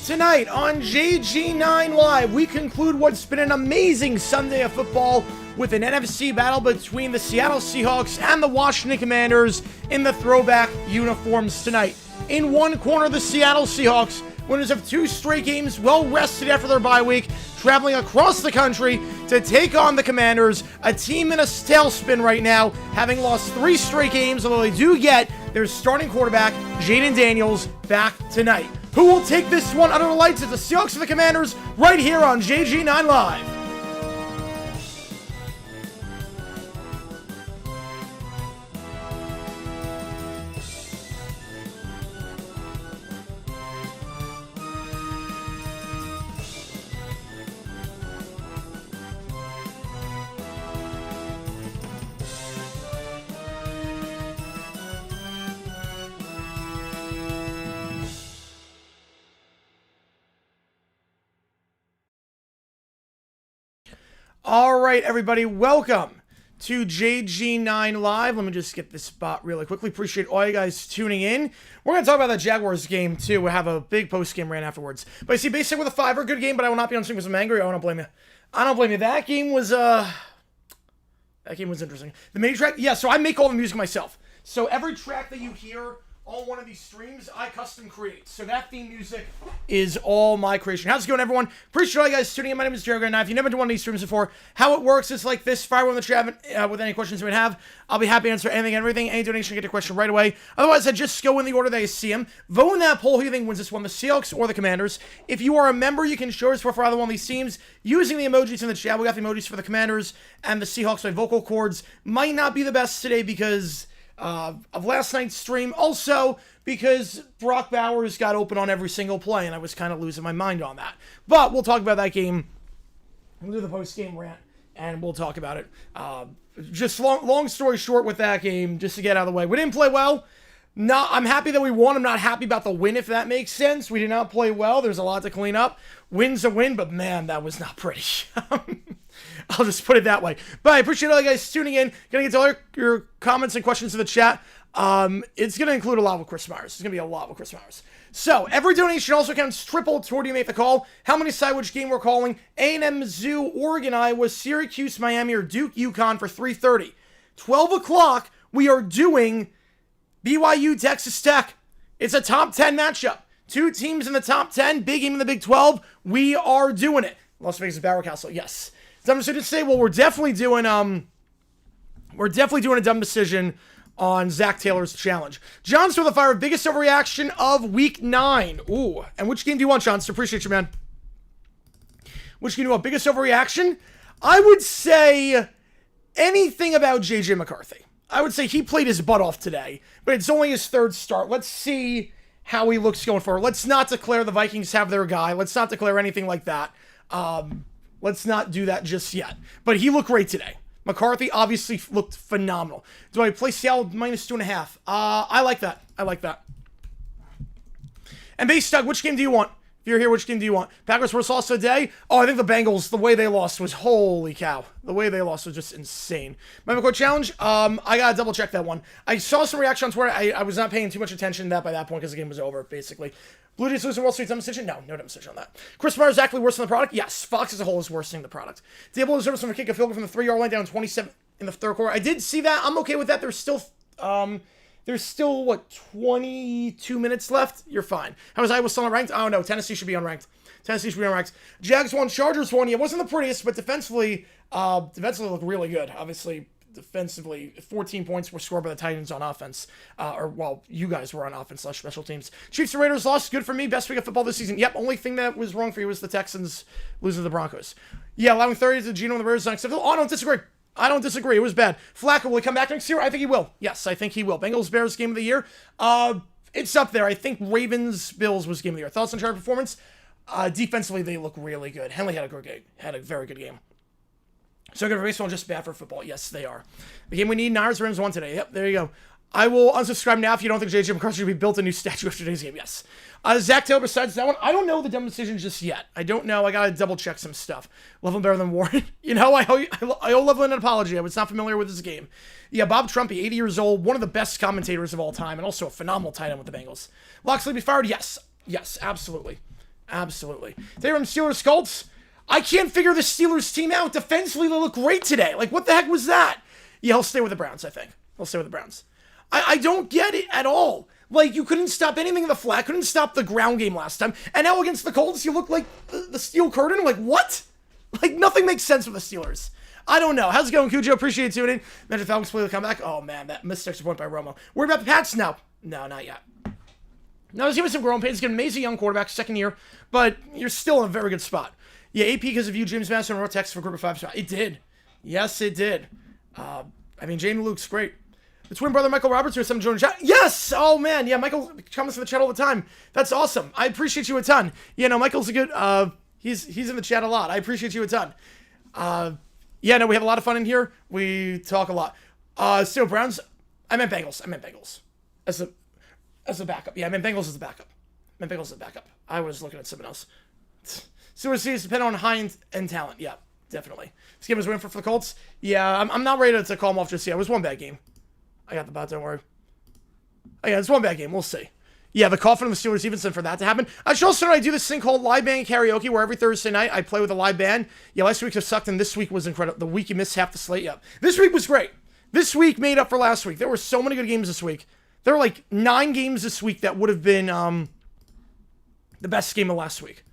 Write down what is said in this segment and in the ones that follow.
Tonight on JG9 Live, we conclude what's been an amazing Sunday of football with an NFC battle between the Seattle Seahawks and the Washington Commanders in the throwback uniforms tonight. In one corner, the Seattle Seahawks, winners of 2 straight games, well rested after their bye week, traveling across the country to take on the Commanders, a team in a tailspin right now, having lost 3 straight games, although they do get their starting quarterback, Jaden Daniels, back tonight. Who will take this one under the lights? It's the Seahawks and the Commanders right here on JG9 Live. All right, everybody, welcome to JG9 Live. Let me just get this spot really quickly. Appreciate all you guys tuning in. We're going to talk about that Jaguars game, too. We'll have a big post-game rant afterwards. But I see Basic with a 5er, good game, but I will not be on stream because I'm angry. I don't blame you. I don't blame you. That game was interesting. The main track, yeah, so I make all the music myself. So every track that you hear on one of these streams, I custom create. So that theme music is all my creation. How's it going, everyone? Appreciate all you guys tuning in. My name is Jared. Now, if you've never done one of these streams before, how it works is like this. Fire one in the chat with any questions you might have. I'll be happy to answer anything and everything. Any donation, get your question right away. Otherwise, I just go in the order that I see them. Vote in that poll who you think wins this one, the Seahawks or the Commanders. If you are a member, you can show us for either one of these teams using the emojis in the chat. We got the emojis for the Commanders and the Seahawks. My vocal cords might not be the best today because of last night's stream. Also, because Brock Bowers got open on every single play, and I was kind of losing my mind on that. But we'll talk about that game. We'll do the post-game rant, and we'll talk about it. Just long story short with that game, just to get out of the way. We didn't play well. I'm happy that we won. I'm not happy about the win, if that makes sense. We did not play well. There's a lot to clean up. Win's a win, but man, that was not pretty. I'll just put it that way. But I appreciate all you guys tuning in. Gonna get to all your comments and questions in the chat. It's gonna include a lot with Chris Myers. It's gonna be a lot with Chris Myers. So every donation also counts triple toward you make the call. How many side which game we're calling? A&M, Zoo, Oregon, Iowa, Syracuse, Miami, or Duke, UConn for 3:30. 12 o'clock, we are doing BYU, Texas Tech. It's a top 10 matchup. 2 teams in the top 10, big game in the Big 12. We are doing it. Las Vegas, Barrow Castle, yes. Dumb decision to say, well, we're definitely doing a dumb decision on Zach Taylor's challenge. John's with the fire, biggest overreaction of week 9. Ooh, and which game do you want, John? Appreciate you, man. Which game do you want? Biggest overreaction? I would say anything about JJ McCarthy. I would say he played his butt off today, but it's only his 3rd start. Let's see how he looks going forward. Let's not declare the Vikings have their guy. Let's not declare anything like that. Let's not do that just yet. But he looked great today. McCarthy obviously looked phenomenal. Do I play Seattle minus 2.5? I like that. I like that. And Base Doug, which game do you want? If you're here, which game do you want? Packers versus lost today? Oh, I think the Bengals, the way they lost was, holy cow. The way they lost was just insane. My McCoy challenge, I gotta double check that one. I saw some reactions where I was not paying too much attention to that by that point because the game was over, basically. Blue Jays losing Wall Street, dumb decision? No dumb decision on that. Chris Myers is actually worse than the product? Yes. Fox as a whole is worse than the product. Diablo deserves from a kick, a field goal from the 3-yard line down 27 in the 3rd quarter. I did see that. I'm okay with that. There's still, what, 22 minutes left? You're fine. How is Iowa still unranked? Oh, no. Tennessee should be unranked. Jags won, Chargers won. Yeah, it wasn't the prettiest, but defensively looked really good. Obviously, defensively, 14 points were scored by the Titans on offense. You guys were on offense / special teams. Chiefs and Raiders lost. Good for me. Best week of football this season. Yep, only thing that was wrong for you was the Texans losing to the Broncos. Yeah, allowing 30 to Geno and the Raiders is unacceptable. Oh, I don't disagree. It was bad. Flacco, will he come back next year? I think he will. Yes, I think he will. Bengals-Bears game of the year. It's up there. I think Ravens-Bills was game of the year. Thoughts on Charger performance? Defensively, they look really good. Henley had a very good game. So good for baseball, just bad for football. Yes, they are. The game we need, Niners Rams won today. Yep, there you go. I will unsubscribe now if you don't think JJ McCarthy should be built a new statue after today's game. Yes. Zach Taylor, besides that one, I don't know the dumb decision just yet. I don't know. I got to double check some stuff. Loveland better than Warren. I owe Loveland an apology. I was not familiar with his game. Yeah, Bob Trumpy, 80 years old, one of the best commentators of all time, and also a phenomenal tight end with the Bengals. Loxley be fired? Yes. Yes, absolutely. Absolutely. They were Steelers Colts. I can't figure the Steelers team out. Defensively, they look great today. Like, what the heck was that? Yeah, he'll stay with the Browns, I think. He'll stay with the Browns. I don't get it at all. Like, you couldn't stop anything in the flat, couldn't stop the ground game last time, and now against the Colts, you look like the steel curtain. Like, what? Like, nothing makes sense with the Steelers. I don't know. How's it going, Cujo? Appreciate you tuning in. Imagine Falcons play the comeback. Oh, man, that missed extra point by Romo. Worried about the Pats? No. No, not yet. Now, there's giving some growing pains. He's got an amazing young quarterback, second year, but you're still in a very good spot. Yeah, AP because of you, James Madison, and Rotex for group of 5 spot. It did. Yes, it did. I mean, Jamie Luke's great. The twin brother Michael Roberts or some joining chat. Yes! Oh, man. Yeah, Michael comments in the chat all the time. That's awesome. I appreciate you a ton. Yeah, no, Michael's a good... He's in the chat a lot. I appreciate you a ton. Yeah, no, we have a lot of fun in here. We talk a lot. Still Browns. I meant Bengals. As a backup. Yeah, I meant Bengals as a backup. I was looking at someone else. Steelers series depend on high end talent. Yeah, definitely. This game was winning for the Colts. Yeah, I'm not ready to call them off just yet. It was one bad game. I got the bot, don't worry. Oh, yeah, it's one bad game. We'll see. Yeah, the coffin of the Steelers Stevenson for that to happen. I should also know I do this thing called live band karaoke where every Thursday night I play with a live band. Yeah, last week sucked and this week was incredible. The week you missed half the slate. Yeah, this week was great. This week made up for last week. There were so many good games this week. There were like 9 games this week that would have been the best game of last week.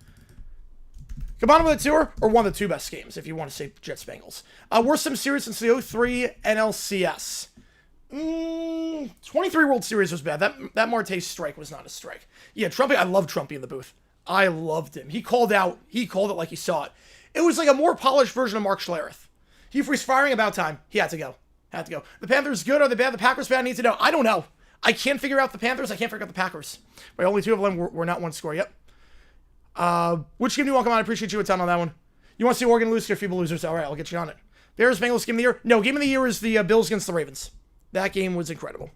Combine with the tour or one of the 2 best games if you want to say Jets Bengals. Worst sim series since the 03 NLCS. 23 World Series was bad. That Marte strike was not a strike. Yeah, Trumpy, I love Trumpy in the booth. I loved him. He called it like he saw it. It was like a more polished version of Mark Schlereth. He was firing about time. He had to go. The Panthers good? Are they bad? The Packers bad? I need to know. I don't know. I can't figure out the Panthers. I can't figure out the Packers. But only 2 of them were not one score. Yep. Which game do you want to come on? I appreciate you a ton on that one. You want to see Oregon lose to your feeble losers? All right, I'll get you on it. Bears, Bengals, game of the year? No, game of the year is the Bills against the Ravens. That game was incredible.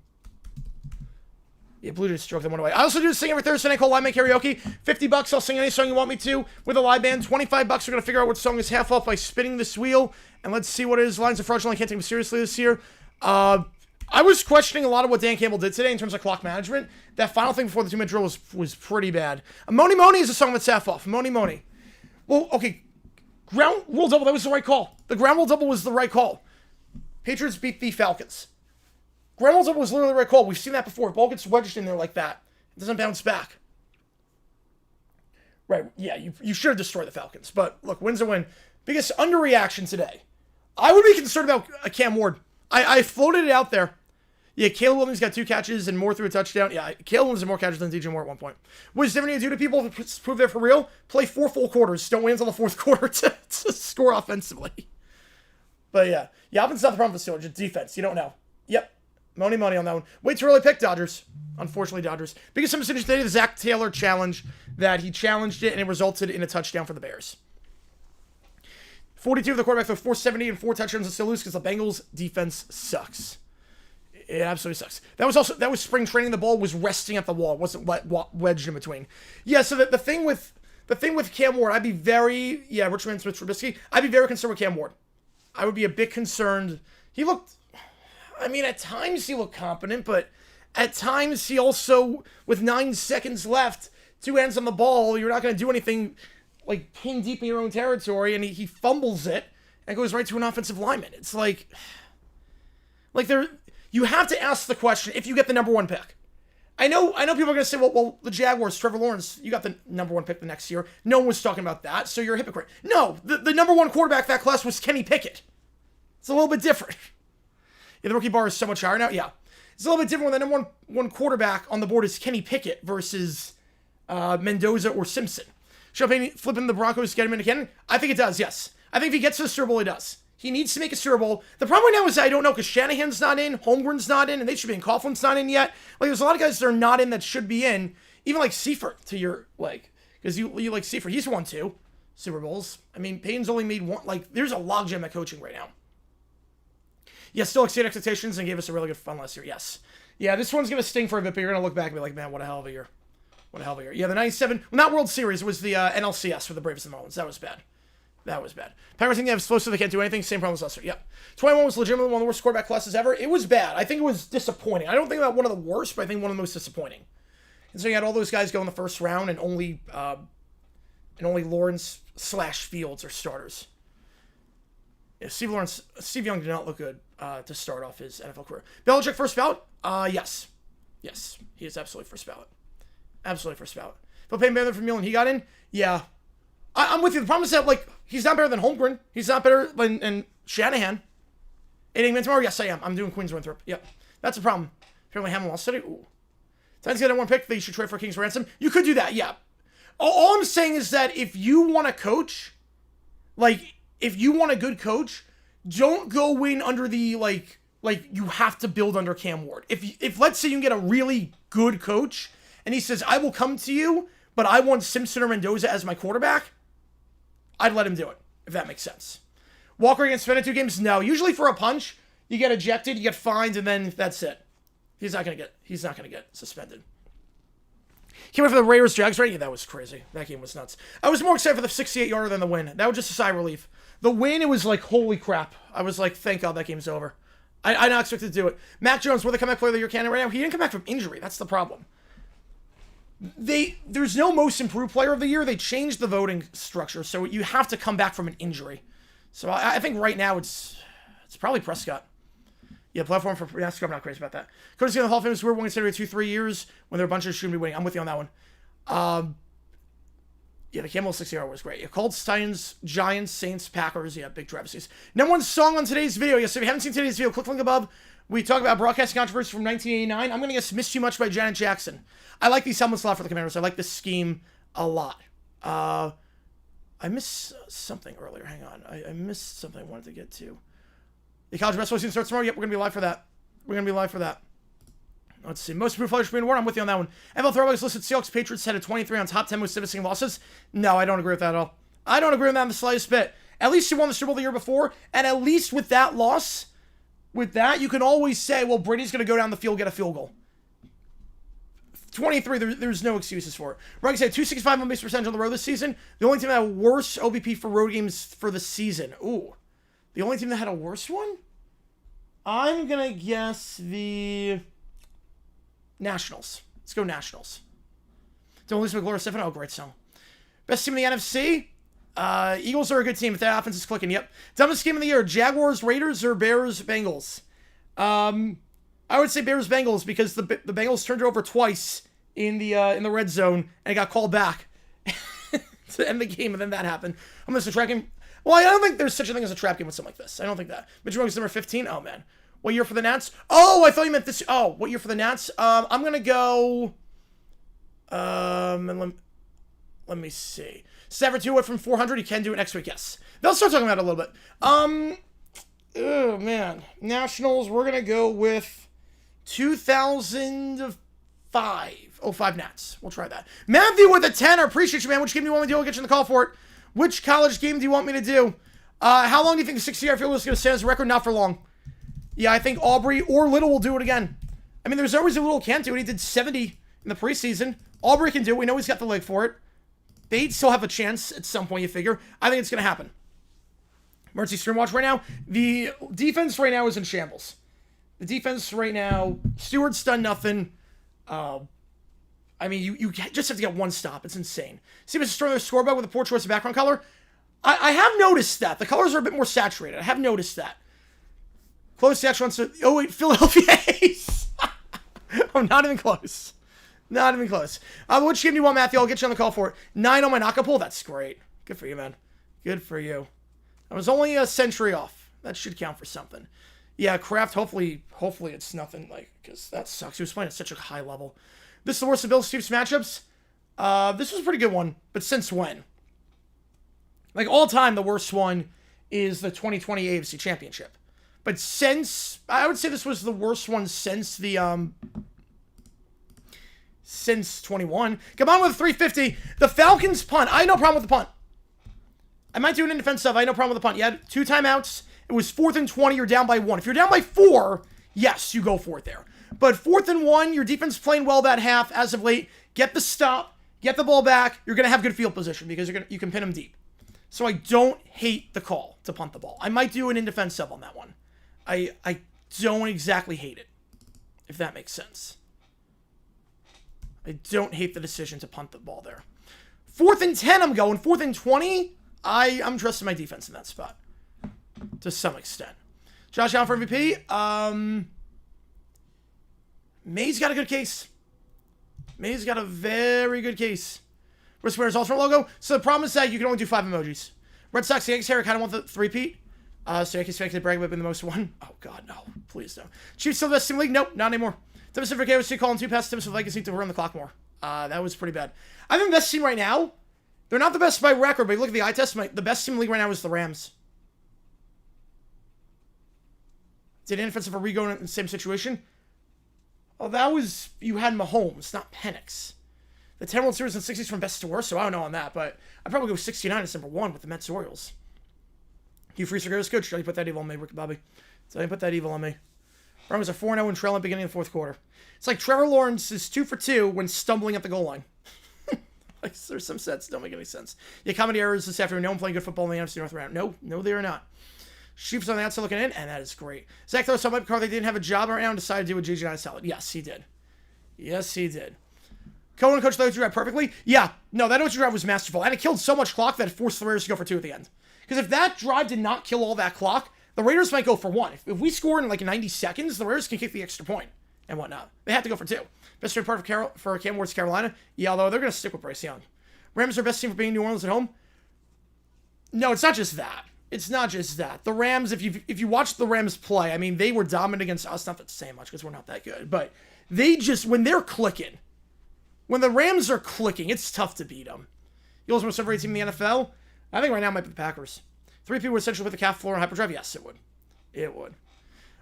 Yeah, Blue Jays stroke them one away. I also do this thing every Thursday night called Live Man Karaoke. $50, I'll sing any song you want me to with a live band. $25, we're going to figure out what song is half off by spinning this wheel. And let's see what it is. Lines of fraudulent, I can't take them seriously this year. I was questioning a lot of what Dan Campbell did today in terms of clock management. That final thing before the 2-minute drill was pretty bad. Moni Moni is a song that's half off. Moni Moni. Well, okay. Ground rule double, that was the right call. The ground rule double was the right call. Patriots beat the Falcons. Ground rule double was literally the right call. We've seen that before. Ball gets wedged in there like that. It doesn't bounce back. Right, yeah, you should have destroyed the Falcons. But, look, win's a win. Biggest underreaction today. I would be concerned about Cam Ward. I floated it out there. Yeah, Caleb Williams got 2 catches and more through a touchdown. Yeah, Caleb Williams had more catches than DJ Moore at one point. What is different to do to people to prove they're for real? Play 4 full quarters. Don't wait until the 4th quarter to score offensively. But yeah, offense is not the problem for the Steelers. It's defense. You don't know. Yep. Money on that one. Way too early pick, Dodgers. Unfortunately, Dodgers. Biggest decision today, the Zach Taylor challenge, that he challenged it and it resulted in a touchdown for the Bears. 42 of the quarterback threw 470 and 4 touchdowns and still lose because the Bengals defense sucks. It absolutely sucks. That was spring training. The ball was resting at the wall. It wasn't wedged in between. Yeah, so the thing with Cam Ward, I'd be very, Richmond Smith Trubisky, I'd be very concerned with Cam Ward. I would be a bit concerned. He looked, at times he looked competent, but at times he also, with 9 seconds left, 2 hands on the ball, you're not going to do anything like pin deep in your own territory, and he fumbles it and goes right to an offensive lineman. It's like you have to ask the question if you get the number 1 pick. I know people are going to say, well, the Jaguars, Trevor Lawrence, you got the number 1 pick the next year. No one was talking about that, so you're a hypocrite. No, the number 1 quarterback that class was Kenny Pickett. It's a little bit different. Yeah, the rookie bar is so much higher now. Yeah, it's a little bit different when the number one quarterback on the board is Kenny Pickett versus Mendoza or Simpson. Champagne flipping the Broncos, get him into Cannon? I think it does, yes. I think if he gets to the Super Bowl, he does. He needs to make a Super Bowl. The problem right now is I don't know because Shanahan's not in, Holmgren's not in, and they should be in. Coughlin's not in yet. Like, there's a lot of guys that are not in that should be in. Even like Seifert, to your, because you like Seifert. He's won 2 Super Bowls. Payton's only made 1. There's a logjam at coaching right now. Yeah, still exceeded expectations and gave us a really good fun last year. Yes. Yeah, this one's going to sting for a bit, but you're going to look back and be like, man, what a hell of a year. Yeah, the 97, not World Series, it was the NLCS for the Braves and Marlins. That was bad. Packers think they have explosive, they can't do anything. Same problem as last year. Yep. 21 was legitimately one of the worst quarterback classes ever. It was bad. I think it was disappointing. I don't think about one of the worst, but I think one of the most disappointing. And so you had all those guys go in the first round and only And only Lawrence / Fields are starters. Yeah, Steve Young did not look good to start off his NFL career. Belichick first ballot? Yes. Yes, he is absolutely first ballot. Absolutely first ballot. Phil Payton better than Vermeulen, he got in? Yeah. I'm with you. The problem is that, like, he's not better than Holmgren. He's not better than Shanahan. 8 a.m. tomorrow? Yes, I am. I'm doing Queens Winthrop. Yep. That's a problem. Apparently Hamlin lost today. Ooh. Titans get one pick. They should trade for King's ransom. You could do that, yeah. All I'm saying is that if you want a coach, like, if you want a good coach, don't go in under the, like you have to build under Cam Ward. If let's say you can get a really good coach, and he says, I will come to you, but I want Simpson or Mendoza as my quarterback, I'd let him do it, if that makes sense. Walker against suspended 2 games? No. Usually for a punch, you get ejected, you get fined, and then that's it. He's not gonna get suspended. Can't wait for the Raiders Jags, right? Yeah, that was crazy. That game was nuts. I was more excited for the 68-yarder than the win. That was just a sigh of relief. The win, it was like, holy crap. I was like, thank God that game's over. I not expected to do it. Mac Jones, will the comeback player of the year candidate right now? He didn't come back from injury. That's the problem. There's no most improved player of the year. They changed the voting structure, so you have to come back from an injury. So I think right now it's probably Prescott. Yeah, platform for NASCAR, I'm not crazy about that. Coach in the Hall of Fame is we're winning 2-3 years when there are a bunch of shouldn't be winning. I'm with you on that one. Yeah, the Campbell 60-yard was great. Yeah, Colts, Titans, Giants, Saints, Packers. Yeah, big travesties. Number 1 song on today's video. Yes, if you haven't seen today's video, click the link above. We talk about broadcasting controversy from 1989. I'm going to guess Miss Too Much by Janet Jackson. I like these helmets a lot for the Commanders. I like this scheme a lot. I missed something earlier. Hang on. I missed something I wanted to get to. The college basketball season starts tomorrow. Yep, we're going to be live for that. Let's see. Most improved players for being awarded. I'm with you on that one. NFL throwbacks listed Seahawks Patriots head at 23 on top 10 most devastating losses. No, I don't agree with that at all. I don't agree with that in the slightest bit. At least you won the Super Bowl the year before, and at least with that loss, with that, you can always say, well, Brady's going to go down the field, get a field goal. 23, there's no excuses for it. Right, said 265 on base percentage on the road this season. The only team that had a worse OBP for road games for the season. Ooh. The only team that had a worse one? I'm going to guess the Nationals. Let's go Nationals. Don't lose McGlory Stephen. Oh, great song. Best team in the NFC? Eagles are a good team if that offense is clicking. Yep. Dumbest game of the year. Jaguars, Raiders, or Bears, Bengals? I would say Bears, Bengals because the Bengals turned it over twice in the red zone and it got called back to end the game, and then that happened. I'm going to track him. Well, I don't think there's such a thing as a trap game with something like this. I don't think that. Mitch Morgan's number 15. Oh, man. What year for the Nats? Oh, I thought you meant this. Oh, what year for the Nats? I'm going to go... and let me see. Stafford 2 went from 400. He can do it next week. Yes. They'll start talking about it a little bit. Oh, man. Nationals, we're going to go with 2005. 05 Nats. We'll try that. Matthew with a 10. I appreciate you, man. Which game do you want me to do? I'll get you in the call for it. Which college game do you want me to do? How long do you think the 60-yard field goal is going to stand as a record? Not for long. Yeah, I think Aubrey or Little will do it again. I mean, there's always a Little can't do it. He did 70 in the preseason. Aubrey can do it. We know he's got the leg for it. They'd still have a chance at some point, you figure. I think it's going to happen. Emergency stream watch right now. The defense right now is in shambles. The defense right now, Stewart's done nothing. I mean, you just have to get one stop. It's insane. See Mr. Sterling scoreboard with a poor choice of background color? I have noticed that. The colors are a bit more saturated. I have noticed that. Close to actual answer. Oh, wait, Philadelphia Ace. I'm not even close. Not even close. Which game do you want, Matthew? I'll get you on the call for it. 9 on my knockout pool. That's great. Good for you, man. Good for you. I was only a century off. That should count for something. Yeah, Kraft, hopefully it's nothing, like, because that sucks. He was playing at such a high level. This is the worst of Bill Steve's matchups. This was a pretty good one, but since when? Like, all time, the worst one is the 2020 AFC Championship. But since, I would say this was the worst one since the, since 21. Come on with 350. The Falcons punt. I had no problem with the punt. I might do it in defense stuff. I had no problem with the punt. You had 2 timeouts. It was 4th and 20. You're down by 1. If you're down by 4, yes, you go for it there. But 4th and 1, your defense playing well that half as of late. Get the stop. Get the ball back. You're going to have good field position because you can pin them deep. So I don't hate the call to punt the ball. I might do an in defense sub on that one. I don't exactly hate it, if that makes sense. I don't hate the decision to punt the ball there. 4th and 10 I'm going. 4th and 20, I'm trusting my defense in that spot. To some extent. Josh Allen for MVP. May's got a good case. May's got a very good case. Wrist wearer's alternate logo. So the problem is that you can only do 5 emojis. Red Sox Yankees here, I kind of want the 3-peat. So Yankees fans could brag about being the most one. Oh, God, no. Please no. Chiefs still the best team in the league? Nope, not anymore. Timothy for KOC calling 2 passes. Timothy for Vikings need to run the clock more. That was pretty bad. I think the best team right now, they're not the best by record, but if you look at the eye test, the best team in the league right now is the Rams. Did offensive for Rigo in the same situation? Oh, that was, you had Mahomes, not Penix. The 10 World Series in the 60s from best to worst, so I don't know on that, but I'd probably go 69 as number 1 with the Mets Orioles. Hugh Freeze are good coach. Don't you put that evil on me, Ricky Bobby. Don't you put that evil on me. Rams are 4-0 in trail at the beginning of the 4th quarter. It's like Trevor Lawrence is 2 for 2 when stumbling at the goal line. Like, there's some sets don't make any sense. Yeah, comedy errors this afternoon. No one playing good football in the NFC North round. No, they are not. Chiefs on the outside looking in, and that is great. Zach throws something because they didn't have a job right now and decided to do a GG salad. Yes, he did. Yes, he did. Cohen coached the OG drive perfectly. Yeah, no, that OG drive was masterful, and it killed so much clock that it forced the Raiders to go for 2 at the end. Because if that drive did not kill all that clock, the Raiders might go for 1. If we score in like 90 seconds, the Raiders can kick the extra point and whatnot. They have to go for 2. Best report for Cam Ward's Carolina. Yeah, although they're going to stick with Bryce Young. Rams are best team for being New Orleans at home. No, it's not just that. It's not just that. The Rams, if you watch the Rams play, I mean, they were dominant against us. Not that to say much because we're not that good. But they just, when they're clicking, when the Rams are clicking, it's tough to beat them. Eagles most overrated team in the NFL? I think right now it might be the Packers. 3 people would essentially put the calf floor on hyperdrive? Yes, it would. It would.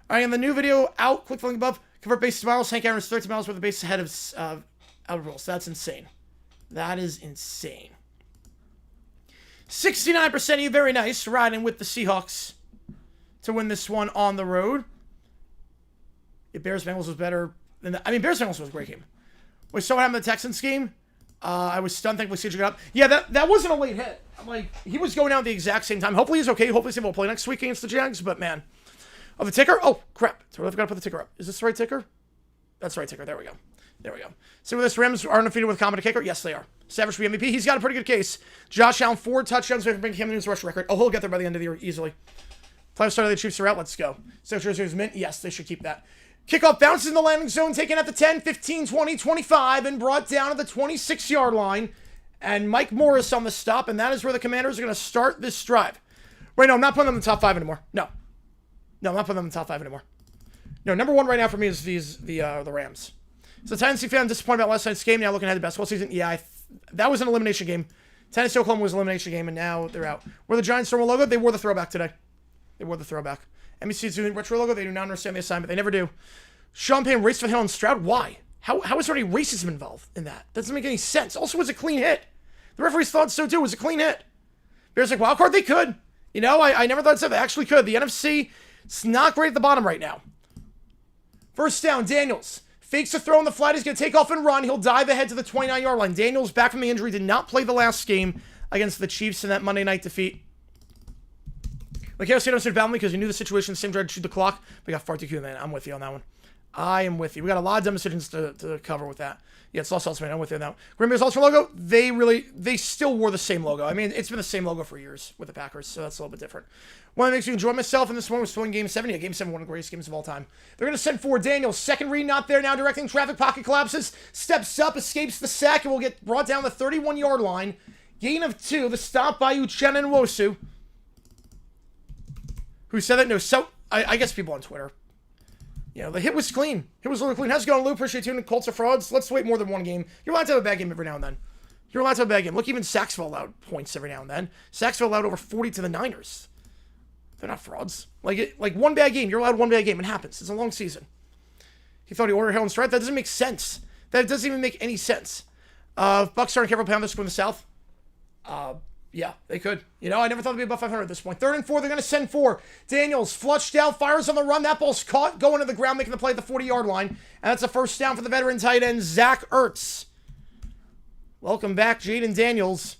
All right, in the new video out, click the link above. Convert bases to miles. Hank Aaron's 30 miles with the base ahead of Albert Rules. That's insane. That is insane. 69% of you, very nice, riding with the Seahawks to win this one on the road. If Bears-Bengals was better than that. I mean, Bears-Bengals was a great game. We saw what happened in the Texans game. I was stunned, thankfully, CJ got up. Yeah, that wasn't a late hit. Like, he was going out at the exact same time. Hopefully he's okay. Hopefully he's able to play next week against the Jags, but man. Oh, the ticker? Oh, crap. Totally forgot to put the ticker up. Is this the right ticker? That's the right ticker. There we go. There we go. So with this, Rams are undefeated with a competent kicker? Yes, they are. Savage for the MVP. He's got a pretty good case. Josh Allen, 4 touchdowns. We can bring him in his rush record. Oh, he'll get there by the end of the year easily. Playoff start of the Chiefs are out. Let's go. So Jersey's mint. Yes, they should keep that. Kickoff bounces in the landing zone, taken at the 10, 15, 20, 25, and brought down at the 26-yard line. And Mike Morris on the stop, and that is where the Commanders are going to start this drive. Wait, no, I'm not putting them in the top 5 anymore. No, I'm not putting them in the top 5 anymore. No, number 1 right now for me is the Rams. So Tennessee fan disappointed about last night's game. Now looking ahead to basketball season. Yeah, that was an elimination game. Tennessee Oklahoma was an elimination game, and now they're out. Were the Giants throwing a logo? They wore the throwback today. They wore the throwback. NBC's doing retro logo. They do not understand the assignment. They never do. Sean Payne raced for Hill and Stroud. Why? How is there any racism involved in that? That doesn't make any sense. Also, it was a clean hit. The referees thought so too. It was a clean hit. Bears like, wild card, they could. You know, I never thought so. They actually could. The NFC, it's not great at the bottom right now. First down, Daniels. Fakes a throw on the flat. He's going to take off and run. He'll dive ahead to the 29-yard line. Daniels, back from the injury, did not play the last game against the Chiefs in that Monday night defeat. Like, I said, Balmy because he knew the situation, same tried to shoot the clock, but got far too cute, man. I'm with you on that one. I am with you. We got a lot of dumb decisions to cover with that. Yeah, it's Lost Salts, man. I'm with you on that one. Green Bay's Ultra logo, they still wore the same logo. I mean, it's been the same logo for years with the Packers, so that's a little bit different. One that makes me enjoy myself, and this one was still in Game 7. Yeah, Game 7, one of the greatest games of all time. They're going to send forward Daniels. Second read, not there now, directing traffic. Pocket collapses, steps up, escapes the sack, and will get brought down the 31-yard line. Gain of 2. The stop by Uchenna Nwosu. Who said that? No, so I guess people on Twitter. You know, the hit was clean. Hit was a little clean. How's it going, Lou? Appreciate you tuning in. Colts are frauds. Let's wait more than one game. You're allowed to have a bad game every now and then. You're allowed to have a bad game. Look, even Saxville allowed points every now and then. Saxville allowed over 40 to the Niners. They're not frauds. Like one bad game. You're allowed one bad game. It happens. It's a long season. He thought he ordered Hill and Stride. That doesn't make sense. That doesn't even make any sense. Bucks starting careful pound this from the South. Yeah, they could. You know, I never thought it'd be above 500 at this point. 3rd and 4, they're going to send 4. Daniels flushed out, fires on the run. That ball's caught, going to the ground, making the play at the 40-yard line. And that's a first down for the veteran tight end, Zach Ertz. Welcome back, Jaden Daniels.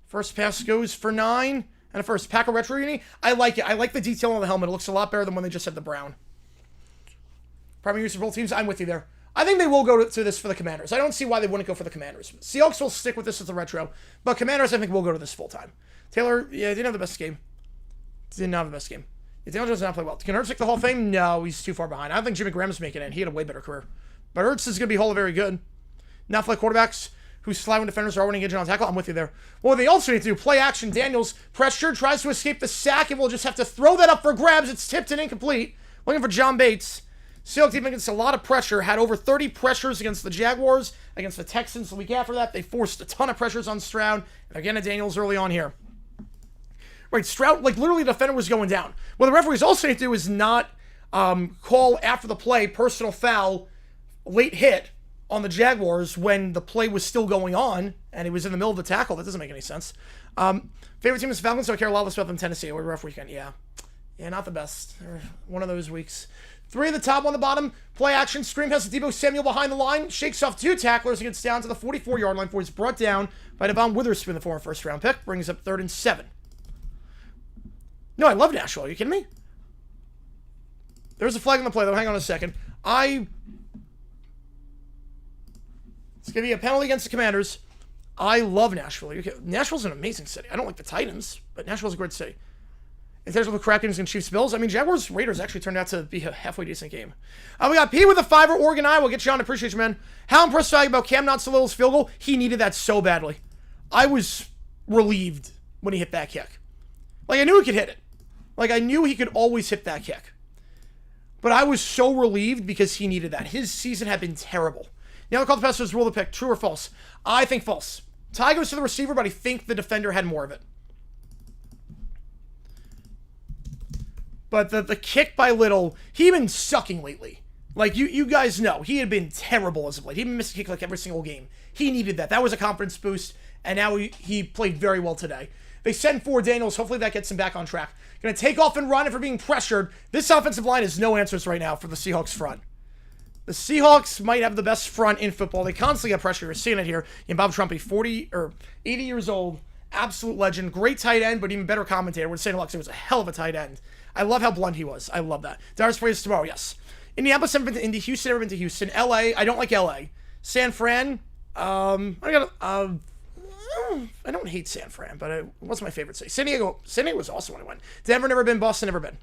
First pass goes for 9. And a first Packer retro uni. I like it. I like the detail on the helmet. It looks a lot better than when they just had the brown. Primary use for both teams. I'm with you there. I think they will go to this for the Commanders. I don't see why they wouldn't go for the Commanders. Seahawks will stick with this as the retro, but Commanders I think will go to this full time. Taylor, yeah, didn't have the best game. Didn't have the best game. Yeah, Taylor does not play well. Can Ertz make the Hall of Fame? No, he's too far behind. I don't think Jimmy Graham's making it. He had a way better career. But Ertz is going to be Hall of very good. Now for the quarterbacks who slide when defenders are winning engine on tackle. I'm with you there. Well, they also need to do play action. Daniels pressure, tries to escape the sack, and will just have to throw that up for grabs. It's tipped and incomplete. Looking for John Bates. Seahawks team against a lot of pressure. Had over 30 pressures against the Jaguars, against the Texans the week after that. They forced a ton of pressures on Stroud. And again, at Daniels early on here. Right, Stroud, like literally the defender was going down. What the referees also need to do is not call after the play, personal foul, late hit on the Jaguars when the play was still going on and he was in the middle of the tackle. That doesn't make any sense. Favorite team is the Falcons, so I care a lot less about them. Tennessee. What a rough weekend. Yeah, not the best. One of those weeks. 3 at the top, 1 on the bottom. Play action. Stream has Deebo Samuel behind the line. Shakes off 2 tacklers and gets down to the 44-yard line before he's brought down by Devon Witherspoon, the former first-round pick. Brings up 3rd and 7. No, I love Nashville. Are you kidding me? There's a flag on the play, though. Hang on a second. It's going to be a penalty against the Commanders. I love Nashville. Nashville's an amazing city. I don't like the Titans, but Nashville's a great city. In terms of the Kraken's and Chiefs Bills, I mean, Jaguars Raiders actually turned out to be a halfway decent game. We got P with a 5er, Oregon, Iowa. We'll get you on. Appreciate you, man. How impressed are you about Cam Notsalil's field goal? He needed that so badly. I was relieved when he hit that kick. Like, I knew he could hit it. Like, I knew he could always hit that kick. But I was so relieved because he needed that. His season had been terrible. Now, the call the passers rule the pick. True or false? I think false. Ty goes to the receiver, but I think the defender had more of it. But the kick by Little, he been sucking lately. Like, you guys know, he had been terrible as of late. He missed a kick like every single game. He needed that. That was a confidence boost, and now he played very well today. They send for Daniels. Hopefully that gets him back on track. Going to take off and run after being pressured. This offensive line has no answers right now for the Seahawks front. The Seahawks might have the best front in football. They constantly get pressure. You're seeing it here. And Bob Trumpy, 80 years old, absolute legend, great tight end, but even better commentator. We're saying Lux, it was a hell of a tight end. I love how blunt he was. I love that. Darius plays tomorrow, yes. Indianapolis, never been to Indy. Houston, never been to Houston. LA, I don't like LA. San Fran, I don't hate San Fran, but it wasn't my favorite city. San Diego was also when I went. Denver, never been. Boston, never been.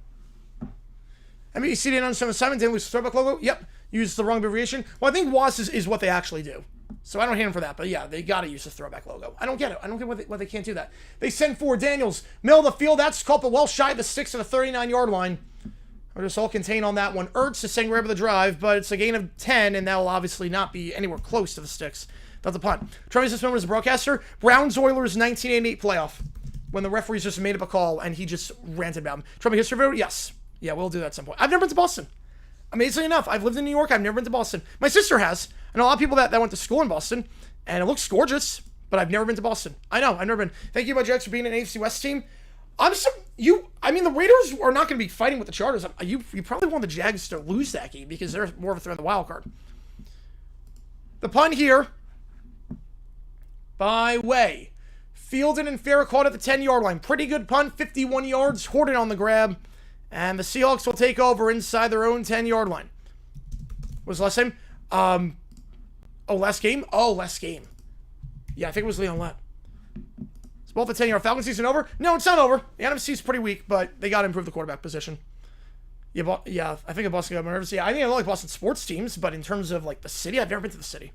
NBC didn't understand the assignment. Didn't lose the throwback logo. Yep. Used the wrong abbreviation. Well, I think WAS is what they actually do. So I don't hate them for that. But yeah, they got to use the throwback logo. I don't get it. I don't get why they can't do that. They send for Daniels. Middle of the field. That's called but well shy of the 6 to the 39-yard line. We're just all contained on that one. Ertz is saying grab of the drive, but it's a gain of 10, and that will obviously not be anywhere close to the sticks. That's the punt. Travis this moment as a broadcaster. Browns-Oilers 1988 playoff. When the referees just made up a call, and he just ranted about him. Trumpy history video? Yes. Yeah, we'll do that at some point. I've never been to Boston. Amazingly enough, I've lived in New York. I've never been to Boston. My sister has. I know a lot of people that went to school in Boston, and it looks gorgeous, but I've never been to Boston. I know, I've never been. Thank you, my Jags, for being an AFC West team. The Raiders are not going to be fighting with the Chargers. You probably want the Jags to lose that game because they're more of a threat in the wild card. The punt here, by way. Fielded and Farrah caught at the 10-yard line. Pretty good punt, 51 yards. Horton on the grab. And the Seahawks will take over inside their own 10-yard line. What was the last name? Last game? Last game. Yeah, I think it was Leon Lett. Is both the 10-yard Falcon season over? No, it's not over. The NFC is pretty weak, but they got to improve the quarterback position. Yeah, I think of Boston got more nervous. Yeah, I think I like Boston sports teams, but in terms of like the city, I've never been to the city.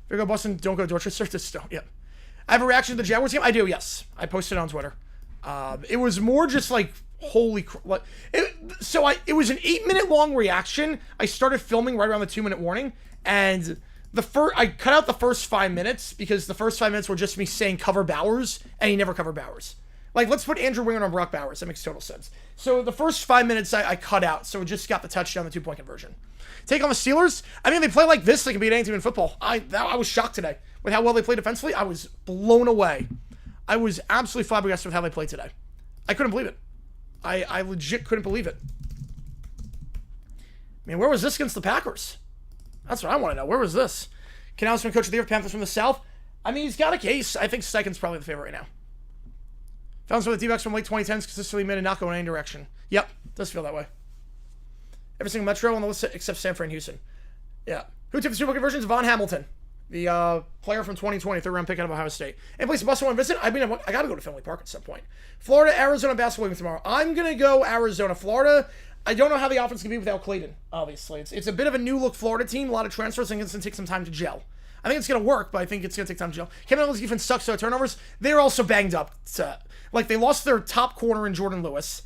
If you go to Boston, don't go to Dorchester. Just don't. Yeah. I have a reaction to the Jaguars game. I do. Yes, I posted it on Twitter. It was more just like holy crap. It was an 8-minute long reaction. I started filming right around the 2-minute warning, and I cut out the first 5 minutes because the first 5 minutes were just me saying cover Bowers, and he never covered Bowers. Like, let's put Andrew Winger on Brock Bowers. That makes total sense. So the first 5 minutes I cut out, so it just got the touchdown, the 2-point conversion. Take on the Steelers. I mean, they play like this, they can beat any team in football. I was shocked today with how well they played defensively. I was blown away. I was absolutely flabbergasted with how they played today. I couldn't believe it. I legit couldn't believe it. I mean, where was this against the Packers? That's what I want to know. Where was this? Canales been coach of the year, Panthers from the South. I mean, he's got a case. I think Steichen's probably the favorite right now. Found some of the D-backs from late 2010s consistently made and not go in any direction. Yep, does feel that way. Every single Metro on the list except San Fran and Houston. Yeah. Who took the Super Bowl conversions? Von Hamilton, the player from 2020, third-round pick out of Ohio State. And place Buster want to visit? I mean, I got to go to Fenway Park at some point. Florida, Arizona basketball game tomorrow. I'm going to go Arizona. Florida, I don't know how the offense can be without Clayton, obviously. It's a bit of a new-look Florida team, a lot of transfers. I think it's going to take some time to gel. I think it's going to work, but I think it's going to take time to gel. Kevin Owens' defense sucks, so turnovers. They're also banged up. Like, they lost their top corner in Jordan Lewis.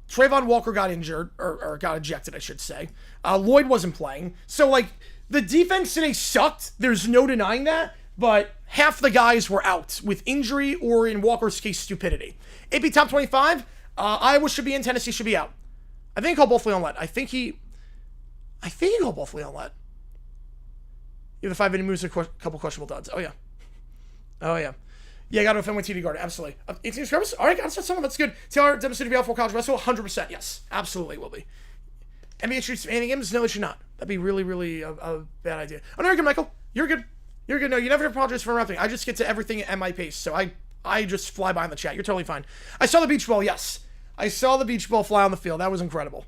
Trayvon Walker got injured, or got ejected, I should say. Lloyd wasn't playing. So, like, the defense today sucked. There's no denying that. But half the guys were out with injury or, in Walker's case, stupidity. AP top 25, Iowa should be in, Tennessee should be out. I think he called both Leon Lett. I think he called both Leon Lett. You have the 5-minute moves, a couple questionable duds. Oh, yeah. Yeah, I got to offend with TD Guard. Absolutely. 18 subscribers? All right, got to start someone. That's good. Taylor, demonstrated to be out for college basketball? 100%. Yes, absolutely will be. NBA shoots anything games? No, it should not. That'd be really, really a bad idea. Oh, no, you're good, Michael. You're good. No, you never apologize for interrupting. I just get to everything at my pace, so I just fly by in the chat. You're totally fine. I saw the beach ball, yes. I saw the beach ball fly on the field. That was incredible.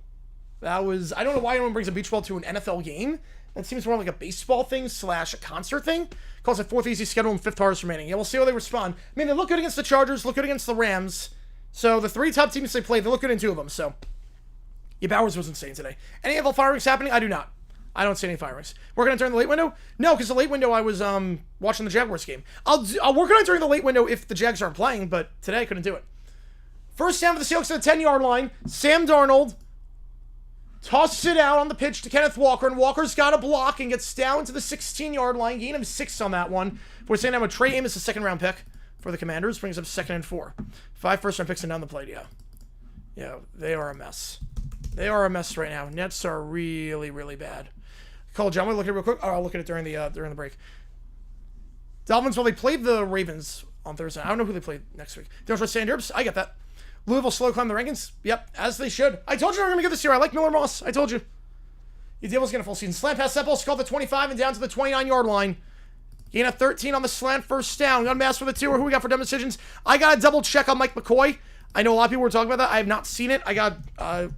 I don't know why anyone brings a beach ball to an NFL game. That seems more like a baseball thing / a concert thing. Calls it 4th easy schedule and 5th hardest remaining. Yeah, we'll see how they respond. I mean, they look good against the Chargers, look good against the Rams. So the 3 top teams they played, they look good in 2 of them. So, yeah, Bowers was insane today. Any NFL firings happening? I do not. I don't see any firings. Working on it during the late window? No, because the late window I was watching the Jaguars game. I'll work on it during the late window if the Jags aren't playing, but today I couldn't do it. First down for the Seahawks at the 10-yard line. Sam Darnold tosses it out on the pitch to Kenneth Walker, and Walker's got a block and gets down to the 16-yard line. Gain of 6 on that one. We're saying that with Trey Amos, a second-round pick for the Commanders, brings up 2nd and 4. 5 first-round picks and down the plate, yeah. Yeah, they are a mess. They are a mess right now. Nets are really, really bad. Call John, look at it real quick. Oh, I'll look at it during the break. Dolphins, well, they played the Ravens on Thursday. I don't know who they played next week. Don't trust Sanders. I get that. Louisville slow climb the rankings. Yep, as they should. I told you they were going to be good this year. I like Miller Moss. I told you. Devil's getting a full season. Slant pass, that ball's called the 25 and down to the 29-yard line. Gain of 13 on the slant, first down. Gun mass for the 2. Who we got for dumb decisions? I got a double check on Mike McCoy. I know a lot of people were talking about that. I have not seen it. I got,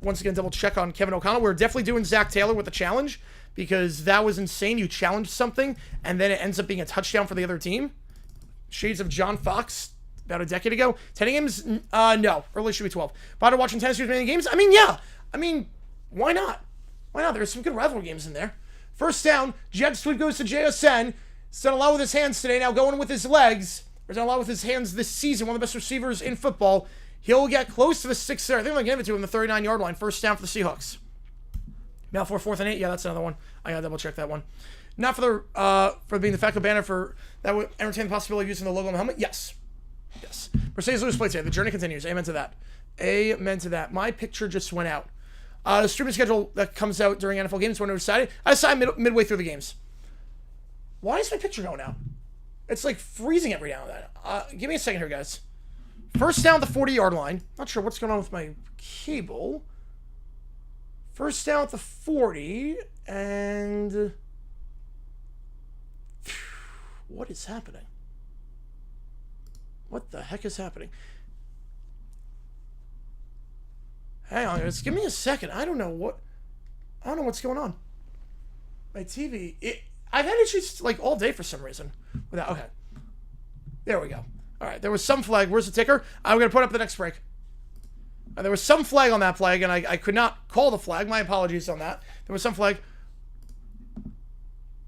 once again, double check on Kevin O'Connell. We're definitely doing Zach Taylor with the challenge because that was insane. You challenged something, and then it ends up being a touchdown for the other team. Shades of John Fox about a decade ago. 10 games? No. Early should be 12. But watching Tennessee many games? I mean, yeah. I mean, why not? Why not? There's some good rivalry games in there. First down. Jags sweep goes to JSN. He's done a lot with his hands today. Now going with his legs. He's done a lot with his hands this season. One of the best receivers in football. He'll get close to the 6 there. I think I'm going to give it to him the 39-yard line. First down for the Seahawks. Now for 4th and 8. Yeah, that's another one. I got to double check that one. Not for being the Facto banner for that would entertain the possibility of using the logo on the helmet. Yes. Mercedes Lewis played today. The journey continues. Amen to that. Amen to that. My picture just went out. The streaming schedule that comes out during NFL games when I decided. I decided midway through the games. Why is my picture going out? It's like freezing every now and then. Give me a second here, guys. First down at the 40-yard line. Not sure what's going on with my cable. First down at the 40, and what is happening? What the heck is happening? Hang on, guys. Give me a second. I don't know what's going on. My TV. I've had issues like all day for some reason. Okay. There we go. All right. There was some flag. Where's the ticker? I'm going to put up the next break. There was some flag on that flag, and I could not call the flag. My apologies on that. There was some flag.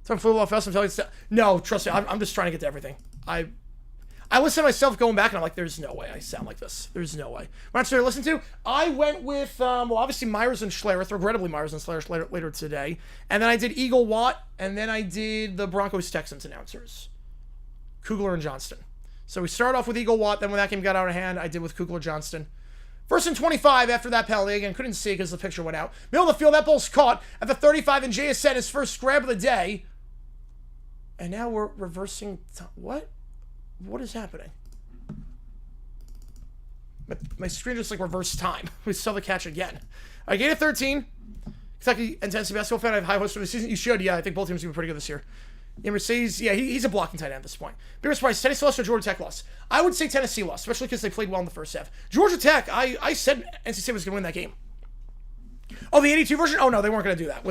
Some flew off us. I'm telling you. No, trust me. I'm just trying to get to everything. I listen to myself going back, and I'm like, there's no way I sound like this. There's no way. What should I listen to? I went with, obviously Myers and Schlereth, regrettably Myers and Schlereth later today. And then I did Eagle Watt, and then I did the Broncos-Texans announcers. Kugler and Johnston. So we started off with Eagle Watt, then when that game got out of hand, I did with Kugler-Johnston. First and 25 after that penalty. Again, couldn't see because the picture went out. Middle of the field, that ball's caught at the 35, and JSN his first grab of the day. And now we're reversing. What? What is happening? My screen just like reversed time. We saw the catch again. I gained a 13. Kentucky and Tennessee basketball fan. I have high hopes for the season. You should. Yeah, I think both teams will be pretty good this year. Yeah, Mercedes. Yeah, he's a blocking tight end at this point. Bigger surprise: Tennessee lost or Georgia Tech lost? I would say Tennessee lost, especially because they played well in the first half. Georgia Tech. I said NC State was going to win that game. Oh, the 82 version? Oh, no, they weren't going to do that.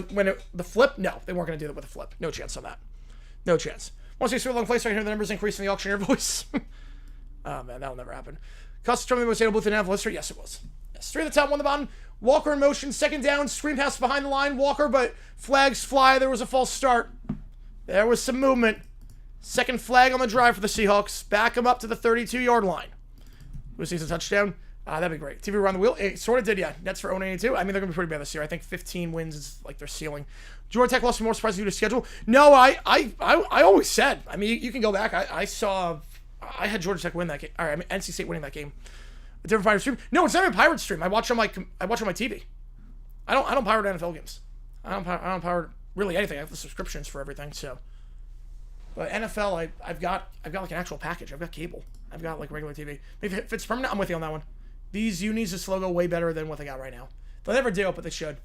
The flip? No, they weren't going to do that with the flip. No chance on that. No chance. Once you see a long place, I can hear the numbers increase in the auctioneer voice. Oh, man, that'll never happen. Custom the most able booth in the yes, it was. Yes, 3 at the top, 1 at the bottom. Walker in motion, second down, screen pass behind the line. Walker, but flags fly. There was a false start. There was some movement. Second flag on the drive for the Seahawks. Back them up to the 32-yard line. Who sees a touchdown? That'd be great. TV around the wheel. It sort of did, yeah. Nets for 082. I mean, they're going to be pretty bad this year. I think 15 wins is like their ceiling. Georgia Tech lost more surprised due to schedule. No, I always said. I mean, you can go back. I had Georgia Tech win that game. All right, I mean, NC State winning that game. A different pirate stream. No, it's not even a pirate stream. I watch on my TV. I don't pirate NFL games. I don't pirate really anything. I have the subscriptions for everything. So, but NFL, I've got like an actual package. I've got cable. I've got like regular TV. Maybe if it's permanent, I'm with you on that one. These unis, this logo way better than what they got right now. They'll never do it, but they should.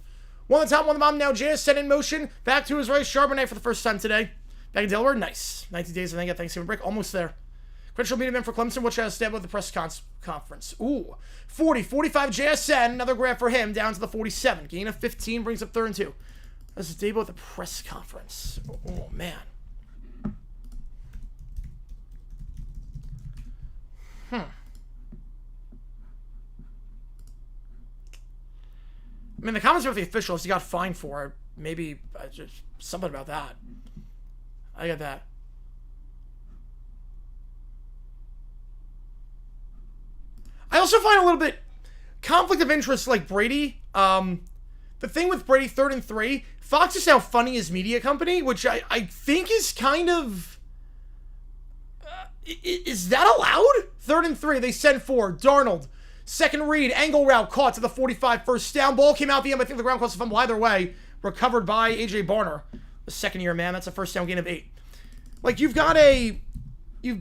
1 on the top, 1 on the bottom. Now JS set in motion. Back to his right. Charbonnet for the first time today. Back in Delaware. Nice. 90 days, I think, at Thanksgiving break. Almost there. Credential meeting event for Clemson, which has stab with the press conference. Ooh. 40, 45 JSN. Another grab for him. Down to the 47. Gain of 15 brings up 3rd and 2. That's his debut at the press conference. Oh, man. I mean, the comments about the officials, he got fined for it. Maybe just something about that. I get that. I also find a little bit conflict of interest like Brady. The thing with Brady, 3rd and 3, Fox is now funding his media company, which I think is kind of... is that allowed? 3rd and 3, they send 4. Darnold. Second read, angle route, caught to the 45, first down. Ball came out the end. I think the ground caused a fumble either way. Recovered by A.J. Barner, the second-year man. That's a first down gain of 8. Like, you've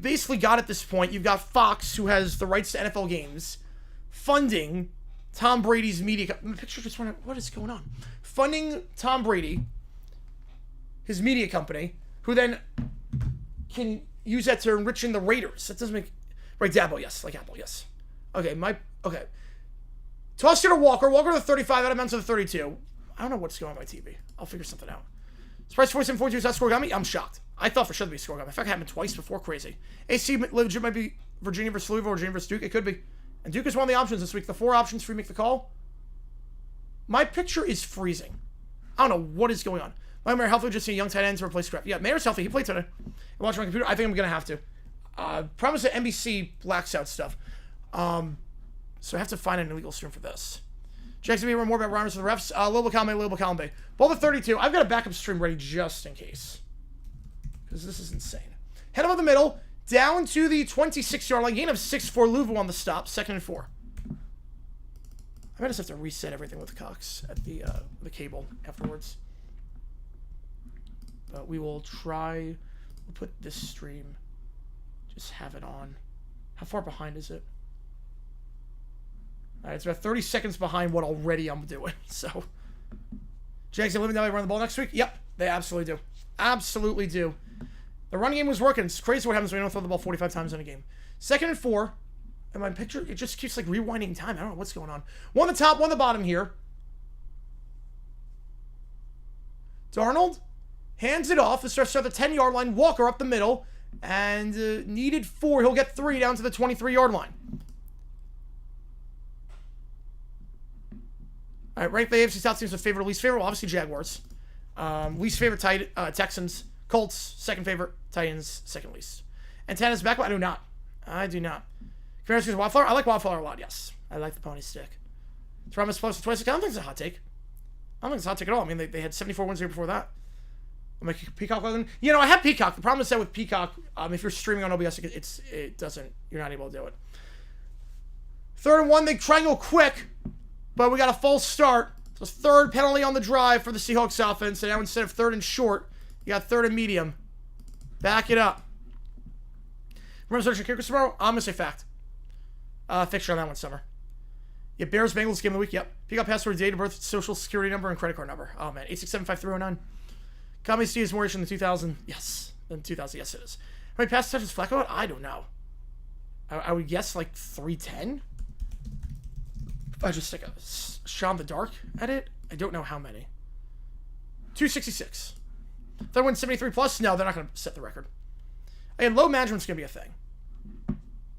basically got at this point, you've got Fox, who has the rights to NFL games, funding Tom Brady's media. The picture just went, what is going on? Funding Tom Brady, his media company, who then can use that to enriching the Raiders. That doesn't make... Right, Dabo, yes. Like Apple, yes. Okay, okay. Toss it to Walker. Walker to the 35, out of bounds to the 32. I don't know what's going on my TV. I'll figure something out. Surprise 47-42 is that scoregami? I'm shocked. I thought for sure there'd be a scoregami. In fact, it happened twice before. Crazy. AC legit might be Virginia versus Louisville, Virginia versus Duke. It could be. And Duke is one of the options this week. The 4 options for you make the call. My picture is freezing. I don't know what is going on. Mike Mayer healthy, just see a young tight end to replace Scrap. Yeah, Mayer's healthy. He played today. I'm watching my computer. I think I'm going to have to. Promise that NBC blacks out stuff. So I have to find an illegal stream for this. Jags going to be more about rhymers for the refs. Lobo column bay. Ball to 32. I've got a backup stream ready just in case. Because this is insane. Head over the middle. Down to the 26-yard line. Gain of 6 for Louisville on the stop. 2nd and 4. I might just have to reset everything with Cox at the cable afterwards. But we will try. We'll put this stream. Just have it on. How far behind is it? All right, it's about 30 seconds behind what already I'm doing. So, Jags eliminate that way run the ball next week? Yep, they absolutely do. Absolutely do. The running game was working. It's crazy what happens when you don't throw the ball 45 times in a game. 2nd and 4. And my picture, it just keeps like rewinding time. I don't know what's going on. 1 on the top, 1 on the bottom here. Darnold hands it off. It starts at the 10-yard line. Walker up the middle. And needed 4. He'll get 3 down to the 23-yard line. All right, rank the AFC South teams with favorite or least favorite. Well, obviously Jaguars. Least favorite Texans. Colts, 2nd favorite. Titans, 2nd least. And Tana's back. I do not. I do not. Comparison to Wildflower. I like Wildflower a lot, yes. I like the pony stick. Thomas plus 26. I don't think it's a hot take. I don't think it's a hot take at all. I mean, they had 74 wins the year before that. I'm like, Peacock. You know, I have Peacock. The problem is that with Peacock, if you're streaming on OBS, it doesn't, you're not able to do it. 3rd and 1, they try and go quick. But we got a false start. So 3rd penalty on the drive for the Seahawks offense. And now instead of 3rd and short, you got 3rd and medium. Back it up. Remember searching kickers tomorrow? I'm going to say fact. Fixture on that one, Summer. Yeah, Bears Bengals game of the week. Yep. Pick up password, date of birth, social security number, and credit card number. Oh, man. 8675309. Comedy Steve is more in the 2000. Yes. In 2000. Yes, it is. How many pass touches Flacco had? I don't know. I would guess like 310. If I just stick a shot in the dark at it, I don't know how many. 266. If they win 73 plus, no, they're not going to set the record. Again, low management's going to be a thing.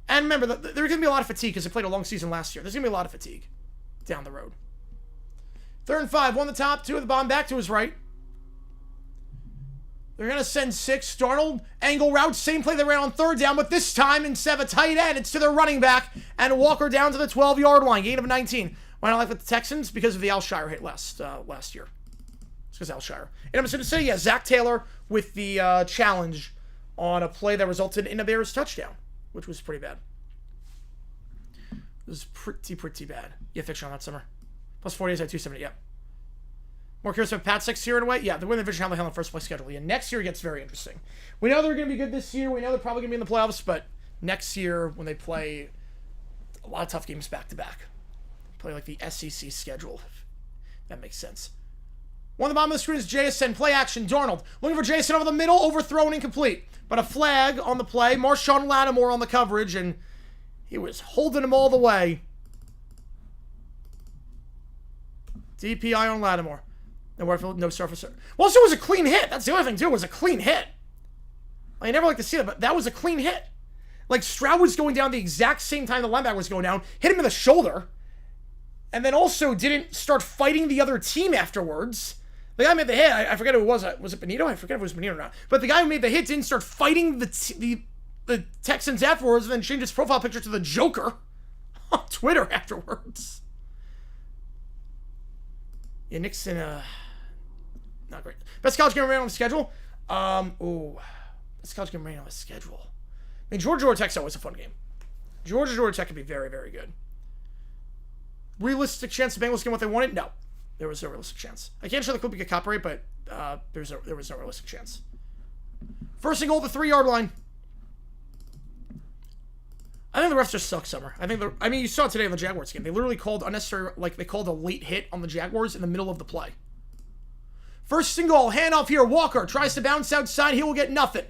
And remember, there's going to be a lot of fatigue because they played a long season last year. There's going to be a lot of fatigue down the road. 3rd and 5. 1 the top, 2 at the bottom, back to his right. They're going to send 6. Darnold, angle route, same play they ran on 3rd down, but this time, instead of a tight end, it's to their running back, and Walker down to the 12-yard line, gain of 19. Why not like with the Texans? Because of the Alshire hit last year. It's because Alshire. And I'm just going to say, yeah, Zach Taylor with the challenge on a play that resulted in a Bears touchdown, which was pretty bad. It was pretty bad. Yeah, fiction on that summer. Plus 40 is at 270, yep. More curious about Pat 6 here in a way? Yeah, they win the division, how the hell in the first place schedule. Yeah, next year gets very interesting. We know they're going to be good this year. We know they're probably going to be in the playoffs, but next year when they play a lot of tough games back-to-back. Play like the SEC schedule, if that makes sense. One on the bottom of the screen is JSN. Play action. Darnold looking for JSN over the middle. Overthrown, incomplete. But a flag on the play. Marshawn Lattimore on the coverage, and he was holding him all the way. DPI on Lattimore. No surface. Well, so it was a clean hit. That's the other thing, too. It was a clean hit. I never like to see it, but that was a clean hit. Like, Stroud was going down the exact same time the linebacker was going down. Hit him in the shoulder. And then also didn't start fighting the other team afterwards. The guy who made the hit, I forget who it was. Was it Benito? I forget if it was Benito or not. But the guy who made the hit didn't start fighting the Texans afterwards and then changed his profile picture to the Joker on Twitter afterwards. Yeah, Nixon, not great. Best college game ran on the schedule? Best college game ran on the schedule. I mean, Georgia Tech's always a fun game. Georgia Tech could be very, very good. Realistic chance the Bengals get what they wanted? No. There was no realistic chance. I can't show the clip we get copyright, but there was no realistic chance. First and goal at the 3-yard line. I think the refs just suck, Summer. I mean, you saw it today in the Jaguars game. They literally called unnecessary, they called a late hit on the Jaguars in the middle of the play. First and goal, handoff here. Walker tries to bounce outside. He will get nothing.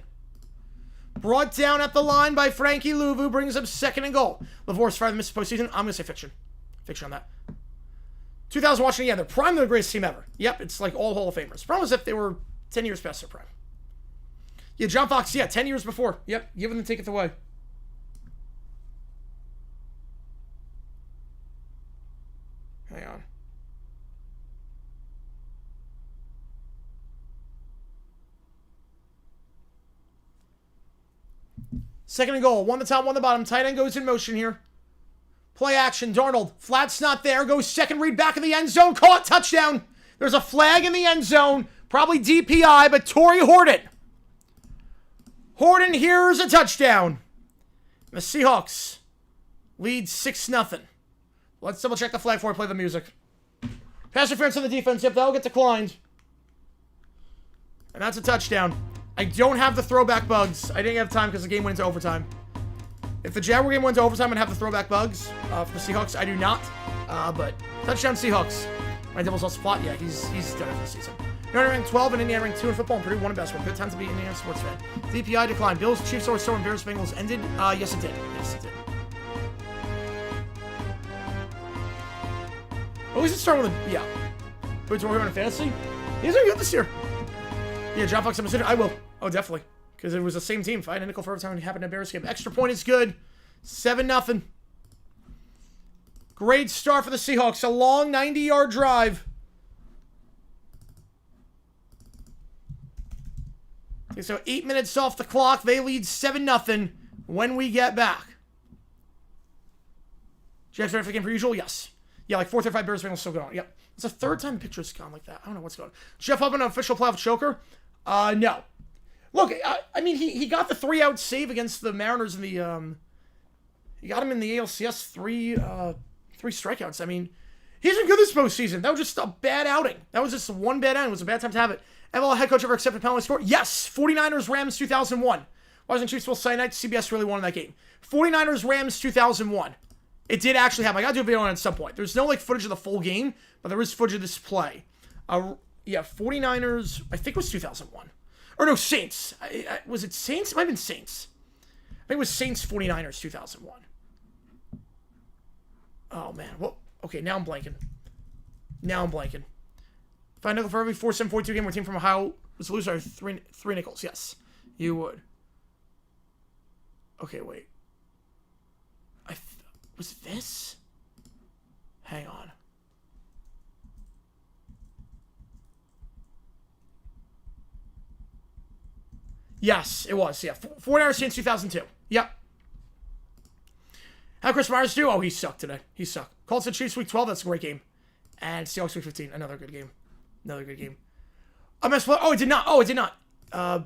Brought down at the line by Frankie Louvu, brings up 2nd and goal. LaVor's fired the missed postseason. I'm going to say fiction. Fiction on that. 2000 Washington, yeah, they're prime. They're the greatest team ever. Yep, it's like all Hall of Famers. Problem is if they were 10 years past their prime. Yeah, John Fox, yeah, 10 years before. Yep, give them the ticket away. Hang on. Second and goal. One the top, one the bottom. Tight end goes in motion here. Play action. Darnold. Flat's not there. Goes second read back in the end zone. Caught. Touchdown. There's a flag in the end zone. Probably DPI, but Torrey Horton. Horton here's a touchdown. The Seahawks lead 6-0. Let's double check the flag before I play the music. Pass interference on the defense. Yep, that'll get declined. And that's a touchdown. I don't have the throwback bugs. I didn't have time because the game went into overtime. If the Jaguar game went into overtime, I'd have the throwback bugs for the Seahawks. I do not. But touchdown Seahawks. My Devil's also plot. Yeah, he's done it this season. Indiana ranked 12 and Indiana ranked 2 in football and Purdue 1 in basketball. Good time to be an Indiana sports fan. DPI declined. Bills, Chiefs, or and Bears, Bengals ended. Yes, it did. Yes, it did. At least it started with a, yeah. Wait, we're in fantasy? He's doing good this year. Yeah, John Fox, I'm considered. I will. Oh, definitely. Because it was the same team. If I had a nickel for every time it happened in a Bears game. Extra point is good. 7-0. Great start for the Seahawks. A long 90-yard drive. Okay, so 8 minutes off the clock. They lead 7-0 when we get back. Jags ready for the game per usual? Yes. Yeah, like 4-5 Bears Bengals still going on. Yep. It's the third time the picture's gone like that. I don't know what's going on. Jeff Hubbard, an official playoff choker? No. Look, I mean, he got the 3-out save against the Mariners in the, he got him in the ALCS, three strikeouts. I mean, he's been good this postseason. That was just a bad outing. That was just one bad outing. It was a bad time to have it. NFL head coach ever accepted penalty score? Yes. 49ers Rams 2001. Washington Chiefs will Sunday night. CBS really won in that game. 49ers Rams 2001. It did actually happen. I got to do a video on it at some point. There's no like footage of the full game, but there is footage of this play. Yeah, 49ers, I think it was 2001. Or no, Saints. Was it Saints? It might have been Saints. I think it was Saints 49ers 2001. Oh, man. Well, okay, now I'm blanking. If I nickel for every 4-7-42 game where a team from Ohio was a loser, three nickels. Yes, you would. Okay, wait. Was this? Hang on. Yes, it was. Yeah, 49ers since 2002. Yep. How Chris Myers do? Oh, he sucked today. He sucked. Colts and Chiefs week 12. That's a great game. And Seahawks week 15. Another good game. Another good game. Oh, it did not. Oh, it did not.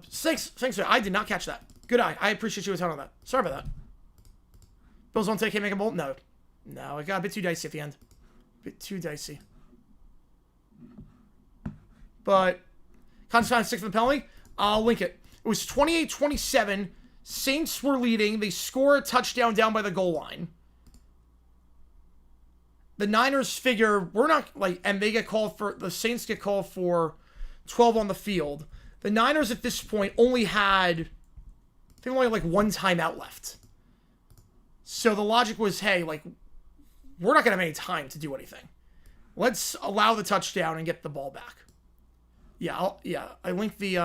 Thanks. I did not catch that. Good eye. I appreciate you a ton on that. Sorry about that. Bills won't take, can't make a bowl? No. No, it got a bit too dicey at the end. A bit too dicey. But, Constantine 6 for the penalty. I'll link it. It was 28-27. Saints were leading. They score a touchdown down by the goal line. The Niners figure, we're not, and they get called for, the Saints get called for 12 on the field. The Niners at this point only had, I think only one timeout left. So the logic was, hey, we're not going to have any time to do anything. Let's allow the touchdown and get the ball back. Yeah, I linked the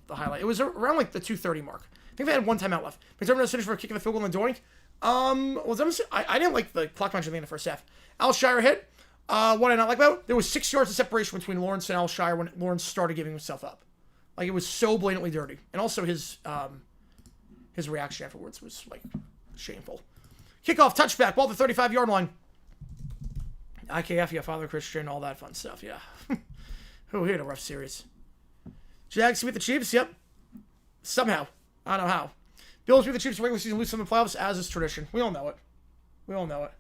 highlight. It was around the 2:30 mark. I think they had one timeout left. McDermott finished for a kick in the field goal and doink. I didn't like the clock punch at the end of the first half. Al Shire hit. What I not like about, there was 6 yards of separation between Lawrence and Al Shire when Lawrence started giving himself up. It was so blatantly dirty. And also his reaction afterwards was shameful. Kickoff, touchback, ball to the 35-yard line. IKF, yeah, Father Christian, all that fun stuff, yeah. Oh, he had a rough series. Jags beat the Chiefs, yep. Somehow. I don't know how. Bills beat the Chiefs regular season, lose in the playoffs, as is tradition. We all know it. We all know it.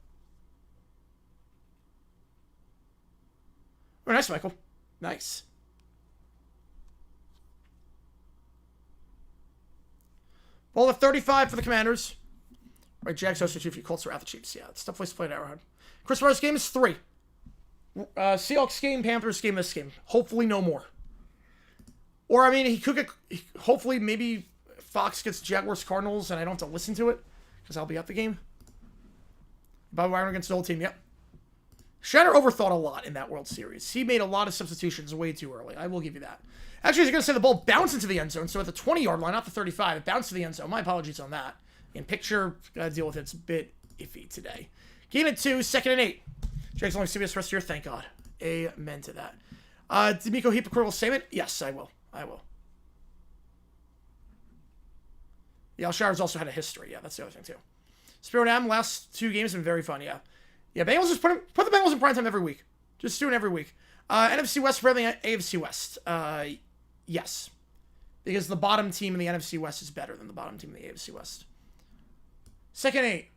Oh, nice, Michael. Nice. Ball to 35 for the Commanders. Right, Jags hosted 2 few. Colts are at the Chiefs. Yeah, it's tough place to play at Arrowhead. Chris Myers' game is 3. Seahawks game, Panthers game, this game. Hopefully no more. Or, I mean, he could get... Hopefully, maybe Fox gets Jaguars Cardinals and I don't have to listen to it because I'll be at the game. Bob Wagner against the old team, yep. Shatter overthought a lot in that World Series. He made a lot of substitutions way too early. I will give you that. Actually, I was going to say the ball bounced into the end zone, so at the 20-yard line, not the 35, it bounced to the end zone. My apologies on that. In picture, got to deal with it. It's a bit iffy today. Gain at 2, 2nd and 8. Jags only see us rest of the year. Thank God. Amen to that. D'Amico hypocritical statement? Yes, I will. I will. Yeah, Alshire's also had a history. Yeah, that's the other thing, too. Spirit M, last 2 games have been very fun, yeah. Yeah, Bengals just put the Bengals in primetime every week. Just do it every week. NFC West better than AFC West. Yes. Because the bottom team in the NFC West is better than the bottom team in the AFC West. 2nd and 8.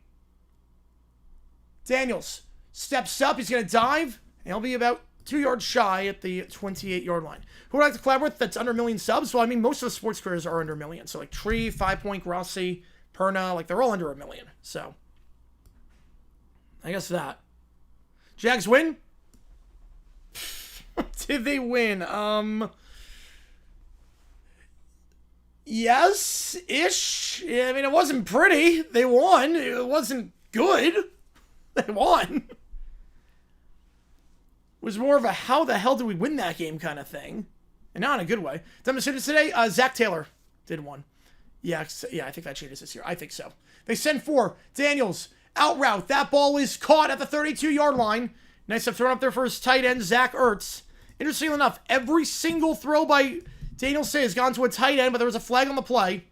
Daniels steps up. He's going to dive. And he'll be about 2 yards shy at the 28-yard line. Who would I like to collab with that's under 1 million subs? Well, I mean, most of the sports careers are under 1 million. So, Tree, 5 Point, Grossi, Perna, they're all under 1 million. So, I guess that. Jags win? Did they win? Yes-ish. I mean, it wasn't pretty. They won. It wasn't good. They won. It was more of a how the hell did we win that game kind of thing. And not in a good way. Demonstrated today, Zach Taylor did one. Yeah, I think that changes this year. I think so. They send 4. Daniels, out route. That ball is caught at the 32-yard line. Nice stuff thrown up there for his tight end, Zach Ertz. Interestingly enough, every single throw by Daniel Say has gone to a tight end, but there was a flag on the play.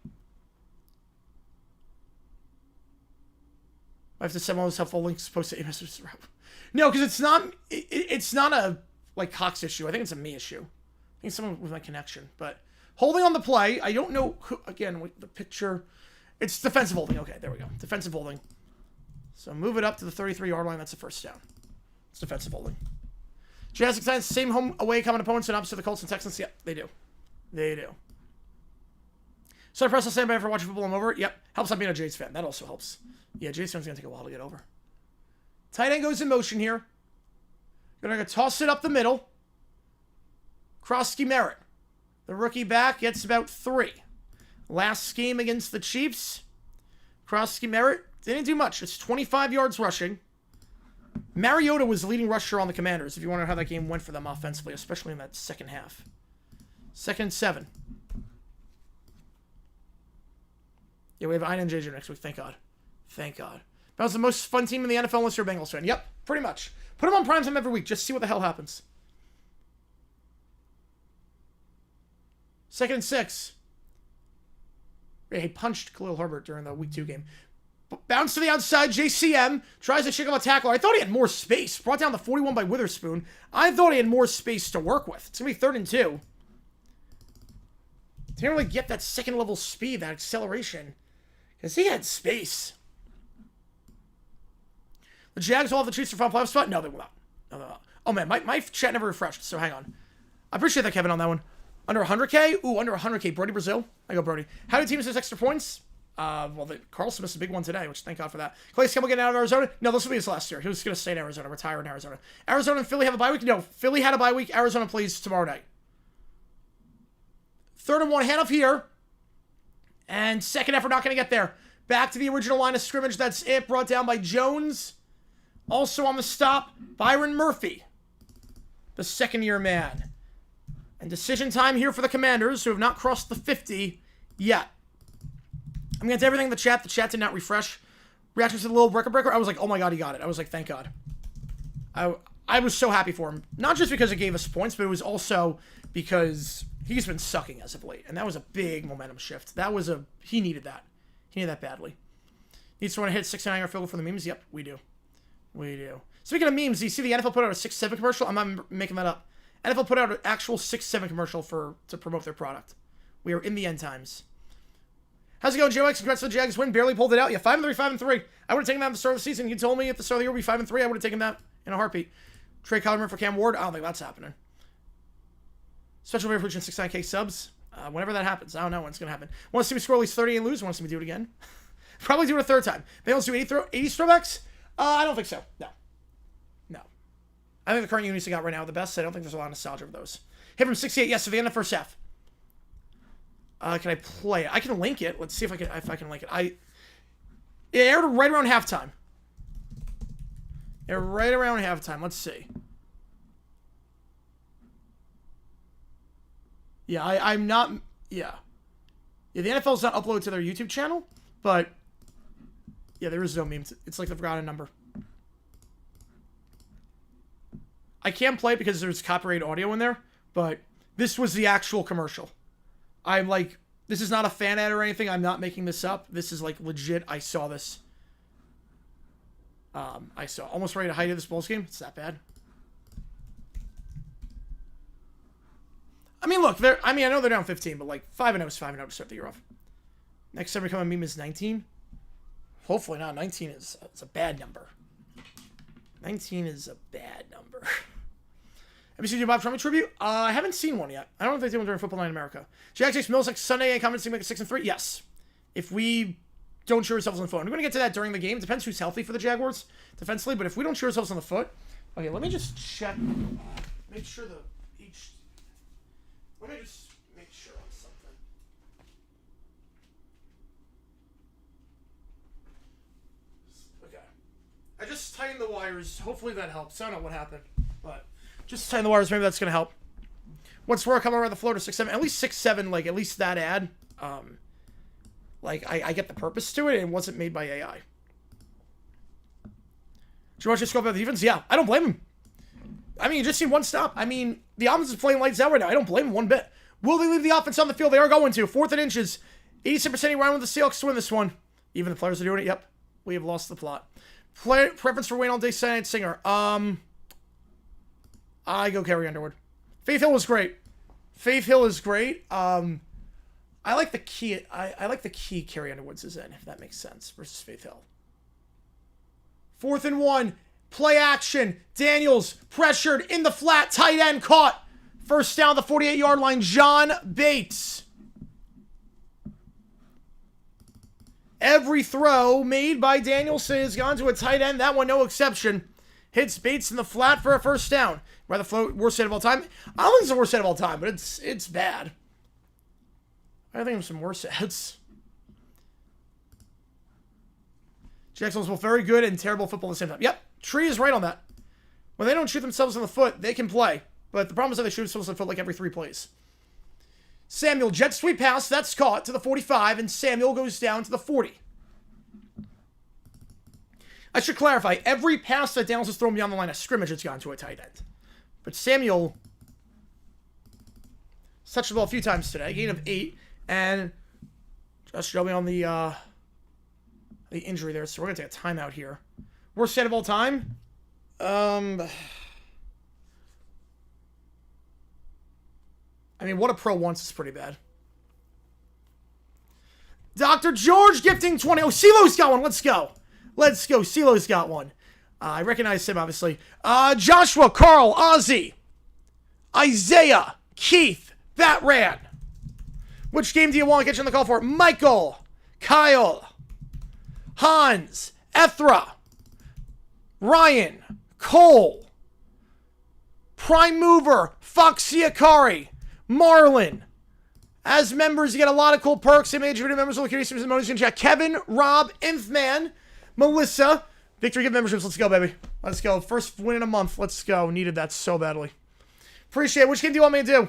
I have to send all those helpful links posted. No, because it's not a Cox issue. I think it's a me issue. I think it's someone with my connection. But holding on the play, I don't know who, again, with the picture. It's defensive holding. Okay, there we go. Defensive holding. So move it up to the 33-yard line. That's the first down. It's defensive holding. Jazz Titans, same home away common opponents and opposite of the Colts and Texans. Yep, they do. They do. So I press the same for watching football. I'm over. Yep. Helps not being a Jays fan. That also helps. Yeah, Jays fans going to take a while to get over. Tight end goes in motion here. Going to toss it up the middle. Krosky Merritt. The rookie back gets about 3. Last game against the Chiefs. Krosky Merritt didn't do much. It's 25 yards rushing. Mariota was the leading rusher on the Commanders, if you wonder how that game went for them offensively, especially in that second half. 2nd and 7. Yeah, we have Ian and JJ next week. Thank God. Thank God. That was the most fun team in the NFL unless you're a Bengals fan. Yep, pretty much. Put them on primetime every week. Just see what the hell happens. 2nd and 6. Yeah, he punched Khalil Herbert during the Week 2 game. Bounce to the outside. JCM tries to shake off a tackler. I thought he had more space. Brought down the 41 by Witherspoon. I thought he had more space to work with. It's going to be 3rd and 2. Didn't really get that second level speed, that acceleration. Because he had space. The Jags will have the Chiefs for final playoff spot? No, they will not. No, they will not. Oh, man, my chat never refreshed, so hang on. I appreciate that, Kevin, on that one. Under 100K? Ooh, under 100K. Brody Brazil? I go Brody. How do teams miss extra points? Well, Carlson missed a big one today, which thank God for that. Clay Campbell getting out of Arizona? No, this will be his last year. He was going to stay in Arizona, retire in Arizona. Arizona and Philly have a bye week? No, Philly had a bye week. Arizona plays tomorrow night. 3rd and 1, handoff here. And second effort, not going to get there. Back to the original line of scrimmage. That's it. Brought down by Jones. Also on the stop, Byron Murphy, the second-year man. And decision time here for the Commanders, who have not crossed the 50 yet. I'm going to everything in the chat. The chat did not refresh. Reactions to the little breaker. I was like, oh my God, he got it. I was like, thank God. I was so happy for him. Not just because it gave us points, but it was also because he's been sucking as of late. And that was a big momentum shift. He needed that. He needed that badly. Needs someone to hit 6-9-yard field goal for the memes? Yep, we do. We do. Speaking of memes, do you see the NFL put out a 6-7 commercial? I'm not making that up. NFL put out an actual 6-7 commercial to promote their product. We are in the end times. How's it going, JX? Congrats to the Jags win. Barely pulled it out. Yeah, 5-3, 5-3. I would have taken that at the start of the season. You told me at the start of the year we'd be 5-3. I would have taken that in a heartbeat. Trade Kyler for Cam Ward. I don't think that's happening. Special favor for 69K subs. Whenever that happens. I don't know when it's going to happen. Want to see me score at least 30 and lose? Want to see me do it again? Probably do it a third time. Bengals do 80 throwbacks? I don't think so. No. I think the current units they got right now are the best. I don't think there's a lot of nostalgia of those. Hit from 68. Yes, to the end of the first half. Can I play it? I can link it. Let's see if I can link it. It aired right around halftime. Right around halftime. Let's see. Yeah, I'm not... Yeah. Yeah, the NFL's not uploaded to their YouTube channel, but... Yeah, there is no meme. It's like the forgotten number. I can't play it because there's copyright audio in there, but this was the actual commercial. This is not a fan ad or anything. I'm not making this up. This is like legit. I saw this. Almost ready to hide this Bulls game. It's that bad. I mean, look, I know they're down 15, but like 5-0 is 5-0 to start the year off. Next time we come on meme is 19. Hopefully not. 19 is a bad number. 19 is a bad number. Have you seen your Bob Trump tribute? I haven't seen one yet. I don't know if they did one during Football Night in America. Jags takes Mills like Sunday and comments to make it 6-3. Yes. If we don't cheer ourselves on the foot. We're going to get to that during the game. It depends who's healthy for the Jaguars defensively, but if we don't cheer ourselves on the foot... Okay, let me just check. Make sure Let me just make sure on something. Okay. I just tightened the wires. Hopefully that helps. I don't know what happened, but... Just tighten the wires. Maybe that's going to help. What's where I come around the floor to 6-7? At least 6-7, like, at least that ad. I get the purpose to it, and it wasn't made by AI. Did you watch the scope of the defense? Yeah, I don't blame him. I mean, you just see one stop. I mean, the offense is playing lights out right now. I don't blame him one bit. Will they leave the offense on the field? They are going to. 4th and inches. 86% run with the Seahawks to win this one. Even the players are doing it. Yep. We have lost the plot. Preference for Wayne all day Singer. I go Carrie Underwood. Faith Hill was great. Faith Hill is great. I like the key. I like the key Carrie Underwood's is in, if that makes sense, versus Faith Hill. 4th and 1. Play action. Daniels pressured in the flat. Tight end caught. First down the 48-yard line. John Bates. Every throw made by Danielson has gone to a tight end. That one, no exception. Hits Bates in the flat for a first down. By the worst set of all time. I don't think it's the worst set of all time, but it's bad. I think there's some worse sets. Jacksonville's both very good and terrible football at the same time. Yep. Tree is right on that. When they don't shoot themselves in the foot, they can play. But the problem is that they shoot themselves in the foot like every 3 plays. Samuel, jet sweep pass. That's caught to the 45, and Samuel goes down to the 40. I should clarify, every pass that Daniels has thrown beyond the line of scrimmage has gone to a tight end. But Samuel touched the ball a few times today. Gain of 8, and just showing on the injury there, so we're going to take a timeout here. Worst set of all time? I mean, what a pro wants is pretty bad. Dr. George gifting 20. Oh, CeeLo's got one. Let's go. Let's go. CeeLo's got one. I recognize him, obviously. Joshua, Carl, Ozzy, Isaiah, Keith, Batran. Which game do you want to get you on the call for? Michael, Kyle, Hans, Ethra, Ryan, Cole, Prime Mover, Foxy Akari, Marlon. As members, you get a lot of cool perks. Image video members, look curious, and can check. Kevin, Rob, Infman, Melissa. Victory gift memberships. Let's go, baby. Let's go. First win in a month. Let's go. Needed that so badly. Appreciate it. Which game do you want me to do?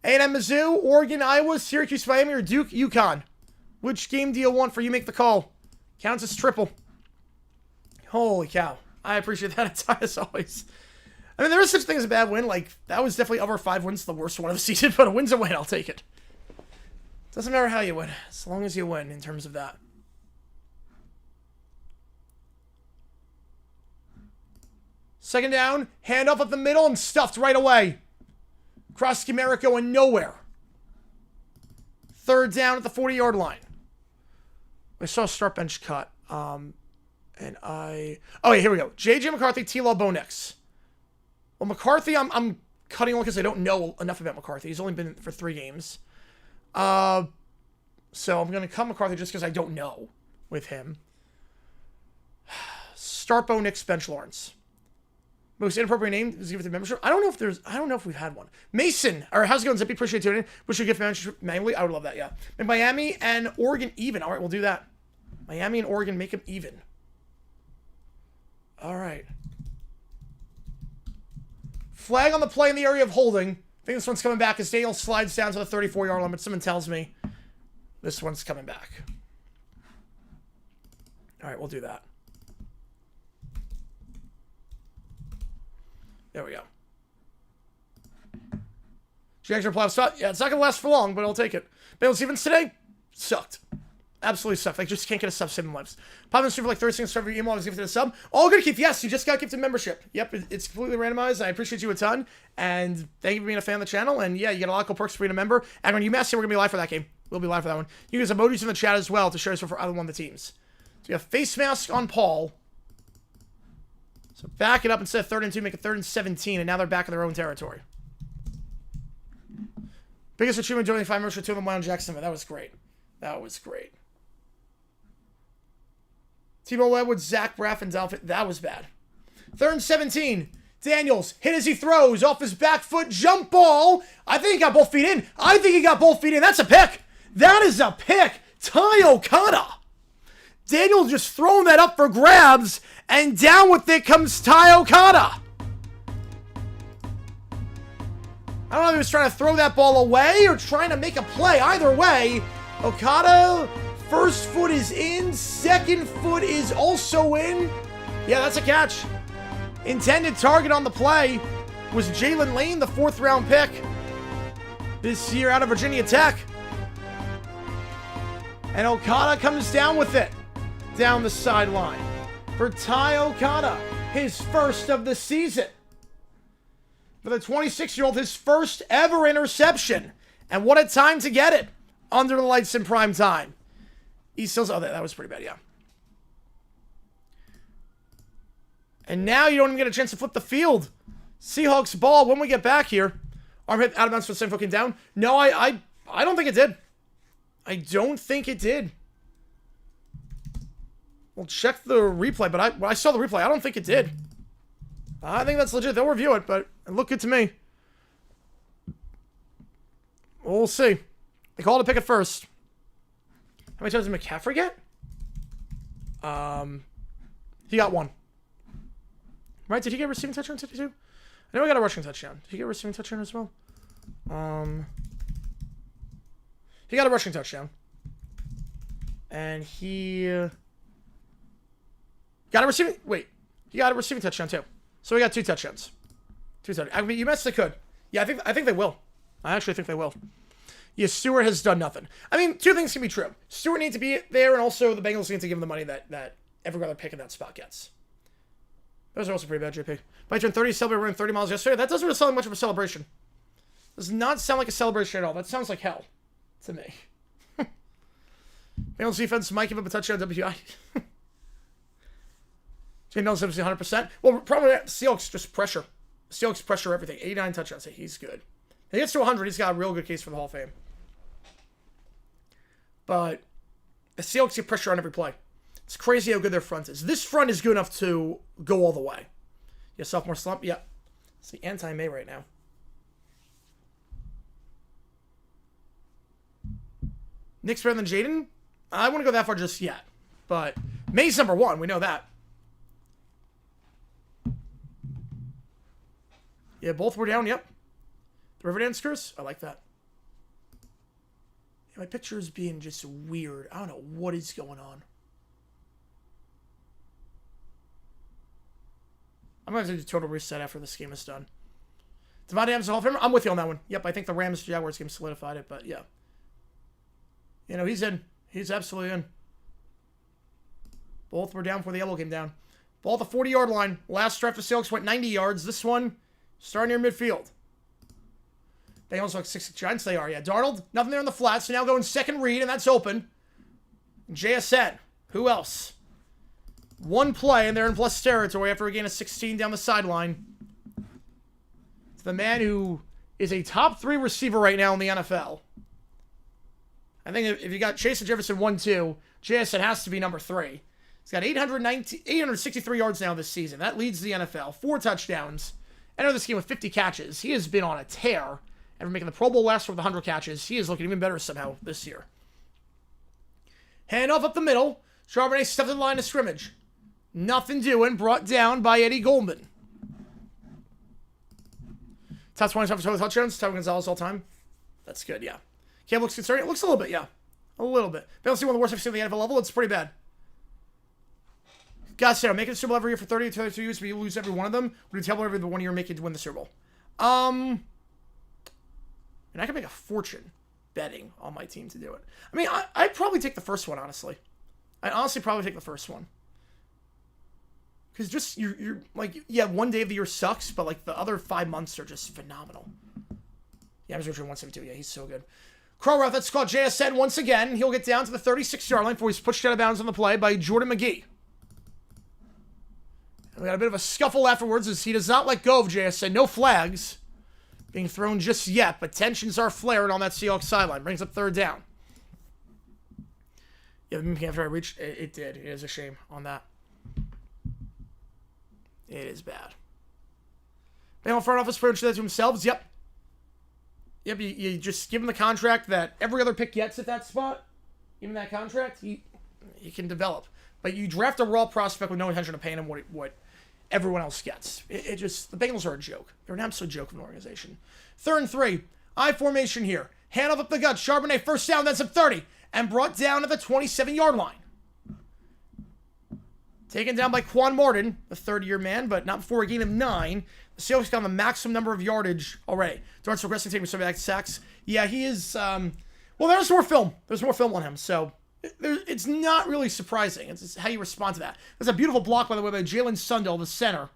A&M, Mizzou, Oregon, Iowa, Syracuse, Miami, or Duke, UConn? Which game do you want for you make the call? Counts as triple. Holy cow. I appreciate that as always. I mean, there is such thing as a bad win. Like, that was definitely of our 5 wins, the worst one of the season, but a win's a win. I'll take it. Doesn't matter how you win, as long as you win in terms of that. Second down, handoff up the middle and stuffed right away. Cross schematic going nowhere. Third down at the 40-yard line. I saw a start bench cut. Oh, yeah, here we go. J.J. McCarthy, T-Law, Bo Nix. Well, McCarthy, I'm cutting only because I don't know enough about McCarthy. He's only been for 3 games. So I'm going to cut McCarthy just because I don't know with him. Start Bo Nix, bench Lawrence. Most inappropriate name is given to membership. I don't know if we've had one. Mason, or how's it going, Zippy? Appreciate tuning in. Wish you could get membership manually. I would love that, yeah. And Miami and Oregon even. All right, we'll do that. Miami and Oregon, make them even. All right. Flag on the play in the area of holding. I think this one's coming back as Daniel slides down to the 34-yard line, but someone tells me this one's coming back. All right, we'll do that. There we go. Jags are playoff spot. Yeah, it's not going to last for long, but I'll take it. Bengals Stevens today sucked. Absolutely sucked. Like, just can't get a sub 7 lives. Pop in for like 30 seconds to your email. I was gifted a sub. All good, Keith. Yes, you just got gifted membership. Yep, it's completely randomized. I appreciate you a ton. And thank you for being a fan of the channel. And yeah, you get a lot of cool perks for being a member. And when UMass here, we're going to be live for that game. We'll be live for that one. You can use emojis in the chat as well to share us for either one of the teams. So you have face mask on Paul. So back it up instead of 3rd and 2, make it 3rd and 17, and now they're back in their own territory. Biggest achievement during the 5 minutes for 2 of them on Jacksonville. That was great. That was great. Timo Edwards, Zach Braff, and Dalvin. That was bad. 3rd and 17. Daniels hit as he throws off his back foot. Jump ball. I think he got both feet in. That's a pick. That is a pick. Ty Okada. Daniel just throwing that up for grabs, and down with it comes Ty Okada. I don't know if he was trying to throw that ball away or trying to make a play. Either way, Okada, first foot is in, second foot is also in. Yeah, that's a catch. Intended target on the play was Jalen Lane, the 4th round pick this year out of Virginia Tech. And Okada comes down with it. Down the sideline for Ty Okada, his first of the season. For the 26-year-old, his first ever interception. And what a time to get it under the lights in prime time. He still, oh, that was pretty bad, yeah. And now you don't even get a chance to flip the field. Seahawks ball when we get back here. Arm hit out of bounds for the same fucking down. No, I don't think it did. I don't think it did. We'll check the replay, but I saw the replay. I don't think it did. I think that's legit. They'll review it, but it looked good to me. We'll see. They called a pick at first. How many times did McCaffrey get? He got 1. Right? Did he get a receiving touchdown today too? I know he got a rushing touchdown. Did he get a receiving touchdown as well? He got a rushing touchdown. And he got a receiving... Wait. He got a receiving touchdown too. So we got 2 touchdowns. 2 touchdowns. I mean, you messed they could. Yeah, I think they will. I actually think they will. Yeah, Stewart has done nothing. I mean, 2 things can be true. Stewart needs to be there, and also the Bengals need to give him the money that every other pick in that spot gets. Those are also pretty bad, JP. But I turned 30, celebrated running 30 miles yesterday. That doesn't really sound like much of a celebration. Does not sound like a celebration at all. That sounds like hell to me. Bengals defense might give up a touchdown WI. Jay Nelson 100%. Well, probably Seahawks just pressure. Seahawks pressure everything. 89 touchdowns. Hey, he's good. If he gets to 100, he's got a real good case for the Hall of Fame. But the Seahawks get pressure on every play. It's crazy how good their front is. This front is good enough to go all the way. Yeah, sophomore slump. Yeah. It's the anti-May right now. Nick's better than Jaden? I wouldn't go that far just yet. But May's number 1. We know that. Yeah, both were down. Yep. The Riverdance curse. I like that. Yeah, my picture is being just weird. I don't know what is going on. I'm going to do a total reset after this game is done. Devontae Adams is a Hall of Famer. I'm with you on that one. Yep, I think the Rams-Jaguars game solidified it, but yeah. You know, he's in. He's absolutely in. Both were down before the yellow came down. Ball at the 40-yard line. Last drive for Seahawks went 90 yards. This one, starting near midfield. Bengals look 6 Giants. They are, yeah. Darnold, nothing there on the flat, so now going second read, and that's open. JSN. Who else? One play, and they're in plus territory after a gain of 16 down the sideline. It's the man who is a top 3 receiver right now in the NFL. I think if you got Chase and Jefferson 1-2, JSN has to be number 3. He's got 863 yards now this season. That leads the NFL. 4 touchdowns. Enter this game with 50 catches. He has been on a tear. After making the Pro Bowl last year with 100 catches, he is looking even better somehow this year. Handoff up the middle. Charbonnet stepped in the line of scrimmage. Nothing doing. Brought down by Eddie Goldman. Top 25 for total touchdowns. Tyrone Gonzalez all time. That's good, yeah. Cam looks concerned. It looks a little bit, yeah. A little bit. Bengals see one of the worst I've seen at the NFL level. It's pretty bad. Guys, I'm making the Super Bowl every year for 30 to 32 years, but you lose every one of them. Would you tell me every one year make it to win the Super Bowl? And I can make a fortune betting on my team to do it. I mean, I'd probably take the first one, honestly. I'd honestly probably take the first one. Because just, you're like, yeah, one day of the year sucks, but like the other 5 months are just phenomenal. Yeah, I was Richard 172. Yeah, he's so good. Crow route, that's called JSN once again. He'll get down to the 36-yard line before he's pushed out of bounds on the play by Jordan McGee. And we got a bit of a scuffle afterwards as he does not let go of JSN. No flags being thrown just yet, but tensions are flaring on that Seahawks sideline. Brings up 3rd down. Yeah, after I reached, it did. It is a shame on that. It is bad. Bengals front office pretty much that to themselves. Yep. Yep, you just give him the contract that every other pick gets at that spot. Give him that contract, he can develop. But you draft a raw prospect with no intention of paying him what everyone else gets. It just, the Bengals are a joke. They're an absolute joke of an organization. 3rd and 3. I formation here. Hand off up the gut. Charbonnet first down, that's up 30. And brought down at the 27-yard line. Taken down by Quan Martin, the 3rd-year man, but not before a gain of 9. The Seahawks got the maximum number of yardage already. Dart's progressing, taking some back sacks. Yeah, he is, well, there's more film. There's more film on him, so it's not really surprising. It's how you respond to that. There's a beautiful block, by the way, by Jalen Sundell, the center.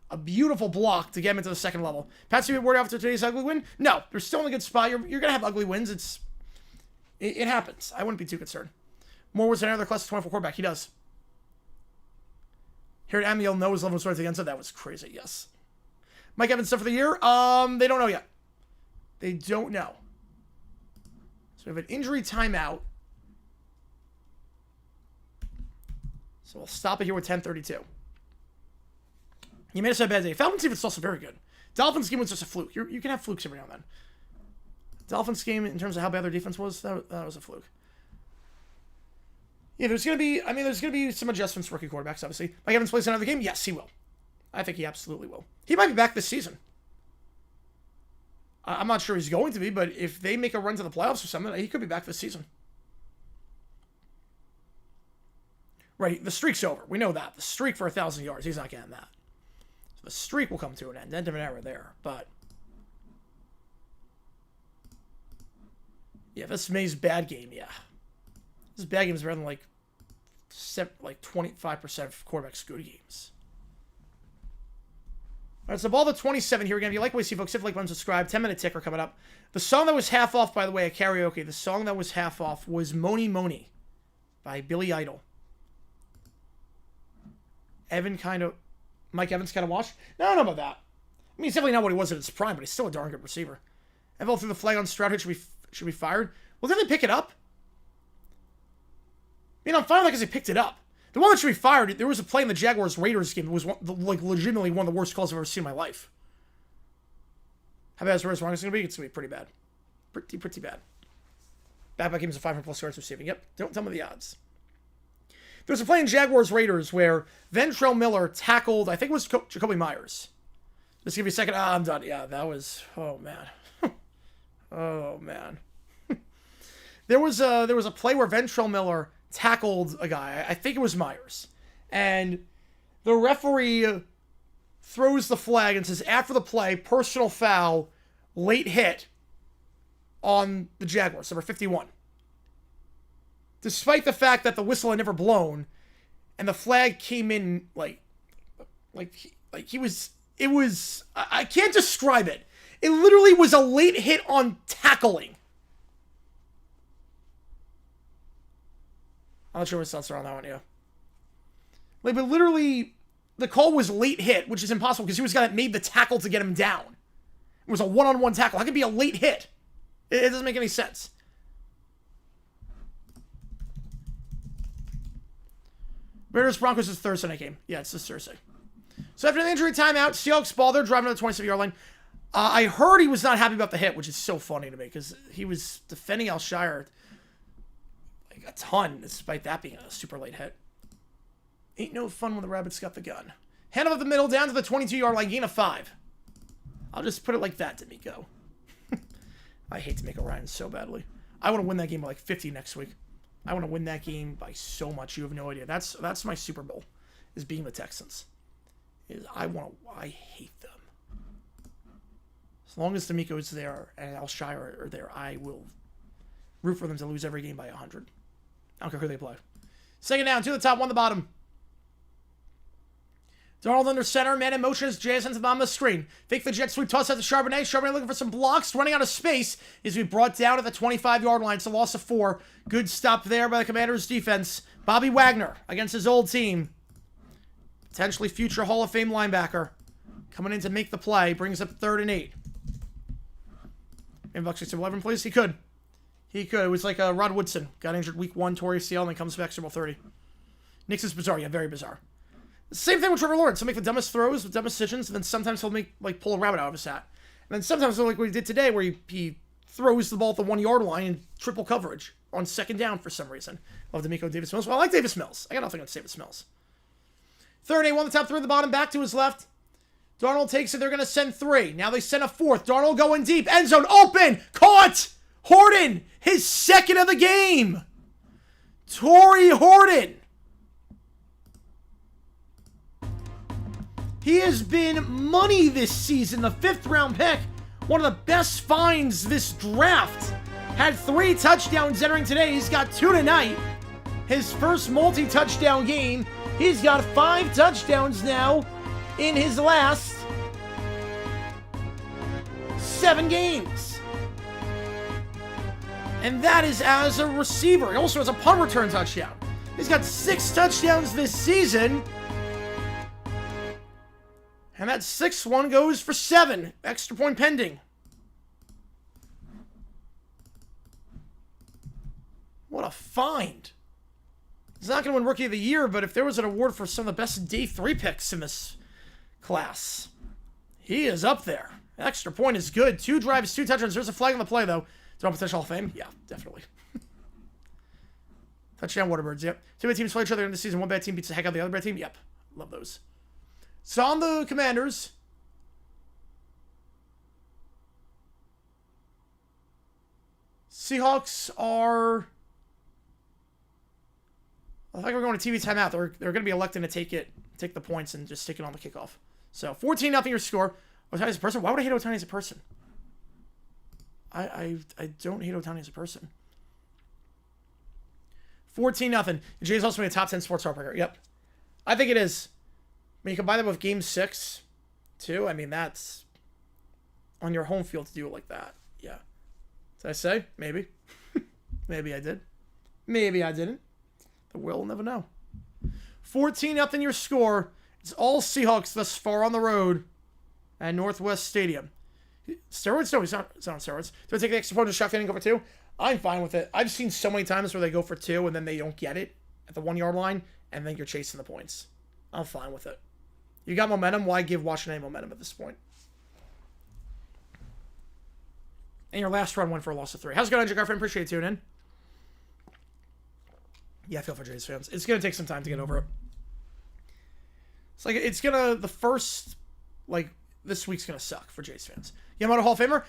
A beautiful block to get him into the 2nd level. Pats, you worried after today's ugly win? No, they're still in a good spot. You're going to have ugly wins. It happens. I wouldn't be too concerned. Moore was another class of 24 quarterback. He does. Here at Amiel knows 11 starts against it. That was crazy, yes. Mike Evans stuff for the year? They don't know yet. They don't know. So we have an injury timeout. So we'll stop it here with 10:32. You made us have a bad day. Falcons team is also very good. Dolphins game was just a fluke. You can have flukes every now and then. Dolphins game, in terms of how bad their defense was, that was a fluke. Yeah, there's going to be some adjustments for rookie quarterbacks, obviously. Mike Evans plays another game? Yes, he will. I think he absolutely will. He might be back this season. I'm not sure he's going to be, but if they make a run to the playoffs or something, he could be back this season. Right, the streak's over. We know that. The streak for 1,000 yards, he's not getting that. So the streak will come to an end. End of an era there, but... Yeah, this May's bad game, yeah. This bad game is better than like 25% of quarterbacks' good games. All right, so ball to 27 here again. If you like what you see, folks, hit the like button, subscribe. 10-minute ticker coming up. The song that was half off, by the way, at karaoke, the song that was half off was Moni Moni by Billy Idol. Mike Evans kind of washed? No, I don't know about that. I mean, he's definitely not what he was at his prime, but he's still a darn good receiver. NFL threw the flag on Stroud, who should be fired. Well, didn't they pick it up? I mean, I'm fine with that because they picked it up. The one that should be fired, there was a play in the Jaguars-Raiders game that was legitimately one of the worst calls I've ever seen in my life. How bad is wrong it's going to be? It's going to be pretty bad. Pretty bad. Back games of 500+ yards receiving. Yep, don't tell me the odds. There was a play in Jaguars-Raiders where Ventrell Miller tackled, I think it was Jacoby Myers. Just give me a second. I'm done. Yeah, that was, oh, man. Oh, man. There was a play where Ventrell Miller tackled a guy. I think it was Myers. And the referee throws the flag and says, after the play, personal foul, late hit on the Jaguars, number 51. Despite the fact that the whistle had never blown and the flag came in I can't describe it. It literally was a late hit on tackling. I'm not sure what thoughts are on that one, yeah. But literally, the call was late hit, which is impossible because he was the guy that made the tackle to get him down. It was a one-on-one tackle. How could it be a late hit? It doesn't make any sense. Raiders-Broncos is Thursday night game. Yeah, it's this Thursday. So after the injury timeout, Seahawks ball. They're driving to the 27-yard line. I heard he was not happy about the hit, which is so funny to me because he was defending Alshire a ton, despite that being a super late hit. Ain't no fun when the rabbit's got the gun. Hand up the middle, down to the 22-yard line, gain of 5. I'll just put it like that, D'Amico. I hate D'Amico Ryan so badly. I want to win that game by like 50 next week. I want to win that game by so much. You have no idea. That's my Super Bowl, is being the Texans. I hate them. As long as D'Amico's there and Alshire are there, I will root for them to lose every game by 100. I don't care who they play. Second down, 2 to the top, 1 to the bottom. Darnold under center, man in motion as Jazz into the bottom of the screen. Fake the jet sweep, toss out to Charbonnet. Charbonnet looking for some blocks, running out of space. Is brought down at the 25-yard line. It's a loss of 4. Good stop there by the Commanders' defense. Bobby Wagner against his old team. Potentially future Hall of Fame linebacker. Coming in to make the play. Brings up 3rd and 8. And Bucks 6-11, please. He could. It was like Rod Woodson. Got injured week 1, tore ACL, and then comes back Super Bowl 30. Knicks is bizarre. Yeah, very bizarre. Same thing with Trevor Lawrence. He'll make the dumbest throws with dumbest decisions, and then sometimes he'll pull a rabbit out of his hat. And then sometimes like what he did today, where he throws the ball at the 1-yard line in triple coverage on second down for some reason. Love D'Amico Davis Mills. Well, I like Davis Mills. I got nothing on Davis Mills. 3rd and 8, 1 the top, 3 at the bottom, back to his left. Darnold takes it. They're going to send 3. Now they send a 4th. Darnold going deep. End zone open. Caught. Horton. His 2nd of the game. Torrey Horton. He has been money this season. The 5th round pick. One of the best finds this draft. Had 3 touchdowns entering today. He's got 2 tonight. His first multi-touchdown game. He's got 5 touchdowns now in his last 7 games. And that is as a receiver. He also has a punt return touchdown. He's got 6 touchdowns this season. And that 6th one goes for 7. Extra point pending. What a find. He's not going to win Rookie of the Year, but if there was an award for some of the best day 3 picks in this class, he is up there. Extra point is good. 2 drives, 2 touchdowns. There's a flag on the play, though. Don't potential Hall of Fame? Yeah, definitely. Touchdown Waterbirds, yep. 2 bad teams play each other in the season. 1 bad team beats the heck out of the other bad team? Yep. Love those. So on the Commanders. Seahawks are... I think we're going to TV timeout. They're going to be electing to take the points and just stick it on the kickoff. So 14-0 your score. Otani as a person? Why would I hate Otani as a person? I don't hate Otani as a person. 14-0. Jay's also made a top 10 sports heartbreaker. Yep. I think it is. I mean, you combine that with Game 6, too. I mean, that's on your home field to do it like that. Yeah. Did I say? Maybe. Maybe I did. Maybe I didn't. But we'll never know. 14-0 your score. It's all Seahawks thus far on the road at Northwest Stadium. Steroids? No, it's not on steroids. Do I take the extra point to shotgun and go for 2? I'm fine with it. I've seen so many times where they go for 2 and then they don't get it at the 1 yard line and then you're chasing the points. I'm fine with it. You got momentum. Why give Washington any momentum at this point? And your last run went for a loss of 3. How's it going, Andrew Garfield? Appreciate you tuning in. Yeah, I feel for Jays fans. It's going to take some time to get over it. It's like, it's going to, the first, like, this week's going to suck for Jays fans. Yamamoto Hall of Famer?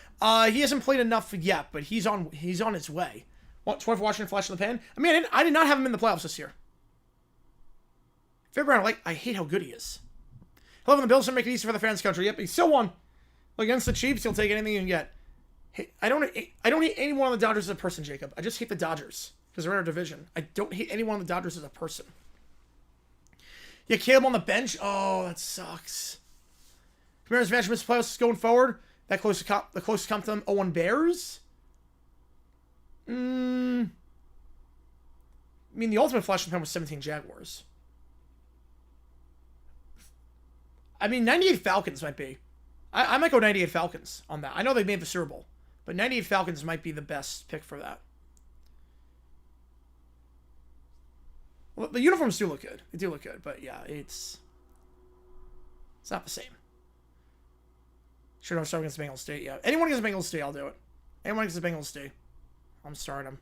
He hasn't played enough yet, but he's on his way. What, 12 Washington flash in the pan? I mean, I did not have him in the playoffs this year. Fairbairn, I hate how good he is. I love when the Bills are making it easy for the fans' country. Yep, he still won. Against the Chiefs, he'll take anything he can get. Hey, I don't hate anyone on the Dodgers as a person, Jacob. I just hate the Dodgers because they're in our division. I don't hate anyone on the Dodgers as a person. Yeah, Caleb on the bench. Oh, that sucks. Commanders advantage missed playoffs going forward. The closest comp to them, 0-1 Bears. I mean, the ultimate flash in the pan was 17 Jaguars. I mean, 98 Falcons might be. I might go 98 Falcons on that. I know they made the Super Bowl, but 98 Falcons might be the best pick for that. Well, the uniforms do look good. They do look good, but yeah, it's not the same. Should I start against Bengals State? Yeah. Anyone against Bengals State, I'll do it. Anyone against Bengals State, I'm starting them.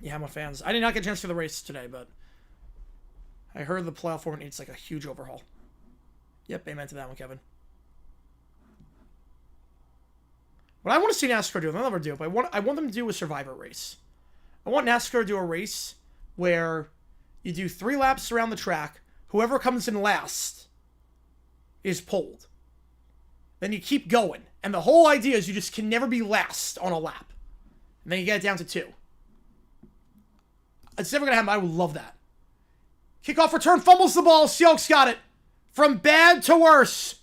Yeah, I'm a fan. I did not get a chance for the race today, but I heard the playoff format needs like a huge overhaul. Yep, amen to that one, Kevin. What I want to see NASCAR do, they'll never do it, but I want them to do a Survivor race. I want NASCAR to do a race where you do 3 laps around the track. Whoever comes in last is pulled. Then you keep going. And the whole idea is you just can never be last on a lap. And then you get it down to 2. It's never going to happen. I would love that. Kickoff return, fumbles the ball. Seahawks got it. From bad to worse.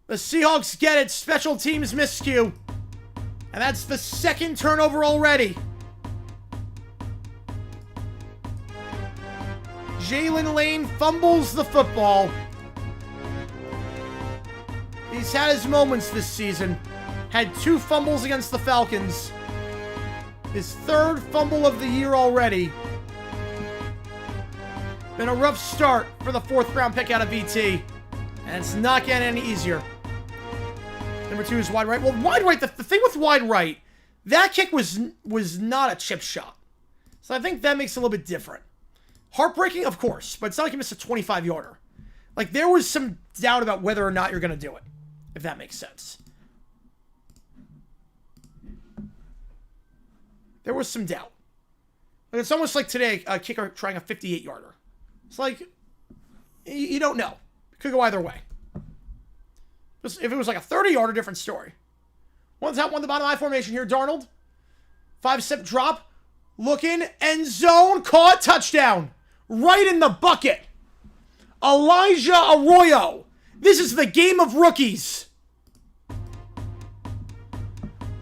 The Seahawks get it. Special teams miscue. And that's the 2nd turnover already. Jalen Lane fumbles the football. He's had his moments this season. Had 2 fumbles against the Falcons. His 3rd fumble of the year already. Been a rough start for the 4th round pick out of VT. And it's not getting any easier. Number 2 is wide right. Well, wide right, the thing with wide right, that kick was not a chip shot. So I think that makes it a little bit different. Heartbreaking, of course, but it's not like you missed a 25-yarder. Like, there was some doubt about whether or not you're going to do it, if that makes sense. There was some doubt. Like, it's almost like today, a kicker trying a 58-yarder. It's like, you don't know. It could go either way. If it was like a 30-yarder, different story. One top, one the bottom I formation here. Darnold. 5-step drop. Looking. End zone. Caught. Touchdown. Right in the bucket. Elijah Arroyo. This is the game of rookies.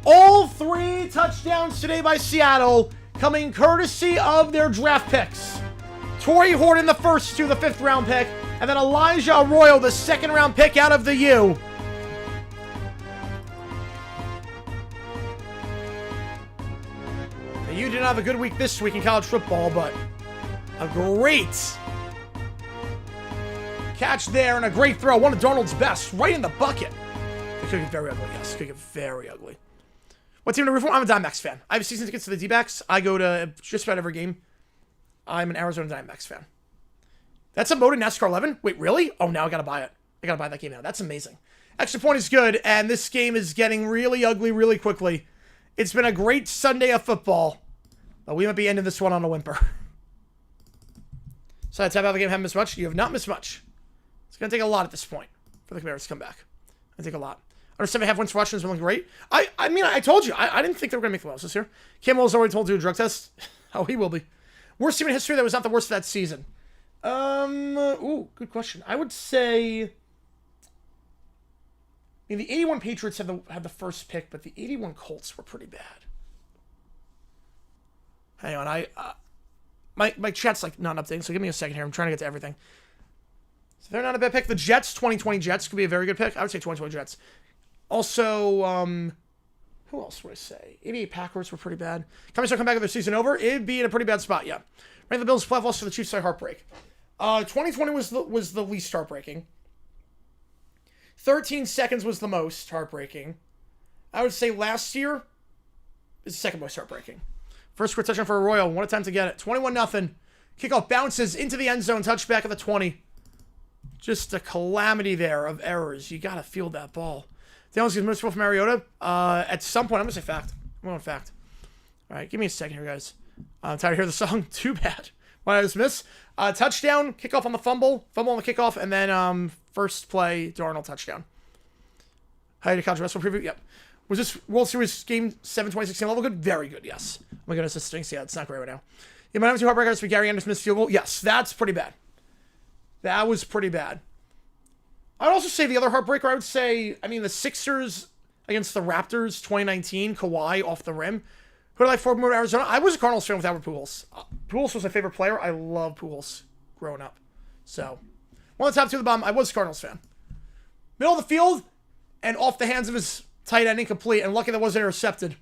All 3 touchdowns today by Seattle coming courtesy of their draft picks. Torrey Horton, the first to the 5th round pick, and then Elijah Arroyo, the 2nd round pick out of the U. Now, you didn't have a good week this week in college football, but a great catch there and a great throw. One of Darnold's best, right in the bucket. It could get very ugly, yes. It could get very ugly. What team to root for? I'm a Diamondbacks fan. I have season tickets to the D-backs. I go to just about every game. I'm an Arizona Diamondbacks fan. That's a mode in NASCAR 11? Wait, really? Oh, now I gotta buy it. I gotta buy that game now. That's amazing. Extra point is good, and this game is getting really ugly really quickly. It's been a great Sunday of football, but we might be ending this one on a whimper. So that's how the game haven't missed much. You have not missed much. It's gonna take a lot at this point for the Commanders to come back. I think a lot. Under 7.5 wins for Washington has been looking great. I mean, I told you. I didn't think they were going to make the playoffs this year. Campbell has already told you to do a drug test. Oh, he will be. Worst team in history that was not the worst of that season. Ooh, good question. I would say... I mean, the 81 Patriots had the first pick, but the 81 Colts were pretty bad. Hang on, my chat's like not updating, so give me a second here. I'm trying to get to everything. So they're not a bad pick. The Jets, 2020 Jets, could be a very good pick. I would say 2020 Jets. Also, who else would I say? 88 Packers were pretty bad. Coming to come back with their season over, it'd be in a pretty bad spot, yeah. Right, the Bills playoff loss to the Chiefs by heartbreak. 2020 was the least heartbreaking. 13 seconds was the most heartbreaking. I would say last year is the second most heartbreaking. First quick touchdown for Arroyo. One attempt to get it. 21-0. Kickoff bounces into the end zone. Touchback at the 20. Just a calamity there of errors. You got to field that ball. Daniels gets most from Mariota. At some point, I'm going to say fact. I'm going fact. All right, give me a second here, guys. I'm tired of hearing the song. Too bad. Why did I just miss? Touchdown, kickoff on the fumble on the kickoff, and then first play, Darnold touchdown. Hi, to college basketball preview. Yep. Was this World Series game 7 2016 level good? Very good, yes. Oh my goodness, this stinks. Yeah, it's not great right now. Yeah, my number 2 heartbreakers for Gary Anderson missed field goal. Yes, that's pretty bad. That was pretty bad. I'd also say the other heartbreaker, I would say, I mean, the Sixers against the Raptors 2019, Kawhi off the rim. Who did I like for more Arizona? I was a Cardinals fan with Albert Pujols. Pujols was my favorite player. I love Pujols growing up. So, one of the top 2 of the bottom, I was a Cardinals fan. Middle of the field, and off the hands of his tight end, incomplete, and lucky that wasn't intercepted.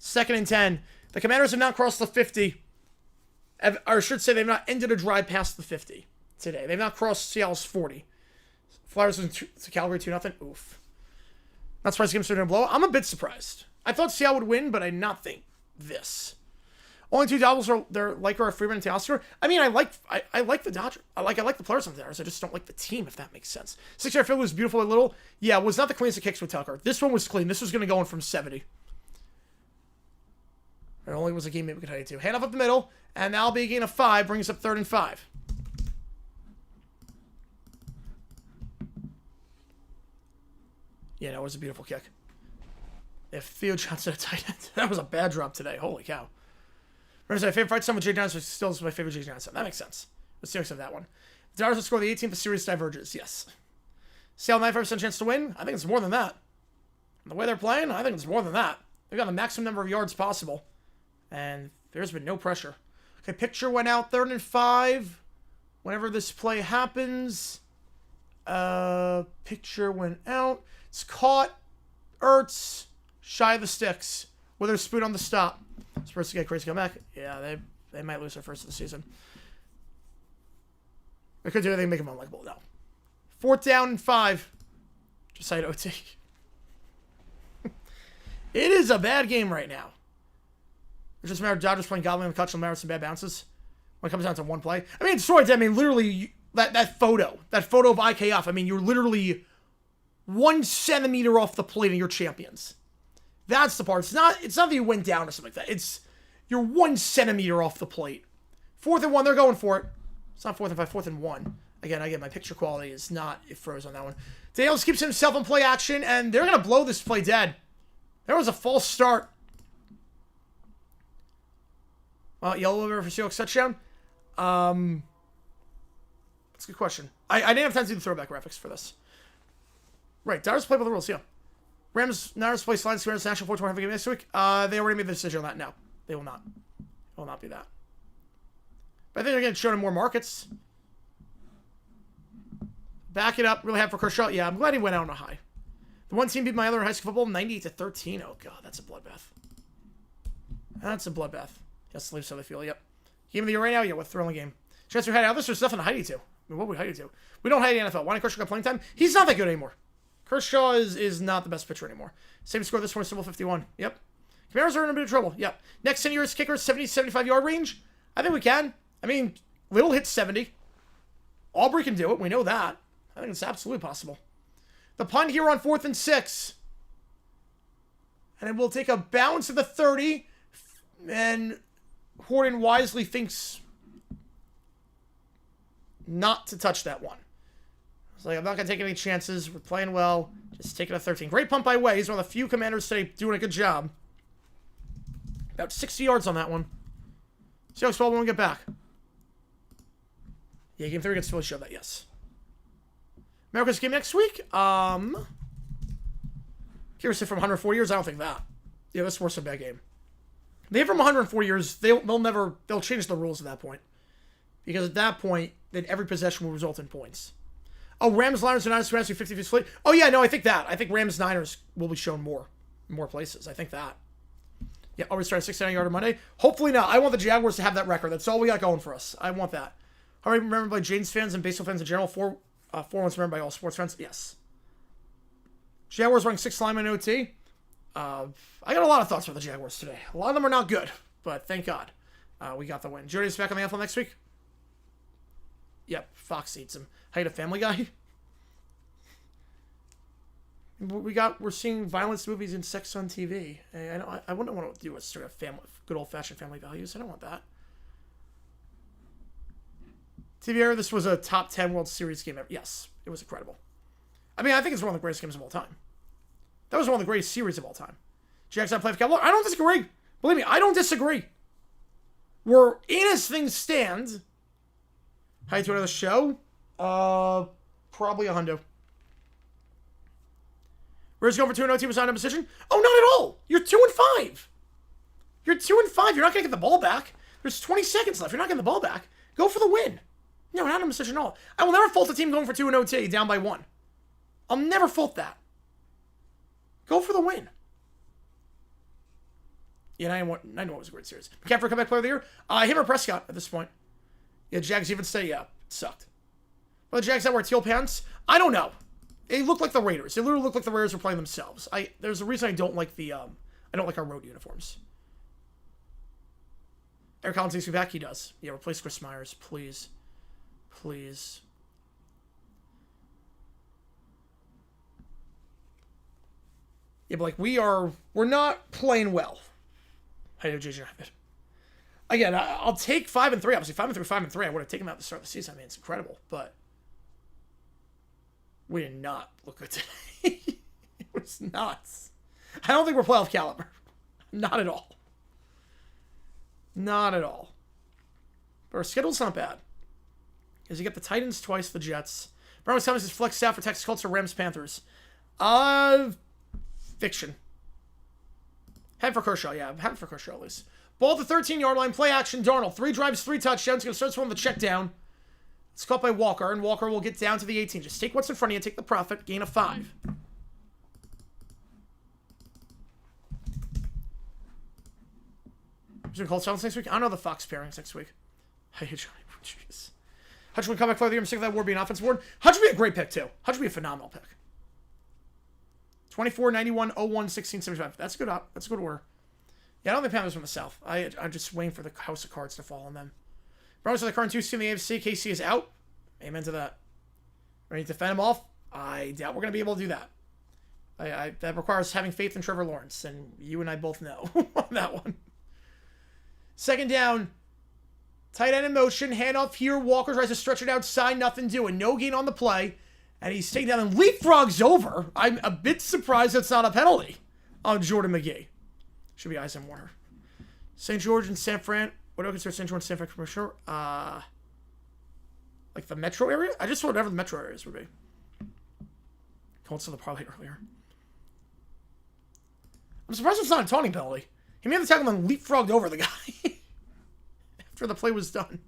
2nd and 10. The Commanders have not crossed the 50. Or I should say they've not ended a drive past the 50 today. They've not crossed Seattle's 40. Flyers to Calgary 2-0. Oof. Not surprised the game's starting to blow. I'm a bit surprised. I thought Seattle would win, but I did not think this. Only 2 doubles are they're Liker, Freeman, and Teoscar. I mean, I like the Dodgers. I like the players on there. I just don't like the team, if that makes sense. 6-yard field was beautiful and little. Yeah, it was not the cleanest of kicks with Tucker. This one was clean. This was going to go in from 70. It only was a game maybe we could hide it to. Hand off up the middle, and that'll be a gain of 5, brings up 3rd and 5. Yeah, that was a beautiful kick. If Theo Johnson had tight end, that was a bad drop today. Holy cow. Remember, my favorite fight song with Jay Johnson still is my favorite Jay Johnson. That makes sense. Let's seriously have that one. The Dodgers will score the 18th. The series diverges. Yes. Seattle 95% chance to win. I think it's more than that. And the way they're playing, I think it's more than that. They've got the maximum number of yards possible. And there's been no pressure. Okay, picture went out 3rd and 5. Whenever this play happens. Picture went out. It's caught. Ertz. Shy of the sticks. With her spoon on the stop. Spurs to get crazy comeback. Yeah, they might lose their first of the season. They could do anything to make them unlikable. No. 4th down and 5. Just side OT. It is a bad game right now. It's just a matter of Dodgers playing Godwin and McCutcheon and some bad bounces. When it comes down to one play. I mean, it's sort of, I mean, literally, that photo of IKF, I mean, you're literally 1 centimeter off the plate and you're champions. That's the part. It's not that you went down or something like that. It's you're 1 centimeter off the plate. 4th and 1, they're going for it. It's not 4th and 5, 4th and 1. Again, my picture quality is not, it froze on that one. Daniels keeps himself in play action, and they're going to blow this play dead. There was a false start. Yellow over for Seahawks touchdown. That's a good question. I didn't have time to do the throwback graphics for this. Right, Dodgers play by the rules, yeah. Rams, Niners play slides to National 420 game next week. They already made the decision on that. No, they will not. It will not be that. But I think they're going to show in more markets. Back it up. Really happy for Kershaw. Yeah, I'm glad he went out on a high. The one team beat my other in high school football 98-13. Oh, God, that's a bloodbath. That's a bloodbath. Yes, leave so they feel. Yep. Game of the year right now? Yeah, what a thrilling game. Chance we hide out. There's nothing to hide you to. I mean, what would we hide you to? We don't hide the NFL. Why did Kershaw get playing time? He's not that good anymore. Kershaw is not the best pitcher anymore. Same score this one, Super Bowl 51. Yep. Commanders are in a bit of trouble. Yep. Next 10 years, kicker, 70 75 yard range. I think we can. I mean, Little hit 70. Aubrey can do it. We know that. I think it's absolutely possible. The punt here on 4th and 6. And it will take a bounce at the 30. And Horton wisely thinks not to touch that one. It's like, I'm not going to take any chances. We're playing well. Just take it at 13. Great punt by Way. He's one of the few commanders today doing a good job. About 60 yards on that one. Seahawks ball won't get back. Yeah, game 3 against Philly showed that, yes. America's game next week? Curious if from 104 years? I don't think that. Yeah, that's worse than a bad game. They from 104 years, they'll change the rules at that point. Because at that point, then every possession will result in points. Oh, Rams, Niners, and Niners, 50-50 split. Oh, yeah, no, I think that. I think Rams, Niners will be shown more places. I think that. Yeah, always try a 69-yard on Monday. Hopefully not. I want the Jaguars to have that record. That's all we got going for us. I want that. How many remembered by James fans and baseball fans in general? 4 ones remembered by all sports fans? Yes. Jaguars running 6 linemen in OT. I got a lot of thoughts about the Jaguars today. A lot of them are not good, but thank God we got the win. Jody's back on the NFL next week? Yep, Fox eats him. How you a Family Guy? We're seeing violence movies and sex on TV. I wouldn't want to do a sort of good old-fashioned family values. I don't want that. TV era, this was a top 10 World Series game ever. Yes, it was incredible. I mean, I think it's one of the greatest games of all time. That was one of the greatest series of all time. Jags on play for Cowboys. I don't disagree. Believe me, I don't disagree. We're in as things stand. How you doing on the show? Probably a hundo. Where's going for 2-0 team assigned a decision? Oh, not at all. You're 2-5. You're 2-5. You're not going to get the ball back. There's 20 seconds left. You're not getting the ball back. Go for the win. No, not a decision at all. I will never fault a team going for 2 in OT down by 1. I'll never fault that. Go for the win. Yeah, I know it was a great series. McCaffrey comeback player of the year? Him or Prescott at this point. Yeah, Jags even say, yeah, it sucked. Well, the Jags that wear teal pants? I don't know. It looked like the Raiders. It literally looked like the Raiders were playing themselves. There's a reason I don't like I don't like our road uniforms. Eric Collins needs to be back. He does. Yeah, replace Chris Myers, please. Please. Yeah, but like we're not playing well. I know JJ. Again, I'll take 5-3. Obviously, 5-3. I would have taken them out at the start of the season. I mean, it's incredible, but we did not look good today. It was nuts. I don't think we're playoff caliber. Not at all. Not at all. But our schedule's not bad. Because you get the Titans twice, the Jets. Browns Thomas is flex staff for Texas Colts or Rams Panthers. Fiction. Head for Kershaw, yeah. Head for Kershaw, at least. Ball at the 13-yard line. Play action. Darnold. 3 drives, 3 touchdowns. Going to start throwing the check down. It's caught by Walker, and Walker will get down to the 18. Just take what's in front of you. Take the profit. Gain of 5. Who's going to call Silence next week? I don't know the Fox pairings next week. Hey, Johnny. Jeez. Hutch would come back for the year. I'm sick of that award being an offensive award. Hutch would be a great pick, too. Hutch would be a phenomenal pick. 24, 91, 01, 16, 75. That's good. That's a good order. Yeah, I don't think Panthers from the South. I'm just waiting for the House of Cards to fall on them. Browns are the current 2 seed in the AFC. KC is out. Amen to that. Ready to fend them off? I doubt we're going to be able to do that. That requires having faith in Trevor Lawrence, and you and I both know on that one. Second down. Tight end in motion. Handoff here. Walker tries to stretch it outside. Nothing doing. No gain on the play. And he's taken down and leapfrogs over. I'm a bit surprised that's not a penalty on Jordan McGee. Should be Eisen Warner. St. George and San Fran. What do I consider St. George and San Fran commercial? Like the metro area? I just thought whatever the metro areas would be. Colts to the parlay earlier. I'm surprised it's not a taunting penalty. He made the tackle and leapfrogged over the guy after the play was done.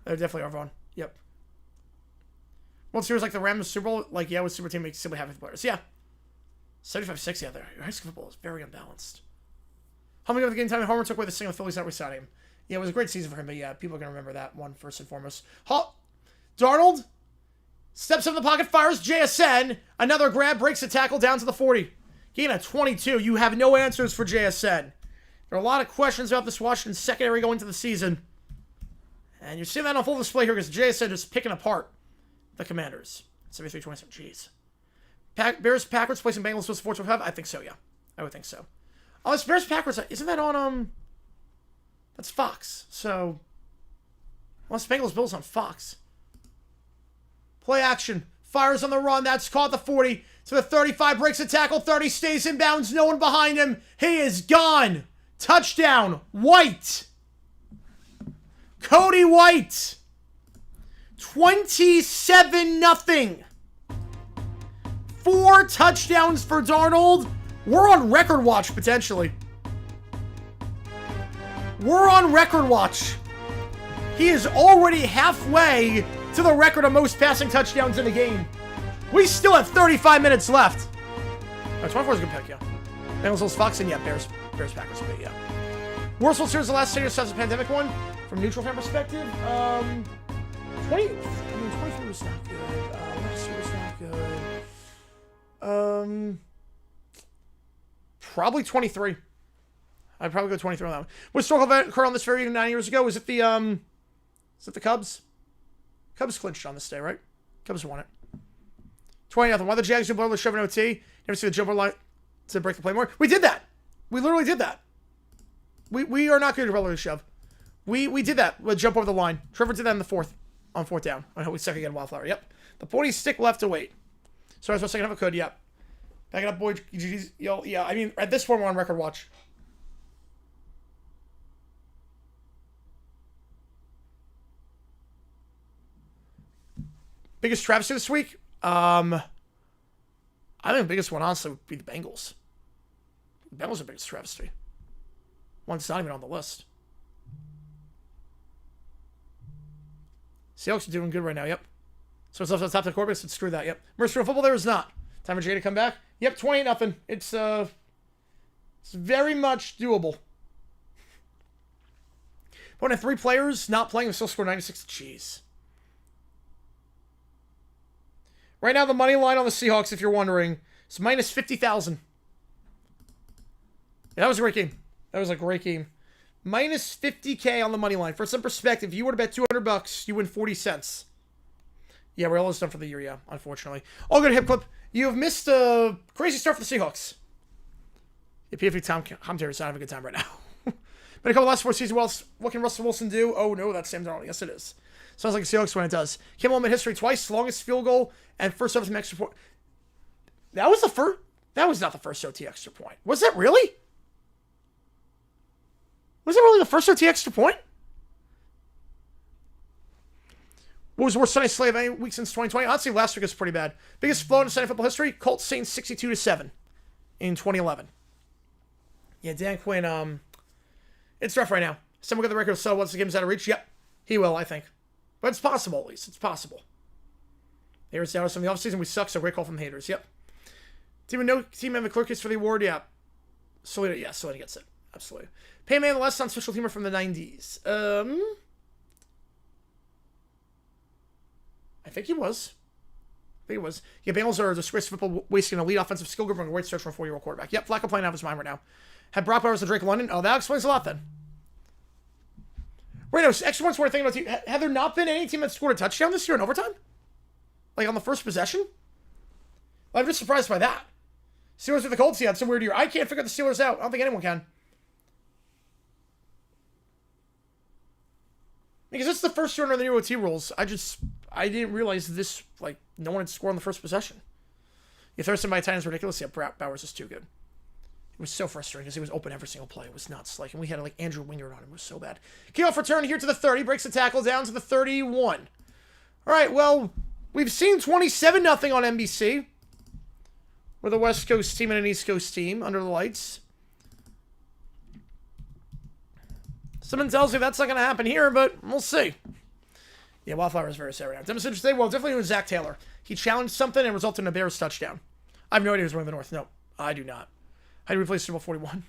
They definitely are on. Yep. World Series like the Rams Super Bowl, like, yeah, with super team makes simply having players. Yeah. 75-60 out there. Your high school football is very unbalanced. How many of the game time Homer took away the single Phillies not resigning him? Yeah, it was a great season for him, but yeah, people are going to remember that one first and foremost. Darnold steps in the pocket, fires JSN. Another grab, breaks the tackle down to the 40. Gain of 22. You have no answers for JSN. There are a lot of questions about this Washington secondary going into the season. And you're seeing that on full display here because JSN is picking apart the Commanders. 73-27. Jeez. Bears, Packers, placing Bengals with 4-5. I think so, yeah. I would think so. Oh, it's Bears, Packers. Isn't that on, that's Fox. So, well, it's Bengals, Bills on Fox. Play action. Fires on the run. That's caught the 40. To the 35. Breaks a tackle. 30. Stays in bounds. No one behind him. He is gone. Touchdown. White. Cody White. 27-0. 4 touchdowns for Darnold. We're on record watch, potentially. We're on record watch. He is already halfway to the record of most passing touchdowns in the game. We still have 35 minutes left. Oh, 24 is a good pick, yeah. Bengals, Fox, and yeah, Bears, Packers, but yeah. Worst World Series, the last series since the pandemic one, from neutral fan perspective. 23 was not good. Last year was not good. Probably 23. I'd probably go 23 on that one. What historical event occurred on this very 9 years ago? Was it the Cubs? Cubs clinched on this day, right? Cubs won it. 20-0. Why the Jags do blow the shove in OT? Never see the jumper line to break the play more. We did that. We literally did that. We are not good at brotherly shove. We did that. We'll jump over the line. Trevor did that in the fourth. On 4th down. I hope we second again, Wildflower. Yep. The pointy stick left to wait. Sorry, I was second half I could. Yep. Back it up, boy. Yo, yeah, I mean, at this point, we're on record watch. Biggest travesty this week? I think the biggest one, honestly, would be the Bengals. The Bengals are the biggest travesty. One's not even on the list. Seahawks are doing good right now, yep. So it's left on top of the quarterback, so screw that, yep. Mercer football there is not. Time for Jay to come back. Yep, 20-0. It's very much doable. But when I have 3 players not playing, we still score 96. Jeez. Right now, the money line on the Seahawks, if you're wondering, is minus 50,000. Yeah, that was a great game. That was a great game. Minus 50K on the money line. For some perspective, if you were to bet $200, you win 40 cents. Yeah, we're almost done for the year, yeah, unfortunately. All good, Hip Clip. You have missed a crazy start for the Seahawks. Yeah, PFP Tom Commentary is not having a good time right now. Been a couple last 4 seasons. What can Russell Wilson do? Oh, no, that's Sam Darnold. Yes, it is. Sounds like a Seahawks when it does. Came home in history twice. Longest field goal and first overtime extra point. That was the first. That was not the first OT extra point. Was that really? Was it really the first OT extra point? What was the worst Sunday slate of any week since 2020? Honestly, last week was pretty bad. Biggest flow in Sunday football history? Colts Saints 62-7 in 2011. Yeah, Dan Quinn, it's rough right now. Someone got the record of so once the game's out of reach. Yep, he will, I think. But it's possible, at least. It's possible. Here's Dallas from the offseason. We suck, so great call from the haters. Yep. Team and McClure case for the award? Yeah. Salita, yeah, Salita gets it. Absolutely. Payman, the last on special teamer from the 90s. I think he was. Yeah, Bengals are a disgrace to football, wasting an elite offensive skill group and a great search for a 4-year-old quarterback. Yep, Flacco playing out of his mind right now. Had Brock Bowers and Drake London. Oh, that explains a lot then. Wait, no, extra points worth thinking about. Have there not been any team that scored a touchdown this year in overtime? Like on the first possession? Well, I'm just surprised by that. Steelers with the Colts, yeah, it's a weird year. I can't figure the Steelers out. I don't think anyone can. Because it's the first year under the new OT rules. I didn't realize this, like, no one had scored on the first possession. You throw somebody tight is ridiculous. Yeah, Bowers is too good. It was so frustrating because he was open every single play. It was nuts. Like, and we had, like, Andrew Wingard on him. It was so bad. Kickoff return here to the 30. Breaks the tackle down to the 31. All right, well, we've seen 27-0 on NBC. We're the West Coast team and an East Coast team under the lights. Someone tells me that's not going to happen here, but we'll see. Yeah, Wildflower is very sad right now. Demonstration today? Well, definitely with Zach Taylor. He challenged something and resulted in a Bears touchdown. I have no idea who's winning the North. No, I do not. How do you replace Super Bowl 41?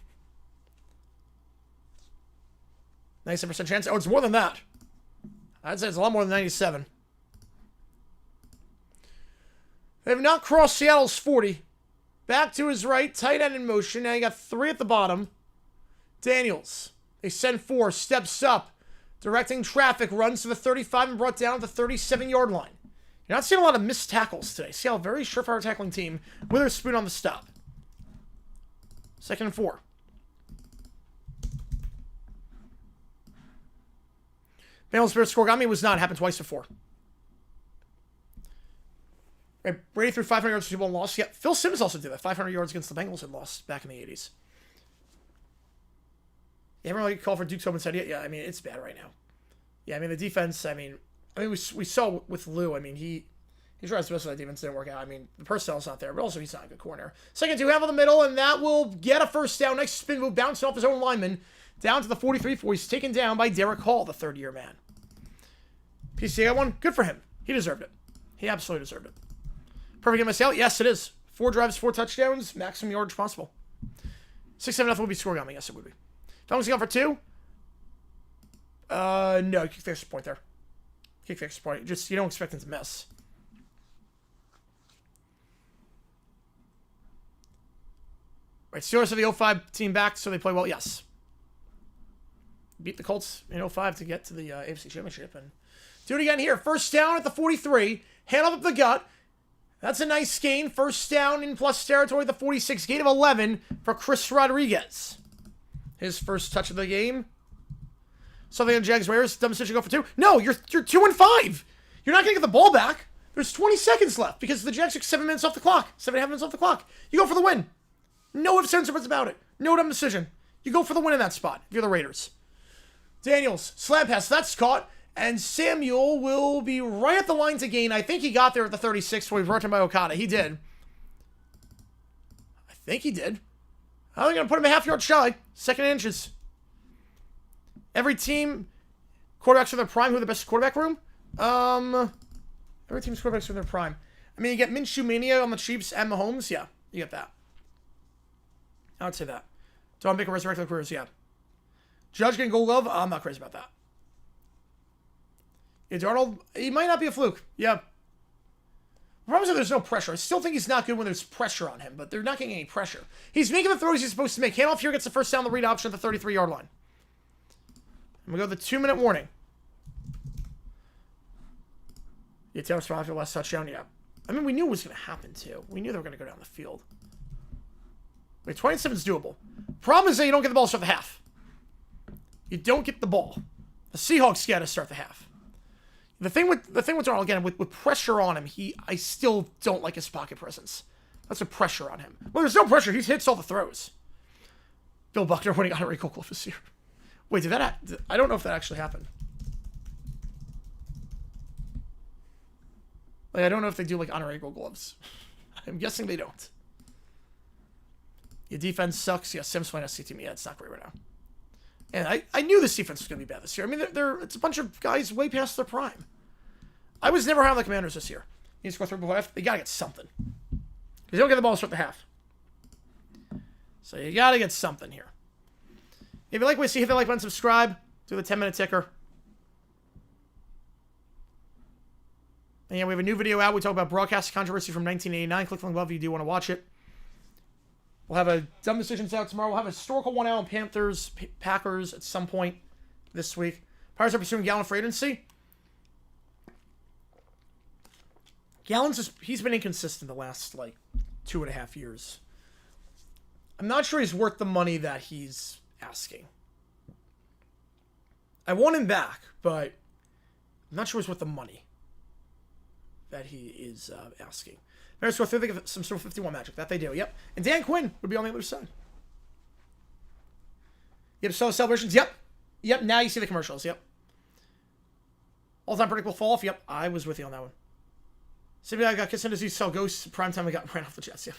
97% chance. Oh, it's more than that. I'd say it's a lot more than 97. They have not crossed Seattle's 40. Back to his right. Tight end in motion. Now you got 3 at the bottom. Daniels. They send 4. Steps up. directing traffic, runs to the 35 and brought down to the 37-yard line. You're not seeing a lot of missed tackles today. See how very surefire tackling team. Witherspoon on the stop. 2nd and 4. Bengals Bears scoregami was not. Happened twice before. Right, Brady threw 500 yards for Super Bowl and lost. Yeah, Phil Simms also did that. 500 yards against the Bengals and lost back in the 80s. Yeah, everyone like called for Duke's open side. Yeah, I mean, it's bad right now. Yeah, I mean, the defense, I mean, we saw with Lou, I mean, he tries to best that defense didn't work out. I mean, the personnel's not there, but also he's not a good corner. 2nd 2, half of the middle, and that will get a first down. Nice spin move, bouncing off his own lineman, down to the 43 for he's taken down by Derek Hall, the third-year man. PCA got one. Good for him. He deserved it. He absolutely deserved it. Perfect MSL? Yes, it is. 4 drives, 4 touchdowns, maximum yardage possible. 6-7 would be scoregami. Yes, it would be. Falcons going for 2. No, kick the extra point there. Kick the extra point. Just, you don't expect him to miss. Right, Steelers are the 05 team back, so they play well. Yes. Beat the Colts in 05 to get to the AFC Championship. And do it again here. First down at the 43. Hand up the gut. That's a nice gain. First down in plus territory, the 46. Gain of 11 for Chris Rodriguez. His first touch of the game. Something on Jags Raiders. Dumb decision to go for 2. No, you're 2 and 5. You're not going to get the ball back. There's 20 seconds left because the Jags took 7 minutes off the clock. 7.5 minutes off the clock. You go for the win. No ifs, ands, or buts about it. No dumb decision. You go for the win in that spot if you're the Raiders. Daniels, slab pass. That's caught. And Samuel will be right at the line to gain. I think he got there at the 36 before he was brought in by Okada. He did. I think he did. I'm going to put him a half-yard shy. 2nd inches. Every team, quarterbacks are their prime. Who are the best quarterback room? Every team's quarterbacks are their prime. I mean, you get Minshew Mania on the Chiefs and Mahomes. Yeah, you get that. I would say that. Don Baker resurrected careers. Yeah. Judge getting Gold Glove. I'm not crazy about that. Yeah, Darnold, he might not be a fluke. Yeah. The problem is that there's no pressure. I still think he's not good when there's pressure on him, but they're not getting any pressure. He's making the throws he's supposed to make. Handoff here gets the first down, the read option at the 33-yard line. And we go to the 2-minute warning. Yeah, Taylor Swift after the last touchdown. Yeah. I mean, we knew it was going to happen, too. We knew they were going to go down the field. Wait, 27 is doable. Problem is that you don't get the ball to start the half. You don't get the ball. The Seahawks got to start the half. The thing with Darnold, again, with pressure on him, I still don't like his pocket presence. That's a pressure on him. Well, there's no pressure. He hits all the throws. Bill Buckner winning honorary Gold Glove this year. Wait, did that? I don't know if that actually happened. Like, I don't know if they do like honorary Gold Gloves. I'm guessing they don't. Your defense sucks. Yeah, Sims playing SC team. Yeah, it's not great right now. And I knew this defense was going to be bad this year. I mean, it's a bunch of guys way past their prime. I was never high on the Commanders this year. You need to score 3 before half. They got to get something. Because you don't get the ball to start the half. So you got to get something here. If you like what you see, hit the like button, subscribe. Do the 10-minute ticker. And yeah, we have a new video out. We talk about broadcast controversy from 1989. Click the link above if you do want to watch it. We'll have a dumb decisions out tomorrow. We'll have a historical one out on Panthers, Packers at some point this week. Pirates are pursuing Gallen for agency. He's been inconsistent the last, 2.5 years. I'm not sure he's worth the money that he's asking. I want him back, but I'm not sure he's worth the money that he is asking. Bears go through, think of some sort of 51 magic. That they do, yep. And Dan Quinn would be on the other side. Yep, so celebrations, yep. Yep, now you see the commercials, yep. All-time predictable fall-off, yep. I was with you on that one. CBI got kissed in disease, sell ghosts. Primetime, we got ran off the Jets, yep.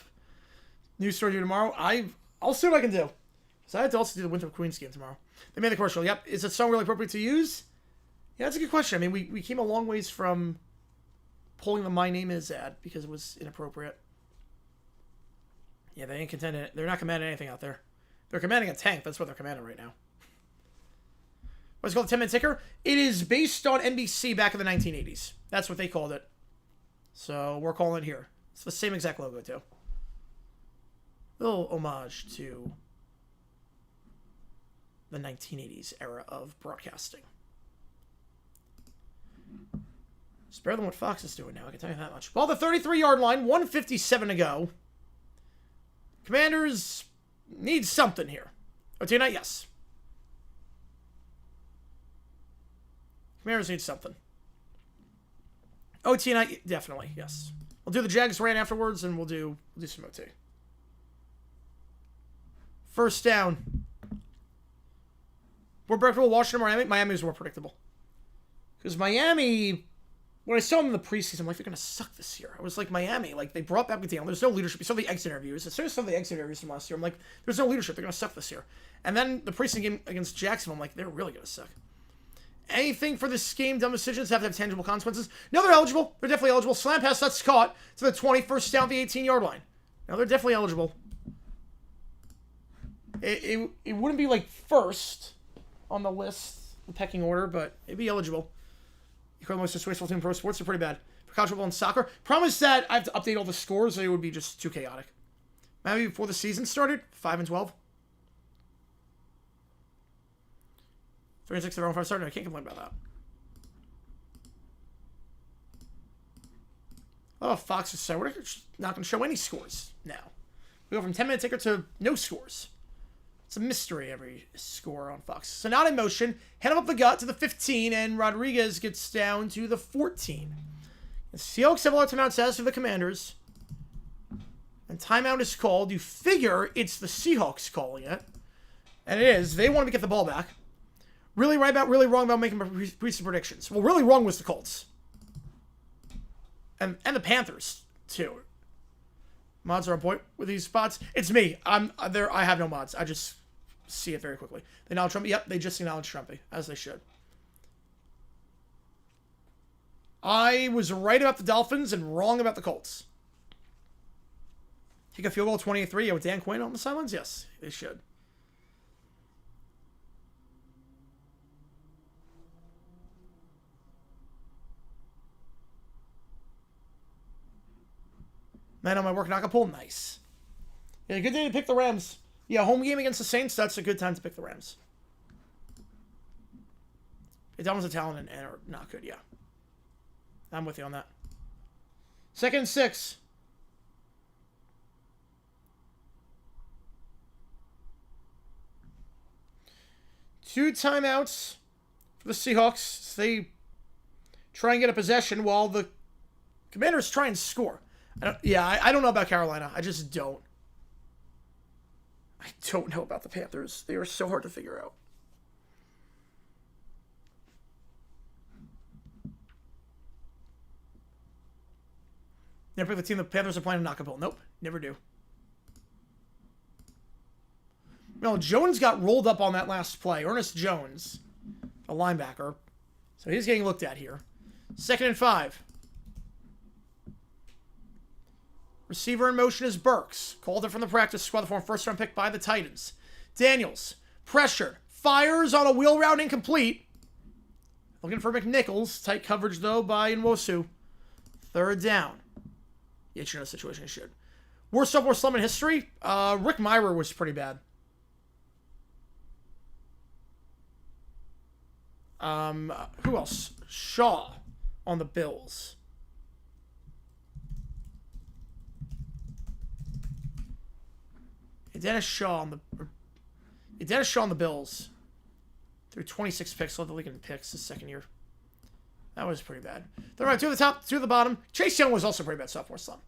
News story due tomorrow. I'll see what I can do. Because I had to also do the Winter Queens game tomorrow. They made the commercial, yep. Is it song really appropriate to use? Yeah, that's a good question. I mean, we came a long ways from pulling the My Name Is ad because it was inappropriate. Yeah, they ain't contending. They're not commanding anything out there. They're commanding a tank. That's what they're commanding right now. What's it called? 10-minute ticker? It is based on NBC back in the 1980s. That's what they called it. So we're calling it here. It's the same exact logo, too. Little homage to the 1980s era of broadcasting. It's better than what Fox is doing now, I can tell you that much. Ball the 33-yard line, 1:57 to go. Commanders need something here. OT night, yes. Commanders need something. OT night, definitely, yes. We'll do the Jags rant afterwards, and we'll do some OT. First down. More predictable, Washington, Miami. Miami is more predictable. Because Miami, when I saw them in the preseason, I'm like, they're going to suck this year. I was like, Miami, like, they brought back McDaniel. There's no leadership. You saw the exit interviews. As soon as I saw the exit interviews from last year, I'm like, there's no leadership. They're going to suck this year. And then the preseason game against Jacksonville, I'm like, they're really going to suck. Anything for this game, dumb decisions have to have tangible consequences. No, they're eligible. They're definitely eligible. Slam pass, that's caught to the 21st down the 18-yard line. Now, they're definitely eligible. It wouldn't be, like, first on the list, the pecking order, but it'd be eligible. The most disgraceful team in pro sports are pretty bad. For college football and soccer, problem is that I have to update all the scores, or it would be just too chaotic. Maybe before the season started, 5-12. 3-6 to their own 5 started. I can't complain about that. Oh, Fox is so we're not going to show any scores now. We go from 10-minute ticker to no scores. It's a mystery, every score on Fox. So not in motion. Head him up the gut to the 15, and Rodriguez gets down to the 14. The Seahawks have a lot of timeouts as for the Commanders. And timeout is called. You figure it's the Seahawks calling it. And it is. They want to get the ball back. Really right about, really wrong about making recent predictions. Well, really wrong was the Colts. And the Panthers, too. Mods are on point with these spots. It's me. I'm there. I have no mods. I just see it very quickly. They acknowledge Trumpy. Yep, they just acknowledge Trumpy, as they should. I was right about the Dolphins and wrong about the Colts. Kick a field goal 28-3. Yeah, with Dan Quinn on the sidelines? Yes, they should. Man on my work Acapulco, nice. Yeah, good day to pick the Rams. Yeah, home game against the Saints, that's a good time to pick the Rams. The Dolphins are talented and are not good, yeah. I'm with you on that. 2nd and 6. Two timeouts for the Seahawks. They try and get a possession while the Commanders try and score. I don't know about Carolina. I just don't. I don't know about the Panthers. They are so hard to figure out. Never pick the team the Panthers are playing in Acapulco. Nope, never do. No, Jones got rolled up on that last play. Ernest Jones, a linebacker. So he's getting looked at here. 2nd and 5. Receiver in motion is Burks. Called it from the practice squad. The former first-round pick by the Titans. Daniels, pressured. Fires on a wheel route incomplete. Looking for McNichols. Tight coverage, though, by Nwosu. 3rd down. Yeah, you know the situation you should. Worst sophomore slum in history? Rick Myrer was pretty bad. Who else? Shaw on the Bills. Dennis Shaw on the Bills. Threw 26 picks, led the league in picks his second year. That was pretty bad. They're right, 2 at the top, 2 at the bottom. Chase Young was also pretty bad sophomore slump.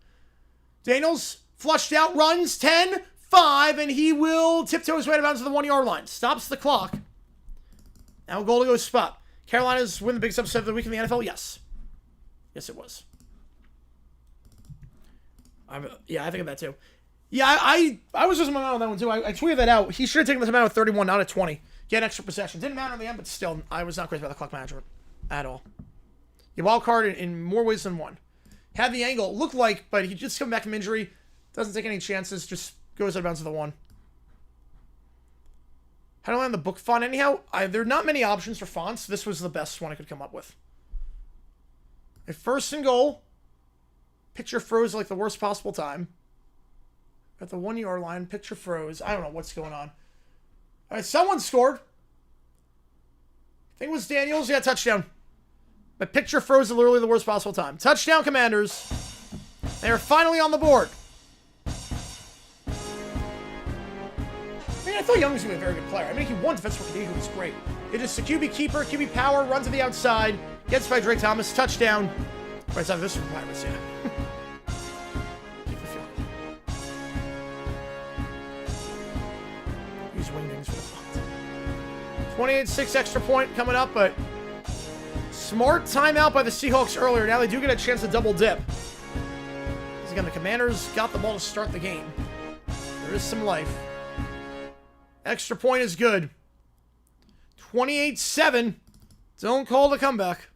Daniels flushed out, runs 10-5, and he will tiptoe his way out of bounds to the 1-yard line. Stops the clock. Now a goal to go spot. Carolina's win the biggest upset of the week in the NFL? Yes. Yes, it was. I think of that too. Yeah, I was losing my mind on that one too. I tweeted that out. He should have taken this amount at 31, not at 20. Get an extra possession. Didn't matter in the end, but still, I was not crazy about the clock management at all. You wild card in more ways than one. Had the angle, looked like, but he just come back from injury. Doesn't take any chances. Just goes out of bounds to the 1. How do I land the book font? Anyhow, there are not many options for fonts. This was the best one I could come up with. At 1st and goal, picture froze like the worst possible time. At the 1-yard line, picture froze. I don't know what's going on. All right, someone scored. I think it was Daniels. Yeah, touchdown. My picture froze at literally the worst possible time. Touchdown, Commanders. They are finally on the board. I mean, I thought Young was going to be a very good player. I mean, he won Defensive Rookie of the Year, who was great. It is a QB keeper, QB power, run to the outside, gets by Drake Thomas, touchdown. Right side of this from Pirates, yeah. Keep the field. Use wingdings for the fun. 28-6 extra point coming up, but smart timeout by the Seahawks earlier. Now they do get a chance to double dip. Because again, the Commanders got the ball to start the game. There is some life. Extra point is good. 28-7. Don't call the comeback.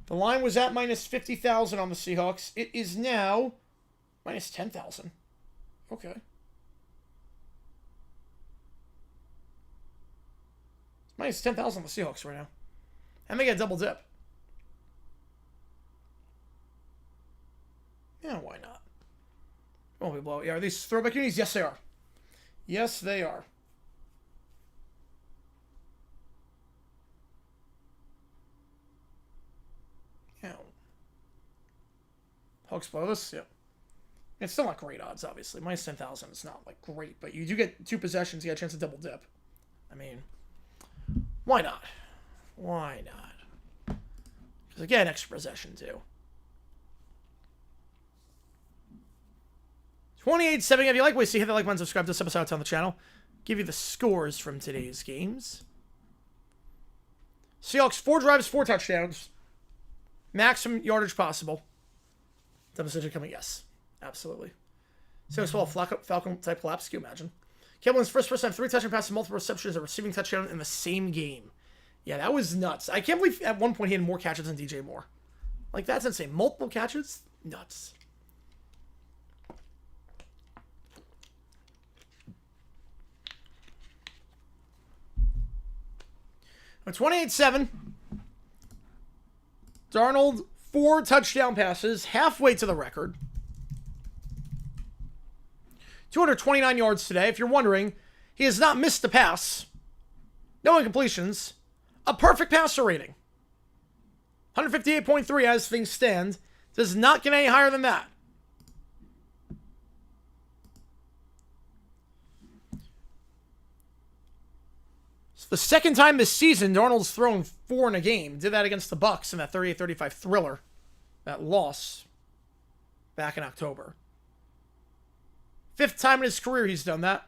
The line was at minus 50,000 on the Seahawks. It is now minus 10,000. Okay. It's minus 10,000 on the Seahawks right now. And they get a double dip. Yeah, why not? Won't be blow. Yeah, are these throwback unis? Yes, they are. Yes, they are. Yeah. Hawks blow this? Yeah. It's still not great odds, obviously. Minus 10,000 is not, like, great. But you do get 2 possessions. You get a chance to double dip. I mean, why not? Why not? Because, again, extra possession, too. 28-7. If you like what you see, hit that like button, subscribe to this episode on the channel. Give you the scores from today's games. Seahawks, 4 drives, 4 touchdowns. Maximum yardage possible. Double decision coming, yes. Absolutely. Seahawks ball, Falcon type collapse. Can you imagine? Kevlin's first time 3 touchdown passes, multiple receptions, a receiving touchdown in the same game. Yeah, that was nuts. I can't believe at one point he had more catches than DJ Moore. Like, that's insane. Multiple catches? Nuts. At 28-7. Darnold, 4 touchdown passes, halfway to the record. 229 yards today. If you're wondering, he has not missed a pass. No incompletions. A perfect passer rating. 158.3 as things stand. Does not get any higher than that. It's the second time this season Darnold's thrown 4 in a game. Did that against the Bucs in that 38-35 thriller. That loss back in October. 5th time in his career he's done that.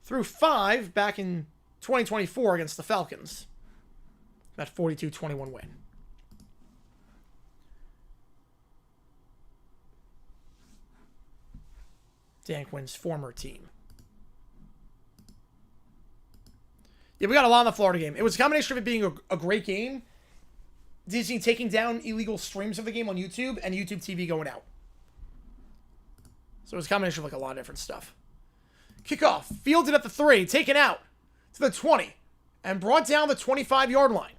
Threw 5 back in 2024 against the Falcons. That 42-21 win. Dan Quinn's former team. Yeah, we got a lot in the Florida game. It was a combination of it being a great game, Disney taking down illegal streams of the game on YouTube, and YouTube TV going out. So it was a combination of like a lot of different stuff. Kickoff, fielded at the 3, taken out to the 20, and brought down the 25-yard line.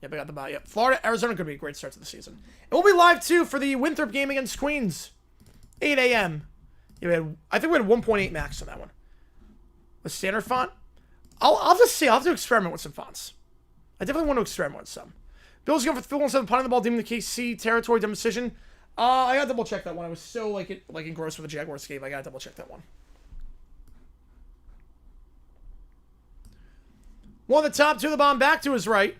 Yep, I got the ball. Yep, Florida, Arizona could be a great start to the season. And we'll be live, too, for the Winthrop game against Queens. 8 a.m. Yeah, I think we had 1.8 max on that one. The standard font? I'll just see. I'll have to experiment with some fonts. I definitely want to experiment with some. Bills going for Phil 1-7, punting the ball, deeming the KC territory, dumb decision. I gotta double check that one. I was so engrossed with the Jaguars game. I gotta double check that one. One at the top, 2 of the bomb, back to his right.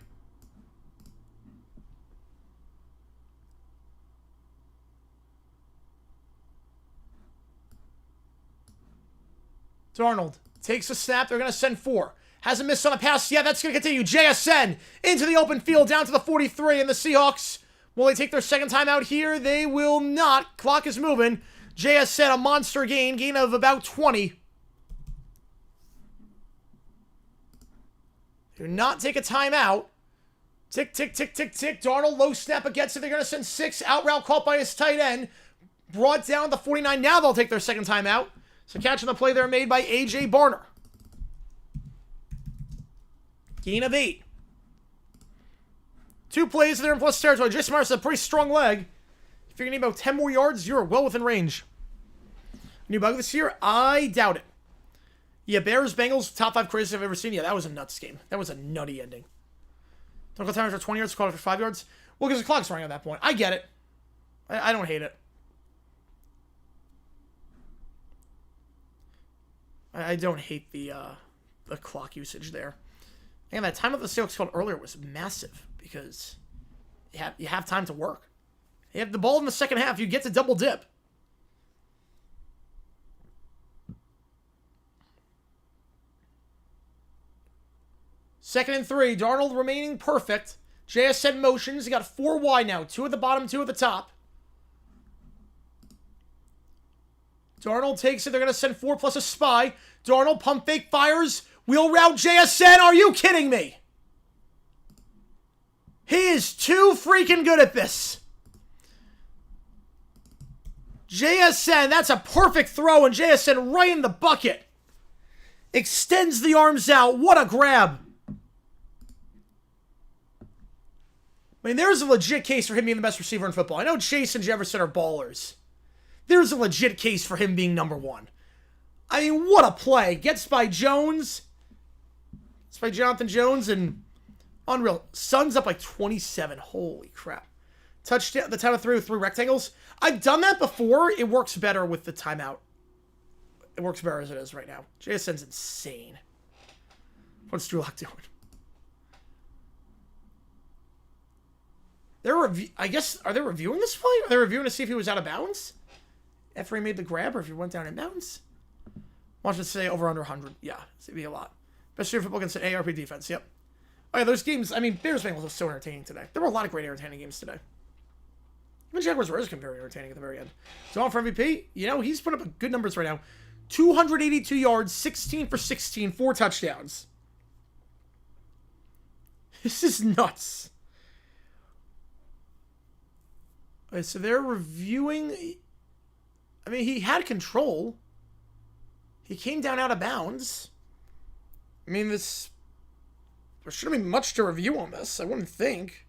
Darnold takes a snap. They're going to send 4. Hasn't missed on a pass. Yeah, that's going to continue. JSN into the open field down to the 43. And the Seahawks, will they take their second time out here? They will not. Clock is moving. JSN, a monster gain of about 20. Do not take a timeout. Tick, tick, tick, tick, tick. Darnold, low snap against it. They're going to send 6. Out route caught by his tight end. Brought down the 49. Now they'll take their second timeout. So catching the play there made by A.J. Barner. Gain of 8. 2 plays there in plus territory. Jason Myers has a pretty strong leg. If you're going to need about 10 more yards, you're well within range. New bug this year? I doubt it. Yeah, Bears, Bengals, top 5 craziest I've ever seen. Yeah, that was a nuts game. That was a nutty ending. Don't call times for 20 yards, call it for 5 yards. Well, because the clock's running at that point. I get it. I don't hate it. I don't hate the clock usage there. And that time that the Seahawks called earlier was massive because you have time to work. You have the ball in the second half. You get to double dip. Second and 3. Darnold remaining perfect. JSN motions. He got 4 wide now. 2 at the bottom, 2 at the top. Darnold takes it. They're going to send 4 plus a spy. Darnold pump fake fires. Wheel route JSN. Are you kidding me? He is too freaking good at this. JSN, that's a perfect throw, and JSN right in the bucket. Extends the arms out. What a grab. I mean, there's a legit case for him being the best receiver in football. I know Chase and Jefferson are ballers. There's a legit case for him being number 1. I mean, what a play. Gets by Jones. Gets by Jonathan Jones, and unreal. Suns up like 27. Holy crap. Touchdown, the time of 3 with 3 rectangles. I've done that before. It works better with the timeout. It works better as it is right now. JSN's insane. What's Drew Lock doing? I guess, are they reviewing this play? Are they reviewing to see if he was out of bounds? After he made the grab, or if he went down in bounds? Watch it say over under 100. Yeah, it'd be a lot. Best year football against an ARP defense. Yep. Oh yeah, those games. I mean, Bears Bengals was so entertaining today. There were a lot of great entertaining games today. Even Jaguars Raiders can be very entertaining at the very end. So on for MVP, you know, he's put up good numbers right now. 282 yards, 16 for 16, 4 touchdowns. This is nuts. Okay, so they're reviewing. I mean, he had control. He came down out of bounds. I mean, there shouldn't be much to review on this, I wouldn't think.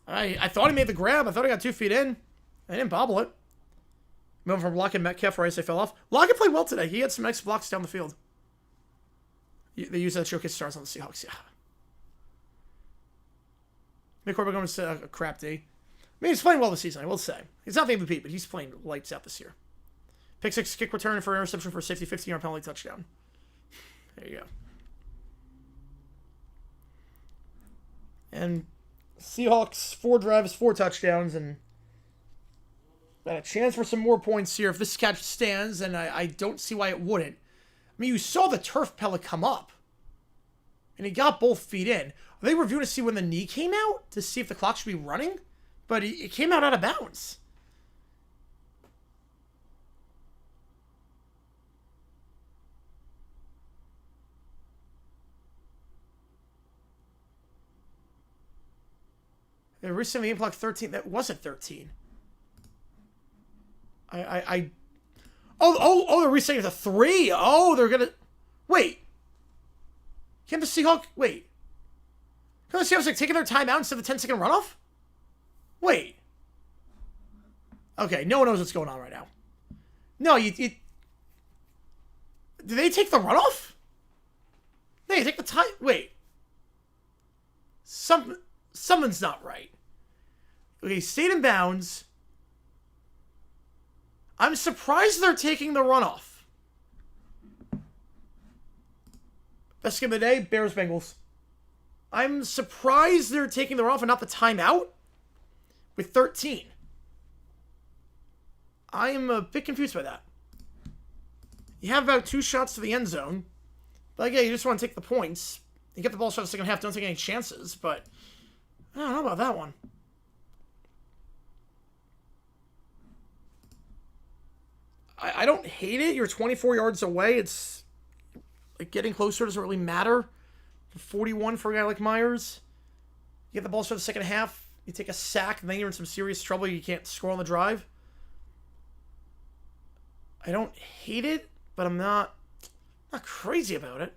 I thought he made the grab. I thought he got 2 feet in. I didn't bobble it. Moving from Lockett and Metcalf, where I say fell off. Lockett played well today. He had some nice blocks down the field. They use that showcase stars on the Seahawks, yeah. Nick Corbett going to a crap D. I mean, he's playing well this season, I will say. He's not the MVP, but he's playing lights out this year. Pick 6, kick return for interception for a safety, 15-yard penalty touchdown. There you go. And Seahawks, 4 drives, 4 touchdowns, and got a chance for some more points here if this catch stands, and I don't see why it wouldn't. I mean, you saw the turf pellet come up, and he got both feet in. Are they reviewing to see when the knee came out to see if the clock should be running? But it came out of bounds. They recently game clock 13. That wasn't 13. Oh, they're resetting it to 3. Oh, they're gonna wait. Can't the Seahawks wait? Can the Seahawks like taking their timeout instead of the 10-second runoff? Wait. Okay, no one knows what's going on right now. No, you did they take the runoff? No, you take the time. Wait. Something's not right. Okay, stayed in bounds. I'm surprised they're taking the runoff. Best game of the day, Bears Bengals. I'm surprised they're taking the runoff and not the timeout with 13. I am a bit confused by that. You have about 2 shots to the end zone. But yeah, you just want to take the points. You get the ball shot in the second half, don't take any chances, but I don't know about that one. I don't hate it. You're 24 yards away. It's like getting closer doesn't really matter. 41 for a guy like Myers. You get the ball shot in the second half. You take a sack, and then you're in some serious trouble. You can't score on the drive. I don't hate it, but I'm not crazy about it.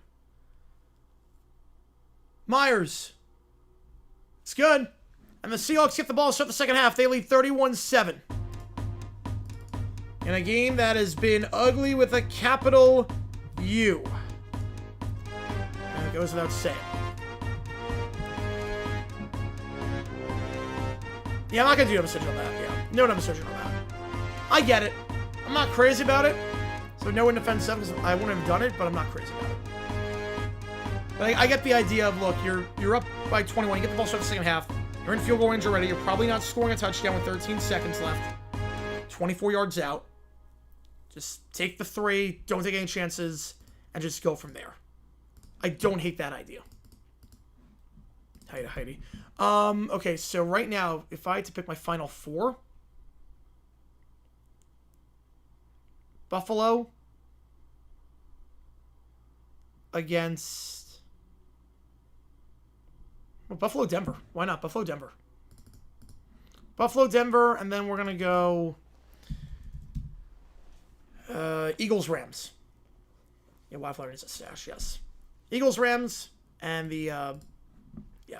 Myers. It's good. And the Seahawks get the ball to start the second half. They lead 31-7. In a game that has been ugly with a capital U. And it goes without saying. Yeah, I'm not going to do a decision on that. Yeah, no decision on that. I get it. I'm not crazy about it. So no in defense 7 because I wouldn't have done it, but I'm not crazy about it. But I get the idea of, look, you're up by 21. You get the ball start the second half. You're in field goal range already. You're probably not scoring a touchdown with 13 seconds left. 24 yards out. Just take the 3. Don't take any chances. And just go from there. I don't hate that idea. Heidi. Okay, so right now, if I had to pick my final 4. Buffalo. Against... Well, Buffalo, Denver. Why not? Buffalo, Denver. Buffalo, Denver, and then we're going to go Eagles, Rams. Yeah, Wildflower needs a stash, yes. Eagles, Rams, and the, yeah,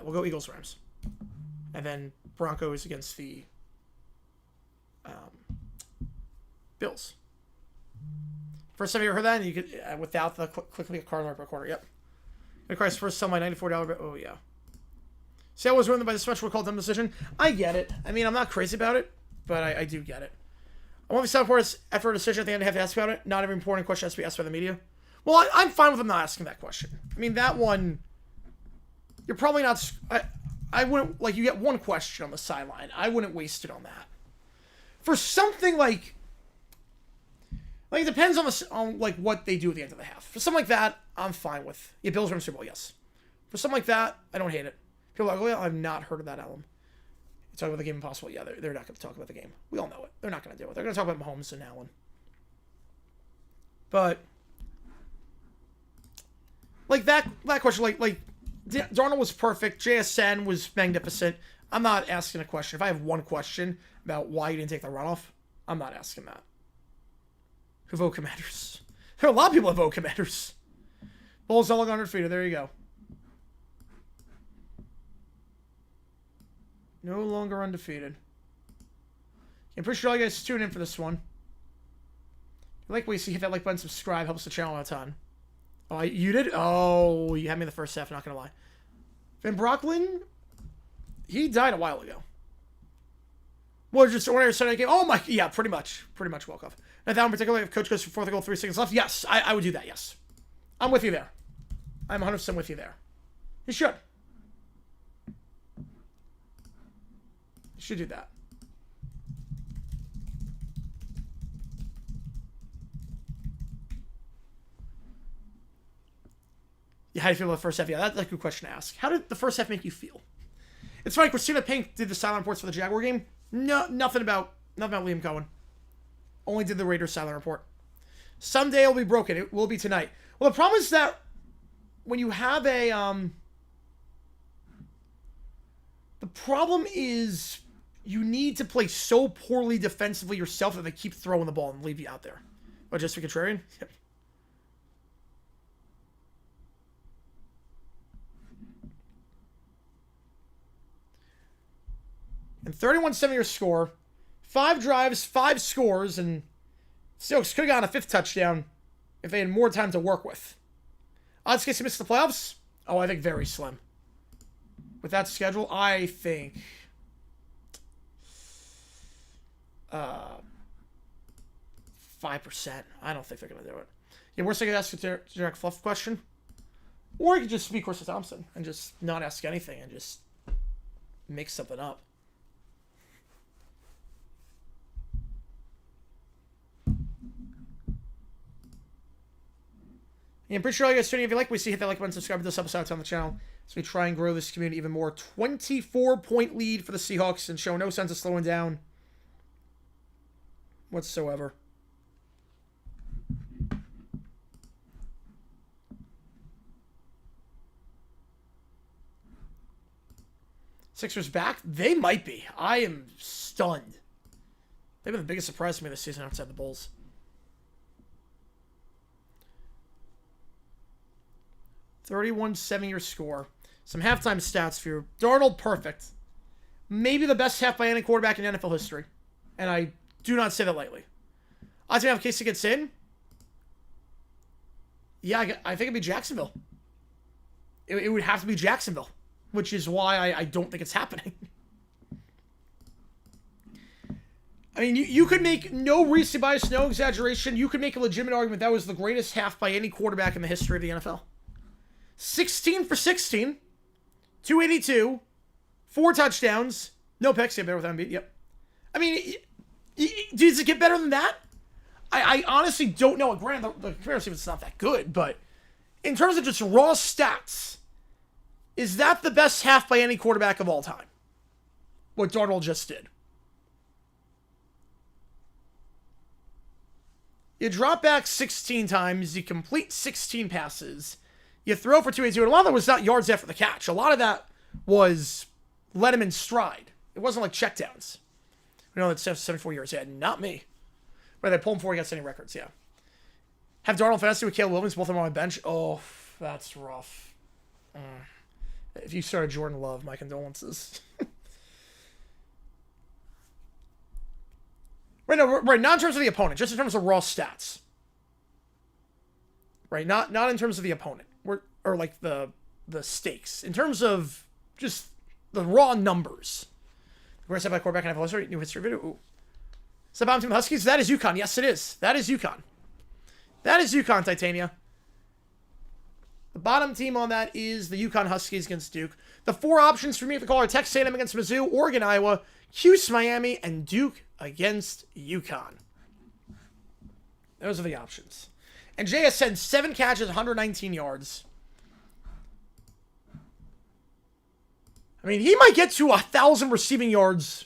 we'll go Eagles, Rams. And then Broncos against the Bills. First time you ever heard that? And you could, without the quickly a card per quarter, yep. Of course, first sell my $94, oh yeah. See, I was ruined by the special call dumb decision. I get it. I mean, I'm not crazy about it, but I do get it. I want to stop for us after a decision at the end. I have to ask about it. Not every important question has to be asked by the media. Well, I'm fine with them not asking that question. I mean, that one, you're probably not. I wouldn't, like, you get one question on the sideline. I wouldn't waste it on that. For something like it depends on like what they do at the end of the half. For something like that, I'm fine with. Yeah, Bills win Super Bowl, yes. For something like that, I don't hate it. People are like, oh, yeah, I've not heard of that album. You talk about the game impossible. Yeah, they're not going to talk about the game. We all know it. They're not going to do it. They're going to talk about Mahomes and Allen. But like that question, like Darnold was perfect. JSN was magnificent. I'm not asking a question. If I have one question about why you didn't take the runoff, I'm not asking that. Who vote Commanders? There are a lot of people that vote Commanders. Bulls no longer undefeated. There you go. No longer undefeated. I'm pretty sure all you guys tune in for this one. If you like what you see, hit that like button, subscribe, helps the channel out a ton. Oh, you did? Oh, you had me in the first half, not gonna lie. Van Brocklin, he died a while ago. Well, just ordinary Sunday game. Oh my, yeah, pretty much walk off. Now that one particularly, if coach goes for 4th goal, 3 seconds left, yes, I would do that, yes. I'm with you there. I'm 100% with you there. He should. He should do that. Yeah, how do you feel about the first half? Yeah, that's a good question to ask. How did the first half make you feel? It's funny, Christina Pink did the silent reports for the Jaguar game. No, nothing about Liam Cohen. Only did the Raiders silent report. Someday it'll be broken. It will be tonight. Well, the problem is that when you have a the problem is you need to play so poorly defensively yourself that they keep throwing the ball and leave you out there. Oh, just for contrarian? Yep. And 31-7 your score. 5 drives, 5 scores, and Seahawks could have gotten a 5th touchdown if they had more time to work with. Odds case he misses the playoffs? Oh, I think very slim. With that schedule, I think 5%. I don't think they're going to do it. Yeah, worst I could ask a direct fluff question. Or you could just be Corsa Thompson and just not ask anything and just make something up. Yeah, I'm pretty sure all you guys tuning in. If you like what we see, hit that like button, subscribe to this episode on the channel as we try and grow this community even more. 24-point lead for the Seahawks and show no sense of slowing down whatsoever. Sixers back? They might be. I am stunned. They've been the biggest surprise to me this season outside the Bulls. 31-7 your score. Some halftime stats for you. Darnold, perfect. Maybe the best half by any quarterback in NFL history. And I do not say that lightly. I think if Casey gets in, yeah, I think it'd be Jacksonville. It would have to be Jacksonville, which is why I don't think it's happening. I mean, you could make no recency bias, no exaggeration. You could make a legitimate argument that was the greatest half by any quarterback in the history of the NFL. 16 for 16, 282, 4 touchdowns, no picks. Yeah, better with Embiid. Yep. I mean, does it get better than that? I honestly don't know. Granted, the comparison is not that good, but in terms of just raw stats, is that the best half by any quarterback of all time? What Darnold just did. You drop back 16 times, you complete 16 passes, you throw for 282, and a lot of that was not yards after the catch. A lot of that was let him in stride. It wasn't like checkdowns. We know that's 74 years. Yeah, not me. Where they pull him before he gets any records, yeah. Have Darnold fantasy with Caleb Williams, both of them on my bench. Oh, that's rough. If you started Jordan Love, my condolences. Right, not in terms of the opponent, just in terms of raw stats. Right, not in terms of the opponent, or like the stakes. In terms of just the raw numbers. Where's that by quarterback in NFL history? New history video. Ooh. Is that bottom team Huskies? That is UConn. Yes, it is. That is UConn. That is UConn, Titania. The bottom team on that is the UConn Huskies against Duke. The 4 options for me if the call are Texas A&M against Mizzou, Oregon, Iowa, Cuse, Miami, and Duke against UConn. Those are the options. And JSN, 7 catches, 119 yards. I mean, he might get to 1,000 receiving yards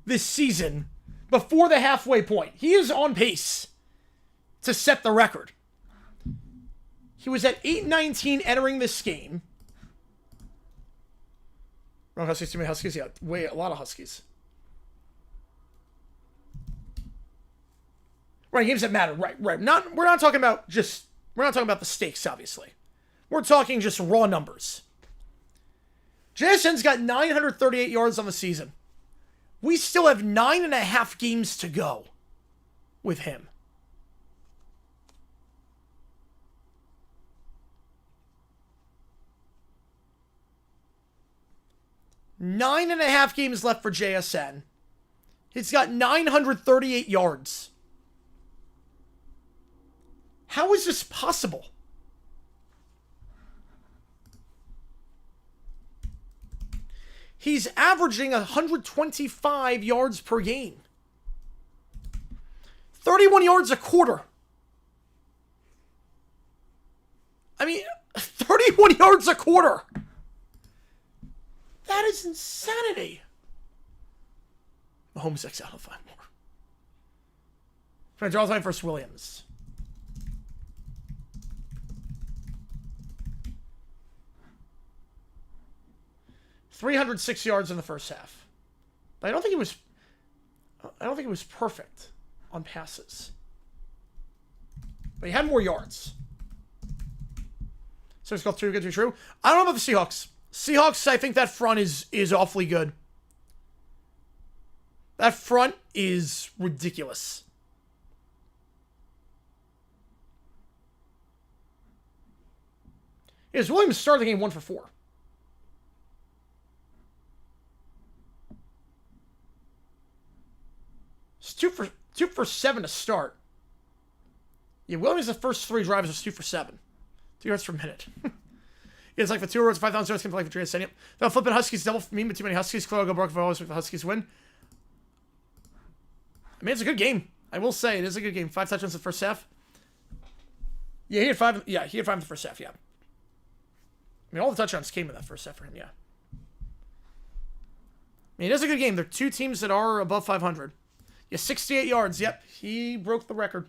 this season before the halfway point. He is on pace to set the record. He was at 819 entering this game. Wrong Huskies, too many Huskies? Yeah, a lot of Huskies. Right, games that matter. Right. We're not talking about the stakes, obviously. We're talking just raw numbers. JSN's got 938 yards on the season. We still have 9.5 games to go with him. Nine and a half games left for JSN. He's got 938 yards. How is this possible? He's averaging 125 yards per game. 31 yards a quarter. I mean, 31 yards a quarter. That is insanity. Mahomes X out of 5 more. Trying to draw time versus Williams. $306 yards in the first half. But I don't think it was perfect on passes. But he had more yards. So it's got too good to be true. I don't know about the Seahawks. Seahawks, I think that front is awfully good. That front is ridiculous. Yes, Williams started the game 1 for 4. It's 2 for 7 to start. Yeah, Williams, the first 3 drives was 2 for 7. 2 yards per minute. It's like the 2 yards, 5,000 yards can play for Trace Stadium. They'll flip it Huskies double for me, but too many Huskies. Clearly, go broke if I always with the Huskies win. I mean, it's a good game. I will say it is a good game. 5 touchdowns in the first half. Yeah, he had 5. Yeah, he had 5 in the first half. Yeah. I mean, all the touchdowns came in that first half for him. Yeah. I mean, it is a good game. They're 2 teams that are above 500. Yeah, 68 yards. Yep, he broke the record.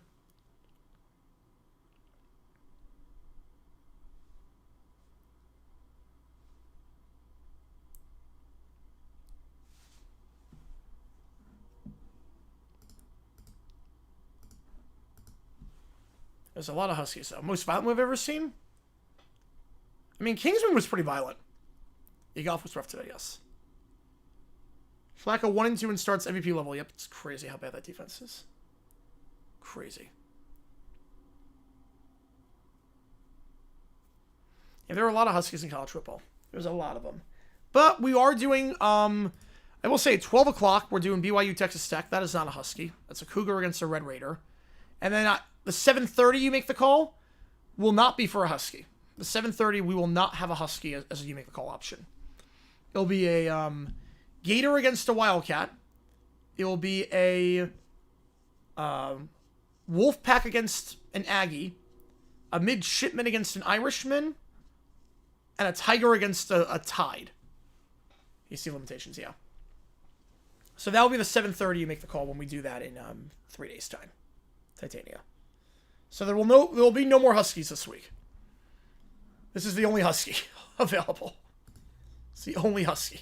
There's a lot of Huskies, though. Most violent we've ever seen? I mean, Kingsman was pretty violent. Kickoff was rough today, yes. Flacco 1-2 and starts MVP level. Yep, it's crazy how bad that defense is. Crazy. Yeah, there were a lot of Huskies in college football. There's a lot of them. But we are doing, I will say, 12 o'clock, we're doing BYU Texas Tech. That is not a Husky. That's a Cougar against a Red Raider. And then the 7:30 you make the call will not be for a Husky. The 7:30, we will not have a Husky as a you make the call option. It'll be a Gator against a Wildcat. It will be a Wolfpack against an Aggie. A Midshipman against an Irishman. And a Tiger against a Tide. You see limitations, yeah. So that will be the 7:30 you make the call when we do that in 3 days' time. Titania. So there will be no more Huskies this week. This is the only Husky available. It's the only Husky.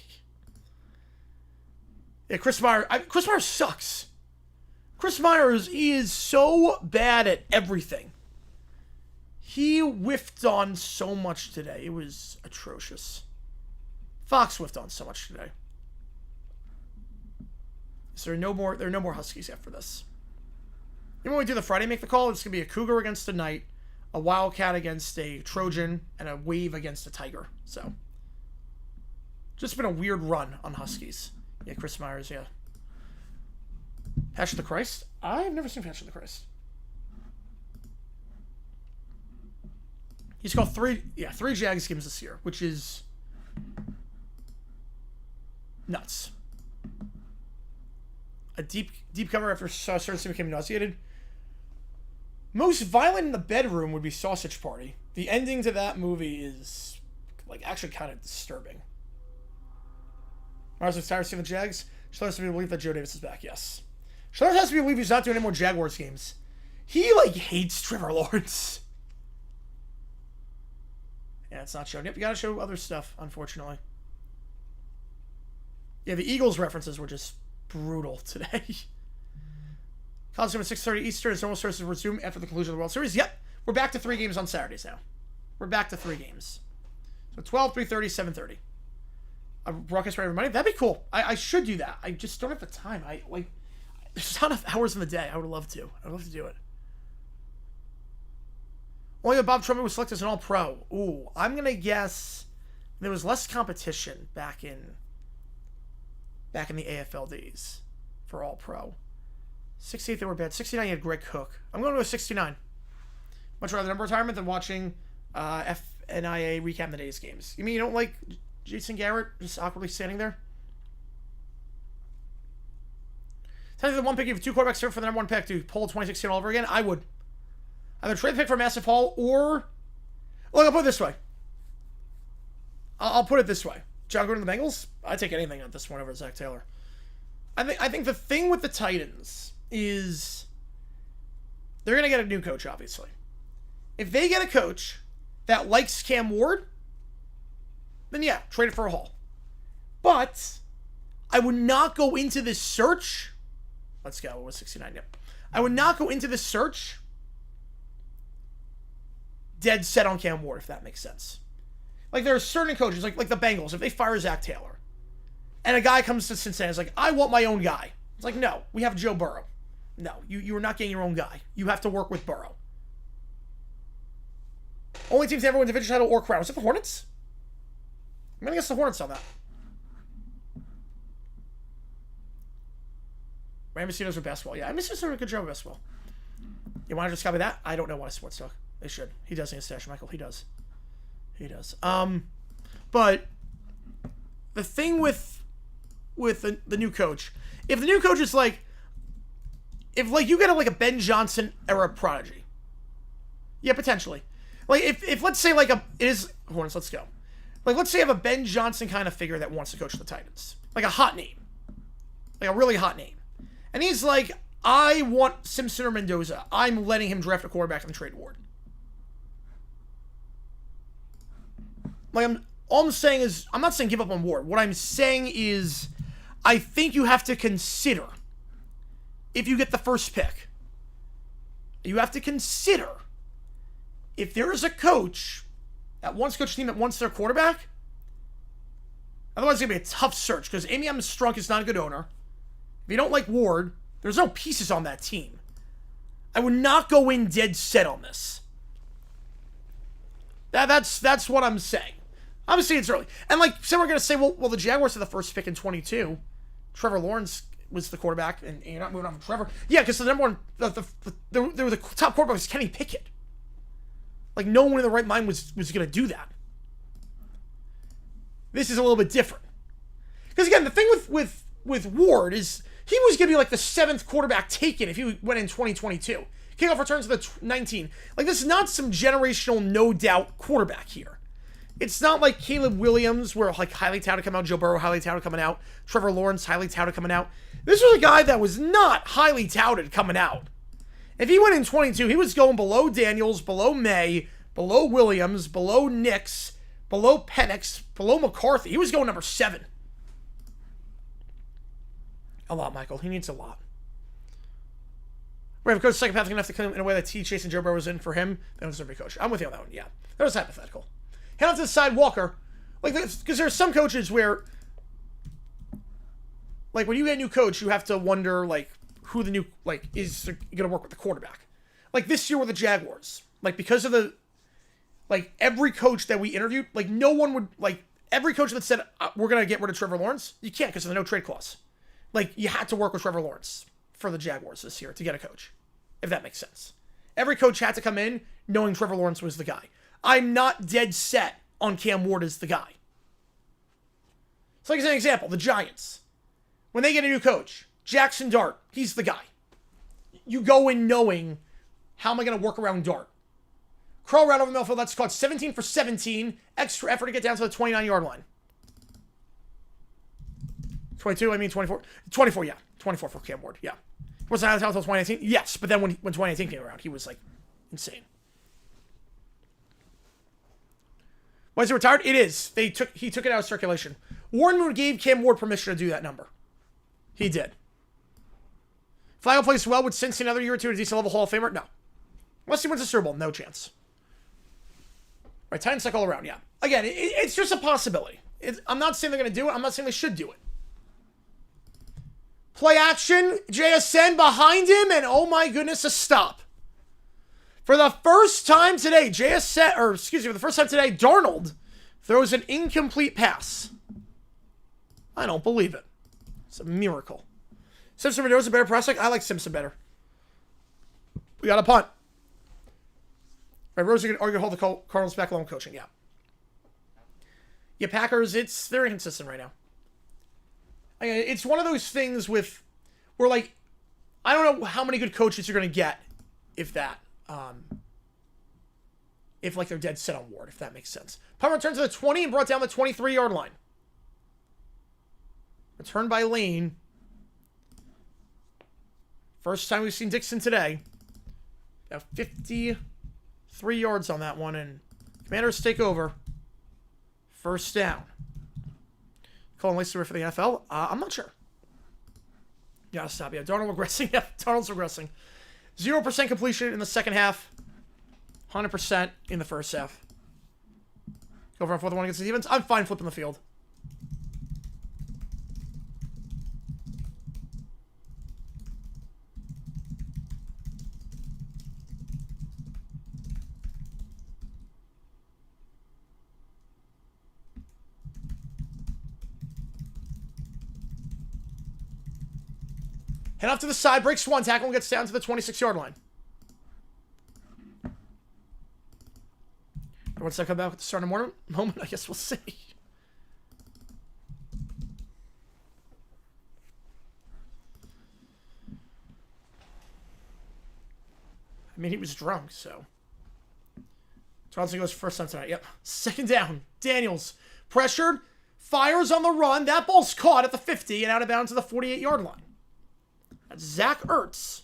Yeah, Chris Myers sucks. Chris Myers, he is so bad at everything. He whiffed on so much today. It was atrocious. Fox whiffed on so much today. So there are no more Huskies after this. Even when we do the Friday make the call, it's going to be a Cougar against a Knight, a Wildcat against a Trojan, and a Wave against a Tiger. So, just been a weird run on Huskies. Yeah, Chris Myers, yeah. Passion of the Christ? I've never seen Passion of the Christ. He's called three Jags games this year, which is nuts. A deep cover after Cersei became nauseated. Most violent in the bedroom would be Sausage Party. The ending to that movie is actually kind of disturbing. Mars is tired of seeing the Jags. Schiller has to believe that Joe Davis is back. Yes. Schiller has to believe he's not doing any more Jaguars games. He hates Trevor Lawrence. Yeah, it's not showing. Yep, you gotta show other stuff, unfortunately. Yeah, the Eagles references were just brutal today. College game at 6:30 Eastern. As normal services resume after the conclusion of the World Series. Yep, we're back to 3 games on Saturdays now. We're back to 3 games. So 12, 3:30, 7:30. A broadcast for everybody. That'd be cool. I should do that. I just don't have the time. There's not enough hours in the day. I would love to. I'd love to do it. Only Bob Trumpet was selected as an All-Pro. Ooh, I'm gonna guess there was less competition back in the AFL days for All-Pro. 68 they were bad. 69 you had Greg Cook. I'm going to go 69. Much rather number retirement than watching FNIA recap the day's games. You mean you don't like Jason Garrett just awkwardly standing there? Tell you the one pick, you have 2 quarterbacks here for the number 1 pick to pull 2016 all over again. I would either trade the pick for Massive Hall or... Look, I'll put it this way. I'll put it this way. John Gruden and the Bengals? I'd take anything at this point over Zach Taylor. I think the thing with the Titans is they're going to get a new coach, obviously. If they get a coach that likes Cam Ward, then yeah, trade it for a Hall. But I would not go into this search. Let's go. It was 69. Yep. I would not go into this search dead set on Cam Ward, if that makes sense. There are certain coaches, like the Bengals, if they fire Zach Taylor, and a guy comes to Cincinnati, it's like, I want my own guy. It's like, no, we have Joe Burrow. No, you are not getting your own guy. You have to work with Burrow. Only teams to ever win division title or crown. Was it the Hornets? I'm going to guess the Hornets on that. Miami Casinos with basketball. Yeah, I miss doing a good job with basketball. You want to just copy that? I don't know why Sports Talk. They should. He does need a stash, Michael. He does. But the thing with the new coach, if the new coach is if you get a Ben Johnson era prodigy, yeah, potentially. If let's say it is Hornets, let's go. Let's say you have a Ben Johnson kind of figure that wants to coach the Titans, a hot name, a really hot name, and he's like, I want Simpson or Mendoza. I'm letting him draft a quarterback in the trade award. All I'm saying is, I'm not saying give up on Ward. What I'm saying is, I think you have to consider, if you get the first pick, you have to consider if there is a coach that wants coach team that wants their quarterback. Otherwise, it's going to be a tough search because Amy M. Strunk is not a good owner. If you don't like Ward, there's no pieces on that team. I would not go in dead set on this. That's what I'm saying. Obviously, it's early. And like, some are going to say, well, the Jaguars are the first pick in 22. Trevor Lawrence was the quarterback, and you're not moving on from Trevor. Yeah, because the number one, the top quarterback was Kenny Pickett. Like, no one in the right mind was going to do that. This is a little bit different. Because again, the thing with Ward is he was going to be like the 7th quarterback taken if he went in 2022. Kickoff returns to the 19. Like, this is not some generational, no doubt quarterback here. It's not like Caleb Williams, where like highly touted coming out, Joe Burrow highly touted coming out, Trevor Lawrence highly touted coming out. This was a guy that was not highly touted coming out. If he went in 22, he was going below Daniels, below May, below Williams, below Nix, below Penix, below McCarthy. He was going number 7. A lot, Michael. He needs a lot. Right, if coach psychopathic enough to come in a way that T. Chase and Joe Burrow was in for him, then it was a big coach. I'm with you on that one, yeah. That was hypothetical. Head off to the side, Walker. Like, because there's some coaches where, like, when you get a new coach, you have to wonder, like, who the new, like, is going to work with the quarterback. Like, this year with the Jaguars. Like, because of the, like, every coach that we interviewed, like, no one would, like, every coach that said, we're going to get rid of Trevor Lawrence, you can't because of the no trade clause. Like, you had to work with Trevor Lawrence for the Jaguars this year to get a coach, if that makes sense. Every coach had to come in knowing Trevor Lawrence was the guy. I'm not dead set on Cam Ward as the guy. So, like as an example, the Giants. When they get a new coach, Jackson Dart, he's the guy. You go in knowing, how am I going to work around Dart? Curl around over the middle field, that's caught 17 for 17. Extra effort to get down to the 29-yard line. 22, I mean 24. 24, yeah. 24 for Cam Ward, yeah. Was that until 2019? Yes, but then when 2019 came around, he was, like, insane. Why is he retired? It is. He took it out of circulation. Warren Moon gave Cam Ward permission to do that number. He did. Flacco plays well with Cincy another year or two, a decent level Hall of Famer? No. Unless he wins a Super Bowl, no chance. Right, tight end cycle all around, yeah. Again, it's just a possibility. I'm not saying they're going to do it. I'm not saying they should do it. Play action, JSN behind him, and oh my goodness, a stop. For the first time today, for the first time today, Darnold throws an incomplete pass. I don't believe it. It's a miracle. Simpson Mendoza better prospect. I like Simpson better. We got a punt. Right, Rose are going to hold the Cardinals back along coaching. Yeah. Yeah, Packers, they're inconsistent right now. It's one of those things where, like, I don't know how many good coaches you're going to get if that. If, like, they're dead set on Ward, if that makes sense. Punt return to the 20 and brought down the 23-yard line. Returned by Lane. First time we've seen Dixon today. Got 53 yards on that one, and Commanders take over. First down. Colin Lacer for the NFL? I'm not sure. Gotta stop. Yeah, Darnold regressing. Yeah, Darnold's regressing. 0% completion in the second half. 100% in the first half. Go for a 4th one against the defense. I'm fine flipping the field. Head off to the side, breaks one tackle, and gets down to the 26-yard line. Once I come back with the starting moment, I guess we'll see. I mean, he was drunk, so. Johnson goes first time tonight. Yep. Second down. Daniels pressured, fires on the run. That ball's caught at the 50 and out of bounds to the 48-yard line. That's Zach Ertz.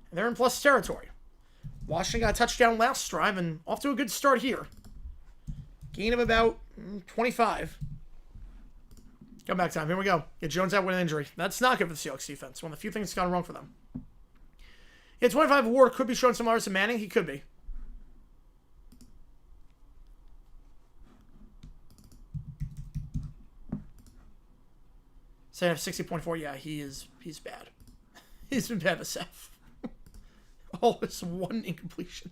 And they're in plus territory. Washington got a touchdown last drive and off to a good start here. Gain of about 25. Comeback time. Here we go. Get Jones out with an injury. That's not good for the Seahawks defense. One of the few things that's gone wrong for them. Yeah, 25 Ward could be showing some others to Manning. He could be. So I have 60.4. Yeah, he's bad. He's been bad as F. Oh, it's one incompletion.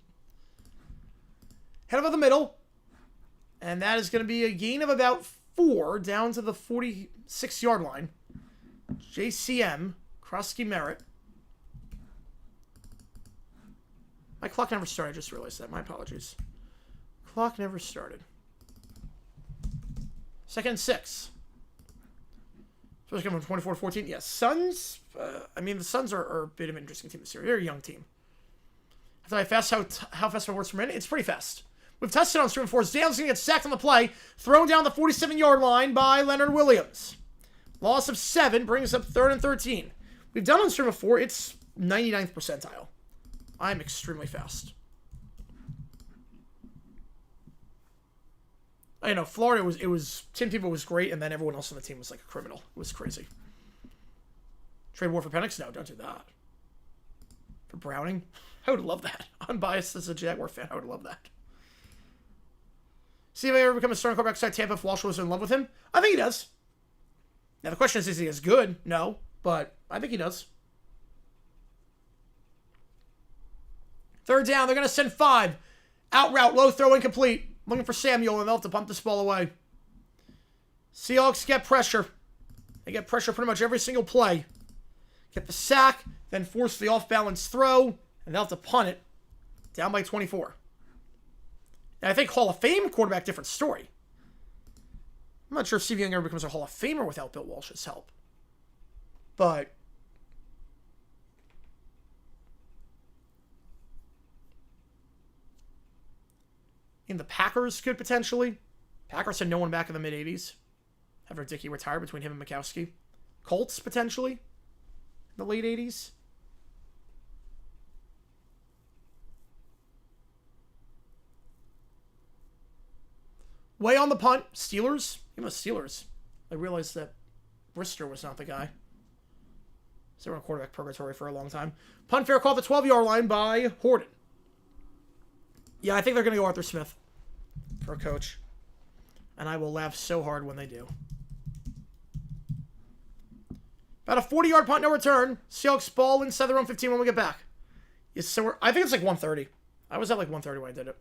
Head over the middle. And that is going to be a gain of about 4 down to the 46-yard line. JCM, Krosky Merritt. My clock never started. I just realized that. My apologies. Clock never started. 2nd and 6. Supposed to come from 24-14. Yeah, Suns. I mean, the Suns are a bit of an interesting team this year. They're a young team. I thought how fast it works per minute. It's pretty fast. We've tested on stream 4. Dale's going to get sacked on the play. Thrown down the 47-yard line by Leonard Williams. Loss of 7 brings up 3rd and 13. We've done on stream of 4. It's 99th percentile. I'm extremely fast. I know Florida was 10 people was great, and then everyone else on the team was like a criminal. It was crazy. Trade war for Penix? No, don't do that. For Browning? I would love that. Unbiased as a Jaguar fan, I would love that. See if I ever become a starting quarterback side Tampa if Walsh was in love with him? I think he does. Now the question is he as good? No, but I think he does. 3rd down, they're going to send 5. Out route, low throw, incomplete. Looking for Samuel, and they'll have to pump this ball away. Seahawks get pressure. They get pressure pretty much every single play. Get the sack, then force the off-balance throw, and they'll have to punt it. Down by 24. And I think Hall of Fame quarterback, different story. I'm not sure if Steve Young ever becomes a Hall of Famer without Bill Walsh's help. But in the Packers could potentially. Packers had no one back in the mid-80s. After Dickey retired between him and Mikowski. Colts, potentially. In the late 80s. Way on the punt. Steelers. Even the Steelers. I realized that Brister was not the guy. So they were in quarterback purgatory for a long time. Punt fair call at the 12-yard line by Horton. Yeah, I think they're going to go Arthur Smith for a coach. And I will laugh so hard when they do. About a 40-yard punt, no return. Seahawks ball inside their own 15 when we get back. Yes, so I think it's like 130. I was at like 130 when I did it.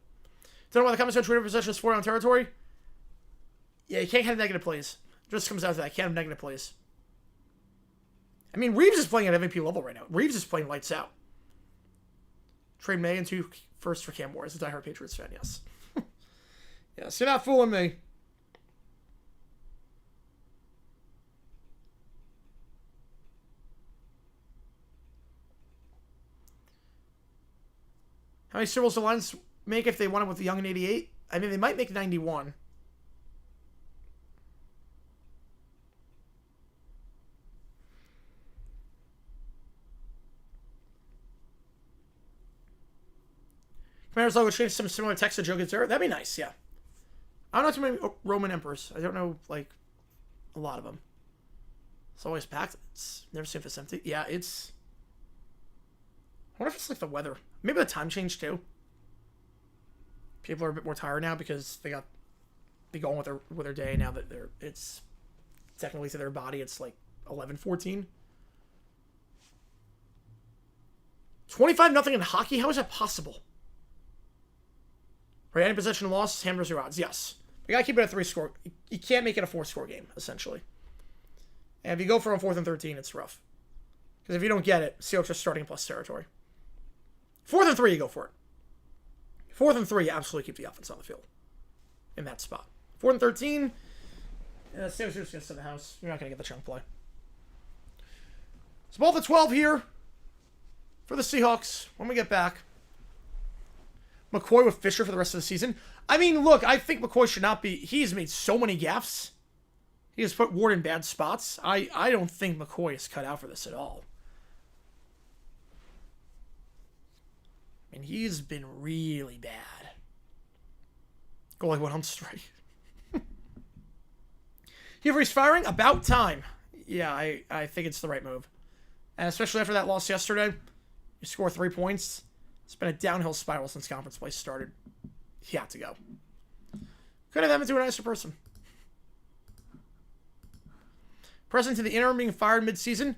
Don't know why the comments on Twitter possession is 4 on territory. Yeah, you can't have negative plays. It just comes down to that. Can't have negative plays. I mean, Reeves is playing at MVP level right now. Reeves is playing lights out. Trade May and 2 first for Cam Moore as a diehard Patriots fan, yes. Yes, you're not fooling me. How many Super Bowls do the Lions make if they won it with the Young in 88? I mean, they might make 91. Commanders logo change some similar text to Joe Gazera. That'd be nice, yeah. I don't know too many Roman emperors. I don't know, like, a lot of them. It's always packed. It's never seen if it's empty. Yeah, it's... I wonder if it's like the weather. Maybe the time change too. People are a bit more tired now because they go on with their day now that it's technically to their body it's like 11:14. 25-0 in hockey. How is that possible? Right, any possession loss, hammers your odds. Yes, you gotta keep it a 3-score. You can't make it a 4-score game essentially. And if you go for a 4th and 13, it's rough. Because if you don't get it, Seahawks are starting plus territory. 4th and 3, you go for it. 4th and 3, you absolutely keep the offense on the field. In that spot. 4th and 13, Seahawks are just going to sit in the house. You're not going to get the chunk play. It's ball at 12 here for the Seahawks when we get back. McCoy with Fisher for the rest of the season. I mean, look, I think McCoy should not be... He's made so many gaffes. He has put Ward in bad spots. I don't think McCoy is cut out for this at all. I mean, he's been really bad. Goalie went on strike. Hughes firing? About time. Yeah, I think it's the right move. And especially after that loss yesterday, you score 3 points. It's been a downhill spiral since conference play started. He had to go. Could have happened to a nicer person. President to the interim being fired mid-season.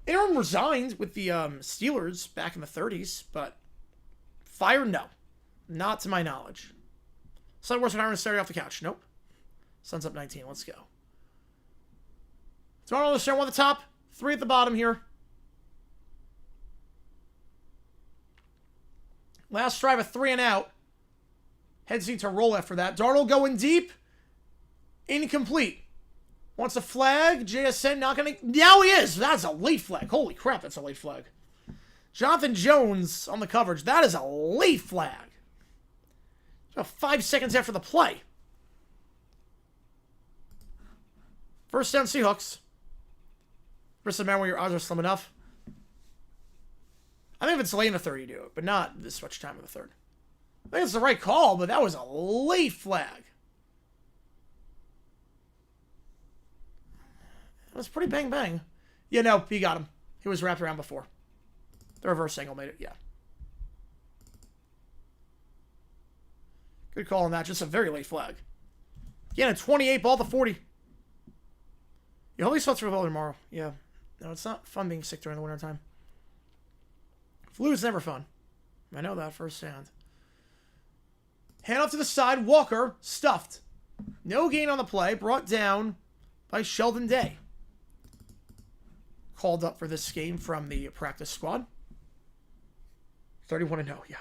Interim resigned with the Steelers back in the 30s, but fired, no. Not to my knowledge. Sun worse retirement started off the couch. Nope. Sun's up 19. Let's go. Darnold is one at the top, 3 at the bottom here. Last drive, a 3 and out. Heads need to roll after that. Darnold going deep. Incomplete. Wants a flag. JSN not going to... Now he is. That's a late flag. Holy crap, that's a late flag. Jonathan Jones on the coverage. That is a late flag. About 5 seconds after the play. First down, Seahawks. First down, where your odds are slim enough. I think if it's late in the third, you do it, but not this much time in the third. I think it's the right call, but that was a late flag. It was pretty bang-bang. Yeah, no, he got him. He was wrapped around before. The reverse angle made it, yeah. Good call on that. Just a very late flag. Again, a 28 ball to 40. You hope these thoughts for tomorrow. Yeah. No, it's not fun being sick during the wintertime. Flu is never fun. I know that firsthand. Hand off to the side. Walker stuffed. No gain on the play. Brought down by Sheldon Day. Called up for this game from the practice squad. 31-0, yeah.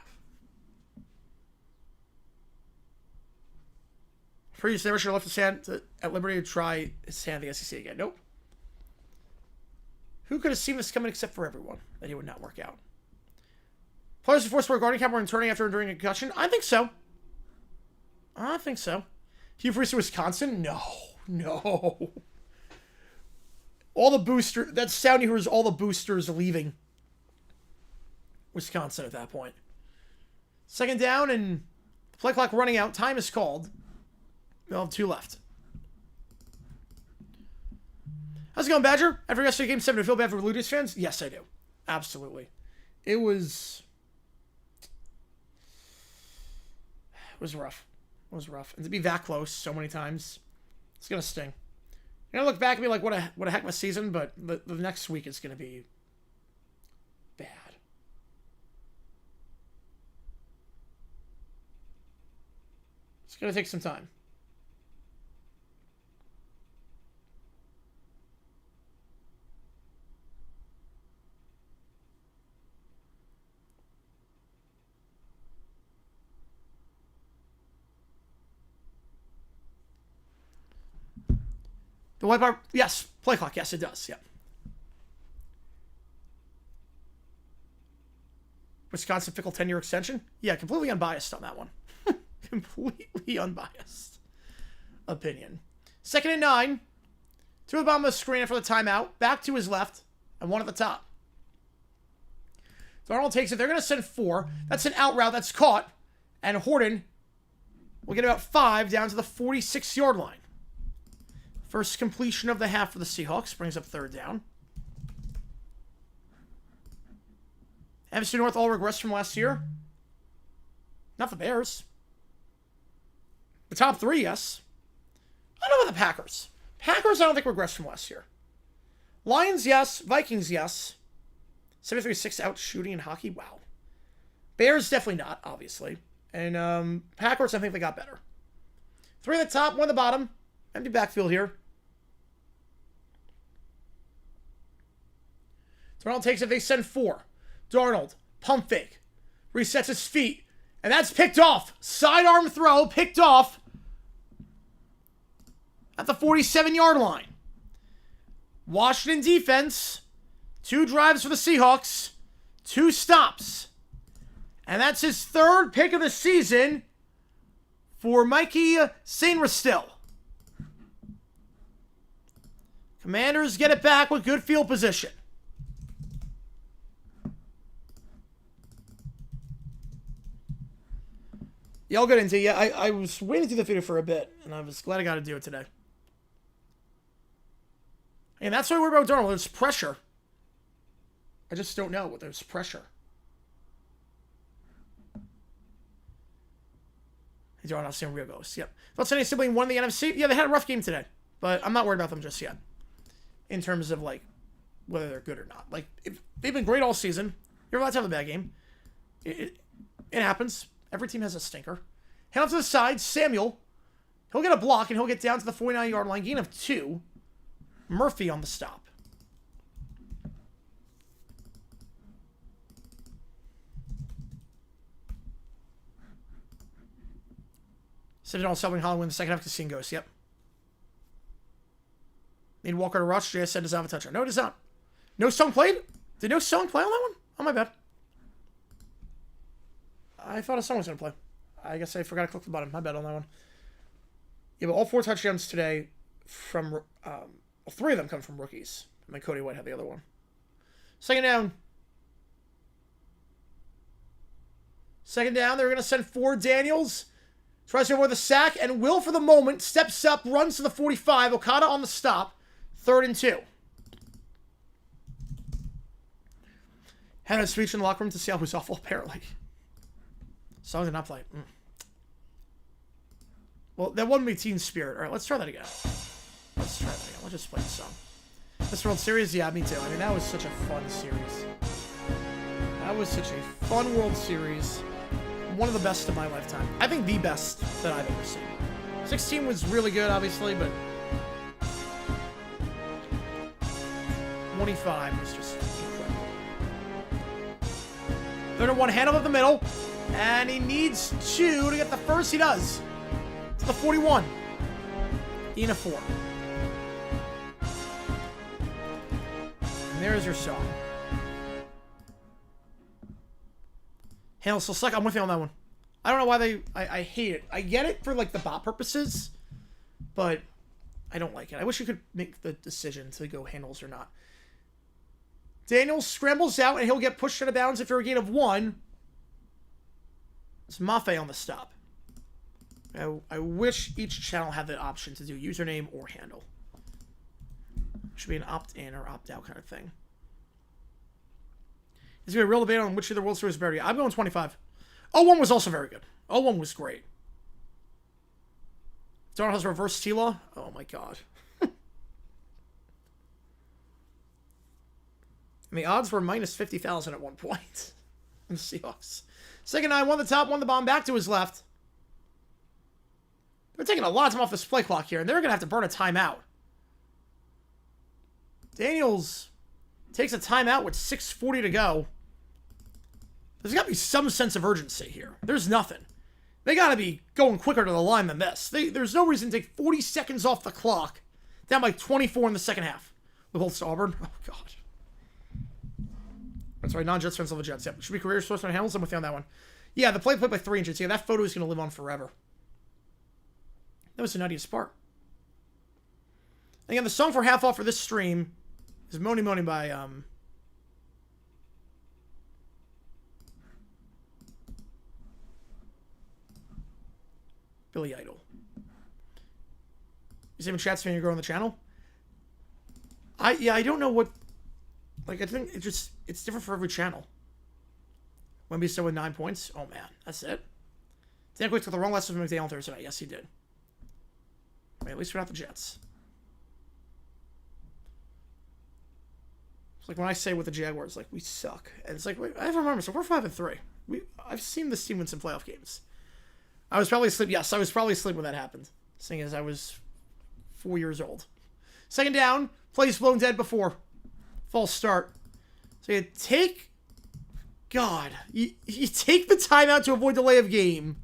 Previous never should have left his hand at liberty to try his hand at the SEC again. Nope. Who could have seen this coming except for everyone? That he would not work out. Players who forced to wear guarding cap were returning after enduring a concussion? I think so. I think so. Hugh Freeze to Wisconsin? No. No. All the boosters... That sound you hear is all the boosters leaving Wisconsin at that point. Second down and the play clock running out. Time is called. We'll have 2 left. How's it going, Badger? After yesterday's game 7, do you feel bad for Ludus fans? Yes, I do. Absolutely. It was rough. It was rough. And to be that close so many times, it's going to sting. You're going to look back and be like, what a heck of a season, but the next week is going to be bad. It's going to take some time. The white bar, yes. Play clock, yes, it does. Yeah. Wisconsin Fickle 10-year extension? Yeah, completely unbiased on that one. Completely unbiased opinion. 2nd and 9. 2 at the bottom of the screen after the timeout. Back to his left. And 1 at the top. Darnold takes it. They're going to send 4. That's an out route. That's caught. And Horton will get about 5 down to the 46-yard line. First completion of the half for the Seahawks. Brings up 3rd down. FC North all regress from last year. Not the Bears. The top 3, yes. I don't know about the Packers. Packers, I don't think regress from last year. Lions, yes. Vikings, yes. 73-6 out shooting in hockey. Wow. Bears, definitely not, obviously. And Packers, I think they got better. 3 at the top, 1 at the bottom. Empty backfield here. Darnold takes it. They send 4. Darnold, pump fake. Resets his feet. And that's picked off. Sidearm throw, picked off. At the 47-yard line. Washington defense. 2 drives for the Seahawks. 2 stops. And that's his 3rd pick of the season for Mikey Sainristil. Commanders get it back with good field position. Yeah, I'll get into it. Yeah, I was waiting to do the video for a bit, and I was glad I got to do it today. And that's why I worry about Darnold. There's pressure. I just don't know what there's pressure. Darnold, San Diego goes. Yep. Thoughts any sibling won the NFC? Yeah, they had a rough game today. But I'm not worried about them just yet. In terms of, like, whether they're good or not. Like, if they've been great all season. You're allowed to have a bad game. It happens. Every team has a stinker. Hand off to the side. Samuel. He'll get a block, and he'll get down to the 49-yard line. Gain of 2. Murphy on the stop. Sit it on Selwyn Hollow in the second half. Casino goes. Yep. Need Walker to rush. JS said does not have a touchdown. No, it does not. No Song played? Did no Song play on that one? Oh, my bad. I thought a Song was going to play. I guess I forgot to click the button. My bad on that one. Yeah, but all 4 touchdowns today from... 3 of them come from rookies. And then Cody White had the other one. Second down. Second down. They're going to send 4 Daniels. Tries to avoid the sack. And Will, for the moment, steps up, runs to the 45. Okada on the stop. 3rd and 2. Had a speech in the locker room to see how it was awful, apparently. Song did not play. Well, that wouldn't be team spirit. All right, let's try that again. Let's just play the song. This World Series? Yeah, me too. I mean, that was such a fun series. That was such a fun World Series. One of the best of my lifetime. I think the best that I've ever seen. 16 was really good, obviously, but 25 was just incredible. 3rd and 1, handoff up the middle. And he needs 2 to get the first. He does. To the 41. Gain of 4. And there's your song. Handle still suck. I'm with you on that one. I don't know why I hate it. I get it for, like, the bot purposes, but I don't like it. I wish you could make the decision to go handles or not. Daniels scrambles out, and he'll get pushed out of bounds if you're a gain of 1. It's Mafe on the stop. I wish each channel had the option to do username or handle. Should be an opt-in or opt-out kind of thing. Is there a real debate on which of the World Series is better? I'm going 25. 0-1 was also very good. 0-1 was great. Donald has reverse T-Law. Oh my god. And the odds were minus 50,000 at one point. In the Seahawks. Second 9, 1 the top, 1 the bomb, back to his left. They're taking a lot of time off this play clock here, and they're going to have to burn a timeout. Daniels takes a timeout with 6:40 to go. There's got to be some sense of urgency here. There's nothing. They got to be going quicker to the line than this. There's no reason to take 40 seconds off the clock, down by 24 in the second half. With Holtz to Auburn. Oh, God. That's right, non-Jets fans love the Jets. Yep. Should be career source on Hamilton with you on that one. Yeah, the play played by 3 inches. Yeah, that photo is going to live on forever. That was the 90th part. Again, the song for half off for this stream is Money Money by Billy Idol. Is even chat's fan you grow on the channel? I don't know what. Like, I think it's different for every channel. Wemby still with 9 points. Oh man, that's it. Dan Quick took the wrong lesson from McDaniel on Thursday night. Yes, he did. Wait, at least we're not the Jets. It's like when I say with the Jaguars, like, we suck. And it's like, wait, I have to remember, so we're 5-3. I've seen this team win some playoff games. I was probably asleep. Yes, I was probably asleep when that happened. Seeing as I was 4 years old. Second down. Plays blown dead before. False start. So you take... God. You take the timeout to avoid delay of game.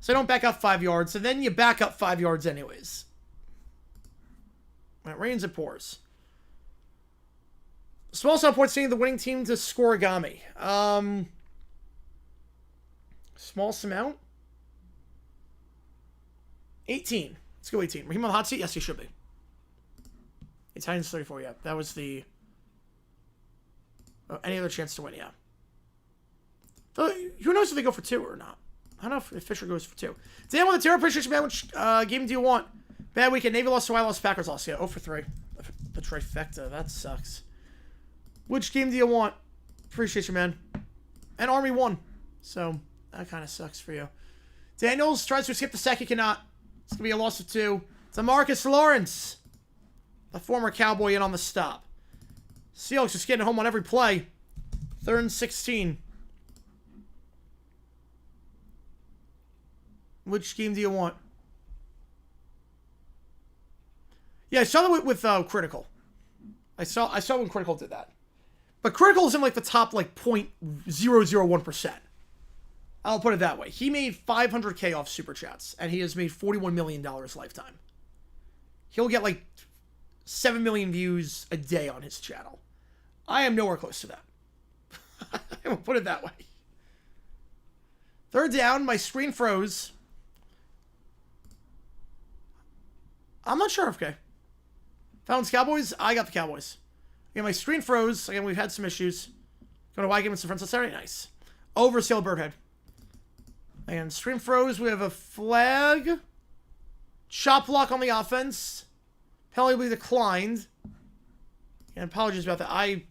So I don't back up 5 yards. So then you back up 5 yards anyways. When it rains, it pours. Small sum points seeing the winning team to score Agami. Small amount? 18. Let's go 18. Raheem on the hot seat? Yes, he should be. Italians 34, yeah. That was the... any other chance to win, yeah. So, who knows if they go for 2 or not? I don't know if Fisher goes for 2. Dan with the terror appreciation, man. Which game do you want? Bad weekend. Navy lost, so I lost. Packers lost. Yeah, 0 for 3. The trifecta. That sucks. Which game do you want? Appreciate you, man. And Army won. So, that kind of sucks for you. Daniels tries to escape the sack. He cannot. It's going to be a loss of 2. To Marcus Lawrence. The former Cowboy in on the stop. Seahawks just getting home on every play. 3rd and 16. Which scheme do you want? Yeah, I saw that with Critical. I saw when Critical did that. But Critical is in like the top like 0.001%. I'll put it that way. He made $500K off Super Chats, and he has made $41 million lifetime. He'll get like 7 million views a day on his channel. I am nowhere close to that. I will put it that way. 3rd down, my screen froze. I'm not sure, okay. Falcons Cowboys, I got the Cowboys. Again, my screen froze. Again, we've had some issues. Going to Y game with some friends on Saturday. Nice. Over Sail Birdhead. And screen froze. We have a flag. Chop block on the offense. Penalty will be declined. And apologies about that. I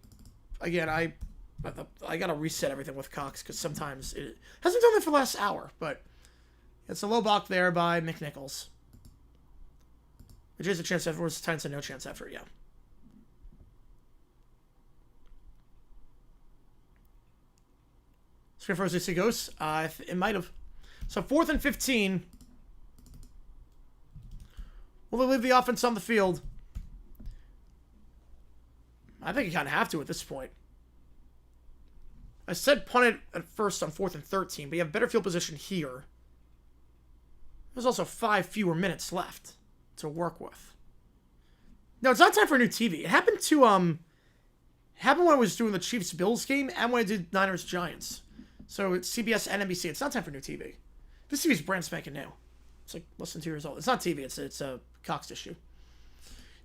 got to reset everything with Cox because sometimes it hasn't done that for the last hour. But it's a low block there by McNichols. Which is a chance afterwards. Titans had no chance after it, yeah. Screen froze, AC goes. It might have. So 4th and 15. Will they leave the offense on the field? I think you kind of have to at this point. I said punt it at first on 4th and 13, but you have better field position here. There's also 5 fewer minutes left to work with. No, it's not time for a new TV. It happened to happened when I was doing the Chiefs-Bills game and when I did Niners-Giants. So it's CBS and NBC. It's not time for new TV. This TV is brand spanking new. It's like less than 2 years old. It's not TV. It's a Cox issue.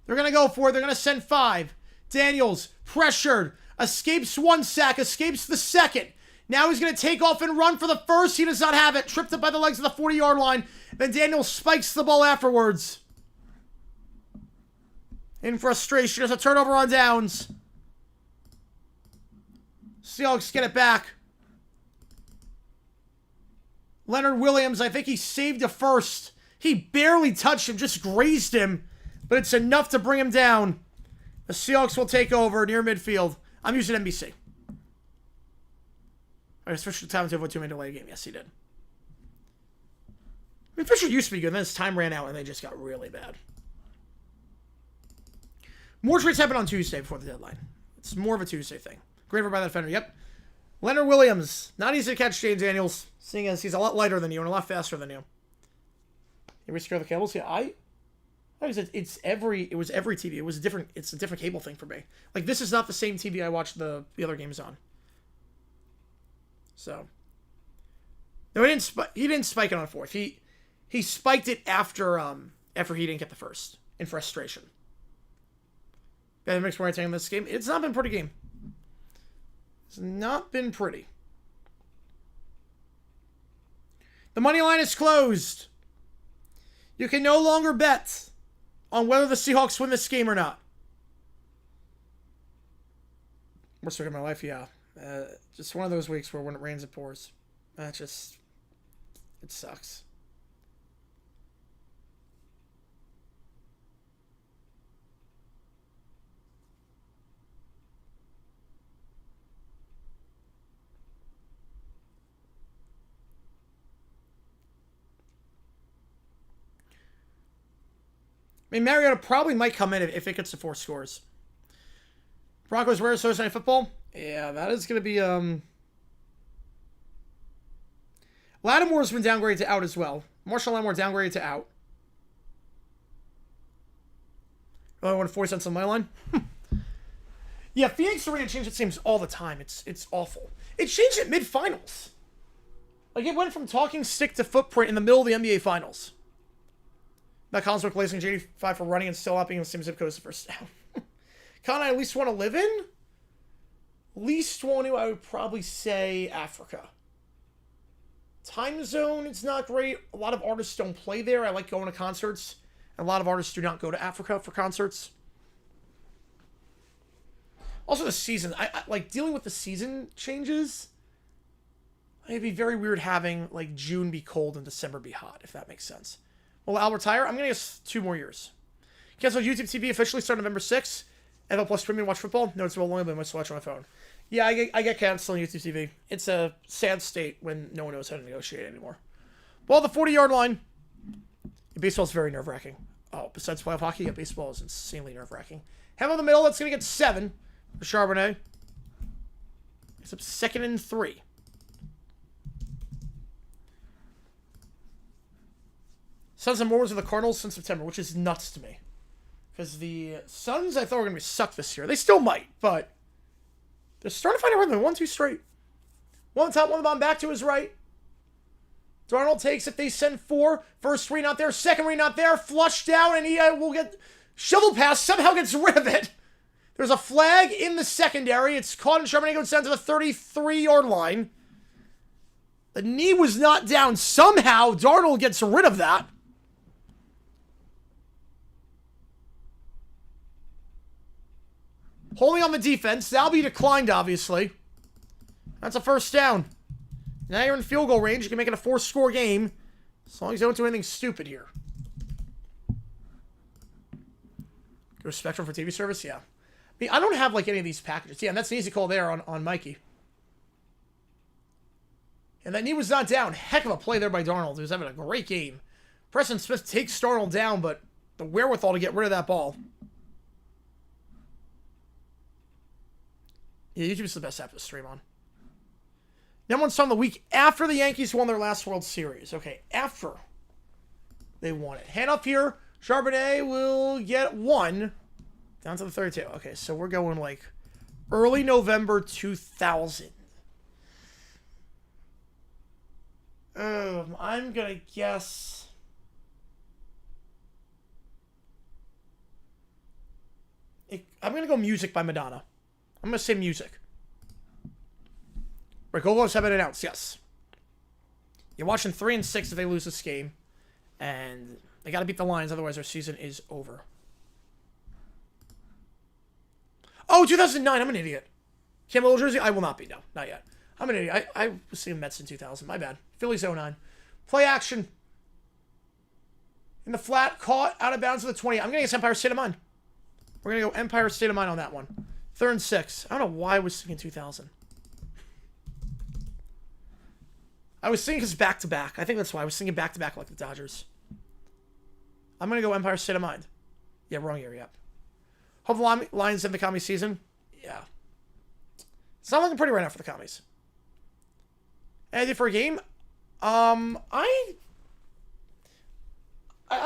They're going to go for it. They're going to send 5. Daniels, pressured. Escapes 1 sack. Escapes the 2nd. Now he's going to take off and run for the 1st. He does not have it. Tripped up by the legs of the 40-yard line. Then Daniels spikes the ball afterwards. In frustration, there's a turnover on downs. Seahawks get it back. Leonard Williams, I think he saved a 1st. He barely touched him, just grazed him. But it's enough to bring him down. The Seahawks will take over near midfield. I'm using NBC. I switched the time to avoid 2-minute delay game. Yes, he did. I mean, Fisher used to be good, and then his time ran out, and they just got really bad. More trades happen on Tuesday before the deadline. It's more of a Tuesday thing. Great by the defender. Yep. Leonard Williams. Not easy to catch James Daniels, seeing as he's a lot lighter than you and a lot faster than you. You rescue the cables? Yeah, it was every TV. It's a different cable thing for me. Like, this is not the same TV I watched the other games on. So. No, he didn't spike it on 4th. He spiked it after he didn't get the 1st in frustration. Ben mixed more in this game. It's not been a pretty game. It's not been pretty. The money line is closed. You can no longer bet on whether the Seahawks win this game or not. Worst week of my life, yeah. Just one of those weeks where when it rains, it pours. It sucks. I mean, Mariota probably might come in if it gets to 4 scores. Broncos rare Thursday Night Football? Yeah, that is going to be... Lattimore's been downgraded to out as well. Marshall Lattimore downgraded to out. Oh, I won 40 cents on my line? Yeah, Phoenix Arena changes its names all the time. It's awful. It changed at mid-finals. Like, it went from talking stick to footprint in the middle of the NBA Finals. Matt Collins replacing JD5 for running and still not being in the same zip code as the first down. Con I at least want to live in? Least want to, I would probably say Africa. Time zone, it's not great. A lot of artists don't play there. I like going to concerts. And a lot of artists do not go to Africa for concerts. Also the season. I like dealing with the season changes. It'd be very weird having like June be cold and December be hot, if that makes sense. Will Al retire? I'm going to guess 2 more years. Cancel YouTube TV officially starting November 6th. NFL Plus Premium Watch Football. No, it's only but much watch on my phone. Yeah, I get canceled on YouTube TV. It's a sad state when no one knows how to negotiate anymore. Well, the 40-yard line. Baseball is very nerve-wracking. Oh, besides playoff hockey, yeah, baseball is insanely nerve-wracking. Have in the middle. That's going to get 7 for Charbonnet. It's up 2nd and 3. Suns and Mormons are the Cardinals since September, which is nuts to me. Because the Suns, I thought were going to be sucked this year. They still might, but they're starting to find a rhythm. 1-2 straight. One on top, one on the bottom, back to his right. Darnold takes it. They send 4. First read not there. Second read not there. Flush down, and he will get shovel pass. Somehow gets rid of it. There's a flag in the secondary. It's caught, and Charbonnet goes down to the 33-yard line. The knee was not down. Somehow, Darnold gets rid of that. Holding on the defense. That'll be declined, obviously. That's a first down. Now you're in field goal range. You can make it a 4-score game. As long as you don't do anything stupid here. Go Spectrum for TV service? Yeah. I mean, I don't have, like, any of these packages. Yeah, and that's an easy call there on Mikey. And that knee was not down. Heck of a play there by Darnold. He was having a great game. Preston Smith takes Darnold down, but the wherewithal to get rid of that ball. Yeah, YouTube is the best app to stream on. Number 1 song the week after the Yankees won their last World Series. Okay, after they won it. Hand up here. Charbonnet will get 1. Down to the 32. Okay, so we're going like early November 2000. I'm going to guess... I'm going to go Music by Madonna. I'm going to say Music. Right, Golos have been announced, yes. You're watching 3 and 6 if they lose this game. And they got to beat the Lions, otherwise their season is over. Oh, 2009, I'm an idiot. Campbell jersey? I will not be, no, not yet. I'm an idiot. I was seeing Mets in 2000, my bad. Phillies 09. Play action. In the flat, caught, out of bounds to the 20. I'm going to guess Empire State of Mind. We're going to go Empire State of Mind on that one. 3rd and 6. I don't know why I was thinking 2000. I was thinking because back-to-back. I think that's why. I was thinking back-to-back like the Dodgers. I'm going to go Empire State of Mind. Yeah, wrong year, yep. Hope the Lions end the commies season. Yeah. It's not looking pretty right now for the commies. Anything for a game? I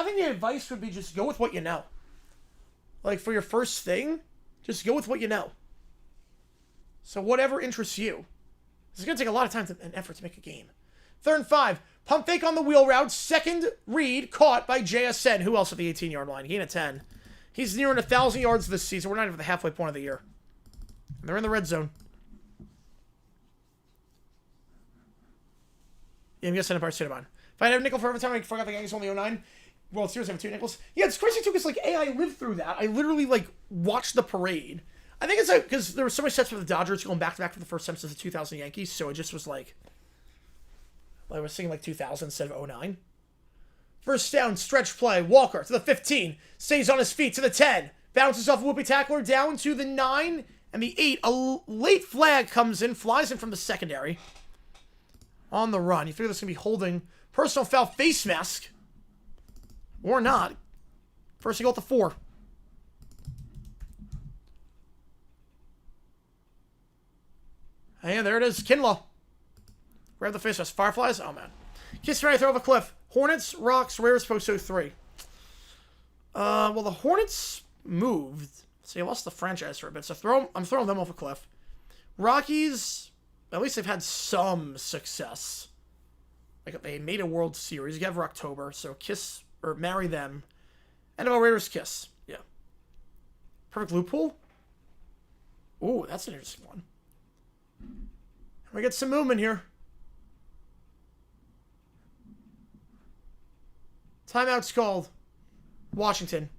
think the advice would be just go with what you know. Like, for your first thing, just go with what you know. So whatever interests you. It's going to take a lot of time and effort to make a game. 3rd and 5. Pump fake on the wheel route. Second read caught by JSN. Who else at the 18-yard line? Gain of 10. He's nearing 1,000 yards this season. We're not even at the halfway point of the year. And they're in the red zone. Yeah, I'm guessing Empire State of Mind. If I had a nickel for every time I forgot the Yankees only 09. World Series, I have 2 nickels. Yeah, it's crazy too, because like, I lived through that. I literally like watched the parade. I think it's like because there were so many sets for the Dodgers going back to back for the first time since the 2000 Yankees, so it just was like I was thinking like 2000 instead of 09. First down, stretch play. Walker to the 15, stays on his feet to the 10, bounces off a whoopee tackler down to the 9 and the 8. A late flag comes in, flies in from the secondary. On the run, you figure this gonna be holding personal foul face mask. Or not. First, you go at the 4. And there it is. Kinlaw. Grab the face mask. Fireflies. Oh, man. Kiss ready to throw off a cliff. Hornets, Rocks, Rares, Post 03. Well, the Hornets moved. So you lost the franchise for a bit. So I'm throwing them off a cliff. Rockies, at least they've had some success. Like, they made a World Series. You have for October. So kiss... or marry them. NFL Raiders kiss. Yeah. Perfect loophole? Ooh, that's an interesting one. We get some movement here. Timeout's called. Washington.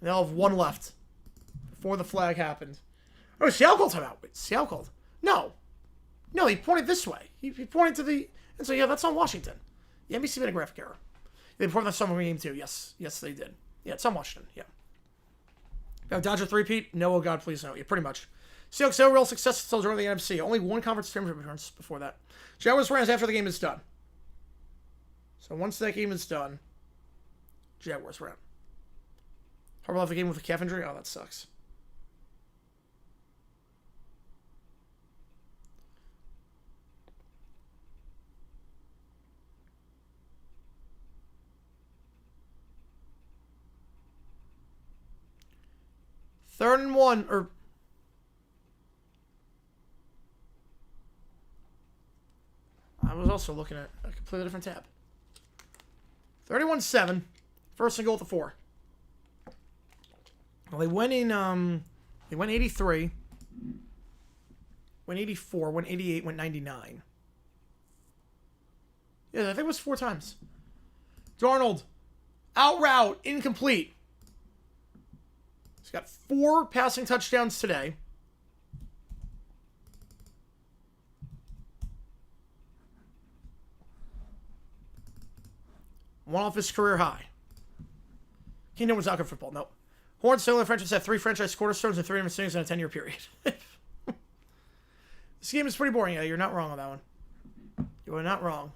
They'll have 1 left. Before the flag happened. Oh, Seattle called timeout. Wait, Seattle called. No. No, he pointed this way. He pointed to the... And so, yeah, that's on Washington. The NBC made a graphic error. They reported that summer game too. Yes. Yes, they did. Yeah, it's on Washington. Yeah. Now, Dodger three-peat? No, oh God, please no. Yeah, pretty much. Seahawks no real success until during the NFC. Only one conference championship appearance before that. Jaguars Rams after the game is done. So once that game is done, Jaguars Rams. Harbaugh have the game with a calf injury? Oh, that sucks. Third and 1, or... I was also looking at a completely different tab. 31-7. First and goal at the 4. Well, they went in, they went 83. Went 84, went 88, went 99. Yeah, I think it was 4 times. Darnold, out route, incomplete. He's got 4 passing touchdowns today. One off his career high. Kingdom was not good football. Nope. Horn Solo franchise had 3 franchise cornerstones and 3 mistakes in a 10-year period. This game is pretty boring. Yeah, you're not wrong on that one. You are not wrong.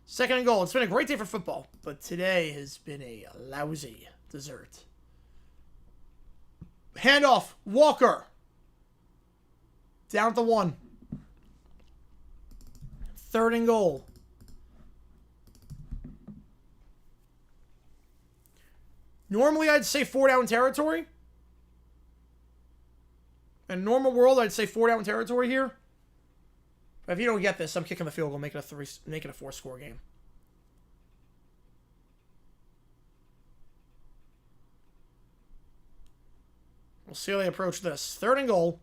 Second and goal. It's been a great day for football, but today has been a lousy dessert. Handoff. Walker. Down at the 1. Third and goal. Normally, I'd say 4-down territory. In a normal world, I'd say 4-down territory here. But if you don't get this, I'm kicking the field goal, make it a 4-score game. We'll see how they approach this. Third and goal.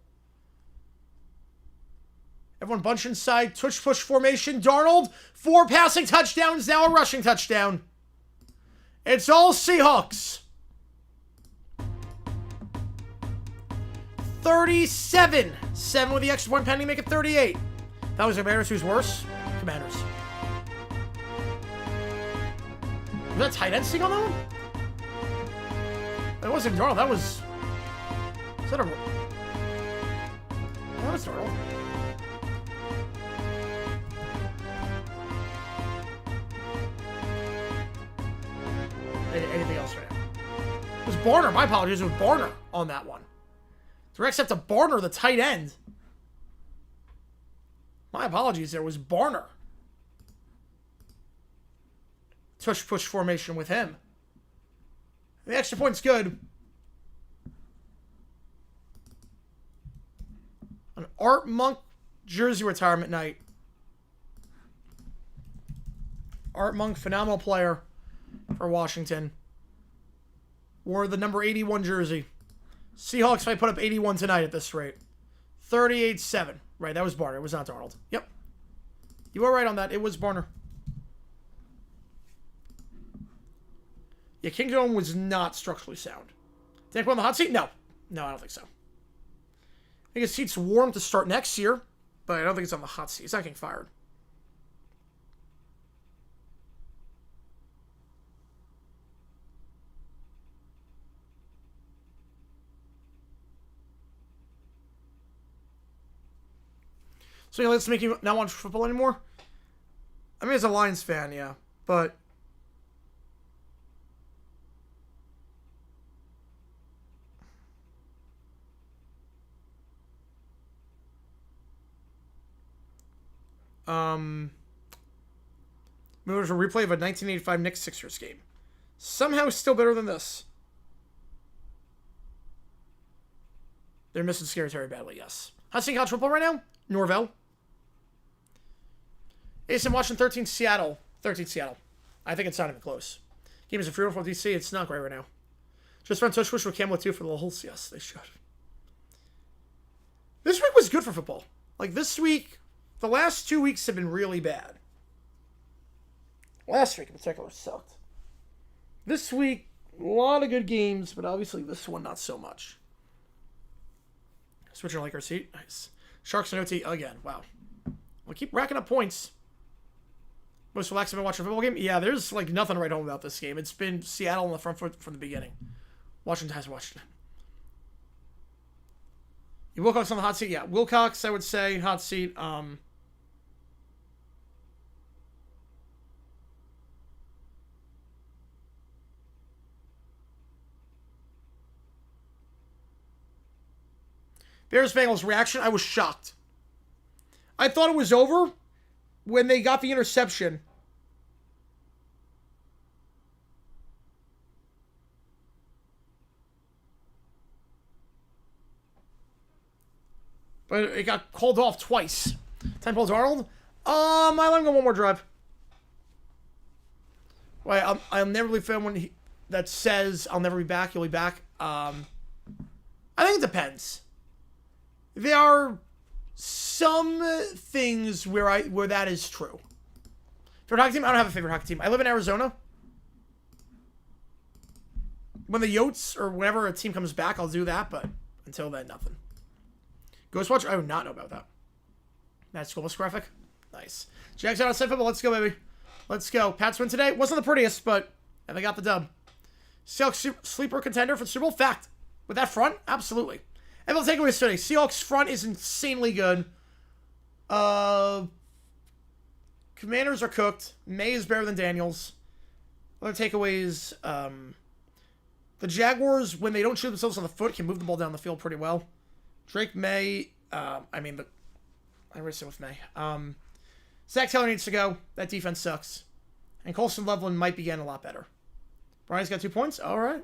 Everyone bunch inside. Tush push formation. Darnold. 4 passing touchdowns. Now a rushing touchdown. It's all Seahawks. 37. 7 with the extra point pending. Make it 38. That was Commanders. Who's worse? Commanders. Was that tight end sting on that one? That wasn't Darnold. That was... Is that a... That was Darnold. Anything else right now? It was Barner. My apologies. It was Barner on that one. Direct set to Barner, the tight end. My apologies. There was Barner. Tush push formation with him. The extra point's good. An Art Monk jersey retirement night. Art Monk, phenomenal player for Washington. Wore the number 81 jersey. Seahawks might put up 81 tonight at this rate. 38-7. Right, that was Barner. It was not Darnold. Yep. You were right on that. It was Barner. Yeah, Kingdom was not structurally sound. Did I put on the hot seat? No. No, I don't think so. I think his seat's warm to start next year, but I don't think it's on the hot seat. He's not getting fired. So yeah, let's make you not watch football anymore? I mean, as a Lions fan, yeah. But... There's a replay of a 1985 Knicks Sixers game. Somehow still better than this. They're missing Scary Terry badly, yes. How's seeing college football right now? Norvell. ASM watching 13 Seattle. 13 Seattle. I think it's not even close. Game is a free from DC. It's not great right now. Just run touch push with Campbell too for the whole. Yes, they should. This week was good for football. Like this week, the last 2 weeks have been really bad. Last week in particular sucked. This week, a lot of good games, but obviously this one not so much. Switcher like our seat. Nice. Sharks and OT again. Wow. We keep racking up points. Most relaxed I've been watching a football game? Yeah, there's like nothing to write home about this game. It's been Seattle on the front foot from the beginning. Washington has Washington. Wilcox on the hot seat? Yeah, Wilcox, I would say, hot seat. Bears-Bengals reaction, I was shocked. I thought it was over when they got the interception. But it got called off twice. 10 points Arnold. I let him go one more drive. Wait, I'll never leave film when that says I'll never be back. You'll be back. I think it depends. There are some things where that is true. Favorite hockey team? I don't have a favorite hockey team. I live in Arizona. When the Yotes or whenever a team comes back, I'll do that. But until then, nothing. Ghostwatch? I would not know about that. Matt Schoolbus graphic? Nice. Jags out on set football. Let's go, baby. Let's go. Pats win today. Wasn't the prettiest, but they got the dub. Seahawks sleeper contender for the Super Bowl? Fact. With that front? Absolutely. And the takeaways today. Seahawks front is insanely good. Commanders are cooked. May is better than Daniels. Other takeaways. The Jaguars, when they don't shoot themselves on the foot, can move the ball down the field pretty well. Drake May, I already said with May. Zach Taylor needs to go. That defense sucks. And Colson Loveland might be getting a lot better. Brian's got 2 points. All right.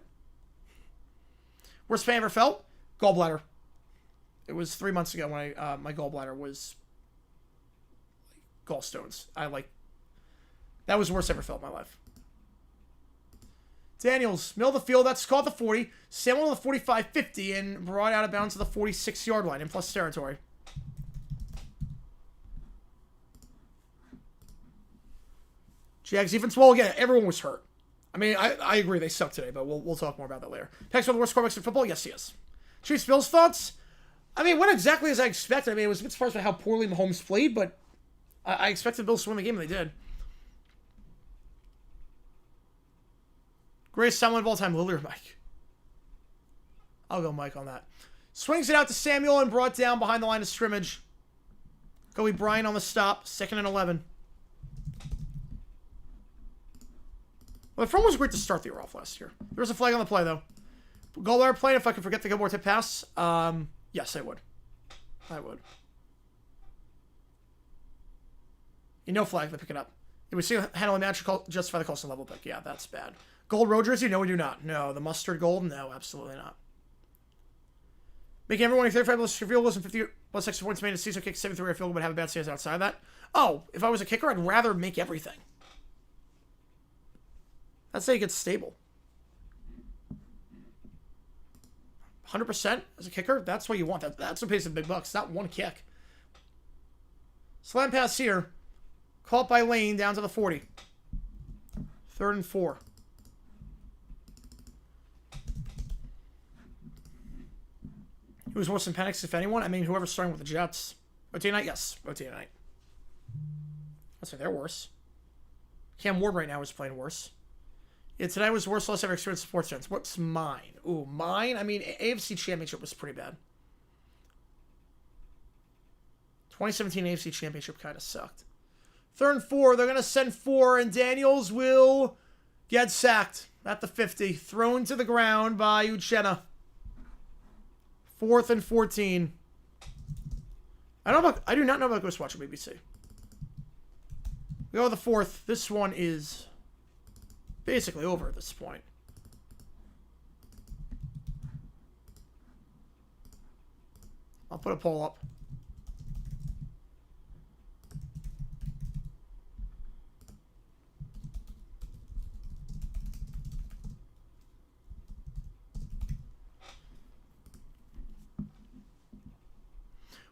Worst pain I ever felt? Gallbladder. It was 3 months ago when my gallbladder was gallstones. That was the worst I ever felt in my life. Daniels, middle of the field, that's caught the 40. Samuel to the 45-50 and brought out of bounds to the 46-yard line in plus territory. Jags defense, well, again, everyone was hurt. I mean, I agree they suck today, but we'll talk more about that later. Text one of the worst quarterbacks in football? Yes, he is. Chiefs Bills thoughts? I mean, what exactly as I expected. I mean, I was a bit surprised by how poorly Mahomes played, but I expected the Bills to win the game, and they did. Greatest someone of all time, Lily or Mike? I'll go Mike on that. Swings it out to Samuel and brought down behind the line of scrimmage. Kobe Bryant on the stop. 2nd and 11. Well, the front was great to start the year off last year. There was a flag on the play, though. Gallbladder playing if I could forget the Gilmore tip pass. Yes, I would. I would. No flag to pick it up. It was handling match justify the Colson level pick. Yeah, that's bad. Gold road jersey? No, we do not. No. The mustard gold? No, absolutely not. Making everyone 35 plus field goals and 50 plus extra points made a season kick 73 or field goal, but have a bad stance outside of that. Oh, if I was a kicker, I'd rather make everything. That's how you get stable. 100% as a kicker? That's what you want. That's what pays the big bucks. Not one kick. Slam pass here. Caught by Lane down to the 40. 3rd and 4. Who's worse than Penix, if anyone? I mean, whoever's starting with the Jets. OTA night? Yes. OTA night. I'd say they're worse. Cam Ward right now is playing worse. Yeah, today was the worst loss I've ever experienced in sports fans. What's mine? Ooh, mine? I mean, AFC Championship was pretty bad. 2017 AFC Championship kind of sucked. 3rd and 4. They're going to send 4, and Daniels will get sacked at the 50. Thrown to the ground by Uchenna. 4th and 14. I do not know about Ghost Watch on BBC. We go to the 4th. This one is basically over at this point. I'll put a poll up.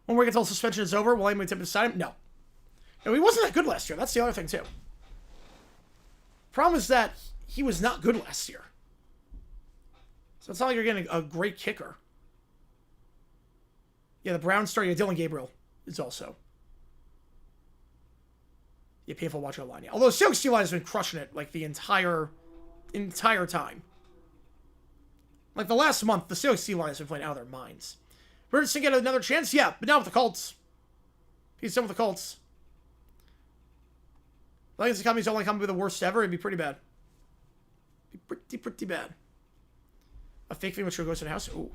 When we get till suspension is over, will anybody tip beside him? No. No, he wasn't that good last year. That's the other thing, too. Problem is that he was not good last year. So it's not like you're getting a great kicker. Yeah, the Browns starting. Dylan Gabriel is also. Yeah, painful watching online. Yeah. Although Seahawks D-line has been crushing it like the entire time. Like the last month, the Seahawks D-line has been playing out of their minds. Richardson get another chance? Yeah, but not with the Colts. He's done with the Colts. Legacy companies don't like how to be the worst ever. It'd be pretty bad. Be pretty bad. A fake thing which goes to the house? Ooh.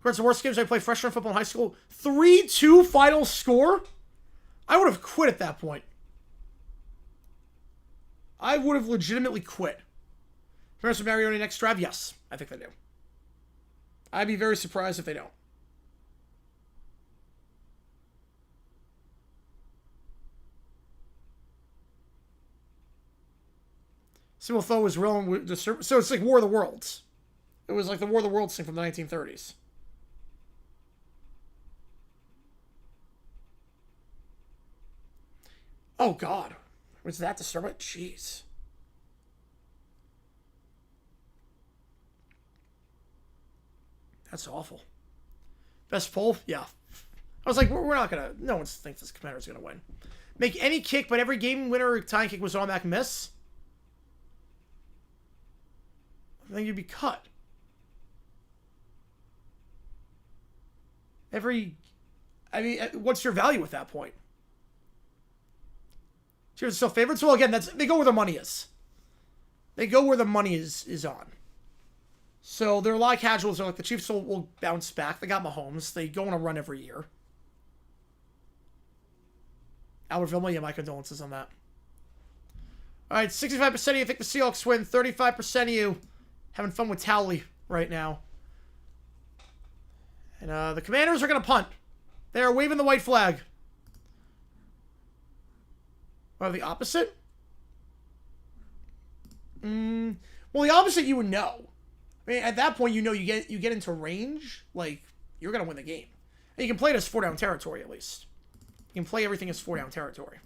What's the worst games I played freshman football in high school? 3-2 final score? I would have quit at that point. I would have legitimately quit. Parents with Mariota next drive? Yes, I think they do. I'd be very surprised if they don't. Civil Foe was real. So it's like War of the Worlds. It was like the War of the Worlds thing from the 1930s. Oh, God. Was that disturbing? Jeez. That's awful. Best poll? Yeah. I was like, we're not going to... No one thinks this commander's going to win. Make any kick, but every game winner tying kick was automatic miss? I think you'd be cut. I mean, what's your value at that point? Cheers, still favorites? Well, again, they go where the money is. They go where the money is on. So there are a lot of casuals. They're like, the Chiefs will bounce back. They got Mahomes. They go on a run every year. Albert Vilma, yeah, my condolences on that. All right, 65% of you think the Seahawks win. 35% of you having fun with Towley right now. And the Commanders are going to punt. They are waving the white flag. Or the opposite? Well, the opposite you would know. I mean, at that point, you know you get into range, like, you're going to win the game. And you can play it as 4-down territory, at least. You can play everything as 4-down territory.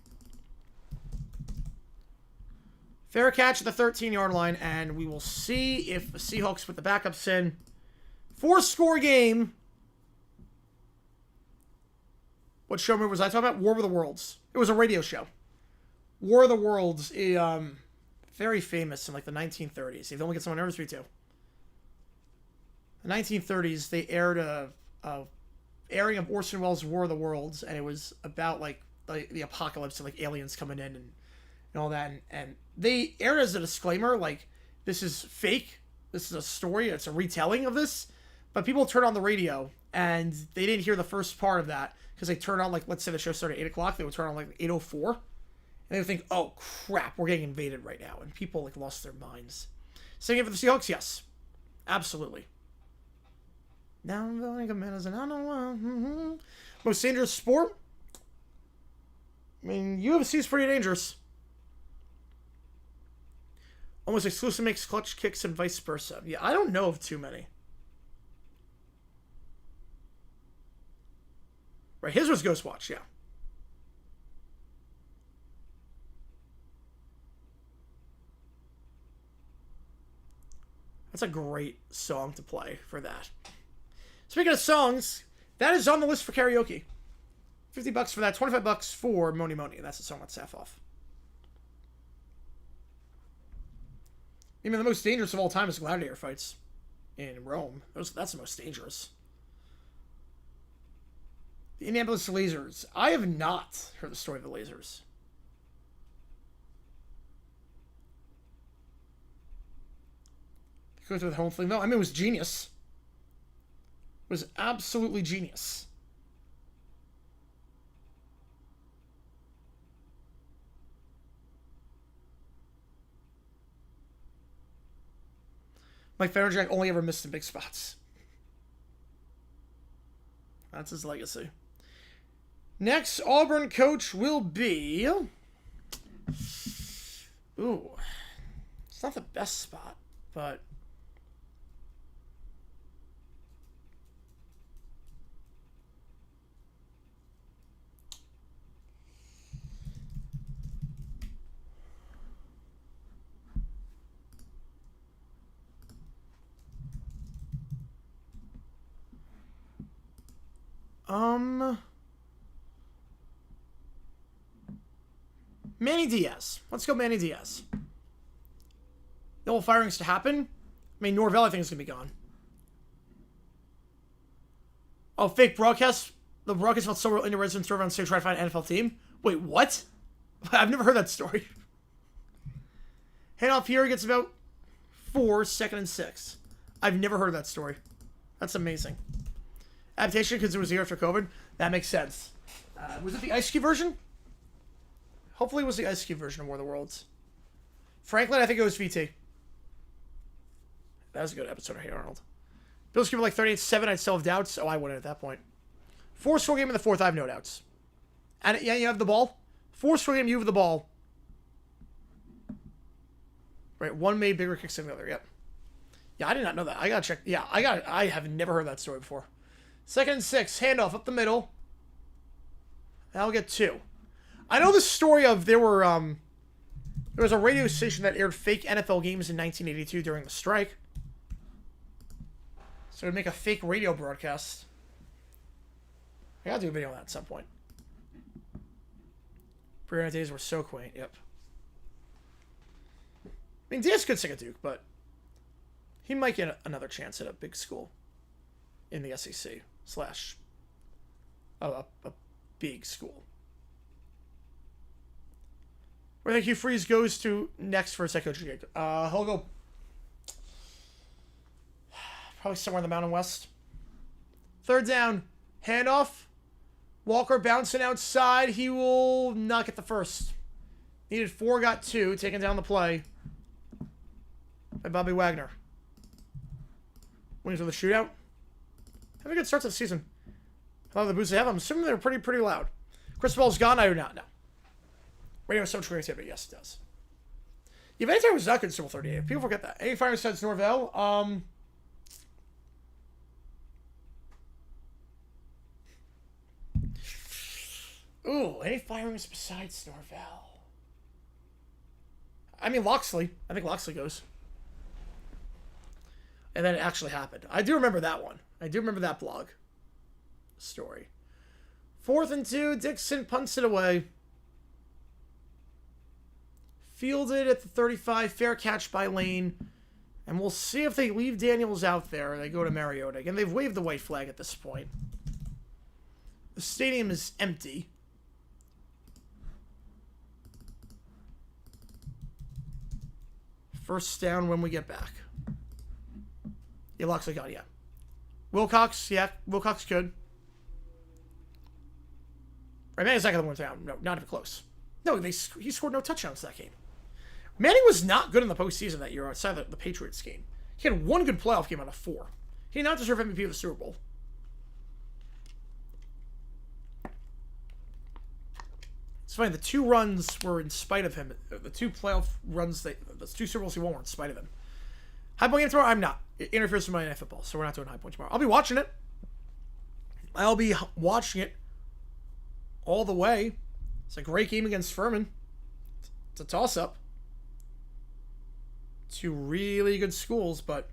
Fair catch at the 13-yard line, and we will see if the Seahawks put the backups in. 4-score game. What show movie was I talking about? War of the Worlds. It was a radio show. War of the Worlds, very famous in like the 1930s. If you only get someone nervous, me too. The 1930s, they aired a airing of Orson Welles' War of the Worlds, and it was about like the apocalypse and like aliens coming in and all that. And they aired as a disclaimer, like, this is fake. This is a story. It's a retelling of this. But people turned on the radio, and they didn't hear the first part of that because they turned on, like, let's say the show started at 8 o'clock. They would turn on like 8:04. And they would think, oh, crap, we're getting invaded right now. And people, like, lost their minds. Singing for the Seahawks? Yes. Absolutely. Now I'm voting Commanders, and I don't want... Most dangerous sport? I mean, UFC is pretty dangerous. Almost exclusive makes clutch kicks and vice versa. Yeah, I don't know of too many. Right, his was Ghostwatch, yeah. That's a great song to play for that. Speaking of songs, that is on the list for karaoke. $50 for that, $25 for Moni Moni. That's the song on Saf Off. Even the most dangerous of all time is gladiator fights in Rome. That's the most dangerous. The Indianapolis Lasers. I have not heard the story of the Lasers. Goes with the home thing. No, I mean, it was genius. It was absolutely genius. Mike Faragek only ever missed in big spots. That's his legacy. Next Auburn coach will be... Ooh. It's not the best spot, but... Manny Diaz. Let's go Manny Diaz. No firings to happen. I mean, Norvell, I think, is going to be gone. Oh, fake broadcast. The broadcast felt so real into residents drove around the state trying to find an NFL team. Wait, what? I've never heard that story. Handoff here gets about 4, 2nd and 6. I've never heard that story. That's amazing. Adaptation because it was the year after COVID. That makes sense. Was it the Ice Cube version? Hopefully it was the Ice Cube version of War of the Worlds. Franklin, I think it was VT. That was a good episode of Hey Arnold. Bills give it like 38-7. I'd still have doubts. Oh, I wouldn't at that point. 4-score game in the 4th. I have no doubts. And yeah, you have the ball. 4-score game, you have the ball. Right, one made bigger kicks than the other. Yep. Yeah, I did not know that. I gotta check. Yeah, I have never heard that story before. 2nd and 6. Handoff up the middle. I'll get 2. I know the story of there was a radio station that aired fake NFL games in 1982 during the strike. So it'd make a fake radio broadcast. I gotta do a video on that at some point. Pre-internet days were so quaint. Yep. I mean, Diaz could sing a Duke, but he might get another chance at a big school in the SEC / a big school. Where I think Hugh Freeze goes to next for a second coaching gig. He'll go probably somewhere in the Mountain West. 3rd down, handoff. Walker bouncing outside. He will not get the first. Needed 4, got 2. Taking down the play by Bobby Wagner. Winners of the shootout. Have a good start to the season. I love the boots they have. I'm assuming they're pretty loud. Cristobal's gone. I do not know. Radio has so much creativity. Yes, it does. Yeah, Vanity was not good in Super 38. People forget that. Any firing besides Norvell? Ooh, any firings besides Norvell? I mean, Loxley. I think Loxley goes. And then it actually happened. I do remember that one. I do remember that blog story. 4th and 2. Dixon punts it away. Fielded at the 35. Fair catch by Lane. And we'll see if they leave Daniels out there. They go to Mariota. Again, they've waved the white flag at this point. The stadium is empty. First down when we get back. Yeah, Loxley got it, yeah. Wilcox, yeah. Wilcox could. Right, Manny's not going to win down. No, not even close. No, he scored no touchdowns that game. Manny was not good in the postseason that year outside the Patriots game. He had 1 good playoff game out of 4. He did not deserve MVP of the Super Bowl. It's funny, the 2 runs were in spite of him. The 2 playoff runs, the 2 Super Bowls he won were in spite of him. High point game tomorrow? I'm not. It interferes with Monday Night Football, so we're not doing high point tomorrow. I'll be watching it. I'll be watching it all the way. It's a great game against Furman. It's a toss-up. 2 really good schools, but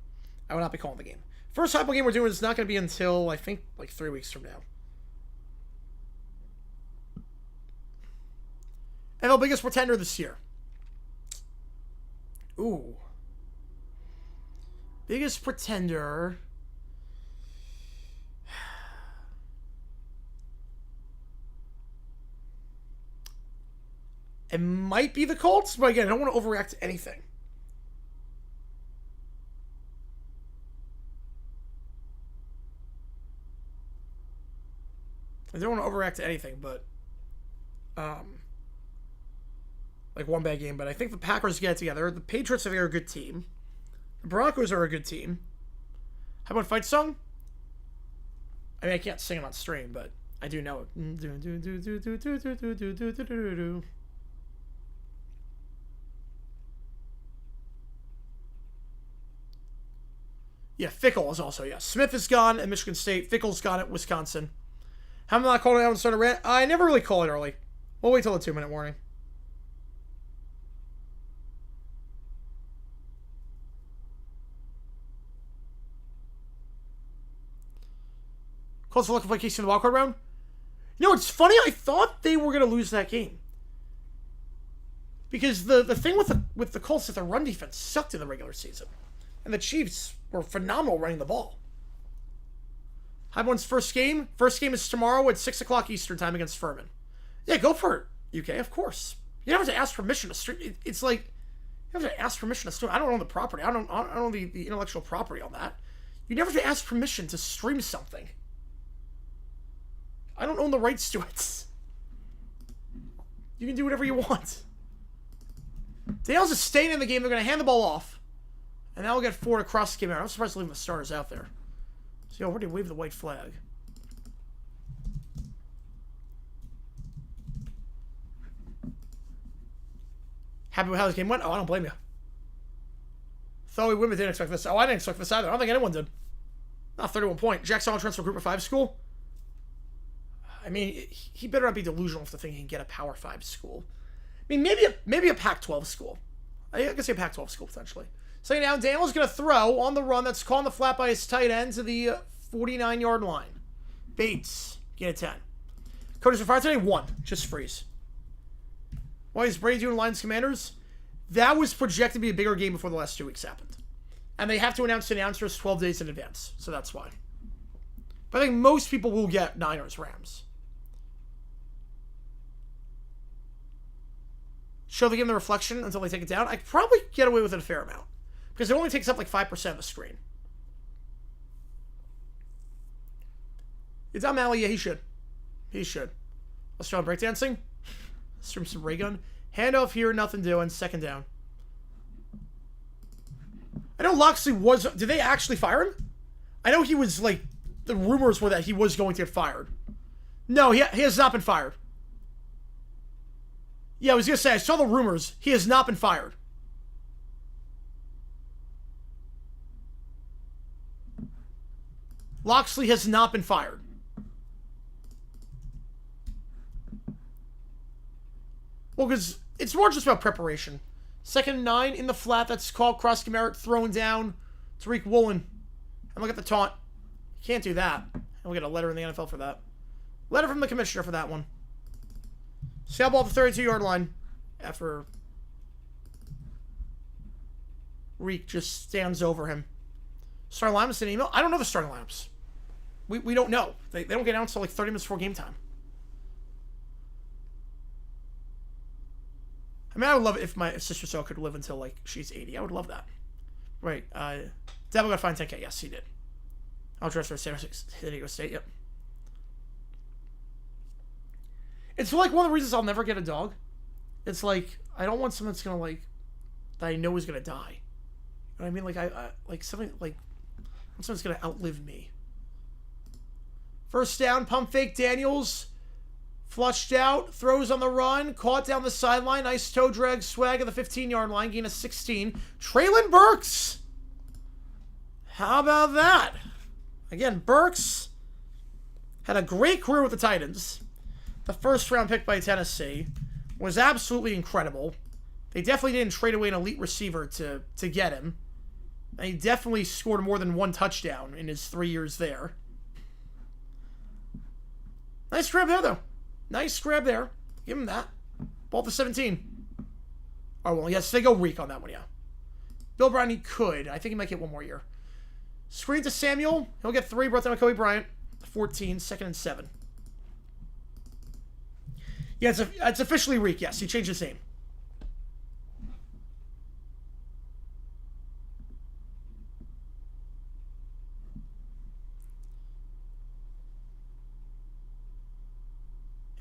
I will not be calling the game. First high point game we're doing is not going to be until, I think, like 3 weeks from now. NFL biggest pretender this year. Ooh. Biggest pretender. It might be the Colts, but again, I don't want to overreact to anything. I don't want to overreact to anything, but like one bad game. But I think the Packers get it together. The Patriots, I think, are a good team. The Broncos are a good team. How about Fight Song? I mean, I can't sing it on stream, but I do know it. Yeah, Fickle is also, yeah. Smith is gone at Michigan State. Fickle's gone at Wisconsin. How am I not calling it out and start a rant? I never really call it early. We'll wait till the 2-minute warning. Colts are looking for KC in the wildcard round. You know, it's funny. I thought they were going to lose that game. Because the thing with the Colts is their run defense sucked in the regular season. And the Chiefs were phenomenal running the ball. Highborn's first game. First game is tomorrow at 6 o'clock Eastern time against Furman. Yeah, go for it, UK, of course. You don't have to ask permission to stream. It's like, you have to ask permission to stream. I don't own the property. I don't own the intellectual property on that. You never have to ask permission to stream something. I don't own the rights to it. You can do whatever you want. Daniels is staying in the game. They're going to hand the ball off. And now we'll get forward across the game. I'm surprised to leave the starters out there. So he already waved the white flag. Happy with how this game went? Oh, I don't blame you. Thought we women didn't expect this. Oh, I didn't expect this either. I don't think anyone did. Not 31 point. Jags on transfer group of 5 school. I mean, he better not be delusional to think he can get a Power 5 school. I mean, maybe a Pac-12 school. I can say a Pac-12 school, potentially. So now Daniel's going to throw on the run. That's caught on the flat by his tight end to the 49-yard line. Bates, get a 10. Coaches are fired today? 1. Just freeze. Why is Brady doing Lions Commanders? That was projected to be a bigger game before the last 2 weeks happened. And they have to announce the announcers 12 days in advance. So that's why. But I think most people will get Niners Rams. Show the game the reflection until they take it down. I could probably get away with it a fair amount. Because it only takes up like 5% of the screen. It's on Mally. Yeah, he should. He should. Let's try breakdancing. Stream some ray gun. Handoff here, nothing doing. Second down. I know Loxley was... Did they actually fire him? I know he was like... The rumors were that he was going to get fired. No, he has not been fired. Yeah, I was going to say, I saw the rumors. He has not been fired. Loxley has not been fired. Well, because it's more just about preparation. 2nd and 9 in the flat. That's called Krosky Merritt throwing down Tariq Woolen. And look at the taunt. Can't do that. And we'll get a letter in the NFL for that. Letter from the commissioner for that one. Sail ball at the 32-yard line after Reek just stands over him. Starting lineups in email? I don't know the starting lineups. We don't know. They don't get announced until like 30 minutes before game time. I mean, I would love it if my sister Sarah could live until like she's 80. I would love that. Right. Devil got fined 10K. Yes, he did. I'll transfer to San Diego State. Yep. It's like one of the reasons I'll never get a dog. It's like, I don't want someone that's going to like, that I know is going to die. You know what I mean? Like, I like something, like, I want someone that's going to outlive me. First down, pump fake, Daniels. Flushed out, throws on the run, caught down the sideline. Nice toe drag swag at the 15-yard line, gain of 16. Traylon Burks. How about that? Again, Burks had a great career with the Titans. The first round pick by Tennessee was absolutely incredible. They definitely didn't trade away an elite receiver to get him. And he definitely scored more than 1 touchdown in his 3 years there. Nice grab there, though. Nice grab there. Give him that. Ball to 17. Oh, well, yes, they go weak on that one, yeah. Bill Brown, he could. I think he might get 1 more year. Screen to Samuel. He'll get 3. Brought down Kobe Bryant. 14, 2nd and 7. Yeah, it's officially Reek, yes. He changed his name.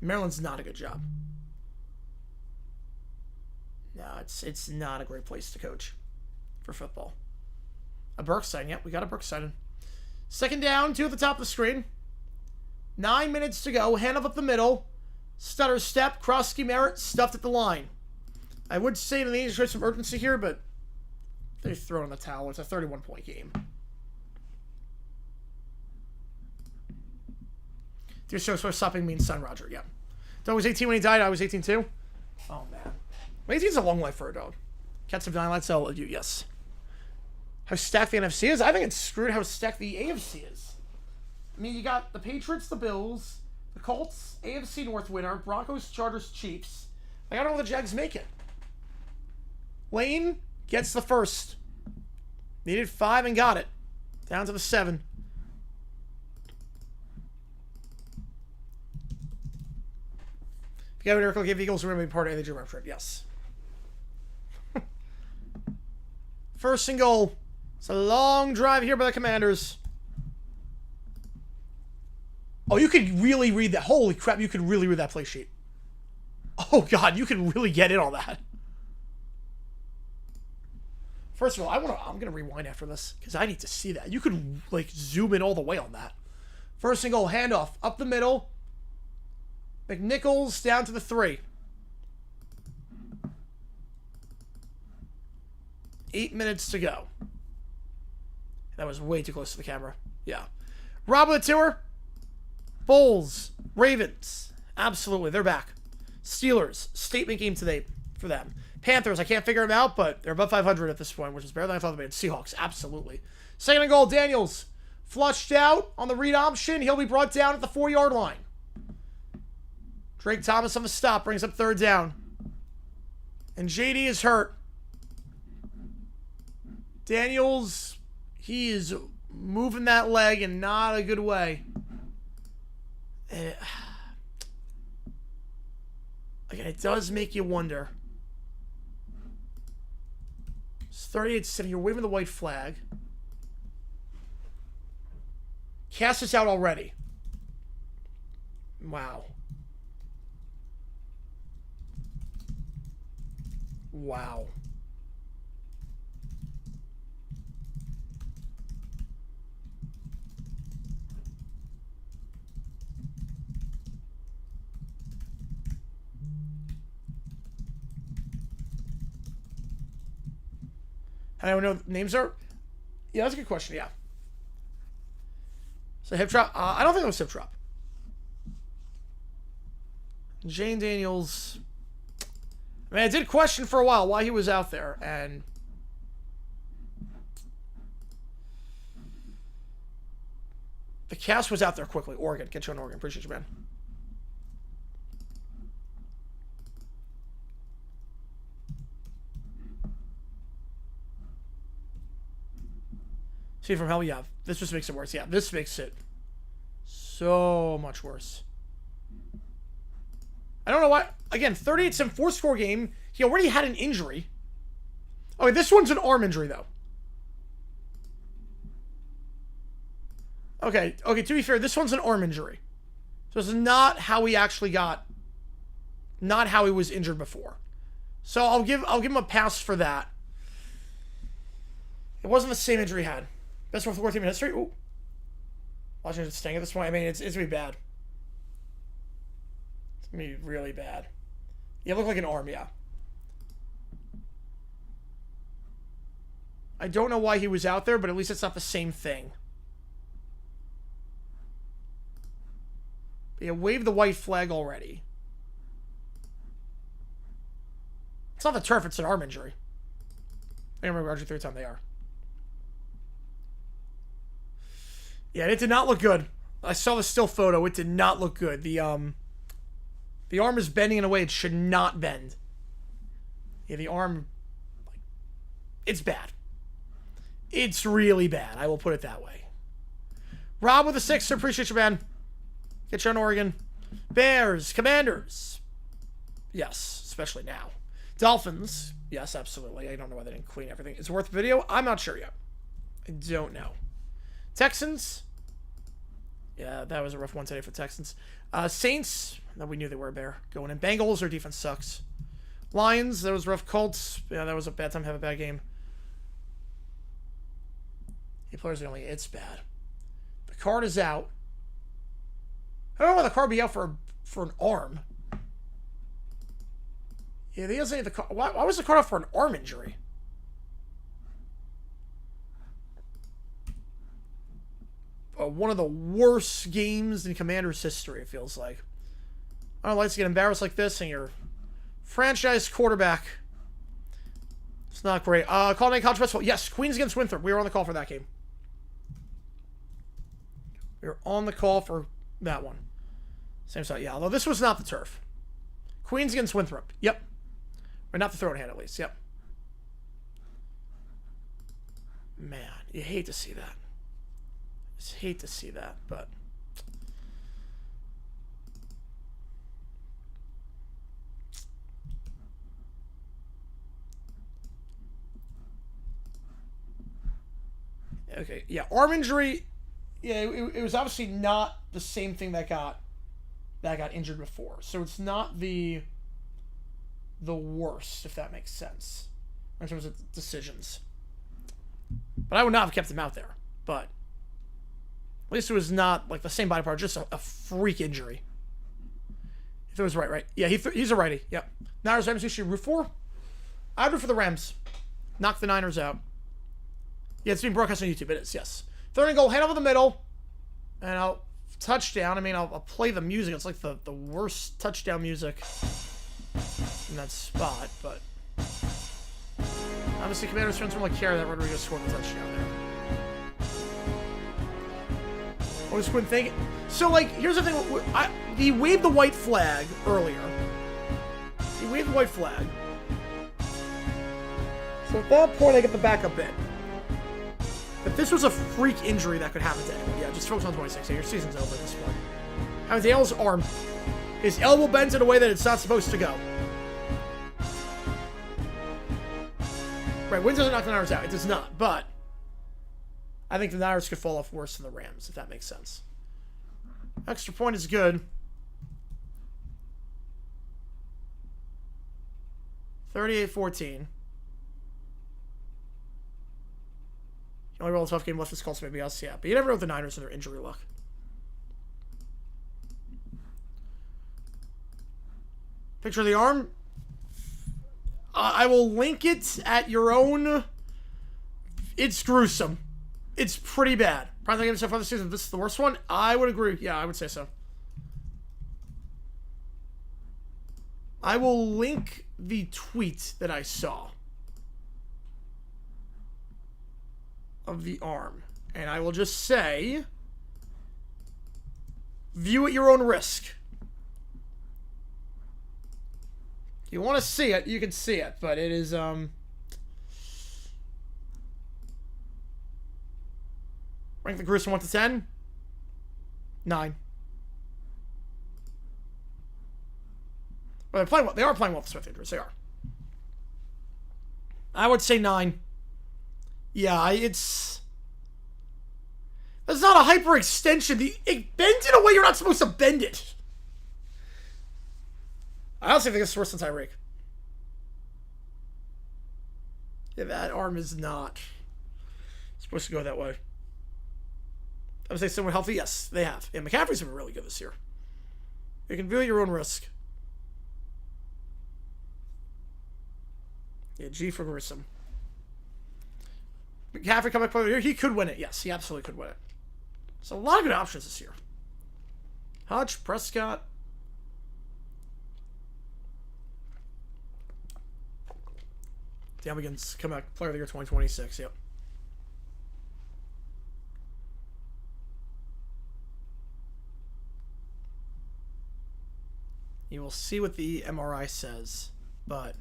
Maryland's not a good job. No, it's not a great place to coach for football. A Burks sign. Yep, we got a Burks sign. 2nd down, 2 at the top of the screen. 9 minutes to go. Handoff up the middle. Stutter step. Krosky Merritt stuffed at the line. I would say they need to show some urgency here, but they're throwing the towel. It's a 31-point game. Dear show, so stopping means son Roger. Yeah. Dog was 18 when he died. I was 18 too. Oh, man. 18 is a long life for a dog. Cats have 9 lights. I'll you. Yes. How stacked the NFC is? I think it's screwed how stacked the AFC is. I mean, you got the Patriots, the Bills, the Colts, AFC North winner, Broncos, Chargers, Chiefs. I don't know what the Jags make it. Lane gets the first. Needed 5 and got it. Down to the 7. If you got a miracle, give Eagles remember to be part of the Dream trip. Yes. First and goal. It's a long drive here by the Commanders. Oh, you could really read that. Holy crap, you could really read that play sheet. Oh, God, you could really get in on that. First of all, I'm going to rewind after this because I need to see that. You could, like, zoom in all the way on that. First and goal, handoff, up the middle. McNichols down to the 3. 8 minutes to go. That was way too close to the camera. Yeah. Rob with the tour. Bulls. Ravens. Absolutely. They're back. Steelers. Statement game today for them. Panthers. I can't figure them out, but they're above 500 at this point, which is better than I thought they'd be. Seahawks. Absolutely. Second and goal. Daniels. Flushed out on the read option. He'll be brought down at the 4-yard line. Drake Thomas on the stop. Brings up 3rd down. And JD is hurt. Daniels, he is moving that leg in not a good way. And again, it does make you wonder. It's 38-7. You're waving the white flag. Cast is out already. Wow. Wow. I don't know what names are. Yeah, that's a good question. Yeah. So hip drop. I don't think it was hip drop. Jane Daniels. I mean, I did question for a while why he was out there, and the cast was out there quickly. Oregon, get you on Oregon. Appreciate you, man. See from hell, yeah. This just makes it worse. Yeah, this makes it so much worse. I don't know why. Again, 38-7 4-score game. He already had an injury. Okay, this one's an arm injury, though. Okay, to be fair, this one's an arm injury. So it's not how he actually got... Not how he was injured before. So I'll give him a pass for that. It wasn't the same injury he had. Best fourth team in history. Ooh. Watching it staying at this point. I mean, it's going to be bad. It's going to be really bad. Yeah, look like an arm, yeah. I don't know why he was out there, but at least it's not the same thing. But yeah, wave the white flag already. It's not the turf, it's an arm injury. I remember Roger 3 time they are. Yeah, it did not look good. I saw the still photo. It did not look good. The arm is bending in a way it should not bend. Yeah, the arm, it's bad. It's really bad. I will put it that way. Rob with a 6. Appreciate you, man. Get you on Oregon. Bears, Commanders. Yes, especially now. Dolphins. Yes, absolutely. I don't know why they didn't clean everything. It's worth video. I'm not sure yet. I don't know. Texans. Yeah, that was a rough one today for Texans. Saints. No, we knew they were a bear. Going in. Bengals, their defense sucks. Lions, that was rough. Colts. Yeah, that was a bad time to have a bad game. The players are only. It's bad. The card is out. I don't know why the card be out for an arm. Yeah, they doesn't need the card. Why was the card out for an arm injury? One of the worst games in Commanders history, it feels like. I don't like to get embarrassed like this, and your franchise quarterback. It's not great. Call name college basketball. Yes, Queens against Winthrop. We were on the call for that game. We were on the call for that one. Same side, yeah. Although this was not the turf. Queens against Winthrop. Yep. Or not the throwing hand, at least. Yep. Man, you hate to see that. Just hate to see that, but... Okay, yeah, arm injury. Yeah, it was obviously not the same thing that got injured before. So it's not the worst, if that makes sense, in terms of decisions. But I would not have kept him out there. But at least it was not like the same body part, just a freak injury. If it was right. Yeah, he's a righty. Yep. Niners, Rams, you should root for? I'd root for the Rams. Knock the Niners out. Yeah, it's being broadcast on YouTube. It is, yes. Third and goal, hand over the middle. And I'll touchdown. I mean, I'll play the music. It's like the worst touchdown music in that spot, but obviously Commanders fans won't like care that Rodriguez scored the touchdown there. What was Quinn thinking? So, like, here's the thing. He waved the white flag earlier. He waved the white flag. So at that point, I get the backup bit. If this was a freak injury that could happen to him, yeah, just focus on 26. Yeah, your season's over at this point. Dale's arm. His elbow bends in a way that it's not supposed to go. Right, wins doesn't knock the Niners out. It does not, but I think the Niners could fall off worse than the Rams, if that makes sense. Extra point is good. 38-14. Only roll a tough game left this Colts, maybe us, yeah. But you never know with the Niners and their injury luck. Picture of the arm. I will link it at your own. It's gruesome. It's pretty bad. Probably game so far this season. This is the worst one. I would agree. Yeah, I would say so. I will link the tweet that I saw of the arm, and I will just say, view at your own risk. If you want to see it, you can see it, but it is rank the gruesome 1 to 10. 9. Well, they're playing well. They are playing well with Smith injuries. They are. I would say 9. Yeah, it's not a hyperextension. It bends in a way you're not supposed to bend it. I honestly think it's worse than Tyreek. Yeah, that arm is not supposed to go that way. I would say someone healthy. Yes, they have. Yeah, McCaffrey's been really good this year. You can view at your own risk. Yeah, G for gruesome. McCaffrey coming back here, he could win it. Yes, he absolutely could win it. So a lot of good options this year. Hodge, Prescott. Dan Wiggins, come back, player of the year 2026. Yep. You will see what the MRI says, but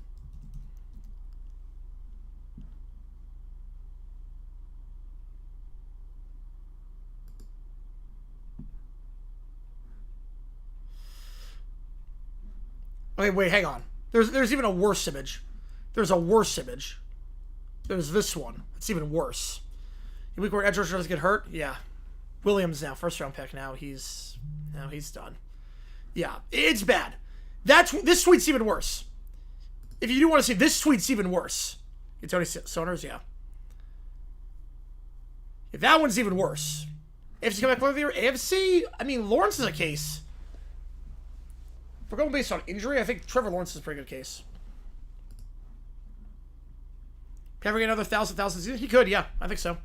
okay, wait, hang on. There's even a worse image. There's a worse image. There's this one. It's even worse. The week where edge rushers get hurt, yeah. Williams now, first round pick. Now he's done. Yeah, it's bad. This tweet's even worse. If you do want to see, this tweet's even worse. Tony Soners, yeah. If that one's even worse. AFC come back player of the year. AFC, I mean, Lawrence is a case. If we're going based on injury, I think Trevor Lawrence is a pretty good case. Can I get another 1,000? He could, yeah. I think so.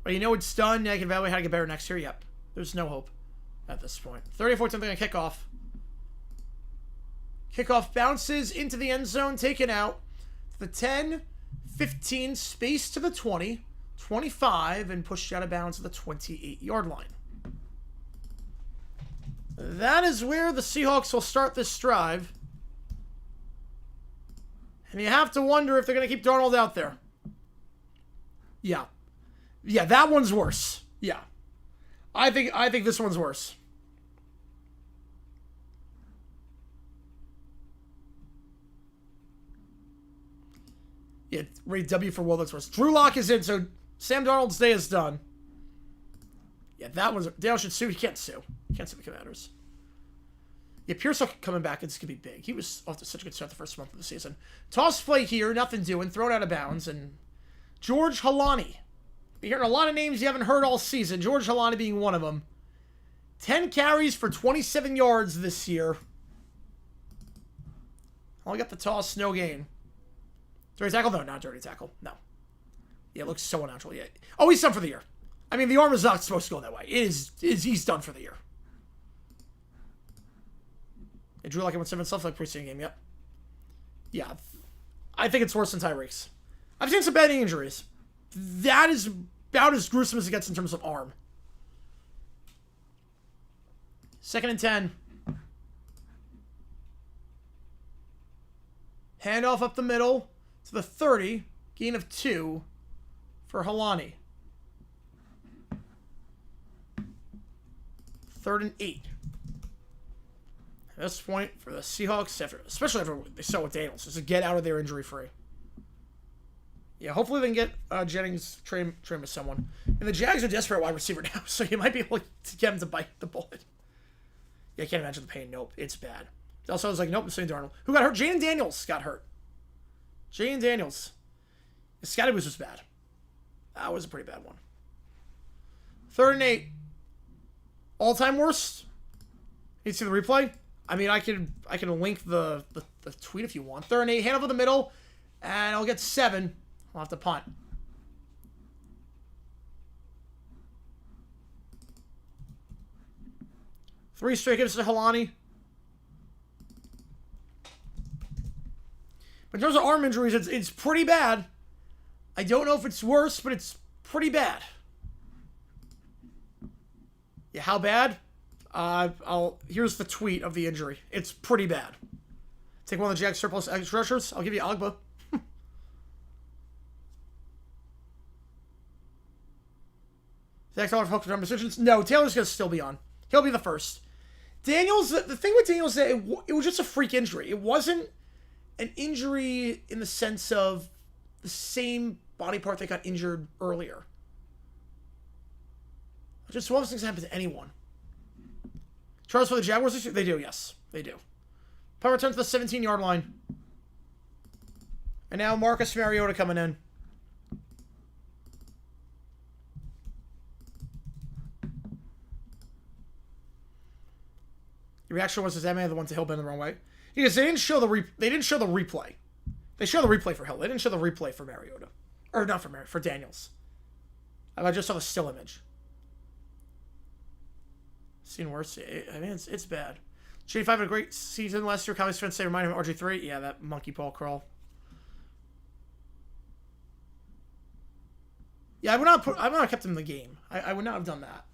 But you know it's done. I can evaluate how to get better next year. Yep. There's no hope at this point. 30-14 thing on kickoff. Kickoff bounces into the end zone, taken out. The 10, 15, space to the 20, 25, and pushed out of bounds to the 28-yard line. That is where the Seahawks will start this drive. And you have to wonder if they're going to keep Darnold out there. Yeah. Yeah, that one's worse. Yeah. I think this one's worse. Yeah, rate W for Will, that's worse. Drew Lock is in, so Sam Darnold's day is done. Yeah, that one's... Dale should sue. He can't sue. He can't sue the Commanders. Yeah, Pearsall coming back, it's going to be big. He was off to such a good start the first month of the season. Toss play here, nothing doing, thrown out of bounds, and George Halani. You're hearing a lot of names you haven't heard all season, George Halani being one of them. 10 carries for 27 yards this year. Only got the toss, no gain. Dirty tackle? No, not dirty tackle. No. Yeah, it looks so unnatural. Yeah. Oh, he's done for the year. I mean, the arm is not supposed to go that way. He's done for the year. It drew like it went 7 stuff like preseason game, yep. Yeah. I think it's worse than Tyreek's. I've seen some bad injuries. That is about as gruesome as it gets in terms of arm. 2nd and 10. Handoff up the middle to the 30. Gain of 2 for Halani. 3rd and 8. At this point, for the Seahawks, especially after they saw with Daniels, is to get out of there injury-free. Yeah, hopefully they can get Jennings train with someone. And the Jags are desperate wide receiver now, so you might be able to get him to bite the bullet. Yeah, I can't imagine the pain. Nope, it's bad. Also, I was like, nope, I'm saying Darnold. Who got hurt? Jaden Daniels got hurt. Jaden Daniels. The Scotty was bad. That was a pretty bad one. 3rd and 8. All-time worst? You see the replay? I mean, I can link the tweet if you want. 3rd and 8, hand over the middle, and I'll get 7. I'll have to punt. Three straight gives to Halani. But in terms of arm injuries, it's pretty bad. I don't know if it's worse, but it's pretty bad. Yeah, how bad? Here's the tweet of the injury. It's pretty bad. Take one of the Jags surplus edge rushers. I'll give you Agba. Zach Taylor focused on decisions. No, Taylor's gonna still be on. He'll be the first. Daniels. The thing with Daniels, it was just a freak injury. It wasn't an injury in the sense of the same body part that got injured earlier. Just one of those things happen to anyone. Charles for the Jaguars? They do, yes. They do. Punt return to the 17-yard line. And now Marcus Mariota coming in. The reaction was, "Am I the one to Hill bend the wrong way?" Because they didn't show the replay. They show the replay for Hill. They didn't show the replay for Mariota. Or not for Mariota, for Daniels. I just saw the still image. Seen worse. I mean, it's bad. J5 had a great season last year. Cowboys fans say remind him of RG3. Yeah, that monkey ball crawl. Yeah, I would not have kept him in the game. I would not have done that.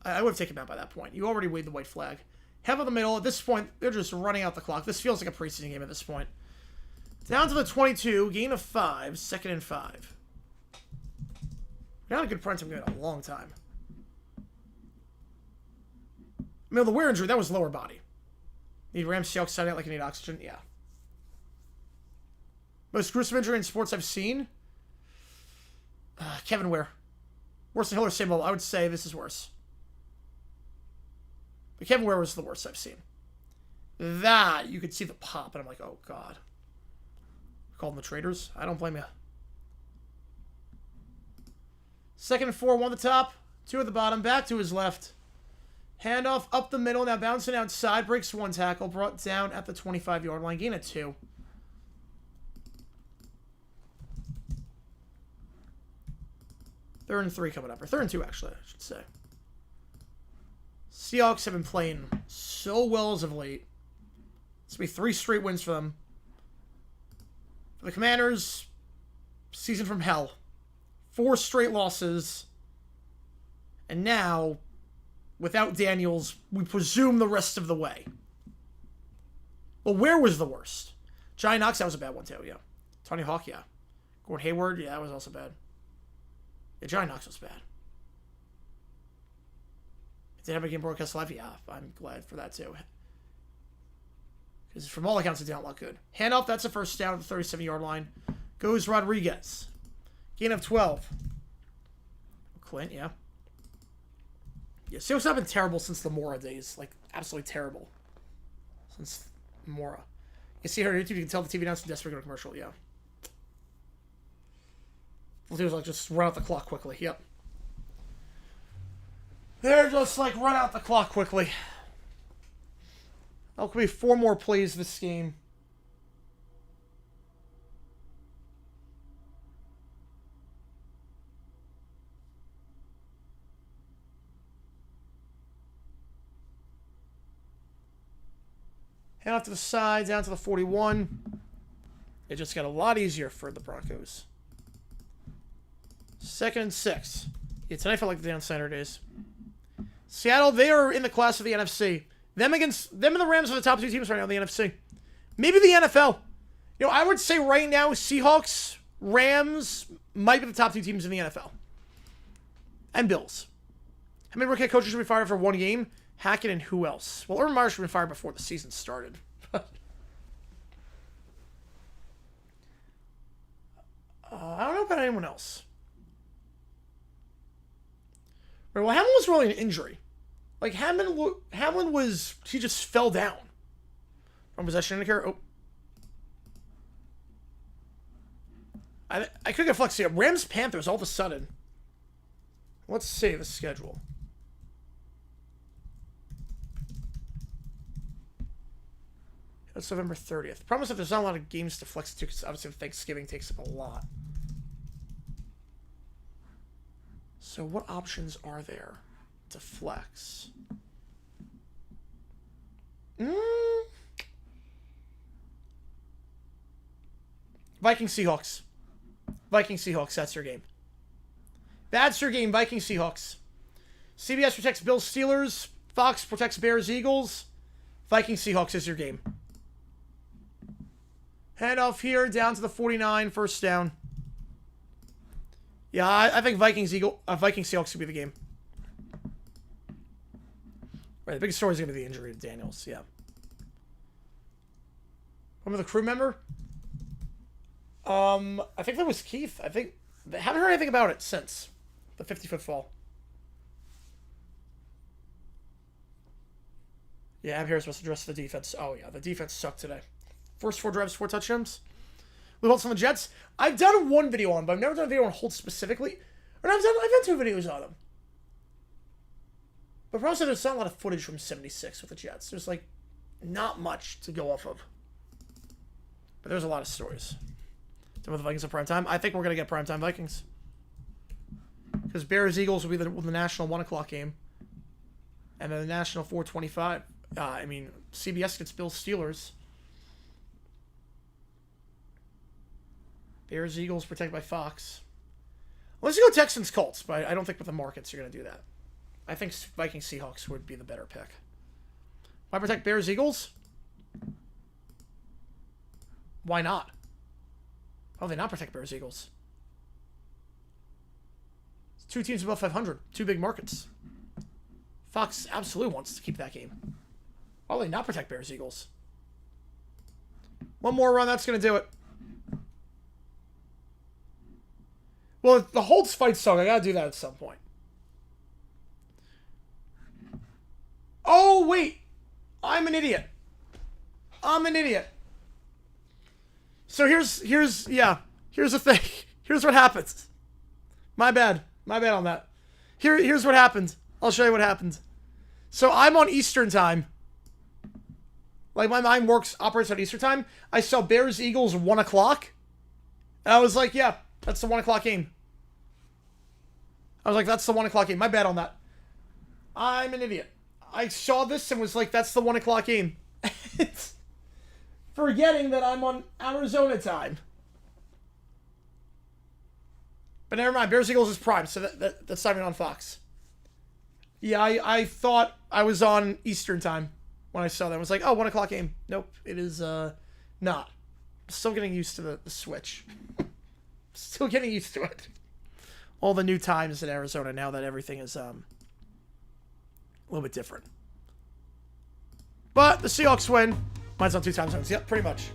I would have taken him out by that point. You already waved the white flag. Have in the middle. At this point, they're just running out the clock. This feels like a preseason game at this point. Down to the 22. Gain of 5. 2nd and 5. Not a good print I'm going in a long time. I mean, the wear injury, that was lower body. Need Rams Seahawks sign out like you need oxygen? Yeah. Most gruesome injury in sports I've seen? Kevin Ware. Worse than Hill or same level? I would say this is worse. But Kevin Ware was the worst I've seen. That, you could see the pop, and I'm like, oh, God. Called them the traitors? I don't blame you. 2nd and 4, 1 at the top, 2 at the bottom, back to his left. Handoff up the middle, now bouncing outside, breaks 1 tackle, brought down at the 25-yard line, gain of 2. Third and 3 coming up, or 3rd and 2 actually, I should say. Seahawks have been playing so well as of late. This will be 3 straight wins for them. For the Commanders, season from hell. 4 straight losses. And now, without Daniels, we presume the rest of the way. Well, where was the worst? Johnny Knox, that was a bad one too, yeah. Tony Hawk, yeah. Gordon Hayward, yeah, that was also bad. Yeah, Johnny Knox was bad. Did everybody get broadcast live? Yeah, I'm glad for that too. Because from all accounts, it did not look good. Handoff, that's the first down at the 37-yard line. Goes Rodriguez. Gain of 12. Clint, yeah. Yeah, Seahawks have been terrible since the Mora days. Like, absolutely terrible. Since Mora. You see her on YouTube, you can tell the TV announcer desperate to go to commercial, yeah. We'll do is like just run out the clock quickly, yep. They're just like run out the clock quickly. That could be 4 more plays this game. Head off to the side, down to the 41. It just got a lot easier for the Broncos. 2nd and 6. Yeah, tonight felt like the Dan Snyder days. Seattle, they are in the class of the NFC. Them and the Rams are the top 2 teams right now in the NFC. Maybe the NFL. You know, I would say right now, Seahawks, Rams might be the top 2 teams in the NFL. And Bills. How many rookie coaches should be fired after 1 game? Hackett and who else? Well, Urban Meyer should have been fired before the season started. I don't know about anyone else. Right, well, Hamlin was really an injury. Like, Hamlin was... He just fell down. From possession indicator. Oh. I could get flexed here. Rams-Panthers all of a sudden. Let's see the schedule. That's November 30th. Problem is that there's not a lot of games to flex to because obviously Thanksgiving takes up a lot. So what options are there to flex? Viking Seahawks. Viking Seahawks, that's your game. That's your game, Viking Seahawks. CBS protects Bills Steelers. Fox protects Bears Eagles. Viking Seahawks is your game. Head off here, down to the 49, first down. Yeah, I think Viking Seahawks could be the game. Right, the biggest story is going to be the injury to Daniels, yeah. Remember the crew member? I think that was Keith. I haven't heard anything about it since the 50-foot fall. Yeah, Ab Harris must address the defense. Oh, yeah, the defense sucked today. First 4 drives, 4 touchdowns. With Holtz on the Jets. I've done 1 video on them, but I've never done a video on Holtz specifically. Or I've done 2 videos on them. But probably there's not a lot of footage from 76 with the Jets. There's, like, not much to go off of. But there's a lot of stories. Done with the Vikings at primetime. I think we're going to get primetime Vikings. Because Bears-Eagles will be the national 1 o'clock game. And then the national 4:25. CBS gets Bills-Steelers. Bears, Eagles, protected by Fox. Let's go Texans, Colts, but I don't think with the markets you're going to do that. I think Viking Seahawks would be the better pick. Why protect Bears, Eagles? Why not? Why do they not protect Bears, Eagles? It's 2 teams above 500. 2 big markets. Fox absolutely wants to keep that game. Why do they not protect Bears, Eagles? 1 more run, that's going to do it. Well, the Holtz fight song, I gotta do that at some point. Oh, wait. I'm an idiot. So here's the thing. Here's what happens. My bad on that. Here's what happened. I'll show you what happened. So I'm on Eastern time. Like, my mind operates on Eastern time. I saw Bears Eagles 1 o'clock. And I was like, yeah, that's the 1 o'clock game. I was like, that's the 1 o'clock game. My bad on that. I'm an idiot. I saw this and was like, that's the 1 o'clock game. Forgetting that I'm on Arizona time. But never mind. Bears Eagles is prime, so that's not even on Fox. Yeah, I thought I was on Eastern time when I saw that. I was like, oh, 1 o'clock game. Nope, it is not. Still getting used to the switch. Still getting used to it. All the new times in Arizona now that everything is a little bit different. But the Seahawks win. Mine's on 2 time zones. Yep, pretty much.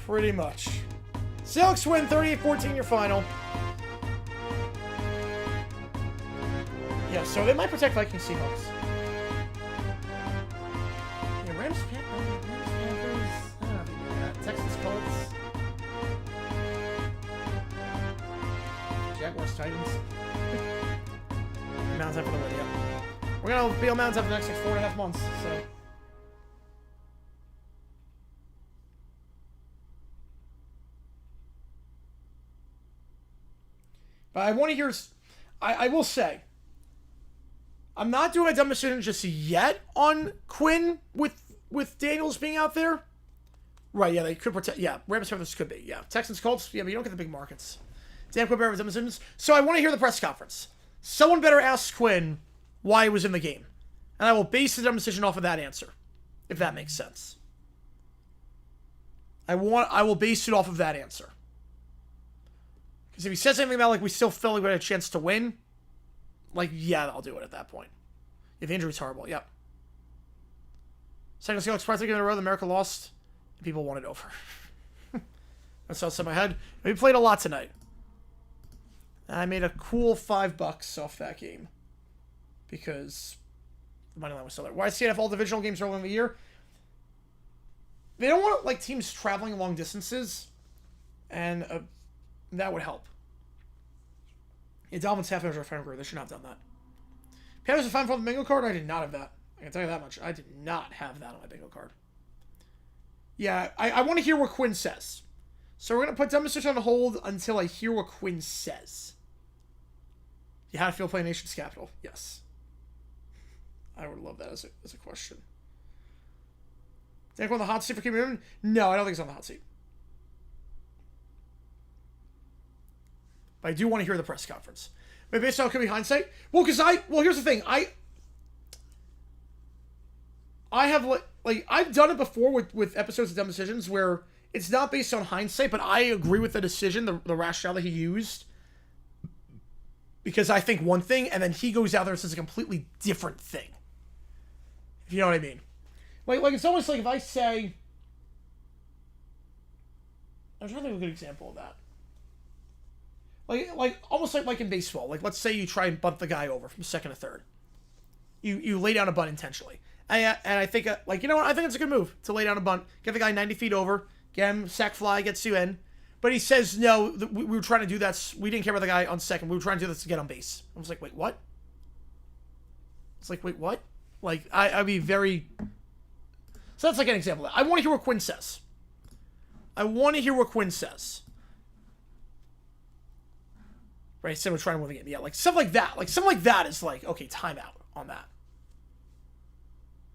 Pretty much. Seahawks win 38-14 your final. Yeah, so they might protect Vikings Seahawks. Yeah, Rams Panthers. I don't know if you do that. Texans Colts. Jaguars Titans. Mounds up for the win, yeah. We're gonna be on Mounds up for the next 4.5 months, so. But I want to hear. I will say. I'm not doing a dumb decision just yet on Quinn with Daniels being out there. Right, yeah, they could protect. Yeah, Rams Panthers could be. Yeah, Texans Colts. Yeah, but you don't get the big markets. Dan Quinn better with dumb decisions. So I want to hear the press conference. Someone better ask Quinn why he was in the game, and I will base the dumb decision off of that answer, if that makes sense. I will base it off of that answer. Because if he says anything about, like, we still feel like we had a chance to win, like, yeah, I'll do it at that point. If the injury's horrible, yep. Second Seahawks practically in a row, the America lost, and people won it over. That's what's in my head. We played a lot tonight. I made a cool $5 off that game. Because the money line was still there. Why CNF all divisional games early in the year? They don't want, like, teams traveling long distances, and that would help. Yeah, Dolphins half measure fan group. They should not have done that. Panthers are fine for the bingo card. I did not have that. I can tell you that much. I did not have that on my bingo card. Yeah, I want to hear what Quinn says. So we're going to put dumb decision on hold until I hear what Quinn says. You how to feel playing Nation's Capital? Yes. I would love that as a question. Think on the hot seat for keeping him? No, I don't think it's on the hot seat. But I do want to hear the press conference. But based on it could be hindsight. Well, because here's the thing. I have like I've done it before with episodes of Dumb Decisions where it's not based on hindsight, but I agree with the decision, the rationale that he used. Because I think one thing, and then he goes out there and says a completely different thing. If you know what I mean. Like it's almost like if I say, I'm trying to think of a good example of that. Like almost like in baseball. Like let's say you try and bunt the guy over from second to third. You lay down a bunt intentionally. And I think, like, you know what? I think it's a good move to lay down a bunt. Get the guy 90 feet over. Get him, sack fly, gets you in. But he says, no, we were trying to do that. We didn't care about the guy on second. We were trying to do this to get on base. I was like, wait, what? It's like, wait, what? Like, I'd be very... So that's like an example. I want to hear what Quinn says. Right, so we're trying to win the game. Yeah, like, stuff like that. Like, something like that is like, okay, timeout on that.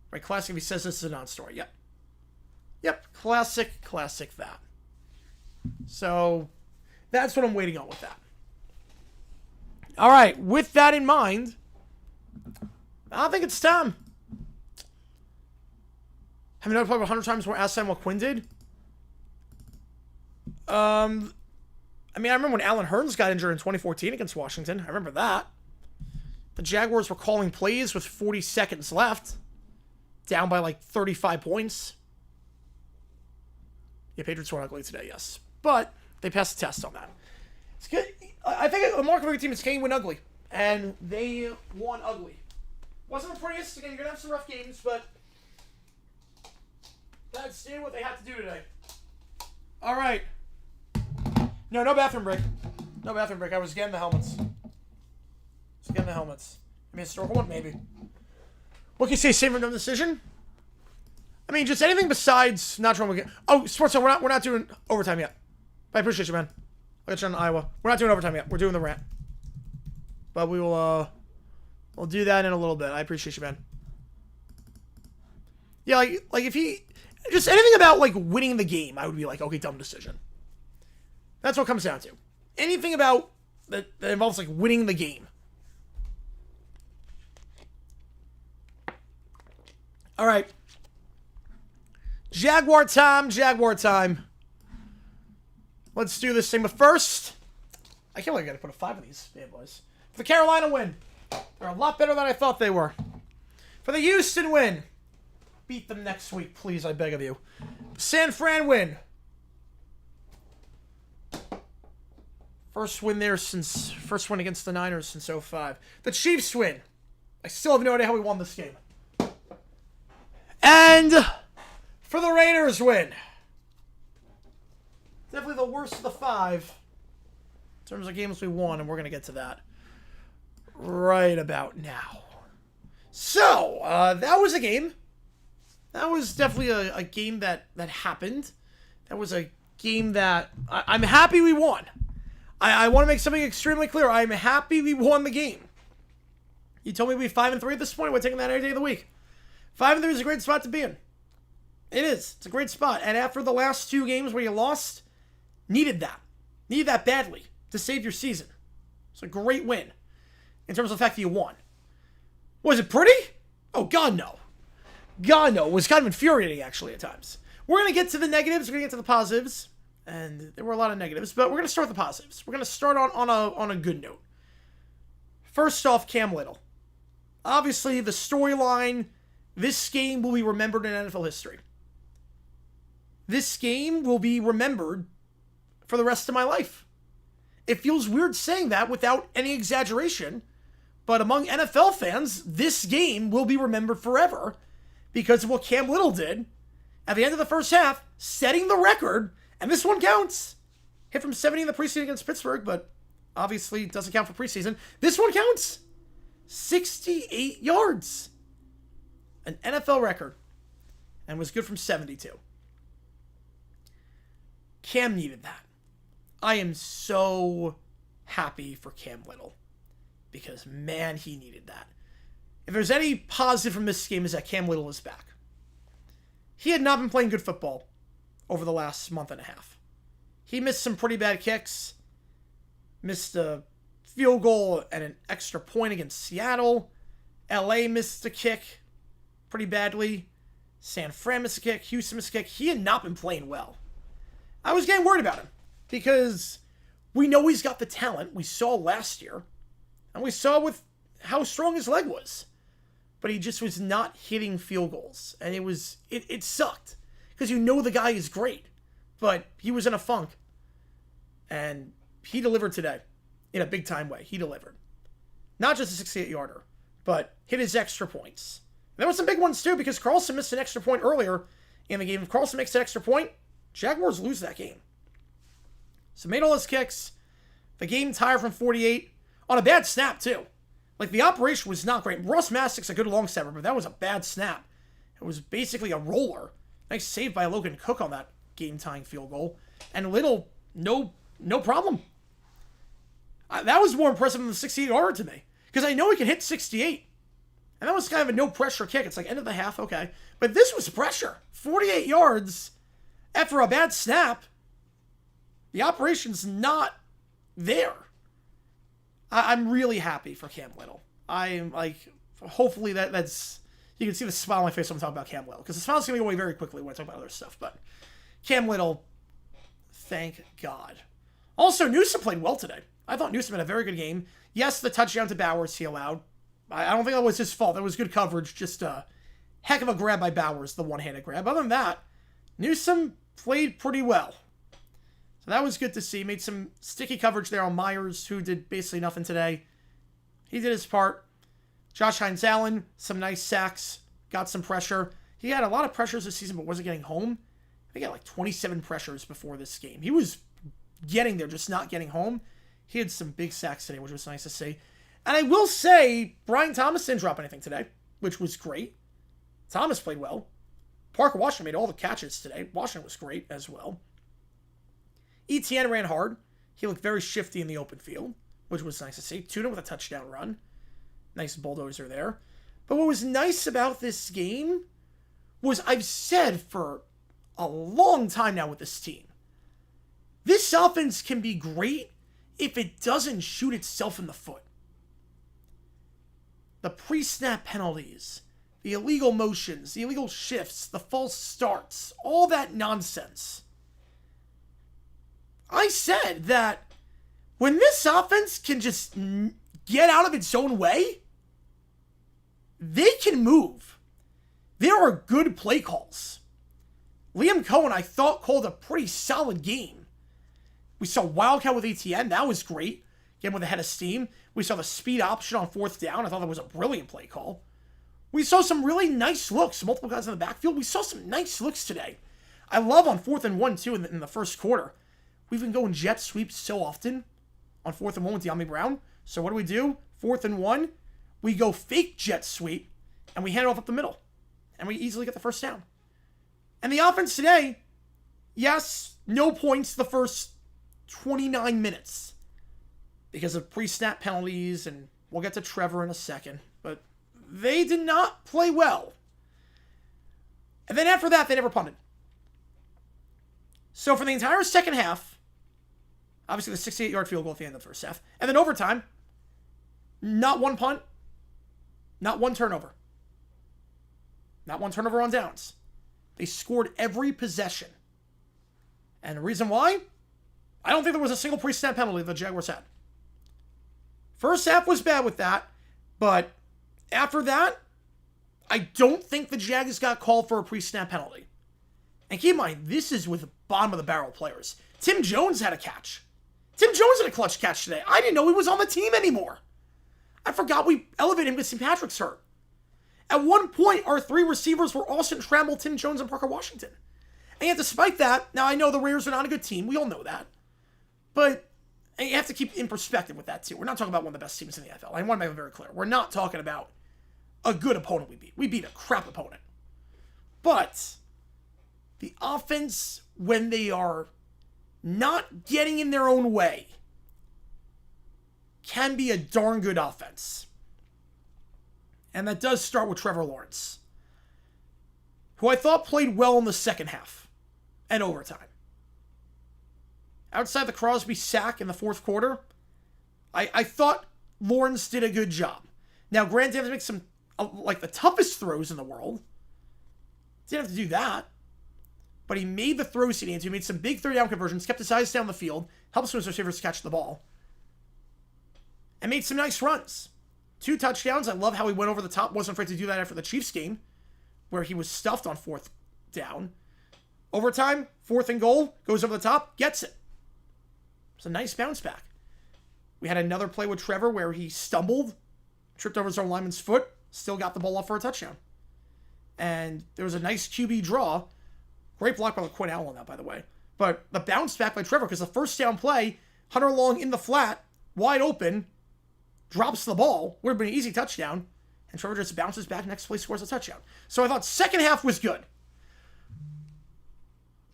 Right, classic if he says this is a non-story. Yep, classic that. So, that's what I'm waiting on with that. All right, with that in mind, I think it's time. Have you never played 100 times more asked them what Quinn did? I mean, I remember when Alan Hearns got injured in 2014 against Washington. I remember that. The Jaguars were calling plays with 40 seconds left. Down by like 35 points. Yeah, Patriots were ugly today, yes. But they passed the test on that. It's good. I think a mark of every team is can you win ugly. And they won ugly. Wasn't the prettiest. Again, you're going to have some rough games, but that's what they had to do today. All right. No bathroom break. No bathroom break. I was getting the helmets. I mean, historical one, maybe. What can you say? Same for no decision? I mean, just anything besides not trying to get. Oh, sports. So we're not doing overtime yet. I appreciate you, man. I'll get you on Iowa. We're not doing overtime yet. We're doing the rant. But we will. We'll do that in a little bit. I appreciate you, man. Yeah, like if he just anything about like winning the game, I would be like, okay, dumb decision. That's what it comes down to. Anything about that involves like winning the game. All right. Jaguar time, Jaguar time. Let's do this thing. But first, I can't believe I got to put a 5 of these bad boys. For the Carolina win. They're a lot better than I thought they were. For the Houston win. Beat them next week, please, I beg of you. San Fran win. First win against the Niners since 2005. The Chiefs win. I still have no idea how we won this game. And for the Raiders win. Definitely the worst of the 5 in terms of games we won, and we're going to get to that right about now. So, that was a game. That was definitely a game that happened. That was a game that I'm happy we won. I want to make something extremely clear. I'm happy we won the game. You told me we'd be 5-3 at this point. We're taking that any day of the week. 5-3 is a great spot to be in. It is. It's a great spot. And after the last 2 games where you lost, needed that. Needed that badly to save your season. It's a great win in terms of the fact that you won. Was it pretty? Oh, God, no. God, no. It was kind of infuriating, actually, at times. We're going to get to the negatives. We're going to get to the positives. And there were a lot of negatives, but we're going to start with the positives. We're going to start on a good note. First off, Cam Little. Obviously, the storyline, this game will be remembered in NFL history. This game will be remembered for the rest of my life. It feels weird saying that without any exaggeration, but among NFL fans, this game will be remembered forever because of what Cam Little did at the end of the first half, setting the record. And this one counts. Hit from 70 in the preseason against Pittsburgh, but obviously it doesn't count for preseason. This one counts. 68 yards. An NFL record. And was good from 72. Cam needed that. I am so happy for Cam Little. Because, man, he needed that. If there's any positive from this game is that Cam Little is back. He had not been playing good football over the last month and a half. He missed some pretty bad kicks. Missed a field goal and an extra point against Seattle. LA missed a kick pretty badly. San Fran missed a kick. Houston missed a kick. He had not been playing well. I was getting worried about him because we know he's got the talent we saw last year. And we saw with how strong his leg was. But he just was not hitting field goals. And it sucked. Because you know the guy is great. But he was in a funk. And he delivered today. In a big-time way. He delivered. Not just a 68-yarder. But hit his extra points. And there were some big ones too. Because Carlson missed an extra point earlier in the game. If Carlson makes an extra point, Jaguars lose that game. So made all his kicks. The game tied from 48. On a bad snap too. Like the operation was not great. Ross Mastick's a good long snapper. But that was a bad snap. It was basically a roller. Nice save by Logan Cook on that game-tying field goal. And Little, no problem. That was more impressive than the 68-yarder to me. Because I know he can hit 68. And that was kind of a no-pressure kick. It's like end of the half, okay. But this was pressure. 48 yards after a bad snap. The operation's not there. I'm really happy for Cam Little. I'm like, hopefully that's... You can see the smile on my face when I'm talking about Cam Little. Because the smile's going to go away very quickly when I talk about other stuff. But Cam Little, thank God. Also, Newsome played well today. I thought Newsome had a very good game. Yes, the touchdown to Bowers he allowed. I don't think that was his fault. That was good coverage. Just a heck of a grab by Bowers, the one-handed grab. Other than that, Newsome played pretty well. So that was good to see. Made some sticky coverage there on Myers, who did basically nothing today. He did his part. Josh Hines-Allen, some nice sacks, got some pressure. He had a lot of pressures this season, but wasn't getting home. He got like 27 pressures before this game. He was getting there, just not getting home. He had some big sacks today, which was nice to see. And I will say, Brian Thomas didn't drop anything today, which was great. Thomas played well. Parker Washington made all the catches today. Washington was great as well. Etienne ran hard. He looked very shifty in the open field, which was nice to see. Tuna with a touchdown run. Nice bulldozer there. But what was nice about this game was I've said for a long time now with this team, this offense can be great if it doesn't shoot itself in the foot. The pre-snap penalties, the illegal motions, the illegal shifts, the false starts, all that nonsense. I said that when this offense can just get out of its own way, they can move. There are good play calls. Liam Cohen, I thought, called a pretty solid game. We saw Wildcat with ETN. That was great. Get him with a head of steam. We saw the speed option on 4th down. I thought that was a brilliant play call. We saw some really nice looks. Multiple guys in the backfield. We saw some nice looks today. I love on 4th and 1, too, in the first quarter. We've been going jet sweeps so often on 4th and 1 with De'Ami Brown. So what do? 4th and 1, we go fake jet sweep, and we hand it off up the middle. And we easily get the first down. And the offense today, yes, no points the first 29 minutes because of pre-snap penalties, and we'll get to Trevor in a second. But they did not play well. And then after that, they never punted. So for the entire second half, obviously the 68-yard field goal at the end of the first half, and then overtime, not one punt, not one turnover. Not one turnover on downs. They scored every possession. And the reason why? I don't think there was a single pre-snap penalty the Jaguars had. First half was bad with that, but after that, I don't think the Jags got called for a pre-snap penalty. And keep in mind, this is with bottom-of-the-barrel players. Tim Jones had a catch. Tim Jones had a clutch catch today. I didn't know he was on the team anymore. I forgot we elevated him because St. Patrick's hurt. At one point, our 3 receivers were Austin Trammell, Tim Jones, and Parker Washington. And yet, despite that, now I know the Raiders are not a good team. We all know that. But you have to keep in perspective with that, too. We're not talking about one of the best teams in the NFL. I want to make it very clear. We're not talking about a good opponent we beat. We beat a crap opponent. But the offense, when they are not getting in their own way, can be a darn good offense. And that does start with Trevor Lawrence, who I thought played well in the second half and overtime. Outside the Crosby sack in the 4th quarter, I thought Lawrence did a good job. Now, granted, he had to make some, like, the toughest throws in the world. Didn't have to do that. But he made the throws he needed to. He made some big 3rd-down conversions, kept his eyes down the field, helped his receivers catch the ball, and made some nice runs. 2 touchdowns. I love how he went over the top. Wasn't afraid to do that after the Chiefs game, where he was stuffed on 4th down. Overtime, 4th and goal, goes over the top, gets it. It's a nice bounce back. We had another play with Trevor where he stumbled, tripped over his own lineman's foot, still got the ball off for a touchdown. And there was a nice QB draw. Great block by Quinn Allen on that, by the way. But the bounce back by Trevor, because the first down play, Hunter Long in the flat, wide open, drops the ball, would have been an easy touchdown, and Trevor just bounces back, next play scores a touchdown. So I thought second half was good.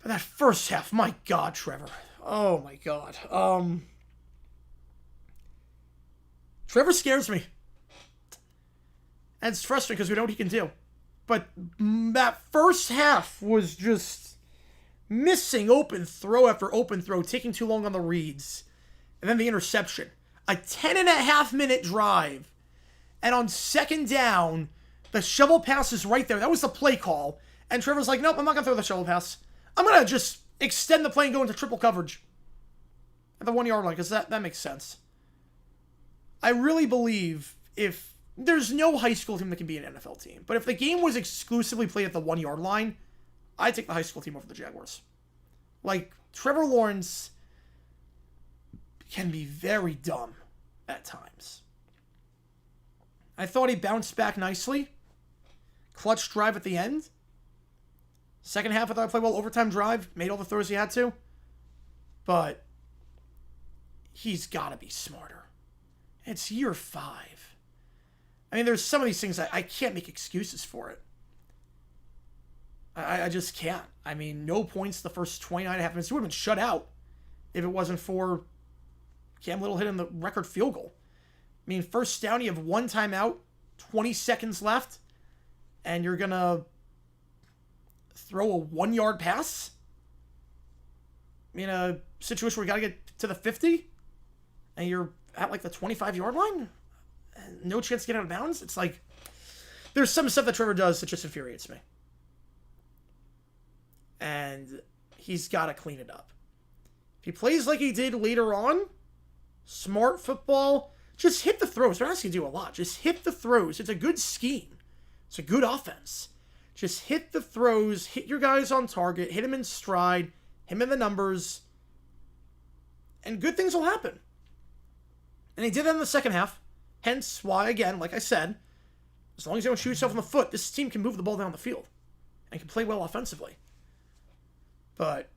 But that first half, my God, Trevor. Oh my God. Trevor scares me. And it's frustrating because we know what he can do. But that first half was just missing open throw after open throw, taking too long on the reads. And then the interception. A 10.5-minute drive. And on 2nd down, the shovel pass is right there. That was the play call. And Trevor's like, nope, I'm not going to throw the shovel pass. I'm going to just extend the play and go into triple coverage at the 1-yard line, because that makes sense. I really believe if there's no high school team that can be an NFL team, but if the game was exclusively played at the 1-yard line, I'd take the high school team over the Jaguars. Like, Trevor Lawrence can be very dumb at times. I thought he bounced back nicely. Clutch drive at the end. Second half, I thought I played well. Overtime drive. Made all the throws he had to. But he's got to be smarter. It's year 5. I mean, there's some of these things I can't make excuses for it. I just can't. I mean, no points the first 29.5 minutes. He would have been shut out if it wasn't for Cam Little hitting the record field goal. I mean, first down, you have 1 timeout, 20 seconds left, and you're going to throw a 1-yard pass in a situation where you got to get to the 50, and you're at like the 25-yard line? No chance to get out of bounds? It's like, there's some stuff that Trevor does that just infuriates me. And he's got to clean it up. If he plays like he did later on, smart football, just hit the throws. They're asking you to do a lot. Just hit the throws. It's a good scheme. It's a good offense. Just hit the throws, hit your guys on target, hit him in stride, him in the numbers, and good things will happen. And he did that in the second half. Hence why, again, like I said, as long as you don't shoot yourself in the foot, this team can move the ball down the field and can play well offensively. But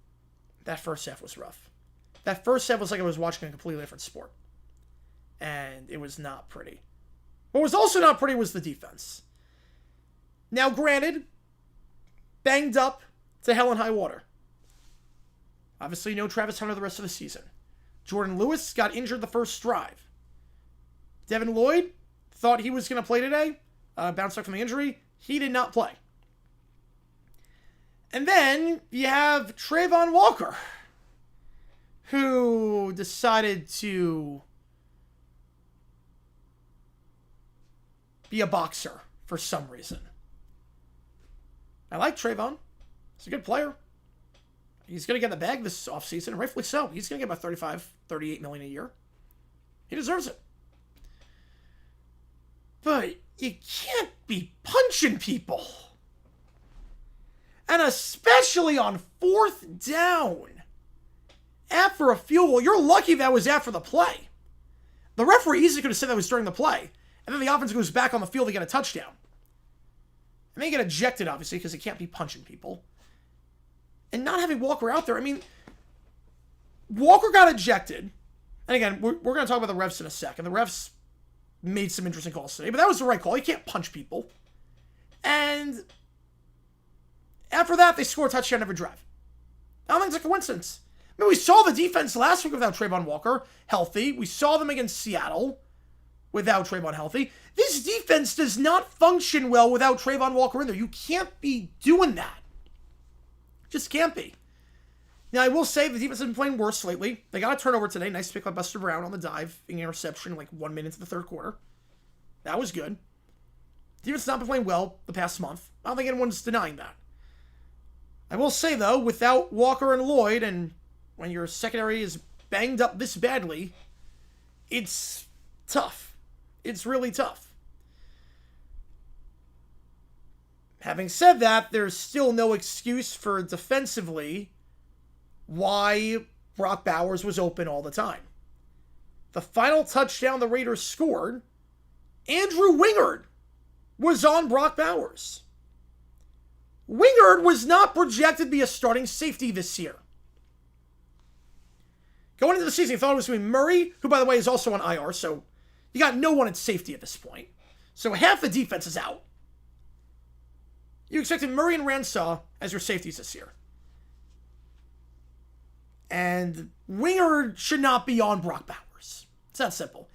that first half was rough. That first half was like I was watching a completely different sport. And it was not pretty. What was also not pretty was the defense. Now, granted, banged up to hell and high water. Obviously, no Travis Hunter the rest of the season. Jordan Lewis got injured the first drive. Devin Lloyd thought he was going to play today. Bounced back from the injury. He did not play. And then you have Trayvon Walker, who decided to be a boxer for some reason. I like Trayvon. He's a good player. He's going to get the bag this offseason, and rightfully so. He's going to get about $38 million a year. He deserves it. But you can't be punching people. And especially on fourth down. After a field goal. You're lucky that was after the play. The referee easily could have said that was during the play. And then the offense goes back on the field to get a touchdown. And they get ejected, obviously, because they can't be punching people. And not having Walker out there. I mean, Walker got ejected. And again, we're going to talk about the refs in a second. The refs made some interesting calls today. But that was the right call. You can't punch people. And after that, they score a touchdown every drive. I don't think it's a coincidence. I mean, we saw the defense last week without Trayvon Walker healthy. We saw them against Seattle without Trayvon healthy. This defense does not function well without Trayvon Walker in there. You can't be doing that. Just can't be. Now, I will say the defense has been playing worse lately. They got a turnover today. Nice pick by Buster Brown on the dive. Being an interception like 1 minute into the third quarter. That was good. Defense has not been playing well the past month. I don't think anyone's denying that. I will say, though, without Walker and Lloyd, and when your secondary is banged up this badly, it's tough. It's really tough. Having said that, there's still no excuse for defensively why Brock Bowers was open all the time. The final touchdown the Raiders scored, Andrew Wingard was on Brock Bowers. Wingard was not projected to be a starting safety this year. Going into the season, you thought it was going to be Murray, who, by the way, is also on IR, so you got no one at safety at this point. So half the defense is out. You expected Murray and Ransaw as your safeties this year. And Wingard should not be on Brock Bowers. It's that simple.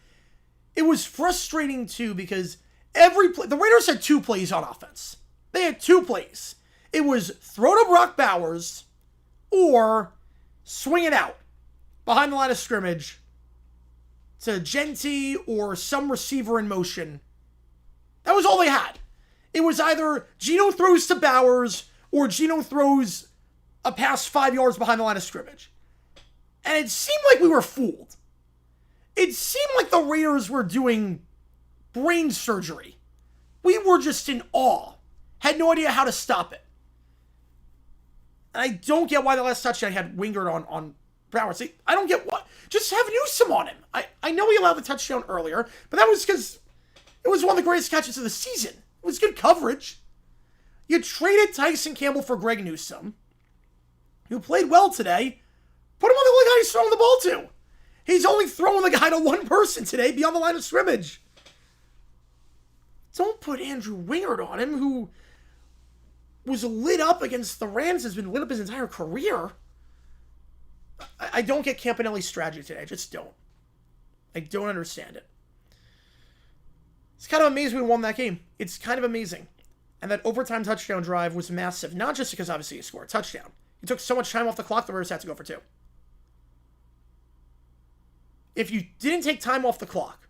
It was frustrating, too, because the Raiders had 2 plays on offense. They had 2 plays. It was throw to Brock Bowers or swing it out behind the line of scrimmage to Genty or some receiver in motion. That was all they had. It was either Geno throws to Bowers or Geno throws a pass 5 yards behind the line of scrimmage. And it seemed like we were fooled. It seemed like the Raiders were doing brain surgery. We were just in awe. Had no idea how to stop it. And I don't get why the last touchdown had Wingard on Bowers. See, I don't get what. Just have Newsome on him. I know he allowed the touchdown earlier, but that was because it was one of the greatest catches of the season. It was good coverage. You traded Tyson Campbell for Greg Newsome, who played well today. Put him on the only guy he's throwing the ball to. He's only throwing the guy to one person today beyond the line of scrimmage. Don't put Andrew Wingard on him, who was lit up against the Rams, has been lit up his entire career. I don't get Campanelli's strategy today. I just don't. I don't understand it. It's kind of amazing we won that game. It's kind of amazing. And that overtime touchdown drive was massive. Not just because, obviously, you scored a touchdown. You took so much time off the clock, the Raiders had to go for 2. If you didn't take time off the clock,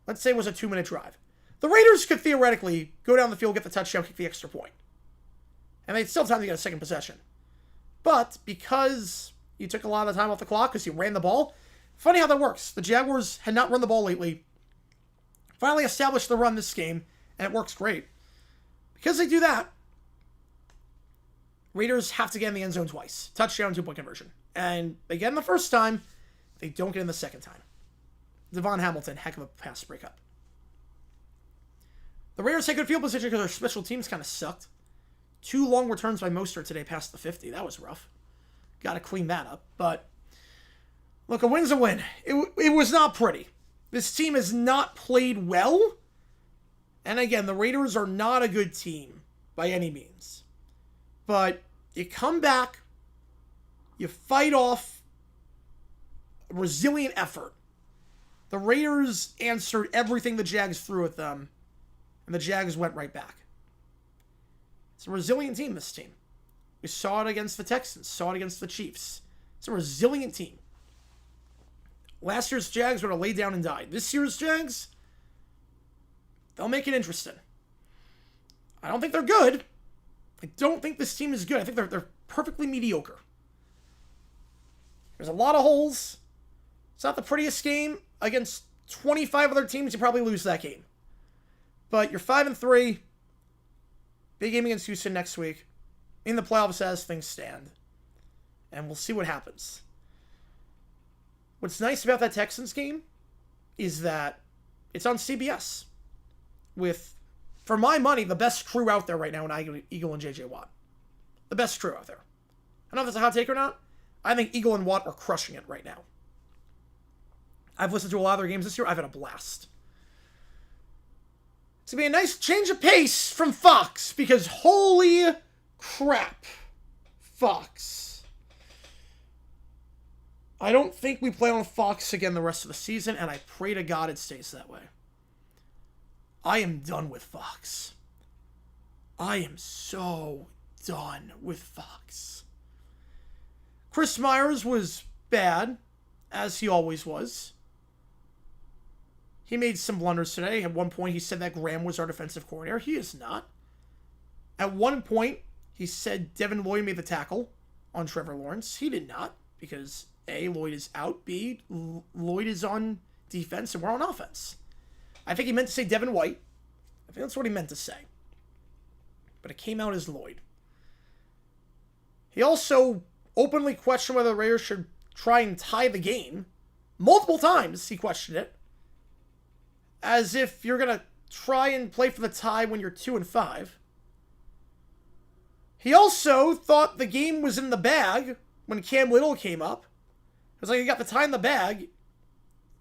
let's say it was a 2-minute drive, The Raiders could theoretically go down the field, get the touchdown, kick the extra point. And they'd still have time to get a second possession. But because you took a lot of the time off the clock because you ran the ball, funny how that works. The Jaguars had not run the ball lately. Finally established the run this game, and it works great. Because they do that, Raiders have to get in the end zone twice. Touchdown, 2-point conversion. And they get in the first time, they don't get in the second time. Devon Hamilton, heck of a pass breakup. The Raiders had good field position because their special teams kind of sucked. 2 long returns by Mostert today past the 50. That was rough. Got to clean that up. But, look, a win's a win. It was not pretty. This team has not played well. And again, the Raiders are not a good team by any means. But you come back, you fight off a resilient effort. The Raiders answered everything the Jags threw at them, and the Jags went right back. It's a resilient team, this team. We saw it against the Texans, saw it against the Chiefs. It's a resilient team. Last year's Jags would have laid down and died. This year's Jags, they'll make it interesting. I don't think they're good. I don't think this team is good. I think they're perfectly mediocre. There's a lot of holes. It's not the prettiest game. Against 25 other teams, you probably lose that game. But you're 5-3. Big game against Houston next week. In the playoffs as things stand. And we'll see what happens. What's nice about that Texans game is that it's on CBS. With, for my money, the best crew out there right now in Eagle and J.J. Watt. The best crew out there. I don't know if that's a hot take or not. I think Eagle and Watt are crushing it right now. I've listened to a lot of their games this year. I've had a blast. It's going to be a nice change of pace from Fox, because holy crap, Fox. I don't think we play on Fox again the rest of the season, and I pray to God it stays that way. I am done with Fox. I am so done with Fox. Chris Myers was bad, as he always was. He made some blunders today. At one point, he said that Graham was our defensive coordinator. He is not. At one point, he said Devin Lloyd made the tackle on Trevor Lawrence. He did not, because A, Lloyd is out. B, Lloyd is on defense, and we're on offense. I think he meant to say Devin White. I think that's what he meant to say. But it came out as Lloyd. He also openly questioned whether the Raiders should try and tie the game. Multiple times he questioned it. As if you're going to try and play for the tie when you're 2-5. He also thought the game was in the bag when Cam Little came up. It was like he got the tie in the bag,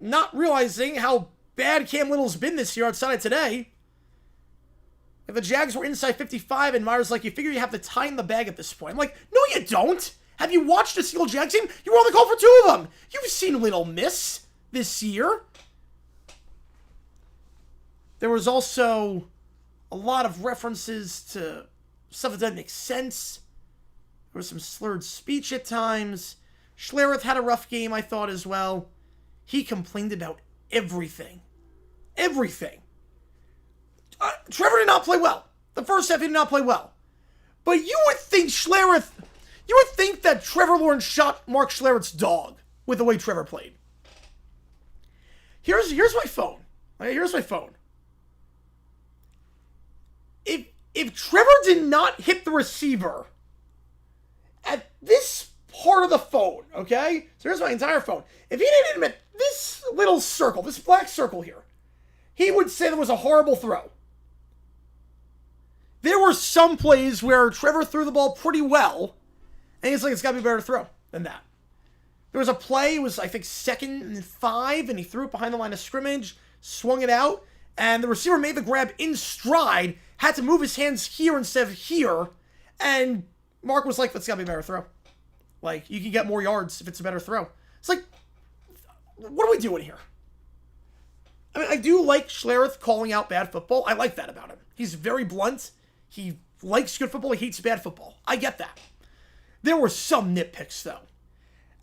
not realizing how bad Cam Little's been this year outside of today. If the Jags were inside 55 and Myers like, you figure you have the tie in the bag at this point. I'm like, no you don't. Have you watched a single Jags game? You were on the call for 2 of them. You've seen Little miss this year. There was also a lot of references to stuff that doesn't make sense. There was some slurred speech at times. Schlereth had a rough game, I thought, as well. He complained about everything. Everything. Trevor did not play well. The first half, he did not play well. But you would think Schlereth... You would think that Trevor Lawrence shot Mark Schlereth's dog with the way Trevor played. Here's my phone. Here's my phone. If Trevor did not hit the receiver at this part of the phone, okay? So here's my entire phone. If he didn't hit him at this little circle, this black circle here, he would say there was a horrible throw. There were some plays where Trevor threw the ball pretty well, and he's like, it's got to be a better throw than that. There was a play, it was, I think, 2nd and 5, and he threw it behind the line of scrimmage, swung it out, and the receiver made the grab in stride, had to move his hands here instead of here, and Mark was like, that's got to be a better throw. Like, you can get more yards if it's a better throw. It's like, what are we doing here? I mean, I do like Schlereth calling out bad football. I like that about him. He's very blunt. He likes good football. He hates bad football. I get that. There were some nitpicks, though.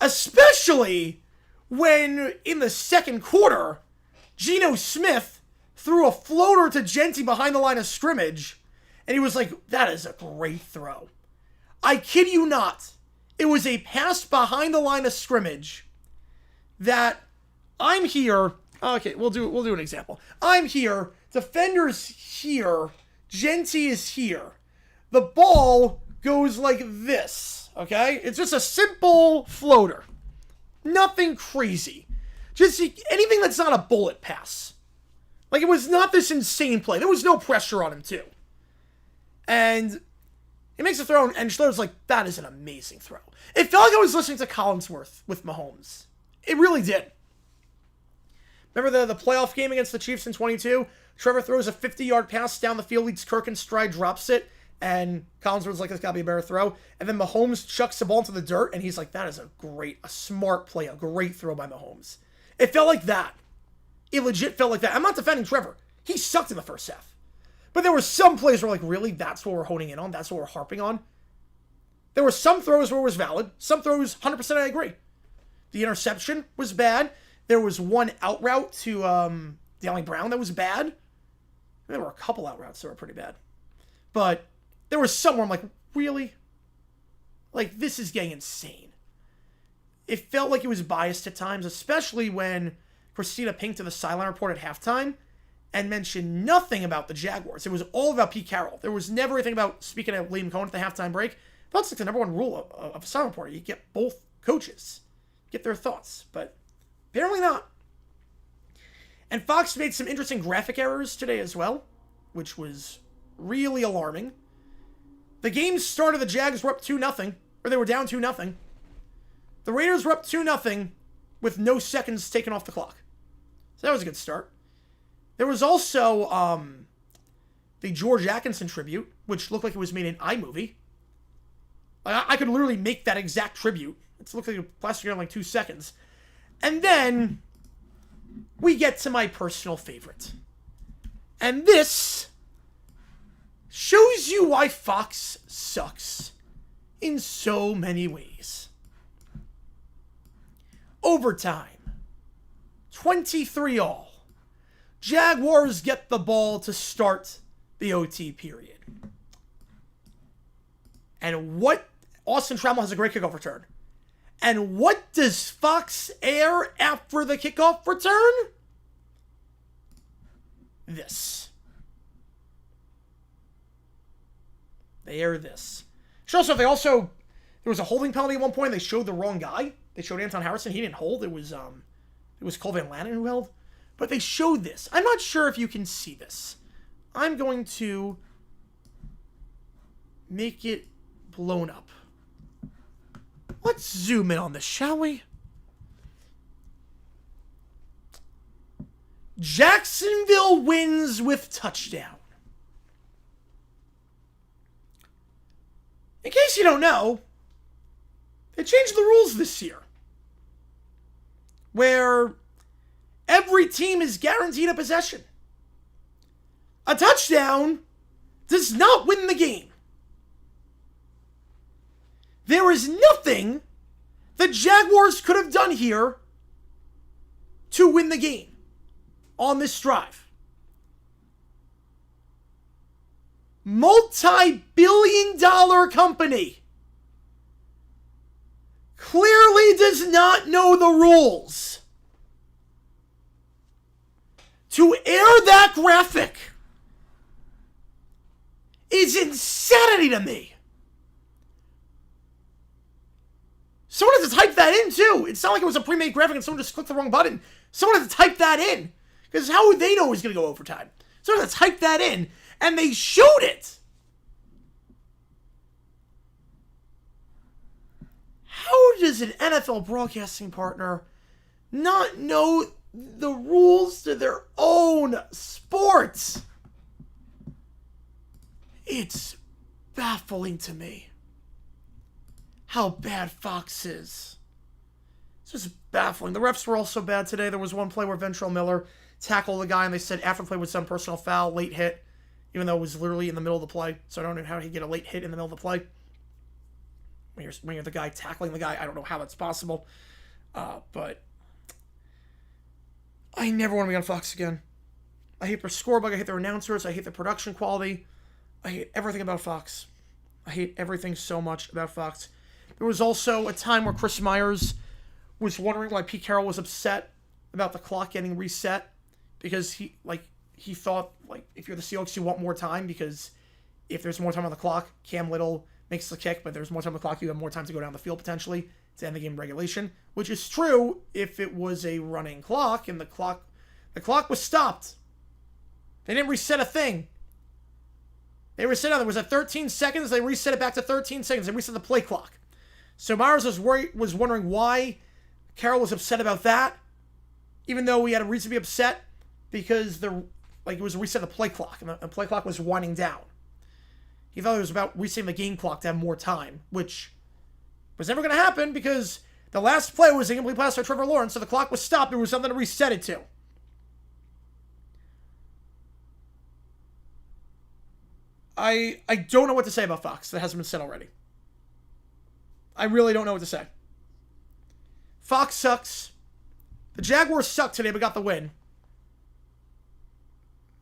Especially when, in the second quarter, Geno Smith threw a floater to Genty behind the line of scrimmage, and he was like, that is a great throw. I kid you not. It was a pass behind the line of scrimmage that I'm here. Okay, we'll do an example. I'm here. Defender's here. Genty is here. The ball goes like this, okay? It's just a simple floater. Nothing crazy. Just anything that's not a bullet pass. Like, it was not this insane play. There was no pressure on him, too. And he makes a throw, and Schler's like, that is an amazing throw. It felt like I was listening to Collinsworth with Mahomes. It really did. Remember the playoff game against the Chiefs in 22? Trevor throws a 50-yard pass down the field, leads Kirk in stride, drops it, and Collinsworth's like, that's got to be a better throw. And then Mahomes chucks the ball into the dirt, and he's like, that is a smart play, a great throw by Mahomes. It felt like that. It legit felt like that. I'm not defending Trevor. He sucked in the first half. But there were some plays where, like, really, that's what we're honing in on? That's what we're harping on? There were some throws where it was valid. Some throws, 100% I agree. The interception was bad. There was one out route to Dowling Brown that was bad. There were a couple out routes that were pretty bad. But there was some where I'm like, really? Like, this is getting insane. It felt like it was biased at times, especially when Christina Pink to the sideline report at halftime and mentioned nothing about the Jaguars. It was all about Pete Carroll. There was never anything about speaking of Liam Cohen at the halftime break. That's like the number one rule of a sideline reporter. You get both coaches, get their thoughts, but apparently not. And Fox made some interesting graphic errors today as well, which was really alarming. The game started, the Jags were up 2-0, or they were down 2-0. The Raiders were up 2-0 with no seconds taken off the clock. So that was a good start. There was also the George Atkinson tribute, which looked like it was made in iMovie. I could literally make that exact tribute. It looked like a plastic in like 2 seconds. And then we get to my personal favorite. And this shows you why Fox sucks in so many ways. Overtime. 23-all. Jaguars get the ball to start the OT period. And what? Austin Trammell has a great kickoff return. And what does Fox air after the kickoff return? This. They air this. There was a holding penalty at one point. They showed the wrong guy. They showed Anton Harrison. He didn't hold. It was Cole Van Lanen who held. But they showed this. I'm not sure if you can see this. I'm going to make it blown up. Let's zoom in on this, shall we? Jacksonville wins with touchdown. In case you don't know, they changed the rules this year, where every team is guaranteed a possession. A touchdown does not win the game. There is nothing the Jaguars could have done here to win the game on this drive. Multi-billion-dollar company clearly does not know the rules. To air that graphic is insanity to me. Someone had to type that in, too. It's not like it was a pre-made graphic and someone just clicked the wrong button. Someone had to type that in. Because how would they know it was going to go overtime? Someone had to type that in, and they showed it. How does an NFL broadcasting partner not know the rules to their own sports? It's baffling to me how bad Fox is. It's just baffling. The refs were also bad today. There was one play where Ventrell Miller tackled the guy, and they said after the play was some personal foul, late hit, even though it was literally in the middle of the play. So I don't know how he get a late hit in the middle of the play. When you're the guy tackling the guy, I don't know how that's possible. But I never want to be on Fox again. I hate their scorebook. I hate their announcers. I hate their production quality. I hate everything about Fox. I hate everything so much about Fox. There was also a time where Chris Myers was wondering why Pete Carroll was upset about the clock getting reset, because he thought, like, if you're the Seahawks, you want more time, because if there's more time on the clock, Cam Little makes the kick, but there's more time on the clock, you have more time to go down the field potentially to end the game regulation, which is true if it was a running clock and the clock was stopped. They didn't reset a thing. They reset it. It was at 13 seconds. They reset it back to 13 seconds. They reset the play clock. So Myers was wondering why Carroll was upset about that, even though we had a reason to be upset, because it was a reset of the play clock, and the play clock was winding down. He thought it was about resetting the game clock to have more time, which was never going to happen, because the last play was a complete pass by Trevor Lawrence, so the clock was stopped. There was something to reset it to. I don't know what to say about Fox that hasn't been said already. I really don't know what to say. Fox sucks. The Jaguars sucked today, but got the win.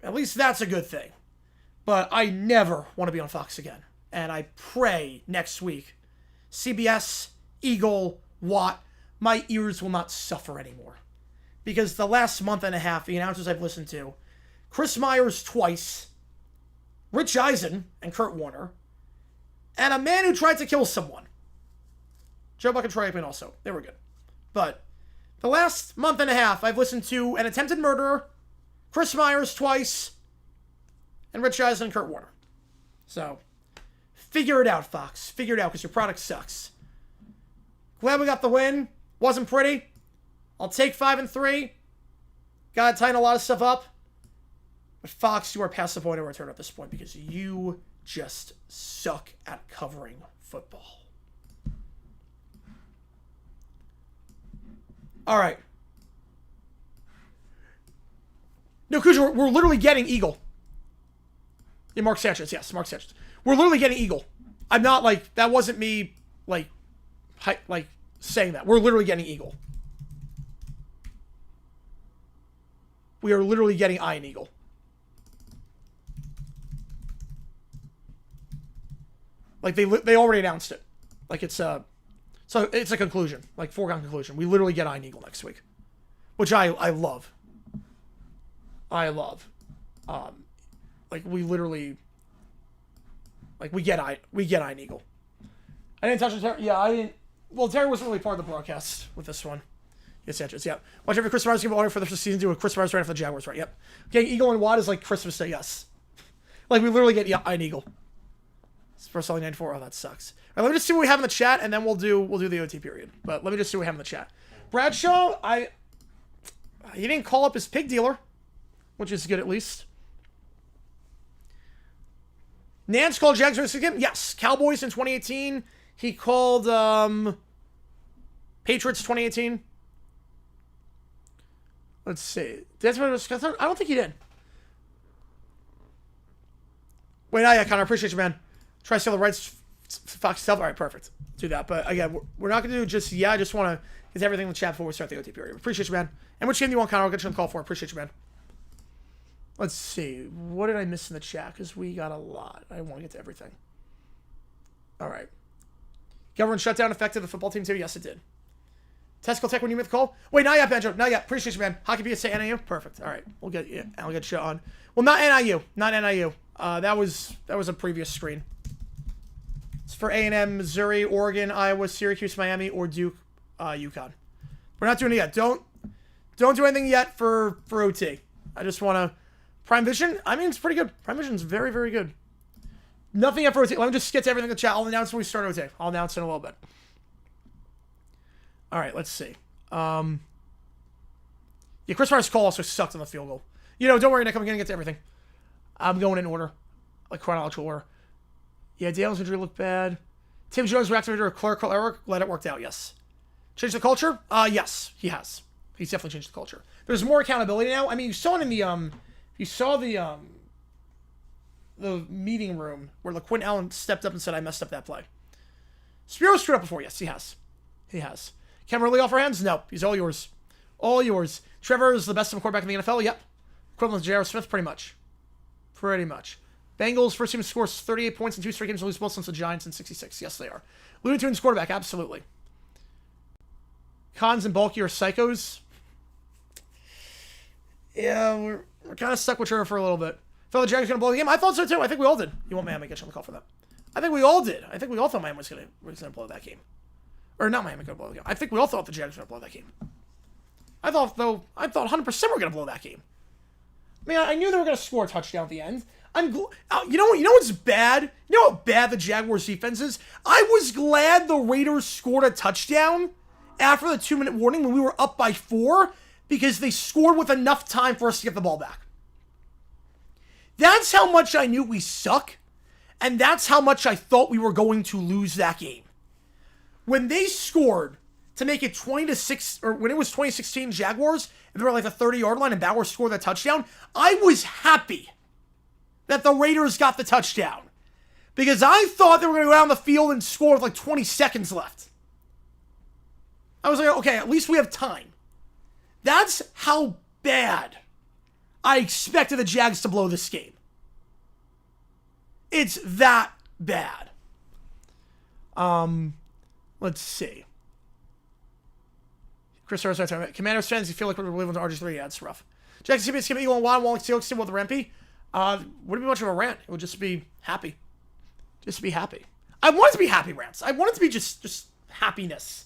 At least that's a good thing. But I never want to be on Fox again. And I pray next week, CBS, Eagle, Watt, my ears will not suffer anymore. Because the last month and a half, the announcers I've listened to, Chris Myers twice, Rich Eisen and Kurt Warner, and a man who tried to kill someone. Joe Buck and Troy Aikman also. They were good. But the last month and a half, I've listened to an attempted murderer, Chris Myers twice, and Rich Eisen and Kurt Warner. So, figure it out, Fox. Figure it out, because your product sucks. Glad we got the win. Wasn't pretty. I'll take 5-3. Gotta tighten a lot of stuff up. But Fox, you are past the point of return at this point, because you just suck at covering football. All right. No, Kuja, we're literally getting Eagle. Yeah, Mark Sanchez. Yes, Mark Sanchez. We're literally getting Eagle. I'm not that wasn't me saying that. We're literally getting Eagle. We are literally getting Iron Eagle. They already announced it. So it's a conclusion, foregone conclusion. We literally get Iron Eagle next week, which I love. I love. We literally, we get Iron Eagle. I didn't touch on Terry. Yeah, I didn't. Well, Terry wasn't really part of the broadcast with this one. Yes, Sanchez. Yeah. Watch every Chris Myers give order for the season 2 with Chris Myers right after the Jaguars, right? Yep. Okay, Eagle and Watt is like Christmas Day. Yes. We literally get Iron Eagle. It's for selling 94. Oh, that sucks. All right, let me just see what we have in the chat, and then we'll do the OT period. But let me just see what we have in the chat. Bradshaw, he didn't call up his pig dealer, which is good at least. Nance called Jags again. Yes, Cowboys in 2018. He called Patriots 2018. Let's see. That's what I don't think he did. Wait, yeah, Connor, I appreciate you, man. Try to sell the rights. Fox stuff. All right, perfect. Do that. But again, we're not going to do just, I just want to get everything in the chat before we start the OT period. Appreciate you, man. And which game do you want, Connor? I'll get you on the call for. Appreciate you, man. Let's see. What did I miss in the chat? Because we got a lot. I want to get to everything. All right. Government shutdown affected the football team too? Yes, it did. Tesco Tech when you make the call? Wait, not yet, Benjo. Not yet. Appreciate you, man. Hockey BS say NIU? Perfect. All right. I'll get you on. Well, not NIU. Not NIU. That was a previous screen. It's for A&M, Missouri, Oregon, Iowa, Syracuse, Miami, or Duke, UConn. We're not doing it yet. Don't do anything yet for OT. I just want to... Prime Vision? I mean, it's pretty good. Prime Vision's very, very good. Nothing yet for OT. Let me just get to everything in the chat. I'll announce when we start OT. I'll announce in a little bit. All right, let's see. Yeah, Chris Myers' call also sucked on the field goal. Don't worry, Nick. I'm going to get to everything. I'm going in order. Chronological order. Yeah, Dale's injury looked bad. Tim Jones reactivated a clerical error. Glad it worked out, yes. Changed the culture? Yes, he has. He's definitely changed the culture. There's more accountability now. I mean, you saw it in the, you saw the meeting room where LaQuint Allen stepped up and said, I messed up that play. Spiro screwed up before. Yes, he has. He has. Can really offer hands? No. He's all yours. All yours. Trevor is the best quarterback in the NFL? Yep. Equivalent to J.R. Smith, pretty much. Pretty much. Bengals, first team scores 38 points in 2 straight games to lose both since the Giants in 66. Yes, they are. Looney Tunes quarterback, absolutely. Cons and Bulky are psychos. Yeah, we're kind of stuck with her for a little bit. Thought the Jags were going to blow the game. I thought so too. I think we all did. You want Miami? Get you on the call for that. I think we all did. I think we all thought Miami was going to blow that game. Or not Miami going to blow the game. I think we all thought the Jags were going to blow that game. I thought 100% we're going to blow that game. I mean, I knew they were going to score a touchdown at the end. You know what's bad? You know how bad the Jaguars defense is? I was glad the Raiders scored a touchdown after the 2-minute warning when we were up by 4 because they scored with enough time for us to get the ball back. That's how much I knew we suck, and that's how much I thought we were going to lose that game. When they scored to make it 20-6, or when it was 2016 Jaguars, and they were like the 30-yard line and Bauer scored that touchdown, I was happy that the Raiders got the touchdown. Because I thought they were going to go down the field and score with like 20 seconds left. I was like, okay, at least we have time. That's how bad I expected the Jags to blow this game. It's that bad. Let's see. Chris Harris, Commanders fans, you feel like we're living with RG3? Yeah, it's rough. Jags, CBS, Kim, Eagle, and Wild, Wallach, Seahawks, with the Rempy. Wouldn't be much of a rant. It would just be happy. Just be happy. I want it to be happy rants. I want it to be just happiness.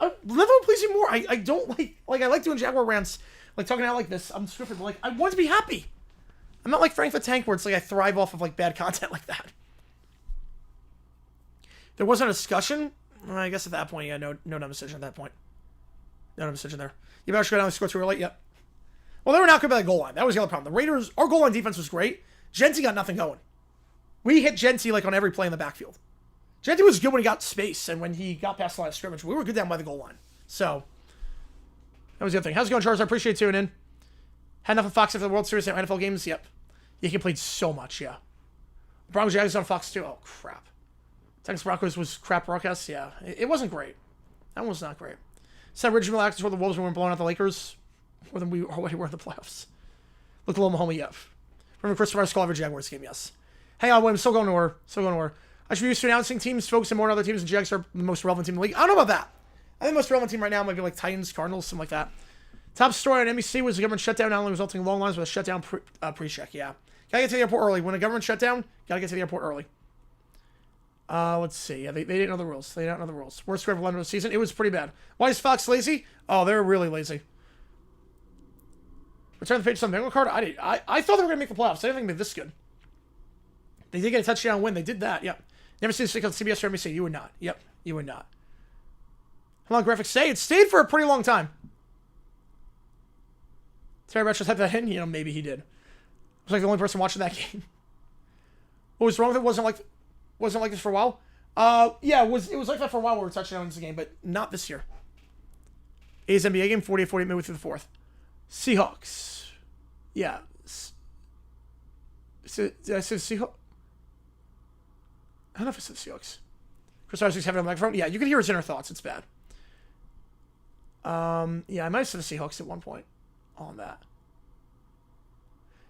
I never please you more. I don't like I like doing Jaguar rants, like talking out like this. I'm scripted, but like I want to be happy. I'm not like Frank the Tank where it's like I thrive off of like bad content like that. There wasn't a discussion. I guess at that point, yeah, no dumb decision at that point. No dumb decision there. You better go down and score too early. Yep. Well, they were not good by the goal line. That was the other problem. The Raiders, our goal line defense was great. Genty got nothing going. We hit Genty like on every play in the backfield. Genty was good when he got space and when he got past the line of scrimmage. We were good down by the goal line. So, that was the other thing. How's it going, Charles? I appreciate you tuning in. Had enough of Fox after the World Series and NFL games? Yep. Yeah, he played so much, yeah. Broncos Jags on Fox too. Oh, crap. Texas Broncos was crap broadcast? Yeah. It wasn't great. That one was not great. Said Richard Mille for the Wolves when we were blowing out the Lakers more than we already were in the playoffs. Look a little Mahomey, yep. Remember Christopher Skull every Jaguars game, yes. Hang on, William, still going to war. Still going to war. I should be used to announcing teams focusing more on other teams, and Jags are the most relevant team in the league. I don't know about that. I think the most relevant team right now might be like Titans, Cardinals, something like that. Top story on NBC was the government shutdown, not only resulting in long lines, but a shutdown pre-check, yeah. Gotta get to the airport early. When a government shutdown, gotta get to the airport early. Let's see. Yeah, they didn't know the rules. They didn't know the rules. Worst score of London season. It was pretty bad. Why is Fox lazy? Oh, they're really lazy. Return the page on the Bengal card? I thought they were going to make the playoffs. I didn't think they'd be this good. They did get a touchdown win. They did that. Yep. Never seen this on CBS or NBC. You would not. Yep. You would not. How long graphics stay? It stayed for a pretty long time. Terry Bradshaw typed that in? You know, maybe he did. I was like the only person watching that game. What was wrong with it? Wasn't like this for a while? Yeah, it was like that for a while where we were touchdowns in the game, but not this year. A's NBA game, 48-48 midway through the fourth. Seahawks. Yeah. Did I say Seahawks? I don't know if I said Seahawks. Chris Isaacs having a microphone. Yeah, you can hear his inner thoughts. It's bad. Yeah, I might have said the Seahawks at one point on that.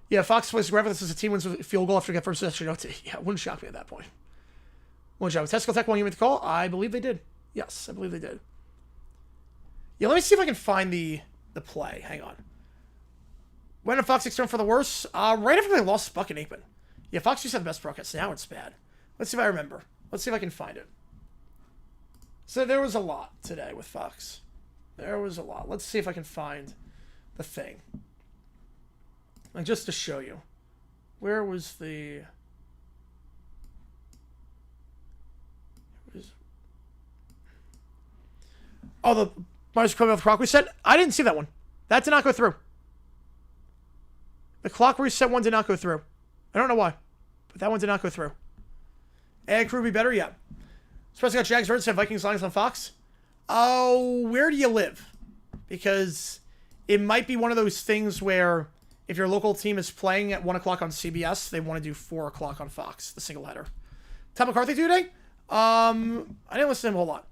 Yeah, Fox plays wherever this is a team wins with a field goal after get first possession. Yeah, it wouldn't shock me at that point. One job. Tesco Tech won you with the call? I believe they did. Yes, I believe they did. Yeah, let me see if I can find the play. Hang on. When did Fox extend for the worst? Right after they lost Buck and Aikman. Yeah, Fox used to have the best broadcast. Now it's bad. Let's see if I remember. Let's see if I can find it. So there was a lot today with Fox. There was a lot. Let's see if I can find the thing. Like, just to show you. Where was the... Oh, the minus coming off the clock reset? I didn't see that one. That did not go through. The clock reset one did not go through. I don't know why, but that one did not go through. Egg crew be better? Yeah. Especially got Jags versus Vikings Lions on Fox. Oh, where do you live? Because it might be one of those things where if your local team is playing at 1 o'clock on CBS, they want to do 4 o'clock on Fox, the single header. Tom McCarthy today? I didn't listen to him a whole lot.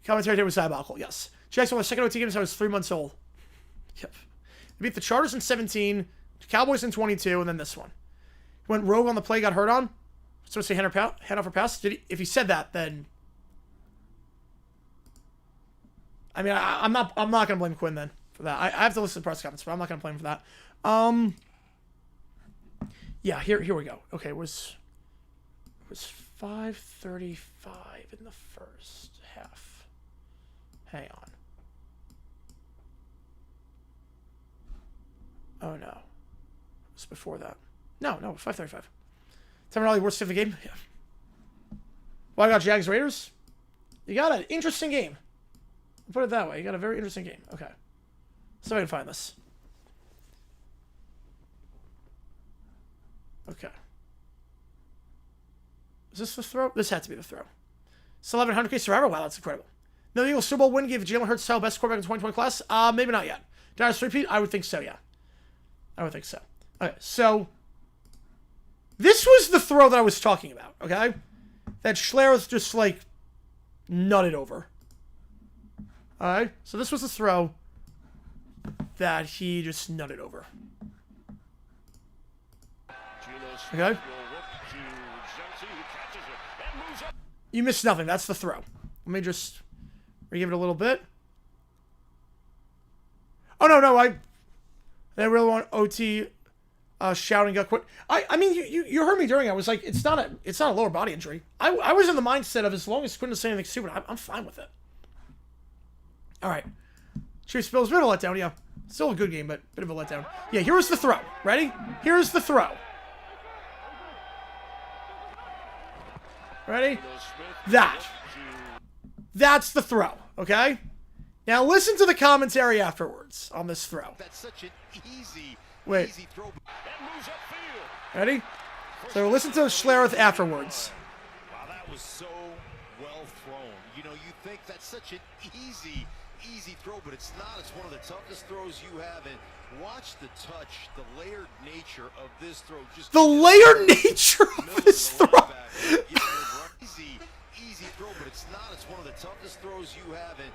Commentary today was diabolical, yes. Jackson won the second OT game since I was 3 months old. Yep. They beat the Chargers in 17, Cowboys in 22, and then this one. He went rogue on the play, got hurt on. So say hand off for pass. If he said that, then I mean I'm not gonna blame Quinn then for that. I have to listen to the press conference, but I'm not gonna blame him for that. Yeah, here we go. Okay, it was 5:35 in the first half. Hang on. Oh no, it was before that. No, 5:35. Terminology worst of the game. Yeah. Well, I got Jags Raiders. You got an interesting game. I'll put it that way. You got a very interesting game. Okay. See if I can find this. Okay. Is this the throw? This had to be the throw. It's 1100K survivor. Wow, that's incredible. No Eagles Super Bowl win gave Jalen Hurts title best quarterback in 2020 class. Maybe not yet. Darius repeat? I would think so, yeah. I would think so. Okay, so this was the throw that I was talking about, okay? That Schlereth just, like, nutted over. Alright? So this was the throw that he just nutted over. Okay? You missed nothing. That's the throw. Let me just re-give it a little bit. Oh, no. I really want OT shouting got quit. I mean, you heard me during it. I was like, it's not a lower body injury. I was in the mindset of as long as Quinn doesn't say anything stupid, I'm fine with it. All right. Chiefs Bills, bit of a letdown, yeah. Still a good game, but bit of a letdown. Yeah, here's the throw. Ready? Here's the throw. Ready? That's the throw, okay? Now listen to the commentary afterwards on this throw. That's such an easy throw. Ready? So listen to Schlereth afterwards. Wow, that was so well thrown. You know, you think that's such an easy throw, but it's not. It's one of the toughest throws you have. And watch the touch, the layered nature of this throw. Just the layered nature of this throw. Easy throw, but it's not. It's one of the toughest throws you have. And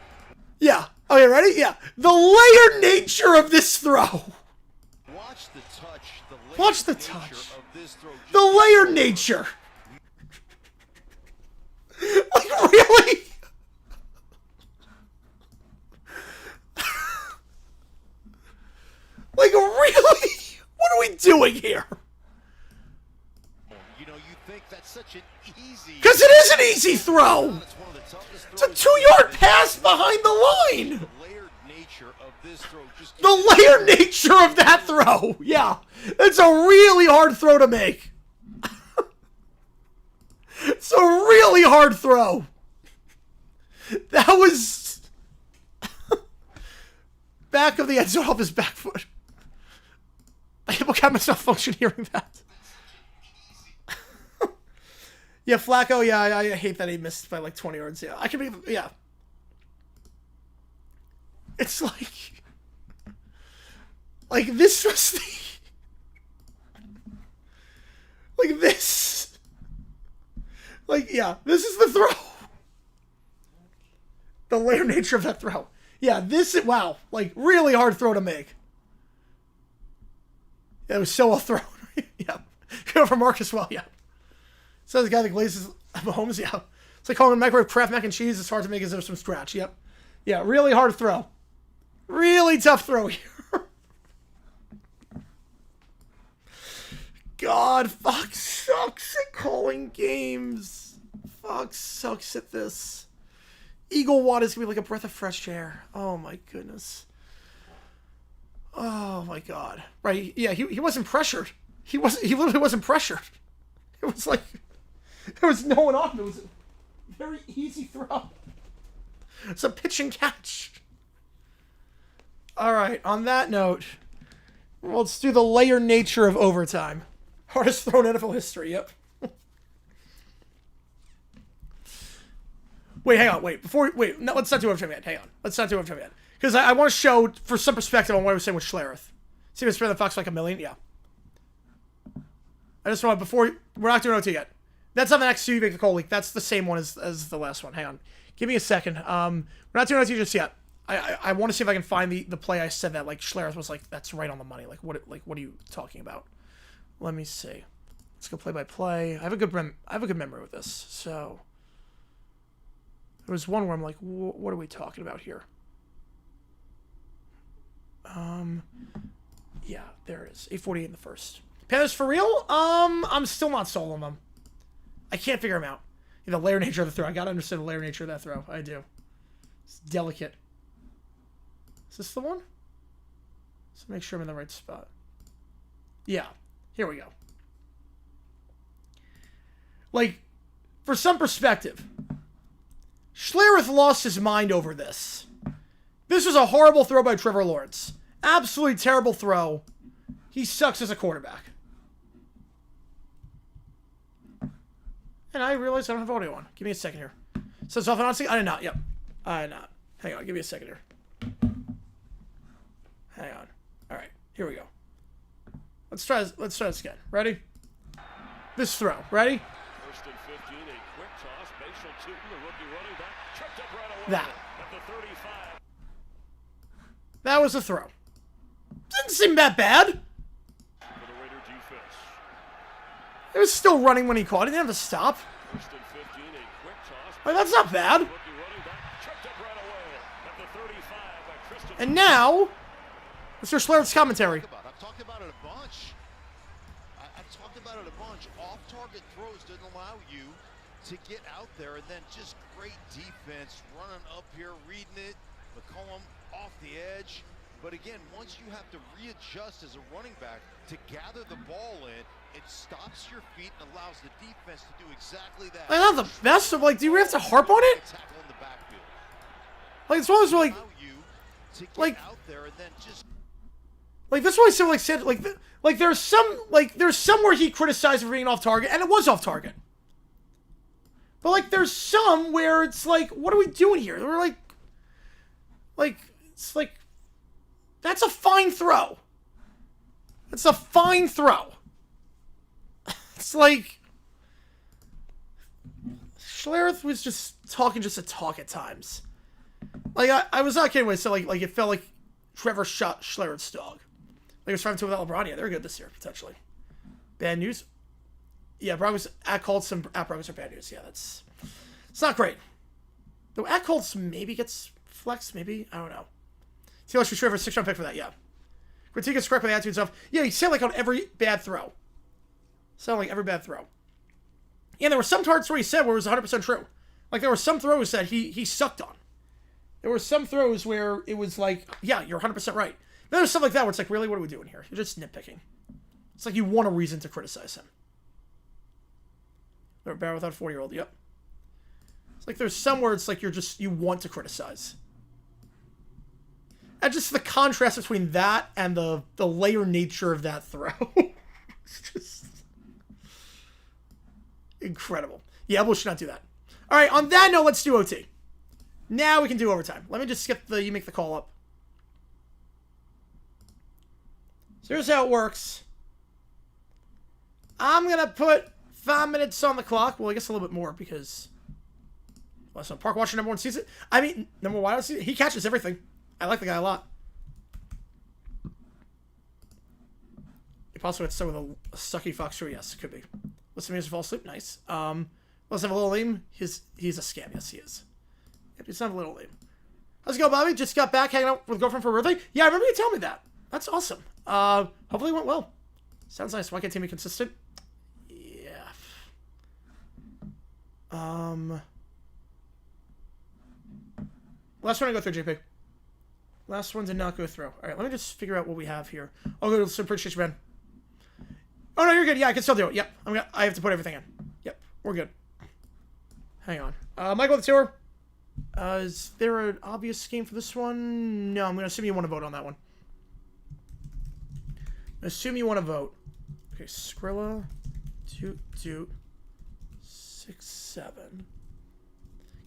yeah. Okay, ready? Yeah. The layered nature of this throw. Watch the touch. Watch the touch. Of this throw. The layered nature. Like, really? Like, really? What are we doing here? You know, you think that's such an easy... Because it is an easy throw! It's a 2-yard pass behind the line! The layered nature of this throw just... The layered nature of that throw! Yeah. It's a really hard throw to make. It's a really hard throw. That was... back of the end zone off his back foot. I got myself function hearing that. Yeah, Flacco, yeah, I hate that he missed by like 20 yards. Yeah, I can be, yeah. It's like this was the, like this. Like, yeah, this is the throw. The layered nature of that throw. Yeah, this, wow, like really hard throw to make. It was so well thrown. Yeah. Go for Marcus well, yeah. So the guy that glazes Mahomes, yeah. It's like calling a microwave Kraft mac and cheese. It's hard to make as if from scratch. Yep. Yeah, really hard throw. Really tough throw here. God, Fox sucks at calling games. Fox sucks at this. Eagle Watt is going to be like a breath of fresh air. Oh, my goodness. Oh, my God. Right, yeah, he wasn't pressured. He literally wasn't pressured. It was like, there was no one on him. It was a very easy throw. It's a pitch and catch. All right, on that note, let's do the layer nature of overtime. Hardest throw in NFL history, yep. Wait, hang on, wait. No, let's not do overtime yet. Hang on. Let's not do overtime yet. Because I want to show, for some perspective, on what I was saying with Schlereth. See if it's the Fox like $1 million? Yeah. I just want, before, we're not doing OT yet. That's on the next you make the call leak. That's the same one as the last one. Hang on. Give me a second. We're not doing OT just yet. I want to see if I can find the play I said that like Schlereth was like that's right on the money. Like what are you talking about? Let me see. Let's go play by play. I have a good memory with this. So there was one where I'm like, what are we talking about here? Yeah, there it is. 8:48 in the first. Panthers for real? I'm still not sold on them. I can't figure them out. Yeah, the layer nature of the throw. I gotta understand the layer nature of that throw. I do. It's delicate. Is this the one? Let's make sure I'm in the right spot. Yeah. Here we go. Like, for some perspective, Schlereth lost his mind over this. This was a horrible throw by Trevor Lawrence. Absolutely terrible throw. He sucks as a quarterback. And I realize I don't have audio on. Give me a second here. Says off and on. I did not. Yep. I did not. Hang on. Give me a second here. Hang on. All right. Here we go. Let's try this again. Ready? This throw. Ready? First and 15, a quick toss. Bashal Tootin, the rookie running back, tripped up right away. That. At the 35. That was a throw. Didn't seem that bad. For the Raider defense. It was still running when he caught it. He didn't have to stop. First and 15, a quick toss. Like, that's not bad. Rookie running back, tripped up right away. At the 35 by Tristan. And now, Mr. Schlereth's commentary. I've talked about it a bunch. I've talked about it a bunch. Off-target throws didn't allow you to get out there, and then just great defense running up here, reading it. McCollum off the edge. But again, once you have to readjust as a running back to gather the ball in, it stops your feet and allows the defense to do exactly that. Like, not the best of, like, do we have to harp on it? Tackle in the backfield. Like, it's one of those, like, Allow you to get like- out there and then just like, that's why I said, like, there's somewhere he criticized for being off target, and it was off target. But, like, there's some where it's like, what are we doing here? We're like, it's like, that's a fine throw. It's a fine throw. It's like, Schlereth was just talking just to talk at times. Like, I was not kidding when I said, like, it felt like Trevor shot Schlereth's dog. Like, it was 5-2 without LeBron. Yeah, they're good this year, potentially. Bad news? Yeah, Broncos at Colts and at Broncos are bad news. Yeah, it's not great. Though at Colts maybe gets flexed, maybe. I don't know. Taylor should trade for a 6-round pick for that, yeah. Critique's correct with the attitude and stuff. Yeah, he said like on every bad throw. Sound like every bad throw. Yeah, there were some targets where he said where it was 100% true. Like, there were some throws that he sucked on. There were some throws where it was like, yeah, you're 100% right. Then there's stuff like that where it's like, really, what are we doing here? You're just nitpicking. It's like you want a reason to criticize him. They're bad without a 40-year-old, yep. It's like there's some where it's like you want to criticize. And just the contrast between that and the layer nature of that throw. It's just incredible. Yeah, we should not do that. All right, on that note, let's do OT. Now we can do overtime. Let me just skip you make the call up. So here's how it works. I'm going to put 5 minutes on the clock. Well, I guess a little bit more because... Well, so Park Watcher #1 sees it. I mean, #1 I don't see it. He catches everything. I like the guy a lot. He possibly had start with a sucky fox show. Yes, could be. Listen to me fall asleep. Nice. Let's have a little lame. He's a scam. Yes, he is. Yep, he's not a little lame. How's it going, Bobby? Just got back hanging out with a girlfriend for her birthday. Yeah, I remember you telling me that. That's awesome. Hopefully it went well. Sounds nice. Why can't team be consistent? Yeah. Last one I go through, JP. Last one did not go through. All right, let me just figure out what we have here. I'll go to some appreciate you, man. Oh no, you're good. Yeah, I can still do it. Yep, I have to put everything in. Yep, we're good. Hang on. Michael the Tour. Is there an obvious game for this one? No, I'm gonna assume you want to vote on that one. Assume you want to vote. Okay, Skrilla, Toot, 6-7.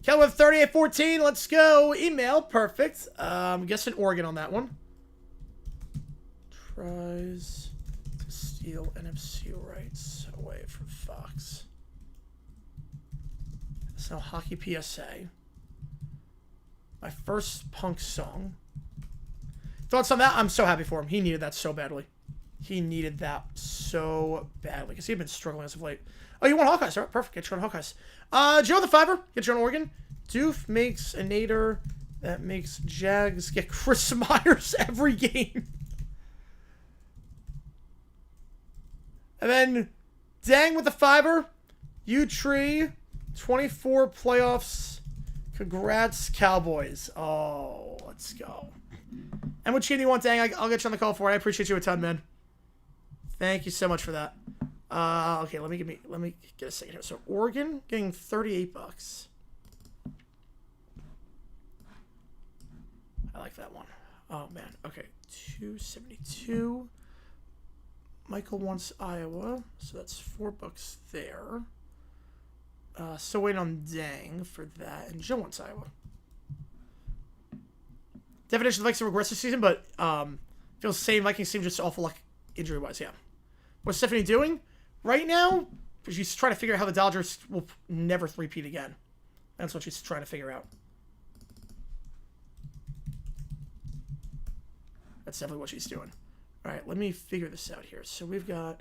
Kelvin 3814, let's go. Email, perfect. I'm guessing Oregon on that one. Tries to steal NFC rights away from Fox. It's now Hockey PSA. My first punk song. Thoughts on that? I'm so happy for him. He needed that so badly. He needed that so badly because he'd been struggling as of late. Oh, you want Hawkeyes? All right, perfect. Get you on Hawkeyes. Joe the Fiver. Get you on Oregon. Doof makes a Nader. That makes Jags get Chris Myers every game. And then Dang with the Fiver. U-Tree. 24 playoffs. Congrats, Cowboys. Oh, let's go. And what cheating you want, Dang? I'll get you on the call for it. I appreciate you a ton, man. Thank you so much for that. Okay, let me get a second here. So Oregon getting $38. I like that one. Oh man. Okay, 272. Michael wants Iowa, so that's $4 there. Still waiting on Dang for that, and Joe wants Iowa. Definition of Vikings a regressive season, but feels the same. Vikings seem just awful luck injury-wise, yeah. What's Stephanie doing right now? She's trying to figure out how the Dodgers will never three-peat again. That's what she's trying to figure out. That's definitely what she's doing. All right, let me figure this out here. So we've got...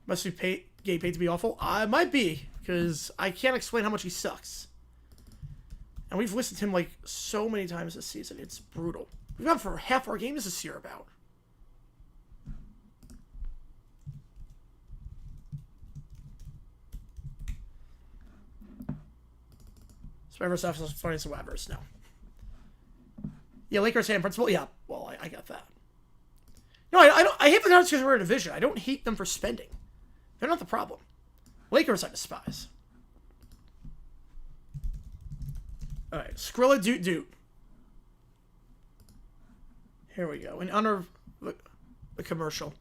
Must be getting paid to be awful? It might be, because I can't explain how much he sucks. And we've listened to him, like, so many times this season. It's brutal. We've gone for half our games this year about. Survivor stuff is funny as the Webbers. No. Yeah, Lakers and principal. Yeah, well, I got that. No, I don't. I hate the Dodgers because we're a division. I don't hate them for spending. They're not the problem. Lakers I despise. All right, Skrilla Doot Doot. Here we go. In honor of the commercial.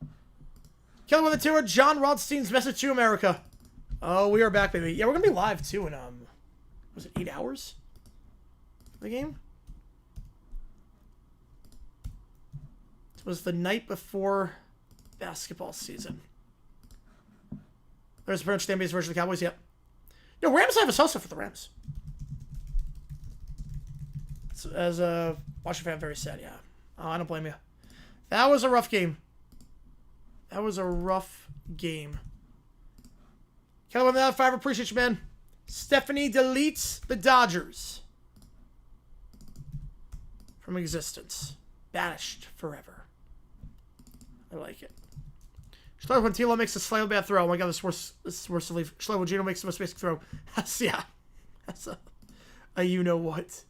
Kelly with the tour. John Rodstein's message to America. Oh, we are back, baby. Yeah, we're gonna be live too in was it 8 hours? The game. It was the night before basketball season. There's pretty much the NBA's version of the Cowboys. Yep. No, Rams have a salsa for the Rams. So, as a Washington fan, very sad. Yeah. Oh, I don't blame you. That was a rough game. That was a rough game. Kelly with that five. Appreciate you, man. Stephanie deletes the Dodgers from existence. Banished forever. I like it. Schleifer when Tilo makes a slightly bad throw. Oh my god, this is worse to leave. Schleifer when Gino makes the most basic throw. Yeah. That's a you know what.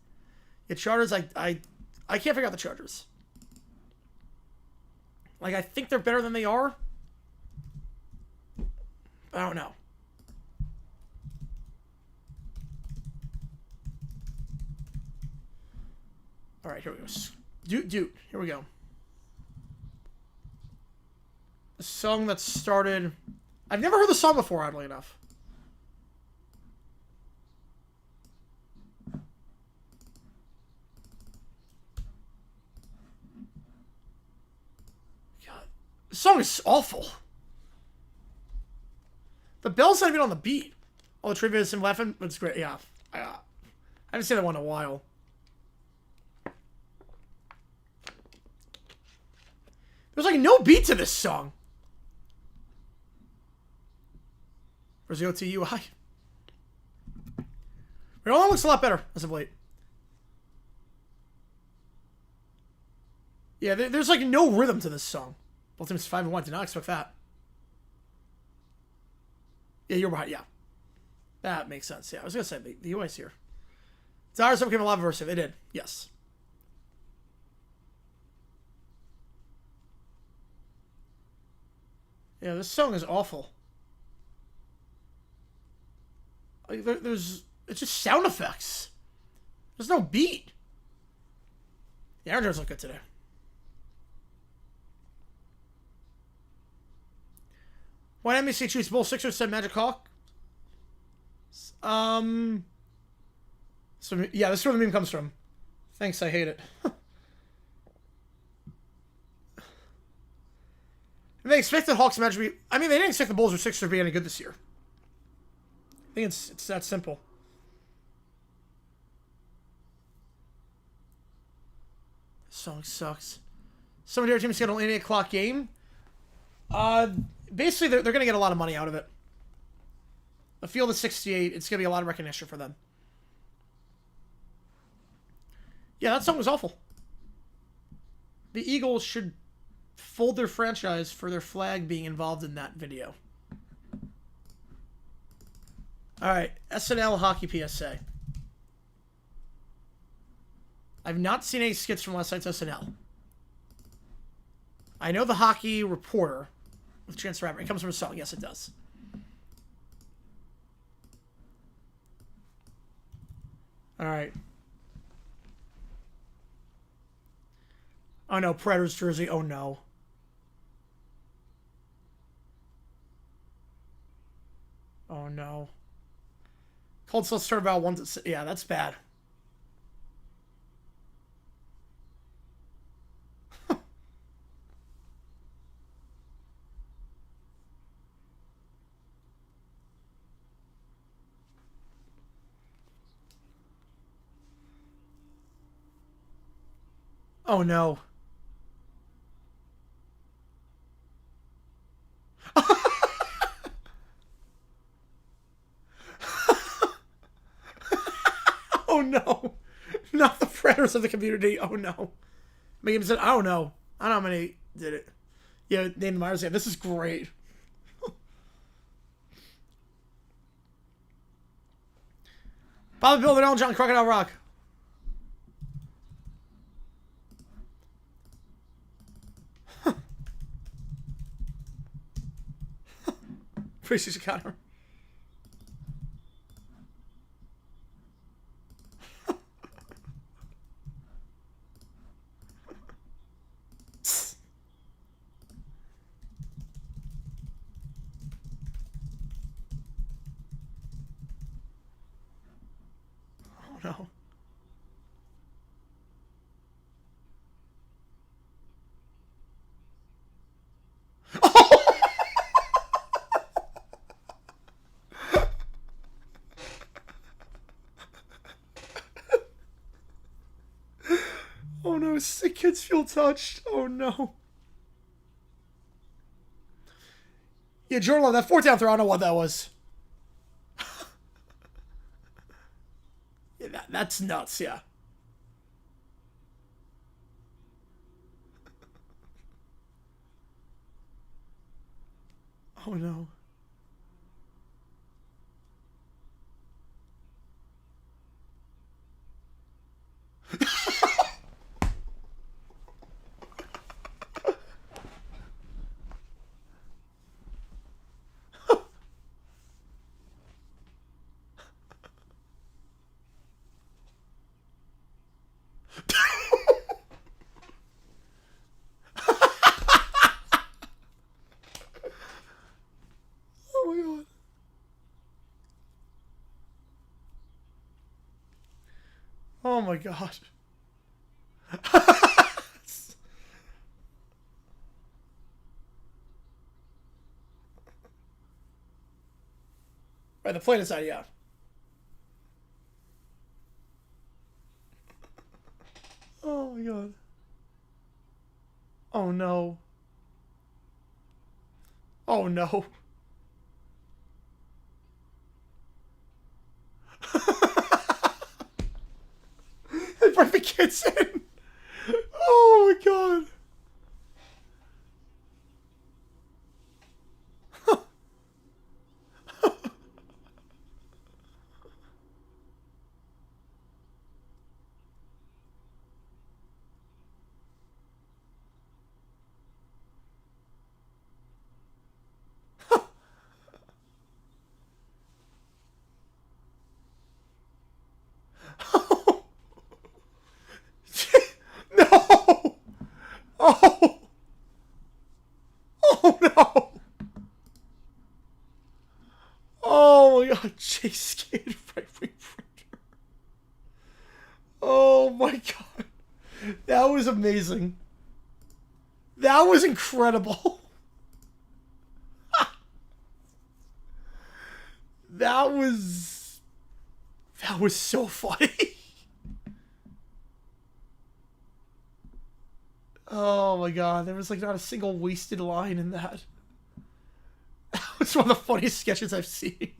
Yeah, Chargers, I can't figure out the Chargers. Like, I think they're better than they are. I don't know. All right, here we go. Dude, here we go. A song that started... I've never heard the song before, oddly enough. God, this song is awful. The bell's not even on the beat. All the trivia is him laughing, but it's great. Yeah, I haven't seen that one in a while. There's like no beat to this song. Where's the OTUI? It all looks a lot better as of late. Yeah, there's like no rhythm to this song. Both teams 5-1. Did not expect that. Yeah, you're behind. Yeah. That makes sense. Yeah, I was going to say the UI's here. Dodgers became a live version. They did. Yes. Yeah, this song is awful. Like, it's just sound effects. There's no beat. The Aaron Jones look good today. Why NBC choose Bull 6 or 7 Magic Hawk? So yeah, this is where the meme comes from. Thanks, I hate it. They expected Hawks match to be... I mean, they didn't expect the Bulls or Sixers to be any good this year. I think it's that simple. Song sucks. Somebody on your team schedule an 8 o'clock game. Basically, they're going to get a lot of money out of it. The field is 68. It's going to be a lot of recognition for them. Yeah, that song was awful. The Eagles should fold their franchise for their flag being involved in that video. Alright, SNL Hockey PSA. I've not seen any skits from last night's SNL. I know the Hockey Reporter with Chance the Rapper. It comes from a song. Yes, it does. Alright. Oh no, Predators jersey. Oh no. Oh no. Cold Still start about 1 to... Yeah, that's bad. Oh no. Oh no. Not the Predators of the community. Oh no. Megan said, I don't know. I don't know how many did it. Yeah, Nathan Myers. Yeah, this is great. Bobby Bill, Vanilla John, Crocodile Rock. Appreciate you, Connor. Oh no. Oh no, sick kids feel touched. Oh no. Yeah, Jordan Love, that 4th down throw, I don't know what that was. Yeah, that's nuts, yeah. Oh no. Oh my god. Oh my god. Right, the plane is out, yeah. Oh my god. Oh no. Oh no. They brought the kids in. Oh my god. No. Oh. Oh no. Oh my god, Chase skated right wing printer. Oh my god. That was amazing. That was incredible. That was so funny. Oh my god, there was like not a single wasted line in that. It's one of the funniest sketches I've seen.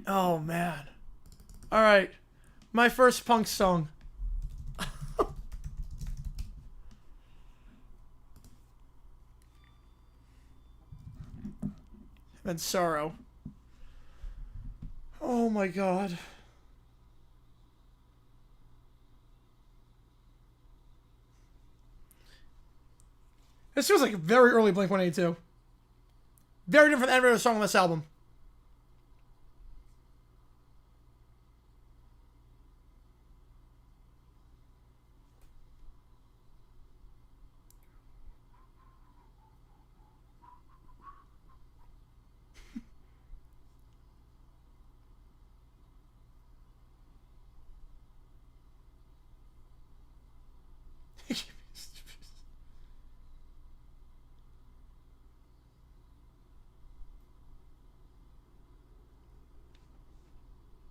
Oh man. Alright. My first punk song. And Sorrow. Oh my god. This feels like a very early Blink-182. Very different than every other song on this album.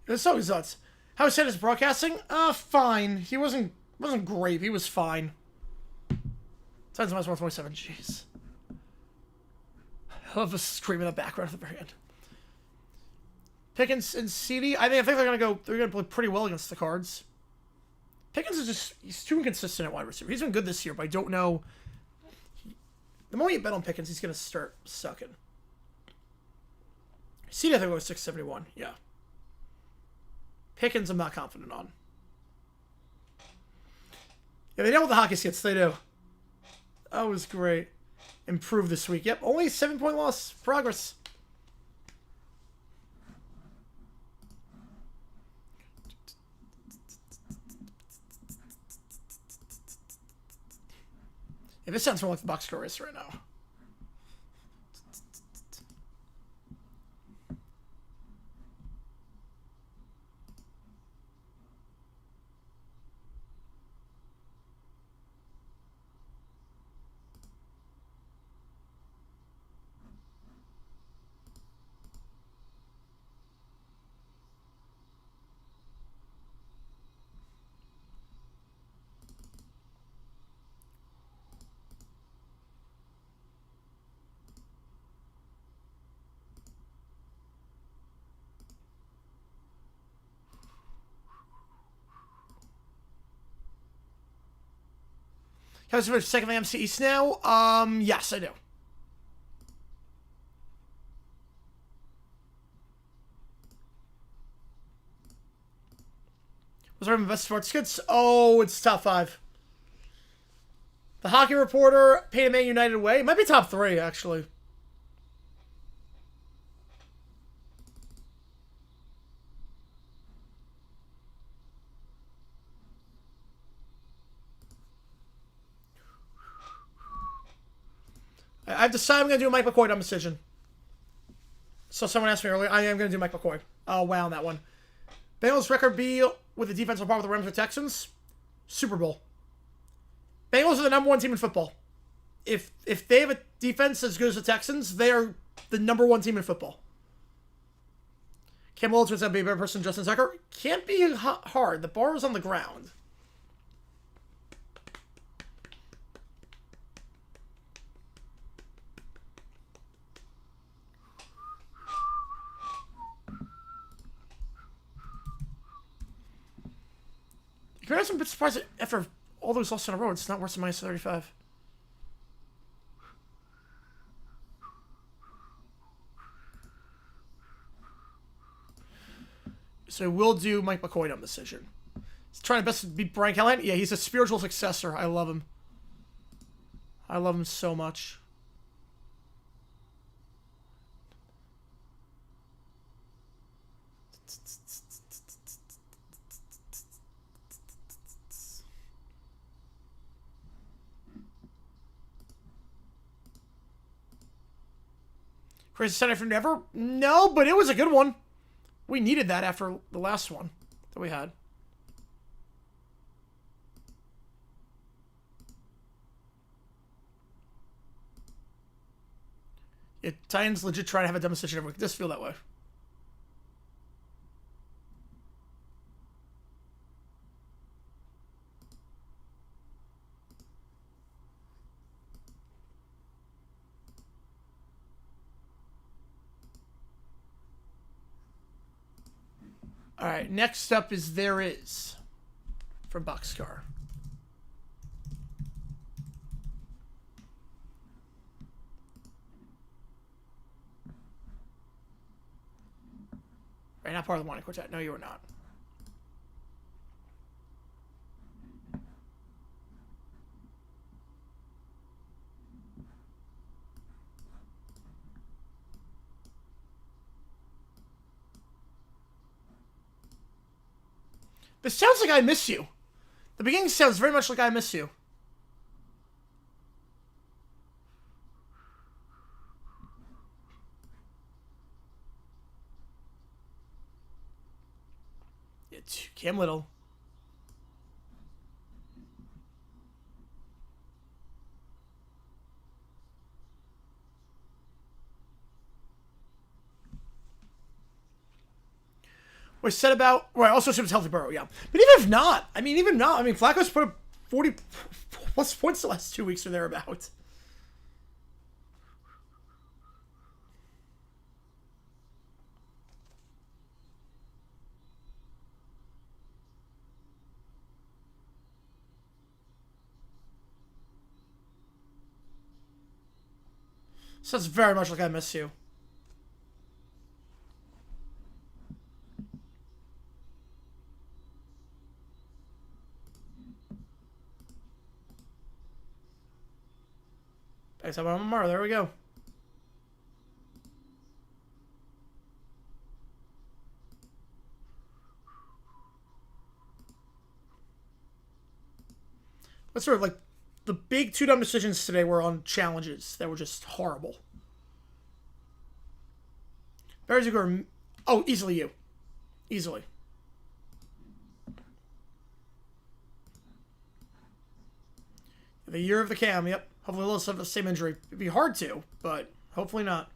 This song is nuts. How was his broadcasting? Fine. He wasn't great. He was fine. Times minus 127. Jeez. I love the scream in the background of the band. Pickens and CD. I think they're gonna play pretty well against the Cards. Pickens is he's too inconsistent at wide receiver. He's been good this year, but I don't know. The moment you bet on Pickens, he's gonna start sucking. CD, I think it was 671. Yeah. Pickens, I'm not confident on. Yeah, they know what the hockey skits. They do. That was great. Improved this week. Yep, only 7-point loss. Progress. Yeah, this sounds more like the boxcar race right now. Can I switch second to MC East now? Yes, I do. Was there my best sports skits? Oh, it's top 5. The Hockey Reporter, Pain Man United Way. It might be top 3, actually. I've decided I'm going to do a Mike McCoy dumb decision. So someone asked me earlier. I am going to do Mike McCoy. Oh, wow, on that one. Bengals record be with the defensive part with the Rams or Texans? Super Bowl. Bengals are the #1 team in football. If they have a defense as good as the Texans, they are the #1 team in football. Cam Willis would be a better person than Justin Tucker. Can't be hard. The bar is on the ground. I'm a bit surprised that after all those losses in a row, it's not worse than minus 35. So we'll do Mike McCoy on decision. He's trying to best beat Brian Callahan. Yeah, he's a spiritual successor. I love him. I love him so much. Crazy Saturday for Never? No, but it was a good one. We needed that after the last one that we had. Titans legit trying to have a demonstration every week. It does feel that way. All right, next up is There Is from Boxcar. Right, not part of the Wanted Quartet. No, you were not. This sounds like I Miss You. The beginning sounds very much like I Miss You. It's Cam Little. Was said about, right, also ships Healthy Burrow, yeah. But even if not, Flacco's put up 40 plus points the last 2 weeks or thereabouts. Sounds very much like I Miss You. Thanks, I'm on Mar. There we go. But sort of like the big two dumb decisions today were on challenges that were just horrible. Bears are, oh, easily you. Easily. The year of the Cam, yep. Hopefully they'll have the same injury. It'd be hard to, but hopefully not.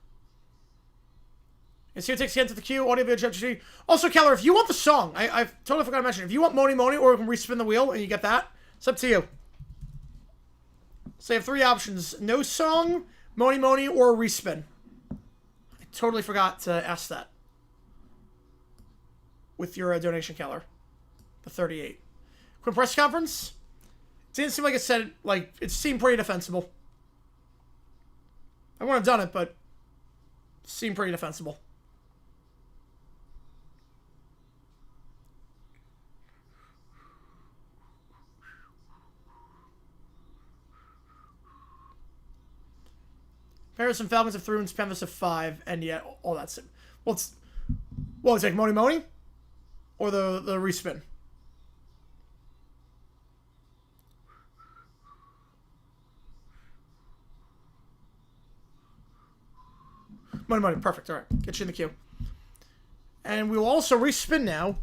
And so takes again to the queue. Audio video judge. Also, Keller, if you want the song, I totally forgot to mention. If you want Moni Moni, or we can respin the wheel and you get that, it's up to you. So you have three options: no song, Moni Moni, or respin. I totally forgot to ask that with your donation, Keller. The 38. Quick press conference. Didn't seem like it said, like, it seemed pretty defensible. I wouldn't have done it, but it seemed pretty defensible. Paris and Falcons have 3 wins, Panthers have 5, and yet all that's it. Well, it's like Moni Moni? Or the respin? Money, perfect. All right, get you in the queue. And we will also respin now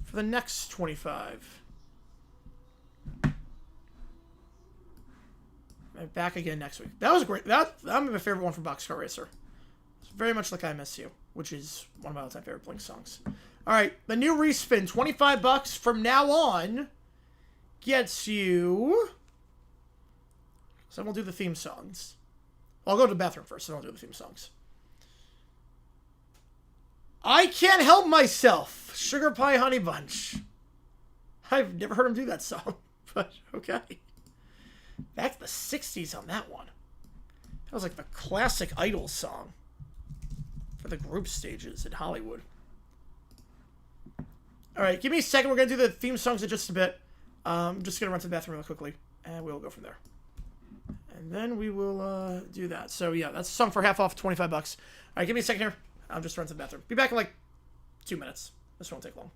for the next 25. And back again next week. That was great. That's my favorite one from Boxcar Racer. It's very much like I Miss You, which is one of my all-time favorite Blink songs. All right, the new respin, $25 from now on, gets you. So we'll do the theme songs. I'll go to the bathroom first, and I'll do the theme songs. I Can't Help Myself, Sugar Pie Honey Bunch. I've never heard him do that song, but okay. Back to the 60s on that one. That was like the classic Idol song for the group stages in Hollywood. All right, give me a second. We're going to do the theme songs in just a bit. I'm just going to run to the bathroom real quickly, and we'll go from there. And then we will do that. So, yeah, that's a song for half off, $25. All right, give me a second here. I'll just run to the bathroom. Be back in like 2 minutes. This won't take long.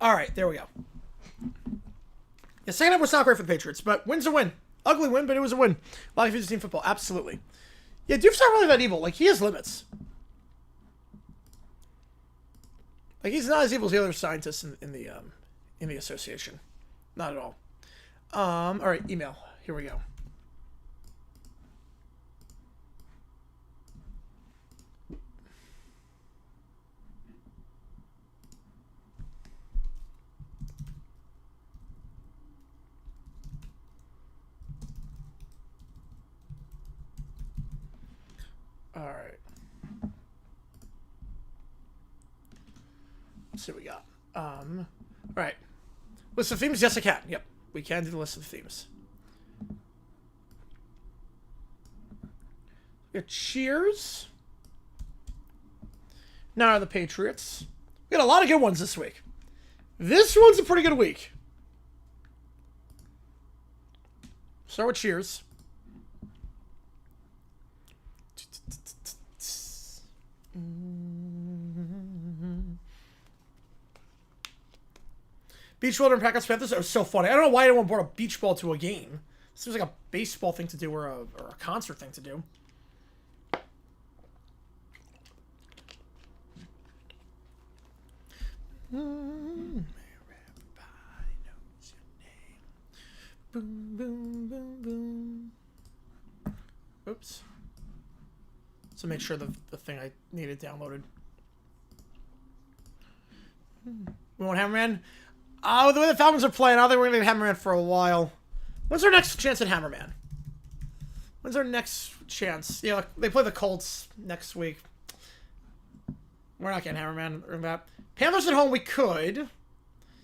All right, there we go. Yeah, second half was not great for the Patriots, but win's a win. Ugly win, but it was a win. A lot of future team football, absolutely. Yeah, Doof's not really that evil. Like, he has limits. Like, he's not as evil as the other scientists in the association. Not at all. All right, email. Here we go. All right. Let's see what we got. All right. List of themes? Yes, I can. Yep. We can do the list of themes. We got Cheers. Now the Patriots. We got a lot of good ones this week. This one's a pretty good week. Start with Cheers. Beach ball and Packers Panthers. That was so funny. I don't know why anyone brought a beach ball to a game. This seems like a baseball thing to do or a concert thing to do. Everybody knows your name. Boom, boom, boom, boom. Oops. So make sure the thing I needed downloaded. We want Hammerman? The way the Falcons are playing, I don't think we're going to get Hammerman for a while. When's our next chance at Hammerman? When's our next chance? Yeah, they play the Colts next week. We're not getting Hammerman. Or that. Panthers at home, we could.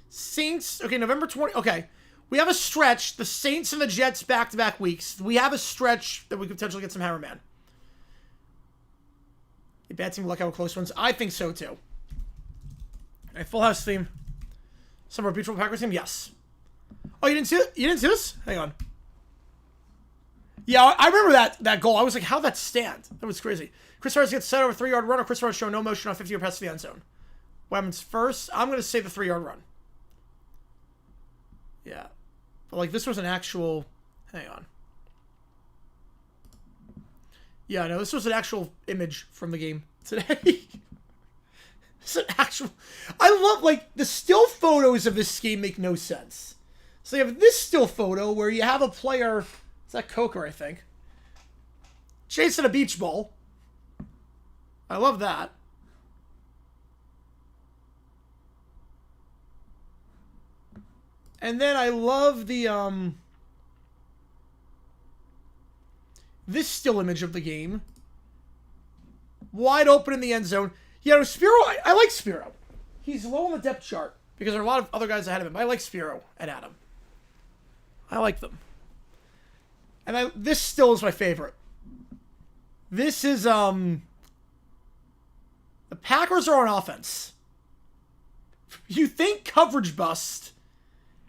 Saints, okay, November 20. Okay, we have a stretch. The Saints and the Jets back-to-back weeks. We have a stretch that we could potentially get some Hammerman. A bad team luck out with close ones. I think so, too. A full house theme. Some of our beautiful Packers team? Yes. Oh, you didn't see it? You didn't see this? Hang on. Yeah, I remember that goal. I was like, how'd that stand? That was crazy. Chris Harris gets set over a 3-yard run, or Chris Harris show no motion on 50-yard pass to the end zone. Weapons first. I'm going to say the 3-yard run. Yeah. But, like, this was an actual... Hang on. Yeah, no, this was an actual image from the game today. It's an actual... I love, like, the still photos of this game make no sense. So you have this still photo where you have a player... Is that Coker, I think? Chasing a beach ball. I love that. And then I love the, this still image of the game. Wide open in the end zone. Yeah, no, Spiro, I like Spiro. He's low on the depth chart because there are a lot of other guys ahead of him. I like Spiro and Adam. I like them. And this still is my favorite. This is, the Packers are on offense. You think coverage bust.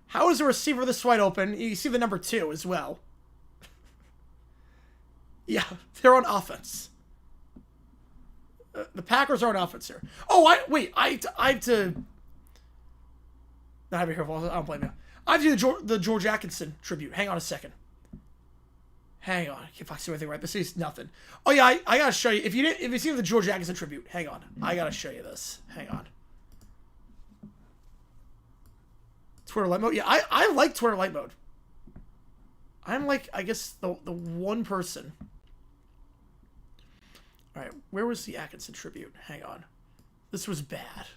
How is a receiver this wide open? You see the number 2 as well. Yeah, they're on offense. The Packers are on offense here. Oh, I have to... Not be careful. I don't blame you. I have to do the George Atkinson tribute. Hang on a second. Hang on. If I see anything right, this is nothing. Oh yeah, I gotta show you. If you see the George Atkinson tribute, hang on. I gotta show you this. Hang on. Twitter light mode. Yeah, I like Twitter light mode. I'm like, I guess the one person. All right, where was the Atkinson tribute? Hang on. This was bad.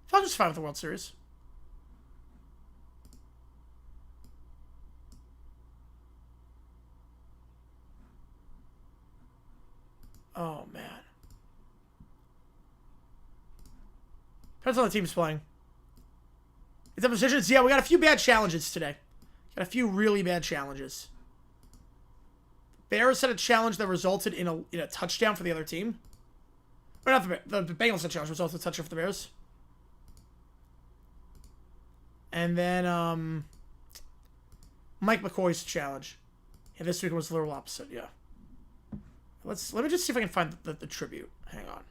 Falcons fine with the World Series. Oh, man. Depends on the team's playing. It's up positions. Yeah, we got a few bad challenges today. Got a few really bad challenges. Bears had a challenge that resulted in a touchdown for the other team. Or not the Bengals had a challenge that resulted in a touchdown for the Bears. And then, Mike McCoy's challenge. And this week was the little opposite, yeah. Let me just see if I can find the tribute. Hang on.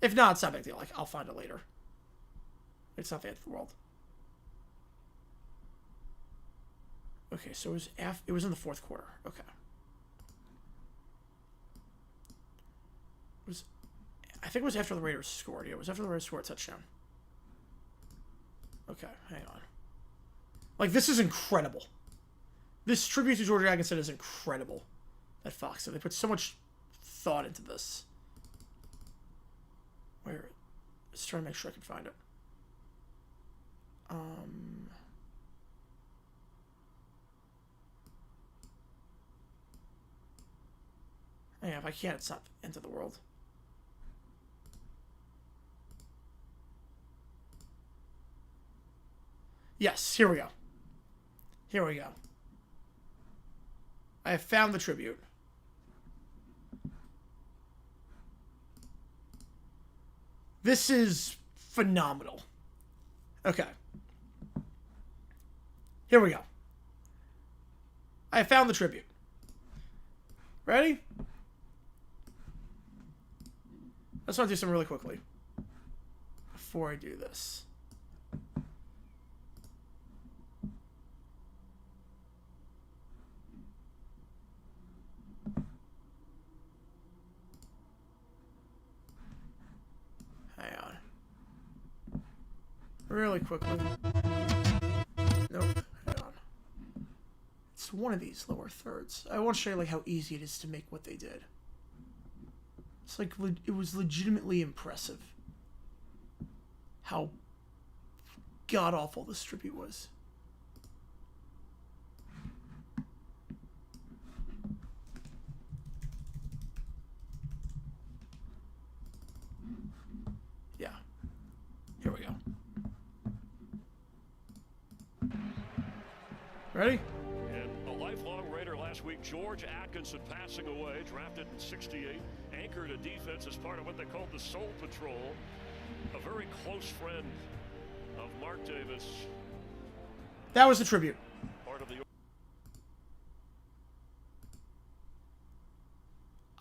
If not, it's not a big deal. Like, I'll find it later. It's not the end of the world. Okay, so it was in the fourth quarter. Okay. I think it was after the Raiders scored. Yeah, it was after the Raiders scored a touchdown. Okay, hang on. Like, this is incredible. This tribute to George Atkinson is incredible. At Fox, so they put so much thought into this. Where? Let's try to make sure I can find it. Yeah, if I can't, it's not the end of the world. Yes, here we go. Here we go. I have found the tribute. This is phenomenal. Okay. Here we go. I found the tribute. Ready? I just want to do something really quickly before I do this. Hang on. Really quickly. Nope. Hang on. It's one of these lower thirds. I want to show you like how easy it is to make what they did. It's like it was legitimately impressive how god awful this tribute was. Yeah. Here we go. Ready? And a lifelong Raider last week, George Atkinson passing away, drafted in '68, anchored a defense as part of what they called the Soul Patrol. A very close friend of Mark Davis. That was the tribute. Part of the...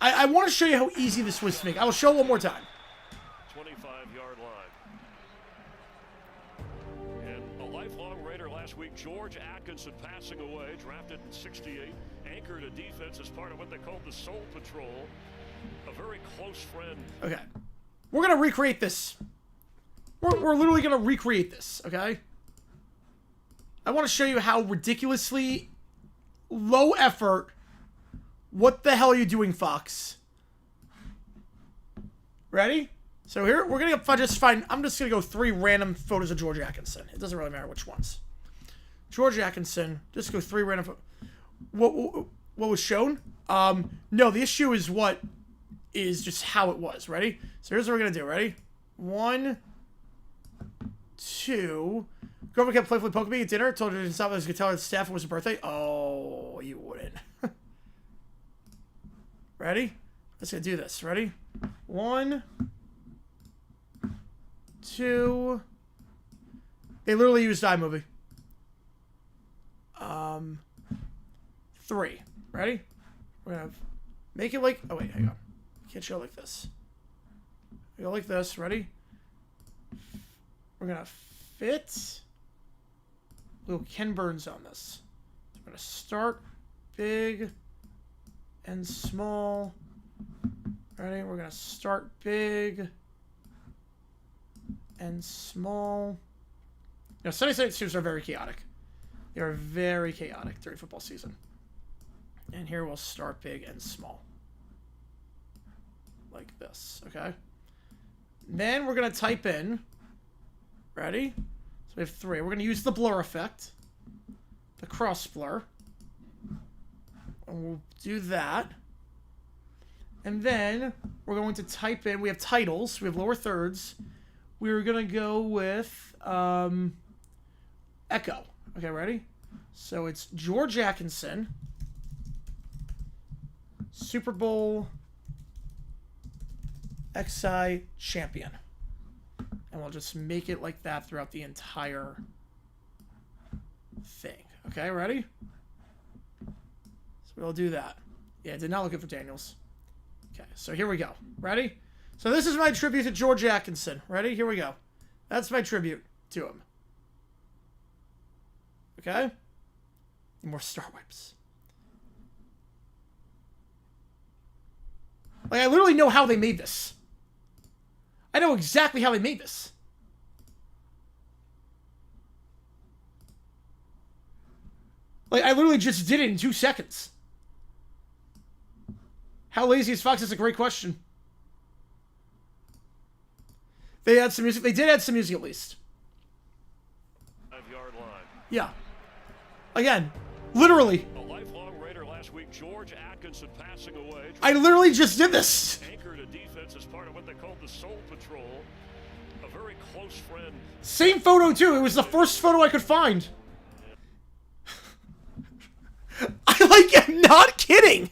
I want to show you how easy this was to make. I will show it one more time. 25-yard line. And a lifelong Raider last week, George Atkinson passing away, drafted in '68, anchored a defense as part of what they called the Soul Patrol. A very close friend. Okay. We're going to recreate this. We're literally going to recreate this, okay? I want to show you how ridiculously low effort. What the hell are you doing, Fox? Ready? So here, we're going to just find... I'm just going to go 3 random photos of George Atkinson. It doesn't really matter which ones. George Atkinson. Just go 3 random photos. What was shown? No, the issue is what is just how it was. Ready? So here's what we're going to do. Ready? 1, 2. Girlfriend kept playfully poking me at dinner. Told her to stop as I could tell her the staff it was her birthday. Oh, you wouldn't. Ready? Let's go do this. Ready? 1, 2. They literally used iMovie. 3. Ready? We're gonna make it like... Oh, wait, hang on. Can't show it like this. We go like this. Ready? We're gonna fit little Ken Burns on this. So we're gonna start big and small. Ready? We're gonna start big and small. Now, Sunday night suits are very chaotic. They are very chaotic during football season. And here we'll start big and small. Like this, okay? Then we're going to type in. Ready? So we have 3. We're going to use the blur effect. The cross blur. And we'll do that. And then we're going to type in. We have titles. We have lower thirds. We're going to go with Echo. Okay, ready? So it's George Atkinson, Super Bowl XI champion. And we'll just make it like that throughout the entire thing. Okay, ready? So We'll do that. Yeah, did not look good for Daniels. Okay, so here we go. Ready? So this is my tribute to George Atkinson. Ready? Here we go. That's my tribute to him. Okay? More star wipes. Like, I literally know how they made this. I know exactly how they made this. Like, I literally just did it in 2 seconds. How lazy is Fox? That's a great question. They had some music. They did add some music at least. 5-yard line. Yeah. Again, literally. A lifelong Raider last week, George Atkinson passing away. I literally just did this. Anchored a defense as part of what they called the Soul Patrol. A very close friend. Same photo too. It was the first photo I could find. I like am not kidding.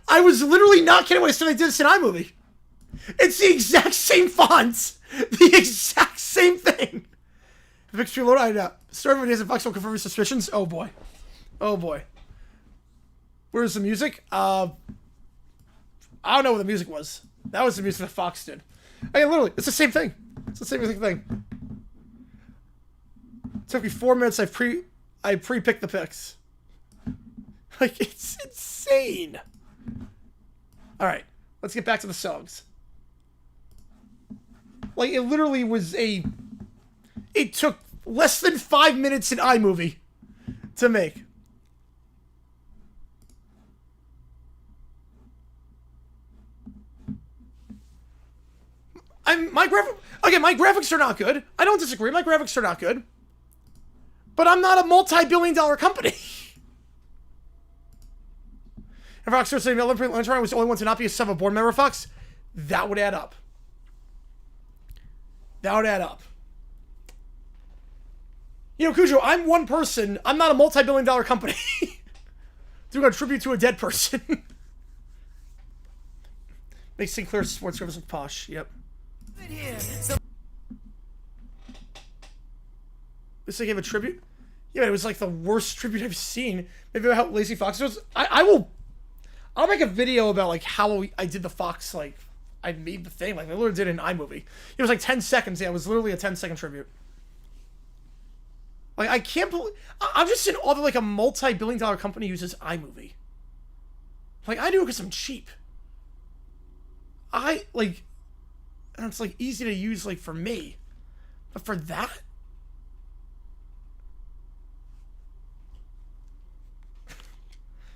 I was literally not kidding when I said I did this in iMovie. It's the exact same fonts. The exact same thing. Victory load. I know. Story of days of Fox will confirm your suspicions. Oh boy. Oh boy. Where's the music? I don't know what the music was. That was the music that Fox did. I mean, literally, it's the same thing. It's the same exact thing. It took me 4 minutes. I pre-picked the picks. Like, it's insane. All right, let's get back to the songs. Like, it literally was it took less than 5 minutes in iMovie to make. My graphics are not good. I don't disagree. My graphics are not good. But I'm not a multi-billion-dollar company. If Fox started saying Olympic Lantern was the only one to not be a sub of board member, Fox, that would add up. That would add up. You know, Cujo, I'm one person. I'm not a multi-billion-dollar company. Doing a tribute to a dead person. Makes Sinclair Sports Service look posh. Yep. This thing gave a tribute? Yeah, but it was like the worst tribute I've seen. Maybe about how lazy Fox was. I'll make a video about like how I did the Fox, like I made the thing. Like I literally did it in iMovie. It was like 10 seconds. Yeah, it was literally a 10-second tribute. Like I can't believe I'm just in awe that like a multi-billion-dollar company uses iMovie. Like I do it because I'm cheap. And it's like easy to use like for me, but for that.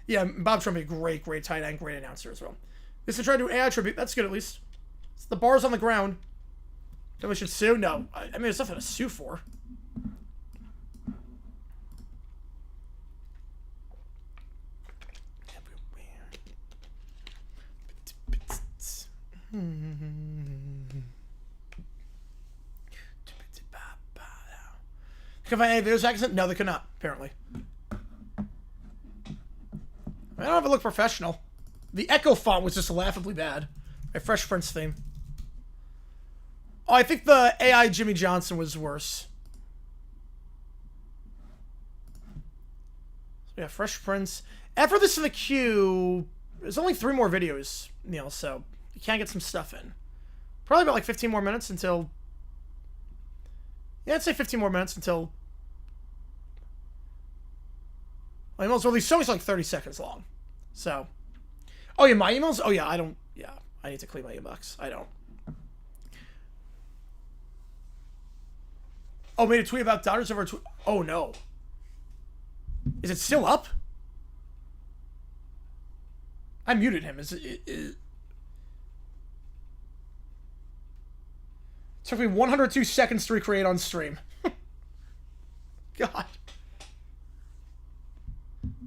Yeah, Bob Trump, a great tight end, great announcer as well. This is trying to do AI tribute. That's good at least. It's the bars on the ground. Then we should sue? No. I mean, there's nothing to sue for. Can I find any videos accent? No, they could not, apparently. I don't have to look professional. The Echo font was just laughably bad. My Fresh Prince theme. Oh, I think the AI Jimmy Johnson was worse. So yeah, Fresh Prince. After this in the queue, there's only 3 more videos, Neil, so you can get some stuff in. Probably about like 15 more minutes until... Yeah, I'd say 15 more minutes until... Well, these songs are like 30 seconds long. So. Oh, yeah, my emails? Oh, yeah, I don't... Yeah, I need to clean my inbox. I don't. Oh, made a tweet about daughters over a tweet. Oh, no. Is it still up? I muted him. It took me 102 seconds to recreate on stream. God.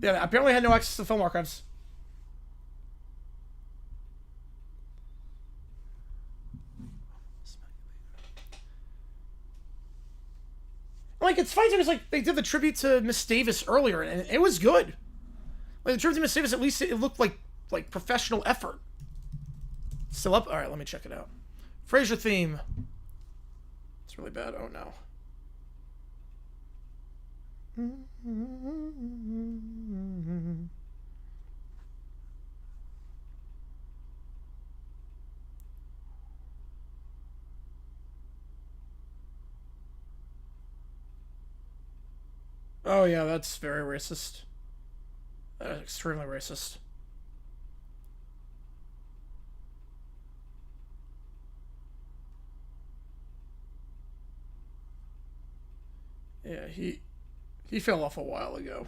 Yeah, apparently I had no access to film archives. Like, it's funny because like they did the tribute to Miss Davis earlier, and it was good. Like the tribute to Miss Davis, at least it looked like professional effort. Still up? All right, let me check it out. Frasier theme. It's really bad. Oh no. Oh, yeah, that's very racist. Extremely racist. Yeah, he fell off a while ago.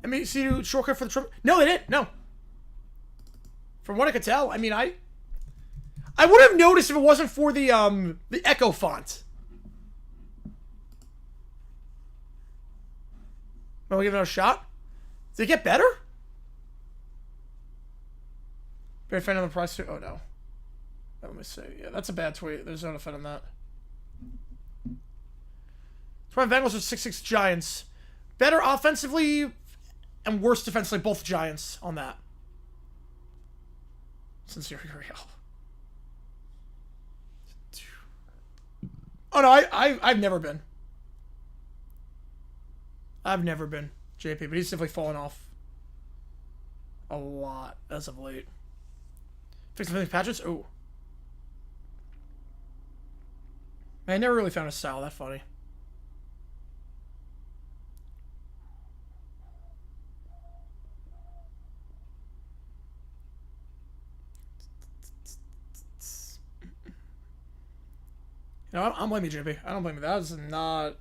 I mean, see, shortcut for the Trump. No, they didn't. No. From what I could tell, I mean, I would have noticed if it wasn't for the Echo font. Want to give it a shot? Did it get better? Very fan on the price too. Oh no. Let me see. Yeah, that's a bad tweet. There's no effect on that. 20 Bengals are 6-6 Giants. Better offensively and worse defensively, both Giants on that. Sincerely real. Oh no, I've never been. I've never been JP, but he's definitely fallen off a lot as of late. Fix the patches? Oh. Man, I never really found a style that funny. You know, I'm blaming JP. I don't blame you. That is not...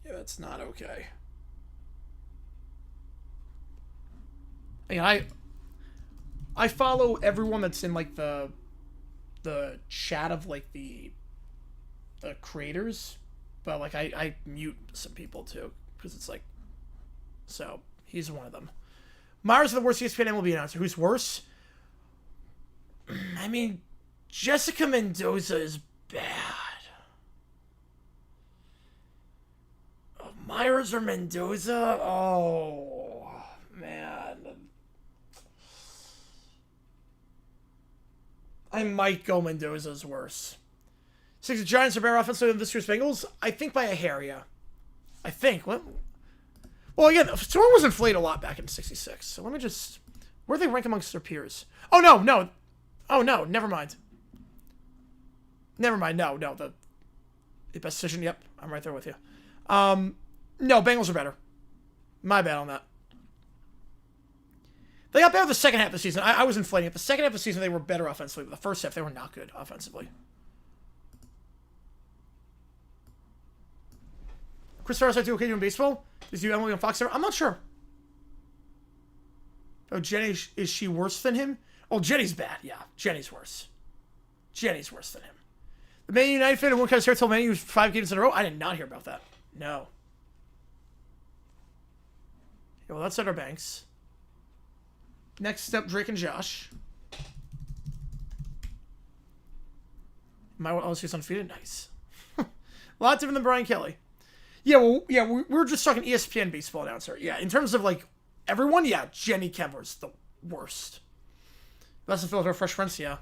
Yeah, that's not okay. I follow everyone that's in like the chat of like the creators, but like I mute some people too because it's like, so he's one of them. Myers is the worst ESPN MLB announcer. Who's worse? I mean, Jessica Mendoza is bad. Oh, Myers or Mendoza? Oh, man. I might go Mendoza's worse. 6 Giants are better offensively than this year's Bengals? I think by a hair, yeah. I think. What? Well, again, someone was inflated a lot back in 66. So let me just... Where do they rank amongst their peers? Oh, no, no. Oh, no, never mind. Never mind, no. The best decision, yep. I'm right there with you. No, Bengals are better. My bad on that. They got better the second half of the season. I was inflating it. The second half of the season, they were better offensively. But the first half, they were not good offensively. Chris Ferris, I do okay doing baseball? Is you Emily on Fox ever? I'm not sure. Oh, Jenny, is she worse than him? Oh, Jenny's bad. Yeah, Jenny's worse. Jenny's worse than him. The Man United fan who won't cut his hair till Man U 5 games in a row? I did not hear about that. No. Yeah, well, that's Outer Banks. Next up, Drake and Josh. My LSU's undefeated? Nice. A lot different than Brian Kelly. Yeah, well, yeah, we're just talking ESPN baseball announcer. Yeah, in terms of, like, everyone, yeah, Jenny Kemmer's the worst. That's the Philadelphia Fresh Prince, yeah.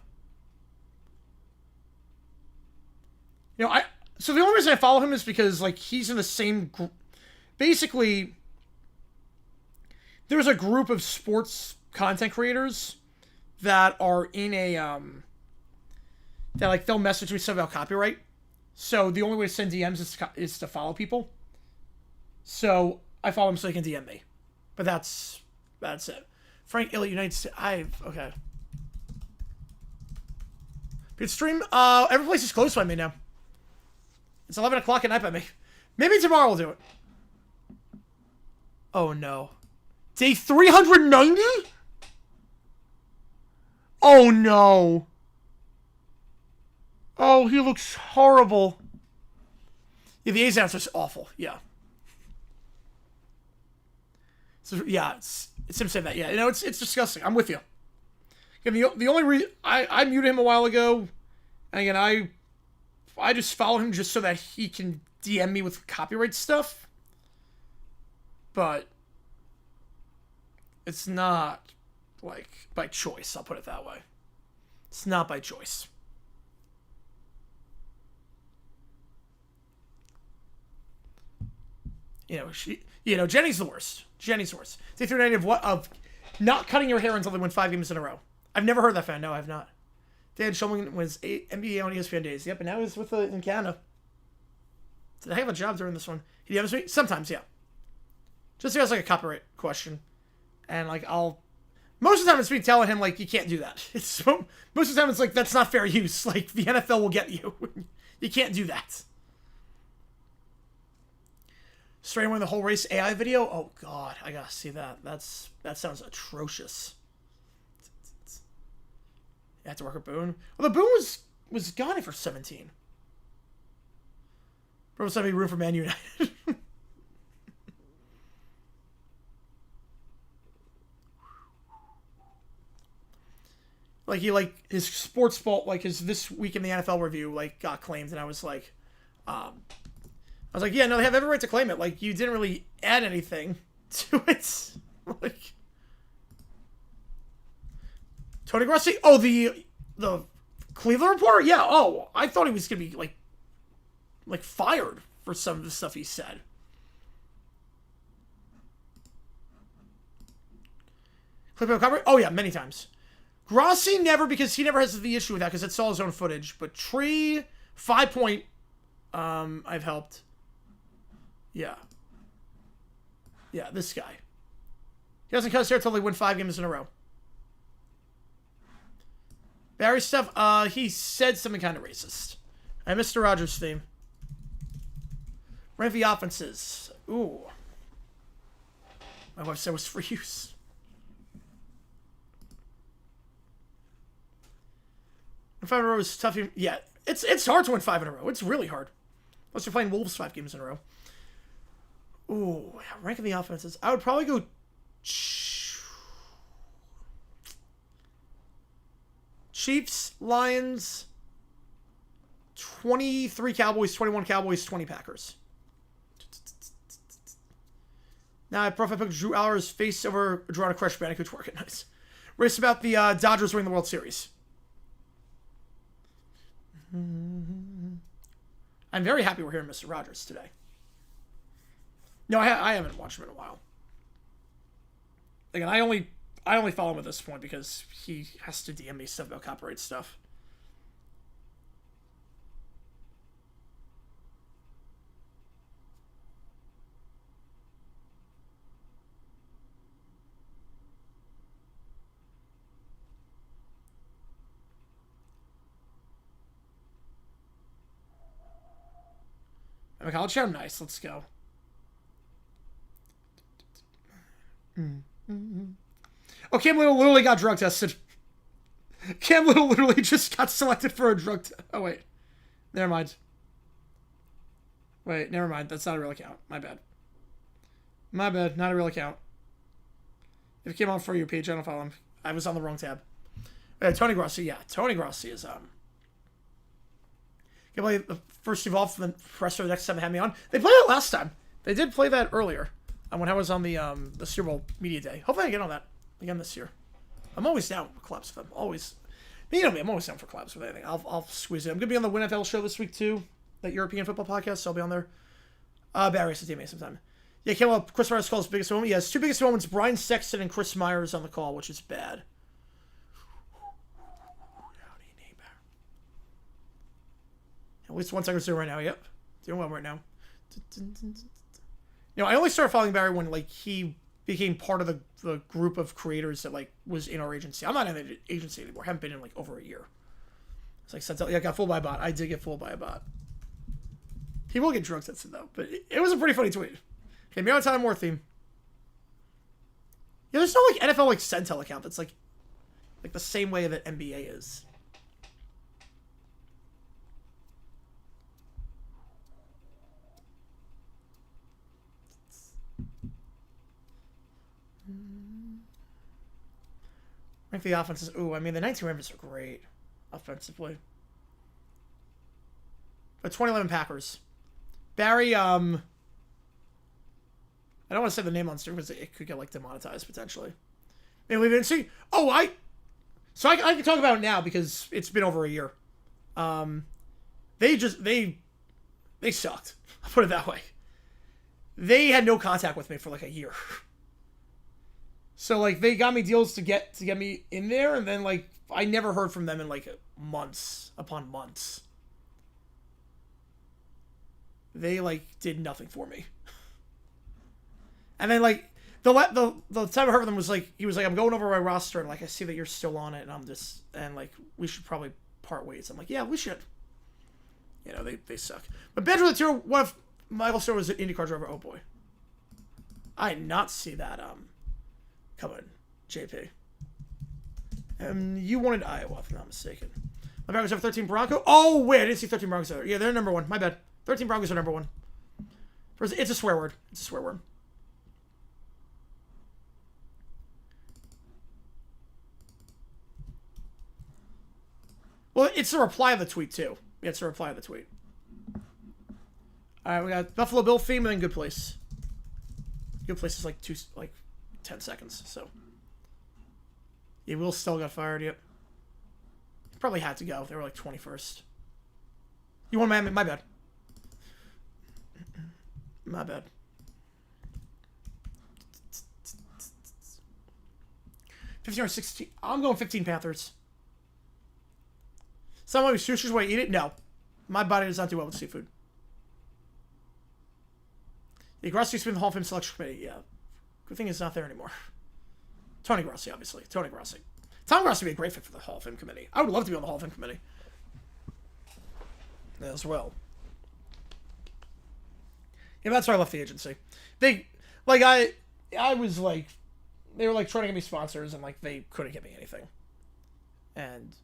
You know, so the only reason I follow him is because, like, he's in the same group. Basically, there's a group of sports content creators that are in a, that, like, they'll message me stuff about copyright. So the only way to send DMs is to follow people. So I follow them so they can DM me. But that's it. Frank Elliott, United States. Okay. Good stream. Every place is closed by me now. It's 11 o'clock at night by me. Maybe tomorrow we'll do it. Oh no. Day 390? Oh no. Oh, he looks horrible. Yeah, the A's answer's awful. Yeah. So yeah, it's him saying that. Yeah, you know, it's disgusting. I'm with you. Again, the only reason I muted him a while ago, and again I just follow him just so that he can DM me with copyright stuff. But it's not like by choice. I'll put it that way. It's not by choice. You know, Jenny's the worst. Jenny's the worst. Day 390 of what? Of Not cutting your hair until they win 5 games in a row. I've never heard that fan. No, I have not. Dan Schulman was NBA on ESPN days. Yep, and now he's with in Canada. Did I have a job during this one? Did he have a speech? Sometimes, yeah. Just because like a copyright question. And like most of the time it's me telling him like you can't do that. Most of the time it's like that's not fair use. Like the NFL will get you. You can't do that. Straight away the whole race AI video. Oh god, I gotta see that. That sounds atrocious. You have to work with Boone. Well, the Boone was gone for 17. Bro, it's not any room for Man United. Like his sports fault, like his This Week in the NFL review, like got claimed, and I was like, yeah, no, they have every right to claim it. Like you didn't really add anything to it. Like Tony Grossi. Oh, the Cleveland reporter. Yeah. Oh, I thought he was gonna be like fired for some of the stuff he said. Clip of cover. Oh yeah, many times. Grossi never, because he never has the issue with that because it's all his own footage. But Tree, 5 Point, I've helped. Yeah. Yeah, this guy. He doesn't cut his hair until they win 5 games in a row. Barry stuff, he said something kind of racist. And Mr. Rogers' theme. Rank the offenses. Ooh. My wife said it was for use. And 5 in a row is tough. Yeah, it's hard to win 5 in a row. It's really hard. Unless you're playing Wolves 5 games in a row. Ooh, ranking the offenses. I would probably go Chiefs, Lions, 23 Cowboys, 21 Cowboys, 20 Packers. Now I profile pick Drew Aller's face over drawn a Crash Bandicoot working nice. Race about the Dodgers winning the World Series. I'm very happy we're hearing Mr. Rogers today. No, I haven't watched him in a while. Again, I only follow him at this point because he has to DM me stuff about copyright stuff. I'm a college champ. Nice. Let's go. Oh, Cam Little literally got drug tested. Cam Little literally just got selected for a drug test. Oh, wait. Never mind. Wait, never mind. That's not a real account. My bad. My bad. Not a real account. If it came on for your page, I don't follow him. I was on the wrong tab. Tony Grossi. Yeah, Tony Grossi is Can play the first evolve for the rest of the next 7 had me on. They played it last time. They did play that earlier. When I was on the Super Bowl media day. Hopefully I get on that again this year. I'm always down for collabs with them. Always. You know me, I'm always down for collabs with anything. I'll squeeze it. I'm going to be on the WinFL show this week too. That European football podcast, so I'll be on there. Barry said teammate sometime. Yeah, came up. Chris Myers calls biggest moment. He has 2 biggest moments. Brian Sexton and Chris Myers on the call, which is bad. At least 1 second zero right now. Yep. Doing well right now. You know, I only started following Barry when like he became part of the group of creators that like was in our agency. I'm not in the agency anymore. I haven't been in like over a year. It's like since I got fooled by a bot. I did get fooled by a bot. He will get drug tested though, but it was a pretty funny tweet. Okay, Mail Time War theme. Yeah, there's no like NFL like Centel account that's like the same way that NBA is. I think the offenses. Ooh, I mean the 19 Ravens are great offensively. But 2011 Packers. Barry. I don't want to say the name on stream because it could get like demonetized potentially. Maybe we didn't see. Oh, I can talk about it now because it's been over a year. They sucked. I'll put it that way. They had no contact with me for like a year. So like they got me deals to get me in there, and then like I never heard from them in like months upon months. They like did nothing for me. And then like the time I heard from them was like he was like, I'm going over my roster and like I see that you're still on it, and I'm just and like we should probably part ways. I'm like, yeah, we should. You know, they suck. But Benjamin the Tier, one of Michael Stewart was an IndyCar driver. Oh boy. I did not see that coming, JP. You wanted Iowa, if I'm not mistaken. My Broncos have 13 Broncos. Oh wait, I didn't see 13 Broncos there. Yeah, they're number one. My bad. 13 Broncos are number one. It's a swear word. It's a swear word. Well, it's a reply of the tweet, too. Yeah, it's a reply of the tweet. Alright, we got Buffalo Bill theme and then Good Place. Good Place is like 10 seconds, so. Yeah, Will still got fired, yep. Probably had to go. They were like 21st. You want Miami? My bad. My bad. $15 or $16. I'm going 15 Panthers. Someone who's sushi's way to eat it? No. My body does not do well with seafood. Yeah, Grossi used to be in the Hall of Fame selection committee. Yeah. Good thing he's not there anymore. Tony Grossi, obviously. Tony Grossi. Tom Grossi would be a great fit for the Hall of Fame committee. I would love to be on the Hall of Fame committee. As well. Yeah, that's why I left the agency. They, like, I was like, they were like trying to get me sponsors and like they couldn't get me anything. And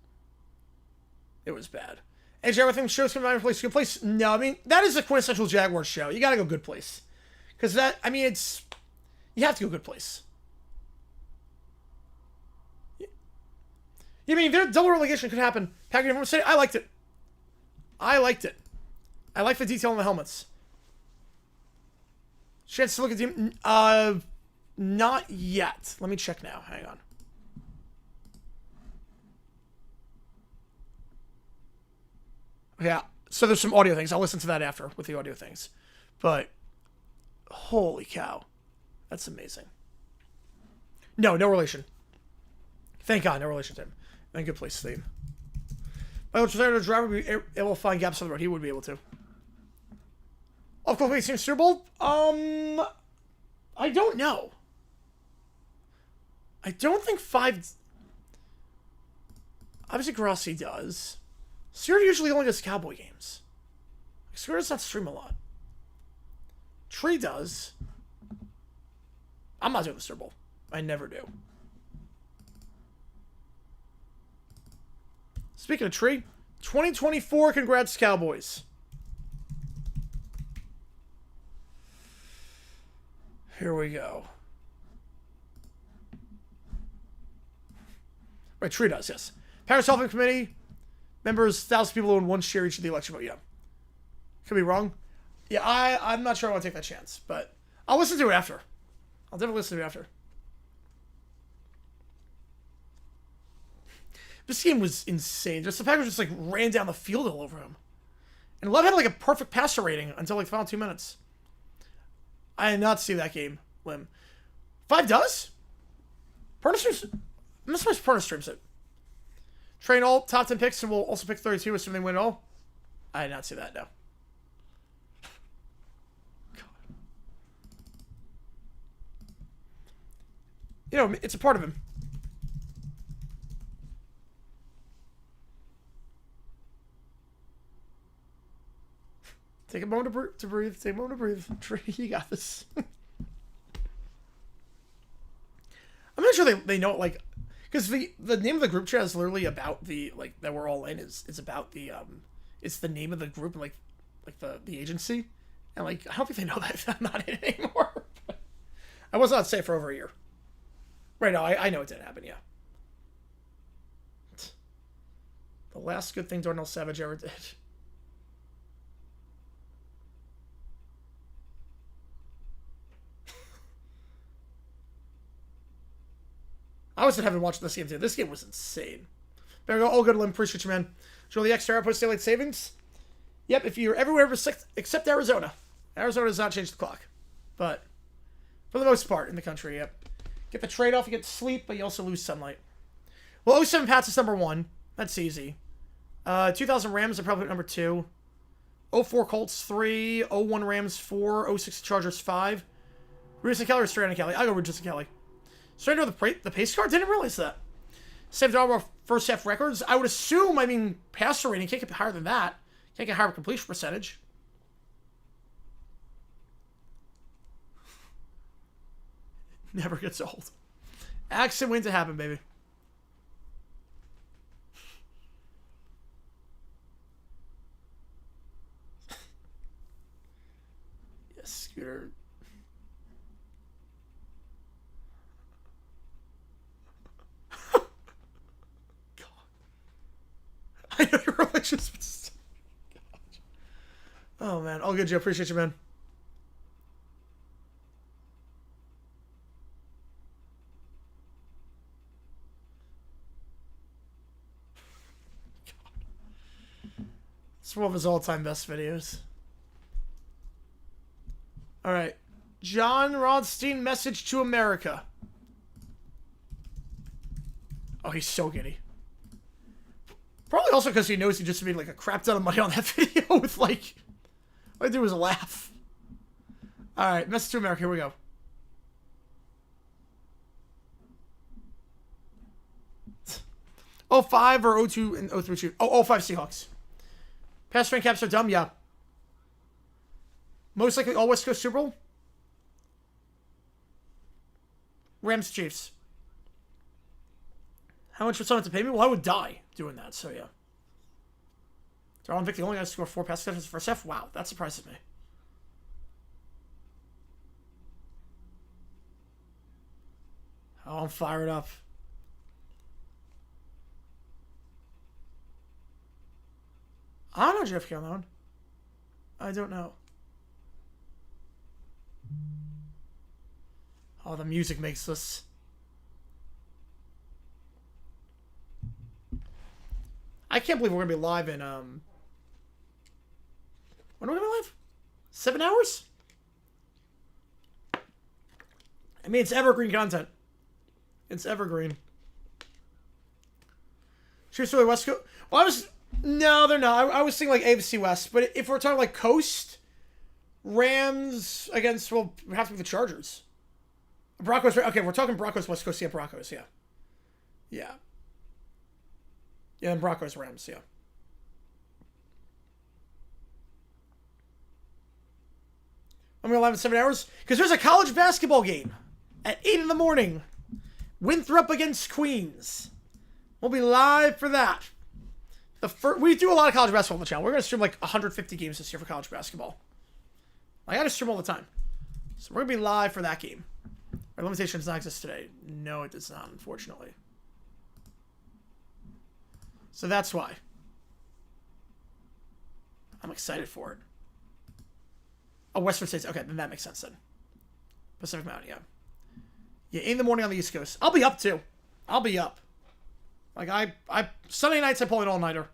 it was bad. And everything shows come out place, good place. No, I mean, that is a quintessential Jaguars show. You gotta go good place. Because that, I mean, it's, you have to go good place. You mean, their double relegation could happen. Packers Uniform City, I liked it. I liked it. I like the detail on the helmets. Chance to look at the not yet. Let me check now. Hang on. Yeah. So there's some audio things. I'll listen to that after with the audio things. But holy cow. That's amazing. No relation. Thank God, no relation to him. And good place, Steve. Michael Trezor, driver, would be able to find gaps on the road. He would be able to. Of course, we see Super Bowl. I don't know. I don't think 5. Obviously, Grossi does. Stuart usually only does Cowboy games. Stuart does not stream a lot. Tree does. I'm not doing the Super Bowl. I never do. Speaking of Tree, 2024, congrats, Cowboys. Here we go. Right, Tree does, yes. Packers Hall of Fame Committee, members, 1,000 people in one share each of the election vote, yeah. Could be wrong. Yeah, I'm not sure I want to take that chance, but I'll listen to it after. I'll definitely listen to it after. This game was insane. Just the Packers just like ran down the field all over him. And Love had like a perfect passer rating until like the final 2 minutes. I did not see that game, Lim. 5 does? Perna streams. I'm surprised Perna streams it. Train all top 10 picks and we'll also pick 32 assuming they win all. I did not see that, no. God. You know, it's a part of him. Take a moment to breathe. Take a moment to breathe. Trey, you got this. I'm not sure they know it, like, because the name of the group chat is literally about the, like, that we're all in is about the, it's the name of the group and, like the agency. And, like, I don't think they know that I'm not in it anymore. I was not safe for over a year. Right now, I know it didn't happen, yeah. The last good thing Darnell Savage ever did. I was in heaven watching this game too. This game was insane. There we go. Oh, good, Lim. Appreciate you, man. Joel, the extra airport daylight savings. Yep, if you're everywhere except Arizona. Arizona does not change the clock. But for the most part in the country, yep. Get the trade-off, you get sleep, but you also lose sunlight. Well, '07 Pats is number 1. That's easy. 2000 Rams are probably number 2. '04 Colts 3. '01 Rams 4. '06 Chargers 5. Rudis and Kelly or Strand and Kelly? I'll go Rudis and Kelly. Strand the pace card? Didn't realize that. Saved all our first half records. I would assume, I mean, passer rating can't get higher than that. Can't get higher completion percentage. Never gets old. Accident waiting to happen, baby. Yes, Scooter. God. I know you're religious, but still. Oh, man. All good, Joe. Appreciate you, man. It's one of his all-time best videos. All right. John Rodstein, message to America. Oh, he's so giddy. Probably also because he knows he just made like a crap ton of money on that video with like... All I did was laugh. All right. Message to America. Here we go. '05 or '02 and '03. Oh, '05 Seahawks. Pass rank caps are dumb, yeah. Most likely all West Coast Super Bowl. Rams Chiefs. How much would someone have to pay me? Well, I would die doing that, so yeah. Darrell Vick, the only guy to score 4 pass touchdowns for first half? Wow, that surprises me. Oh, I'm fired up. I don't know JFK on that one. I don't know. Oh, the music makes this. I can't believe we're going to be live in, when are we going to be live? 7 hours? I mean, it's evergreen content. It's evergreen. Cheers to the West Coast. Well, no, they're not. I was thinking like AFC West, but if we're talking like Coast, Rams against, well, we have to be the Chargers. Broncos. Okay, we're talking Broncos West Coast. Yeah, Broncos. Yeah, yeah, yeah. And Broncos Rams. Yeah. I'm gonna live in 7 hours because there's a college basketball game at 8 in the morning. Winthrop against Queens. We'll be live for that. We do a lot of college basketball on the channel. We're going to stream like 150 games this year for college basketball. I got to stream all the time. So we're going to be live for that game. Our limitation does not exist today. No, it does not, unfortunately. So that's why. I'm excited for it. Oh, Western States. Okay, then that makes sense then. Pacific Mountain, yeah. Yeah, 8 in the morning on the East Coast. I'll be up too. I'll be up. Like, Sunday nights I pull an all-nighter.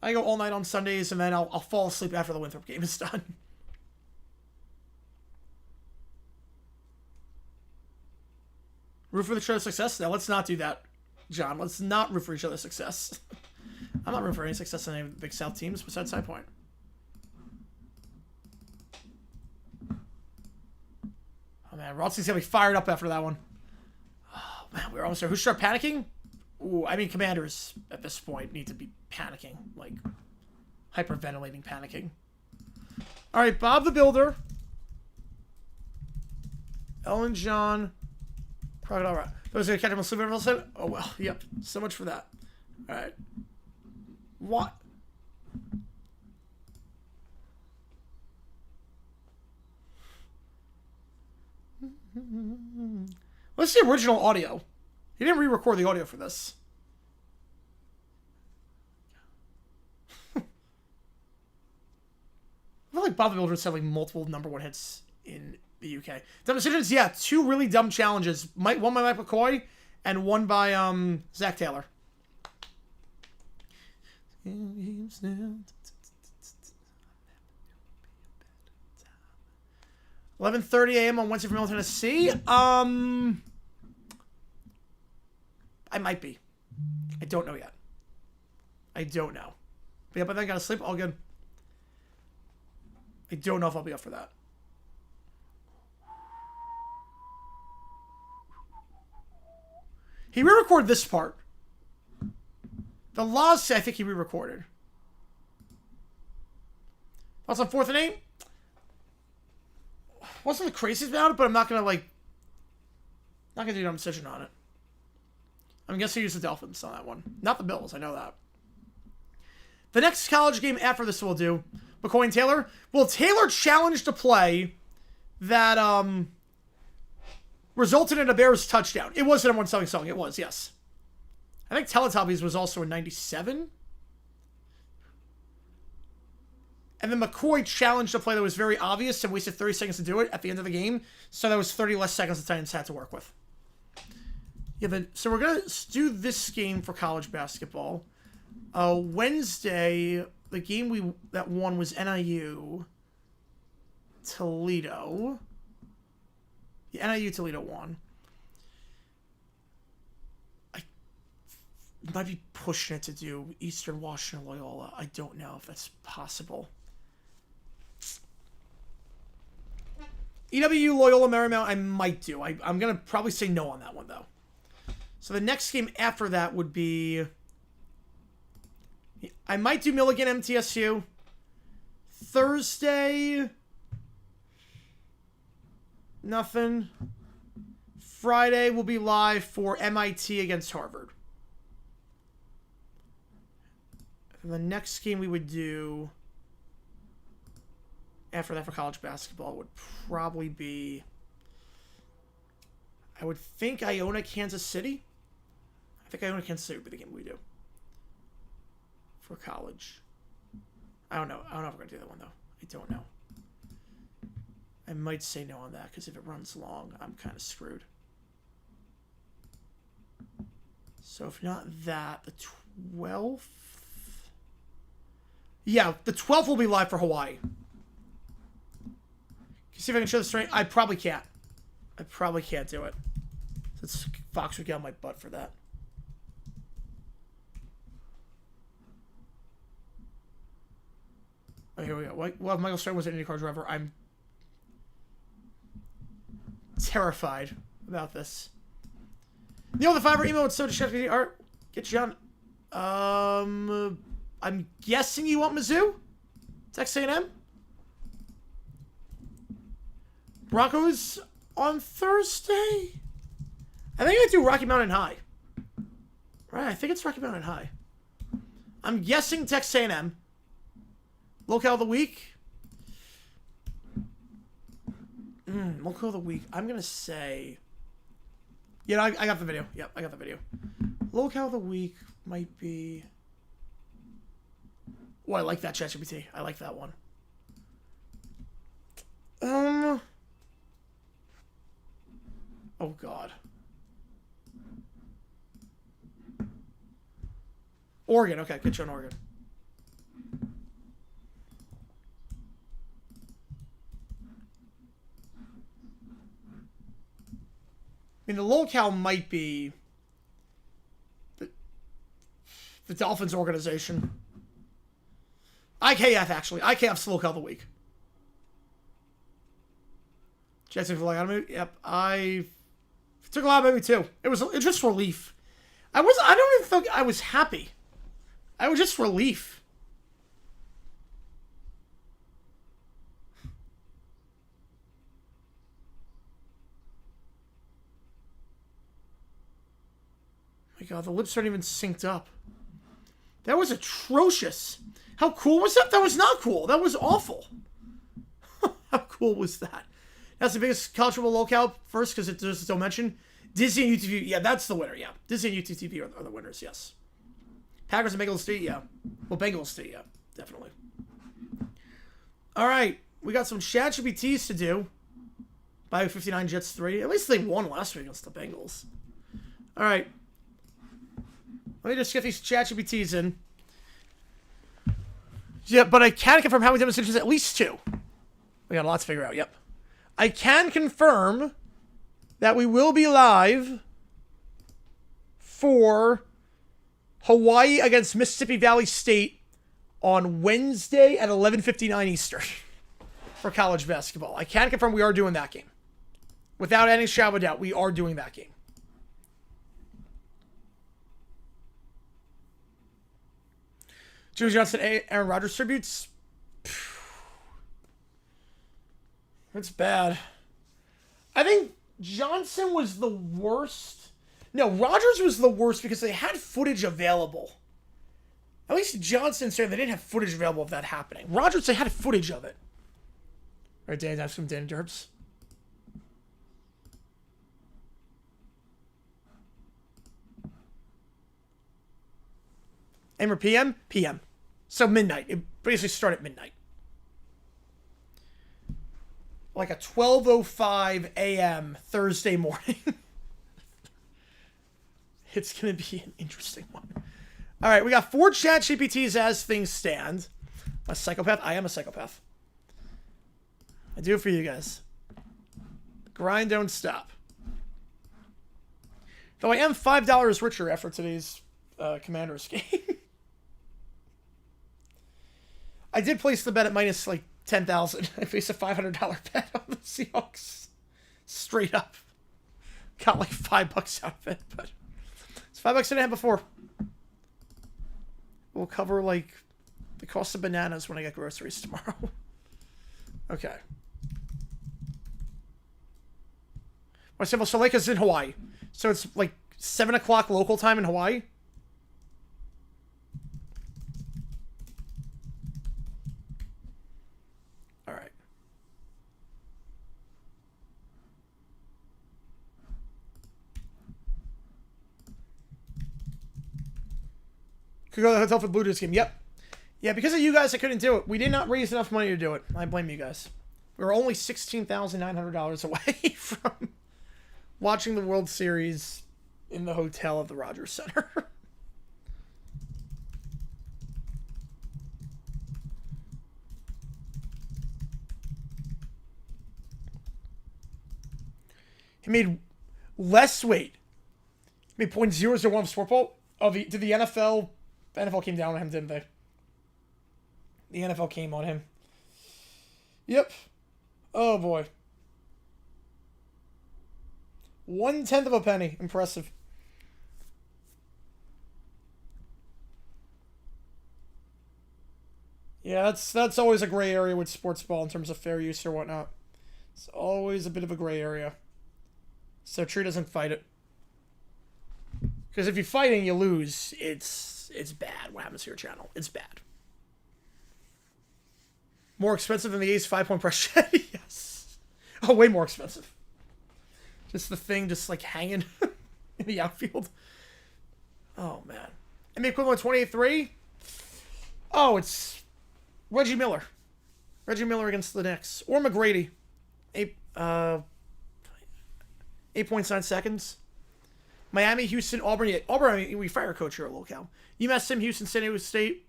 I go all night on Sundays, and then I'll fall asleep after the Winthrop game is done. Root for each other's success? No, let's not do that, John. Let's not root for each other's success. I'm not rooting for any success in any of the Big South teams besides High Point. Oh, man, Rodstein's going to be fired up after that one. Oh, man, we're almost there. Who should start panicking? Ooh, I mean, Commanders at this point need to be panicking. Like, hyperventilating, panicking. All right, Bob the Builder. Ellen John. Crocodile Rock. Those are going to catch him on sleep every said? Oh, well, yep. So much for that. All right. What? Let's see original audio. He didn't re-record the audio for this. I feel like Bob the Builder had like multiple #1 hits in the UK. Dumb decisions, yeah, 2 really dumb challenges. One by Mike McCoy and one by Zach Taylor. 11:30 a.m. on Wednesday from Middle Tennessee. I might be. I don't know yet. I don't know. But yeah, but then I gotta sleep. All good. I don't know if I'll be up for that. He re-recorded this part. The laws say I think he re-recorded. What's on 4th and 8? Wasn't the craziest about it, but I'm not gonna like. Not gonna do no decision on it. I'm guessing use the Dolphins on that one, not the Bills. I know that. The next college game after this we'll do McCoy and Taylor. Well, Taylor challenged a play that resulted in a Bears touchdown. It was the number one selling song. It was, yes. I think Teletubbies was also in 97. And then McCoy challenged a play that was very obvious and wasted 30 seconds to do it at the end of the game. So that was 30 less seconds the Titans had to work with. Yeah, so we're going to do this game for college basketball. Wednesday, the game that won was NIU Toledo. Yeah, NIU Toledo won. I might be pushing it to do Eastern Washington Loyola. I don't know if that's possible. EWU Loyola Marymount I might do. I'm going to probably say no on that one, though. So the next game after that would be... I might do Milligan MTSU. Thursday... Nothing. Friday will be live for MIT against Harvard. And the next game we would do... After that for college basketball would probably be... I would think Iona, Kansas City. I think Iona, Kansas City would be the game we do. For college. I don't know. I don't know if we're going to do that one, though. I don't know. I might say no on that, because if it runs long, I'm kind of screwed. So if not that, the 12th... Yeah, the 12th will be live for Hawaii. See if I can show the strength. I probably can't. I probably can't do it. Since Fox would get on my butt for that. Oh, here we go. Well, if Michael Stern was an IndyCar driver, I'm terrified about this. Neil the Fiverr email and so to Art. Get you on. I'm guessing you want Mizzou? Texas A&M? Broncos on Thursday? I think I do Rocky Mountain High. Right, I think it's Rocky Mountain High. I'm guessing Texas A&M. Locale of the week? Locale of the week. I'm going to say... Yeah, I got the video. Yep, I got the video. Locale of the week might be... Oh, I like that ChatGPT. I like that one. Oh, God. Oregon. Okay, get you on Oregon. I mean, the locale might be the Dolphins organization. IKF, actually. IKF's the locale of the week. Jackson for like, yep, I took a lot of me too. It was just relief. I don't even think I was happy. I was just relief. Oh my God, the lips aren't even synced up. That was atrocious. How cool was that? That was not cool. That was awful. How cool was that? That's the biggest college football locale first, because it does still mention. Disney and UTV, yeah, that's the winner, yeah. Disney and UTV are the winners, yes. Packers and Bengals State, yeah. Well, Bengals State, yeah, definitely. All right, we got some ChatGPTs to do. Bio 59 Jets 3. At least they won last week against the Bengals. All right. Let me just get these ChatGPTs in. Yeah, but I can confirm how many demonstrations, at least 2. We got a lot to figure out, yep. I can confirm that we will be live for Hawaii against Mississippi Valley State on Wednesday at 11:59 Eastern for college basketball. I can confirm we are doing that game. Without any shadow of a doubt, we are doing that game. Jimmy Johnson, Aaron Rodgers tributes. It's bad. I think Johnson was the worst. No, Rodgers was the worst because they had footage available. At least Johnson said they didn't have footage available of that happening. Rodgers, they had footage of it. All right, Dan, that's from Dan Derbs. Aimer PM? PM. So midnight. It basically started at midnight. Like a 12:05 a.m. Thursday morning. It's going to be an interesting one. All right, we got 4 chat GPTs as things stand. A psychopath? I am a psychopath. I do it for you guys. Grind don't stop. Though I am $5 richer after today's Commanders game. I did place the bet at minus like 10,000. I faced a $500 bet on the Seahawks. Straight up. Got like $5 out of it, but it's $5 I didn't have before. We'll cover like the cost of bananas when I get groceries tomorrow. Okay. My simple so Lake is in Hawaii. So it's like 7 o'clock local time in Hawaii. All right. Could go to the hotel for the Blue Jays game. Yep. Yeah, because of you guys, I couldn't do it. We did not raise enough money to do it. I blame you guys. We were only $16,900 away from watching the World Series in the hotel at the Rogers Center. He made less weight. He made .001 of sport ball. Oh, did the NFL... The NFL came down on him, didn't they? The NFL came on him. Yep. Oh, boy. 1/10 of a penny. Impressive. Yeah, that's always a gray area with sports ball in terms of fair use or whatnot. It's always a bit of a gray area. So Tree doesn't fight it. Because if you're fighting, you lose. It's bad what happens to your channel. It's bad. More expensive than the A's 5-point press shed? Yes. Oh, way more expensive. Just the thing just like hanging in the outfield. Oh, man. NBA equivalent 28-3? Oh, it's Reggie Miller. Reggie Miller against the Knicks. Or McGrady. 8.9 seconds. Miami, Houston, Auburn. Yeah, Auburn, we fire coach here at locale. UMass, Sim, Houston, San Diego State.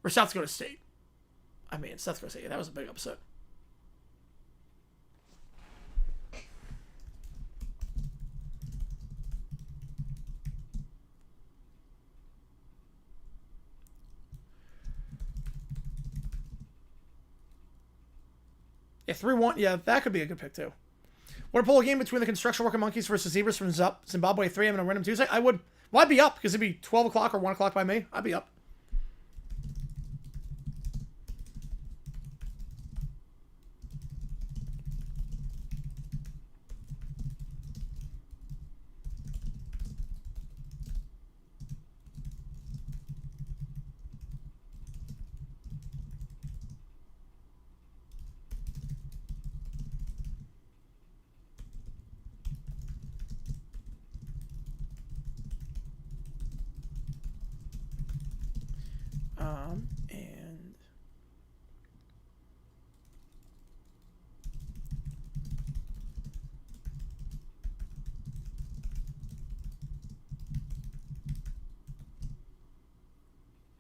Or South Dakota State. I mean, South Dakota State. Yeah, that was a big upset. Yeah, 3-1. Yeah, that could be a good pick, too. Want to pull a game between the construction worker monkeys versus zebras from Zimbabwe 3 a.m. on a random Tuesday? I would. Well, I'd be up because it'd be 12 o'clock or 1 o'clock by me. I'd be up. And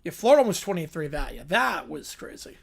yeah, Florida was 23. That yeah, that was crazy.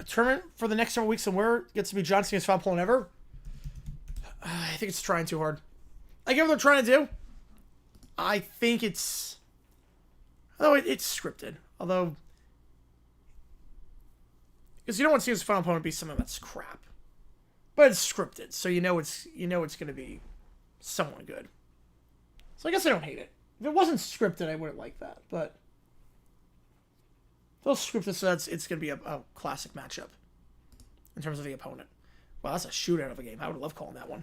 tournament for the next several weeks and where it gets to be John Cena's foul pulling ever. I think it's trying too hard. I get what they're trying to do. I think it's... Although it's scripted. Although... Because you don't want Cena's final opponent to be something that's crap. But it's scripted, so you know it's going to be somewhat good. So I guess I don't hate it. If it wasn't scripted, I wouldn't like that. But if it's scripted, so it's going to be a classic matchup in terms of the opponent. Wow, that's a shootout of a game. I would love calling that one.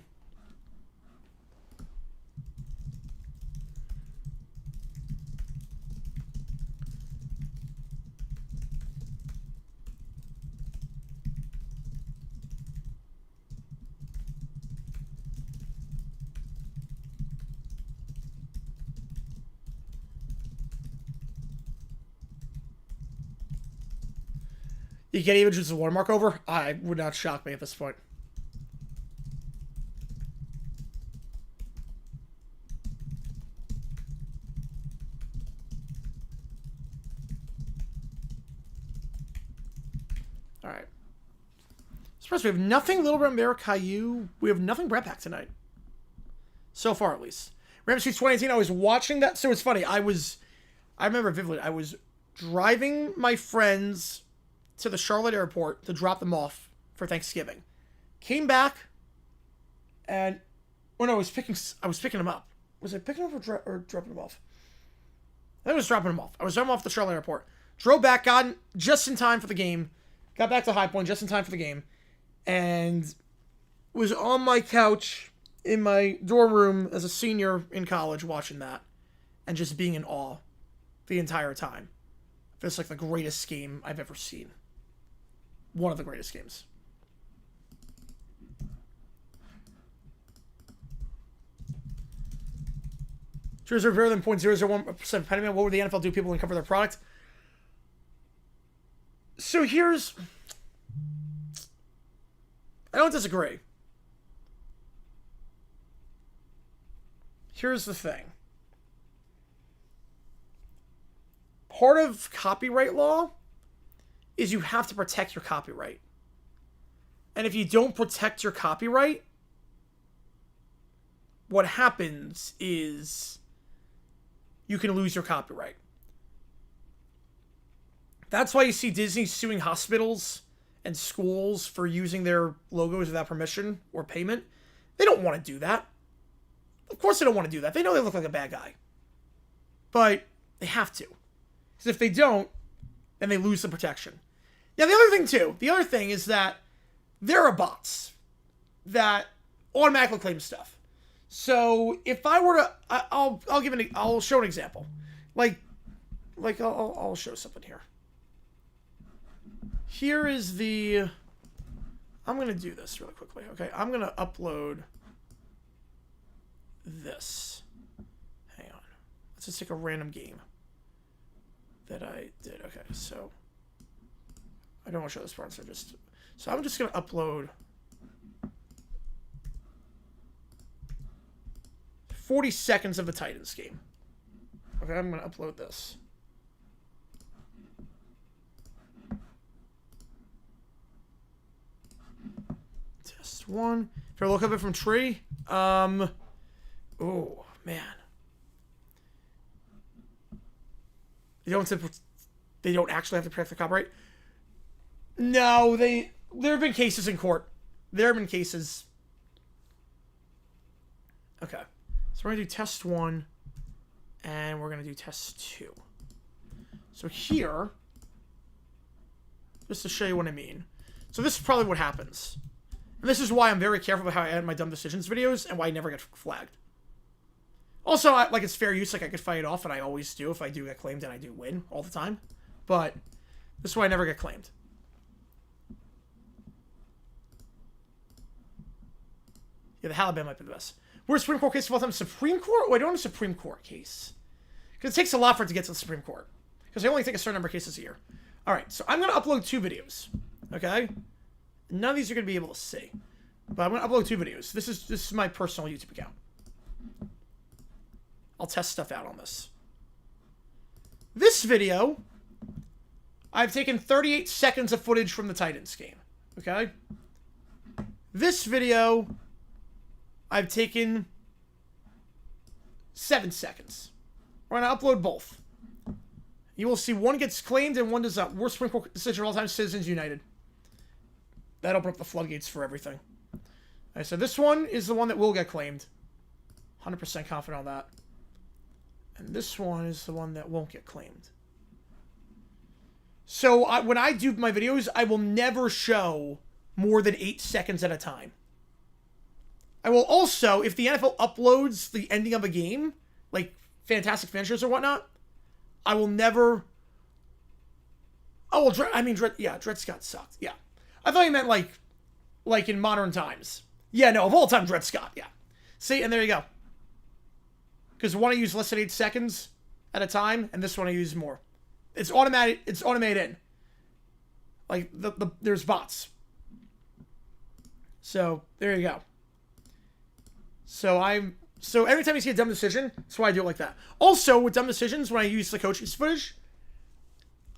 You can't even choose a watermark over? I would not shock me at this point. Alright. Surprised we have nothing Little Brown Bear, Caillou. We have nothing Brett Pack tonight. So far, at least. Ram Streets 2018, I was watching that. So it's funny. I remember vividly, I was driving my friends to the Charlotte airport to drop them off for Thanksgiving. Came back, and I was picking them up. Was I picking them up or dropping them off? I think I was dropping them off. I was dropping them off at the Charlotte airport. Drove back, got just in time for the game. Got back to High Point just in time for the game, and was on my couch in my dorm room as a senior in college watching that, and just being in awe the entire time. It's like the greatest game I've ever seen. One of the greatest games. Cheers are better than 0.001% penny. What would the NFL do? People uncover their product. So here's... I don't disagree. Here's the thing. Part of copyright law is you have to protect your copyright. And if you don't protect your copyright, what happens is you can lose your copyright. That's why you see Disney suing hospitals and schools for using their logos without permission or payment. They don't want to do that. Of course they don't want to do that. They know they look like a bad guy. But they have to. Because if they don't, then they lose the protection. Now, the other thing is that there are bots that automatically claim stuff. So if I were to, I'll show an example. I'll show something here. Here is the, I'm going to do this really quickly. Okay, I'm going to upload this. Hang on. Let's just take a random game that I did. Okay, so I don't want to show this part, so I'm just going to upload 40 seconds of the Titans game. Okay, I'm going to upload this. Test one. If I look up it from tree, oh man. They don't actually have to protect the copyright. No, there have been cases in court. There have been cases. Okay. So we're going to do test 1, and we're going to do test 2. So here, just to show you what I mean. So this is probably what happens. And this is why I'm very careful about how I edit my dumb decisions videos, and why I never get flagged. Also, it's fair use, I could fight it off, and I always do if I do get claimed, and I do win all the time. But this is why I never get claimed. Yeah, the Halibut might be the best. Worst Supreme Court case of all time? Supreme Court? Oh, I don't have a Supreme Court case. Because it takes a lot for it to get to the Supreme Court. Because they only take a certain number of cases a year. Alright, so I'm going to upload 2 videos. Okay? None of these are going to be able to see. But I'm going to upload 2 videos. This is my personal YouTube account. I'll test stuff out on this. This video I've taken 38 seconds of footage from the Titans game. Okay? This video, I've taken 7 seconds. We're going to upload both. You will see one gets claimed and one does not. Worst Supreme Court decision of all time, Citizens United. That opened up the floodgates for everything. Alright, so this one is the one that will get claimed. 100% confident on that. And this one is the one that won't get claimed. So when I do my videos, I will never show more than 8 seconds at a time. I will also, if the NFL uploads the ending of a game, like Fantastic Finishers or whatnot, I will never... Oh, well, Dred Scott sucked. Yeah. I thought you meant like in modern times. Yeah, no, of all time, Dred Scott, yeah. See, and there you go. Because one I use less than 8 seconds at a time, and this one I use more. It's automatic. It's automated. Like there's bots. So there you go. So every time you see a dumb decision, that's why I do it like that. Also, with dumb decisions, when I use the coach's footage,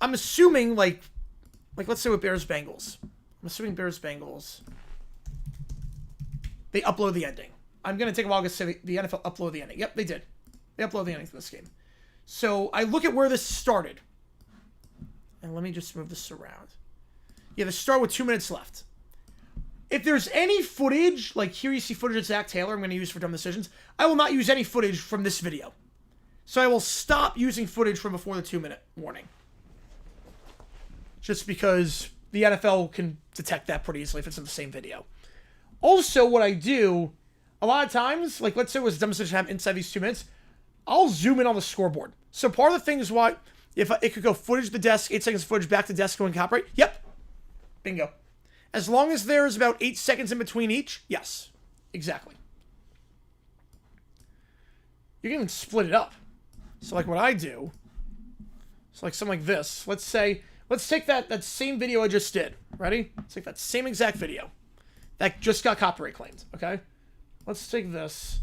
I'm assuming like let's say with Bears-Bengals. I'm assuming Bears-Bengals. They upload the ending. I'm going to take a while to say the NFL upload the ending. Yep, they did. They upload the ending for this game. So I look at where this started. And let me just move this around. Yeah, this started with 2 minutes left. If there's any footage, like here you see footage of Zach Taylor I'm going to use for dumb decisions, I will not use any footage from this video. So I will stop using footage from before the 2-minute warning. Just because the NFL can detect that pretty easily if it's in the same video. Also, what I do, a lot of times, like let's say it was a dumb decision happened inside these 2 minutes, I'll zoom in on the scoreboard. So part of the thing is why, if it could go footage to the desk, 8 seconds of footage back to desk, going copyright, yep. Bingo. As long as there's about 8 seconds in between each, yes. Exactly. You can even split it up. So like what I do, so like something like this. Let's take that same video I just did. Ready? Let's take that same exact video. That just got copyright claimed, okay? Let's take this.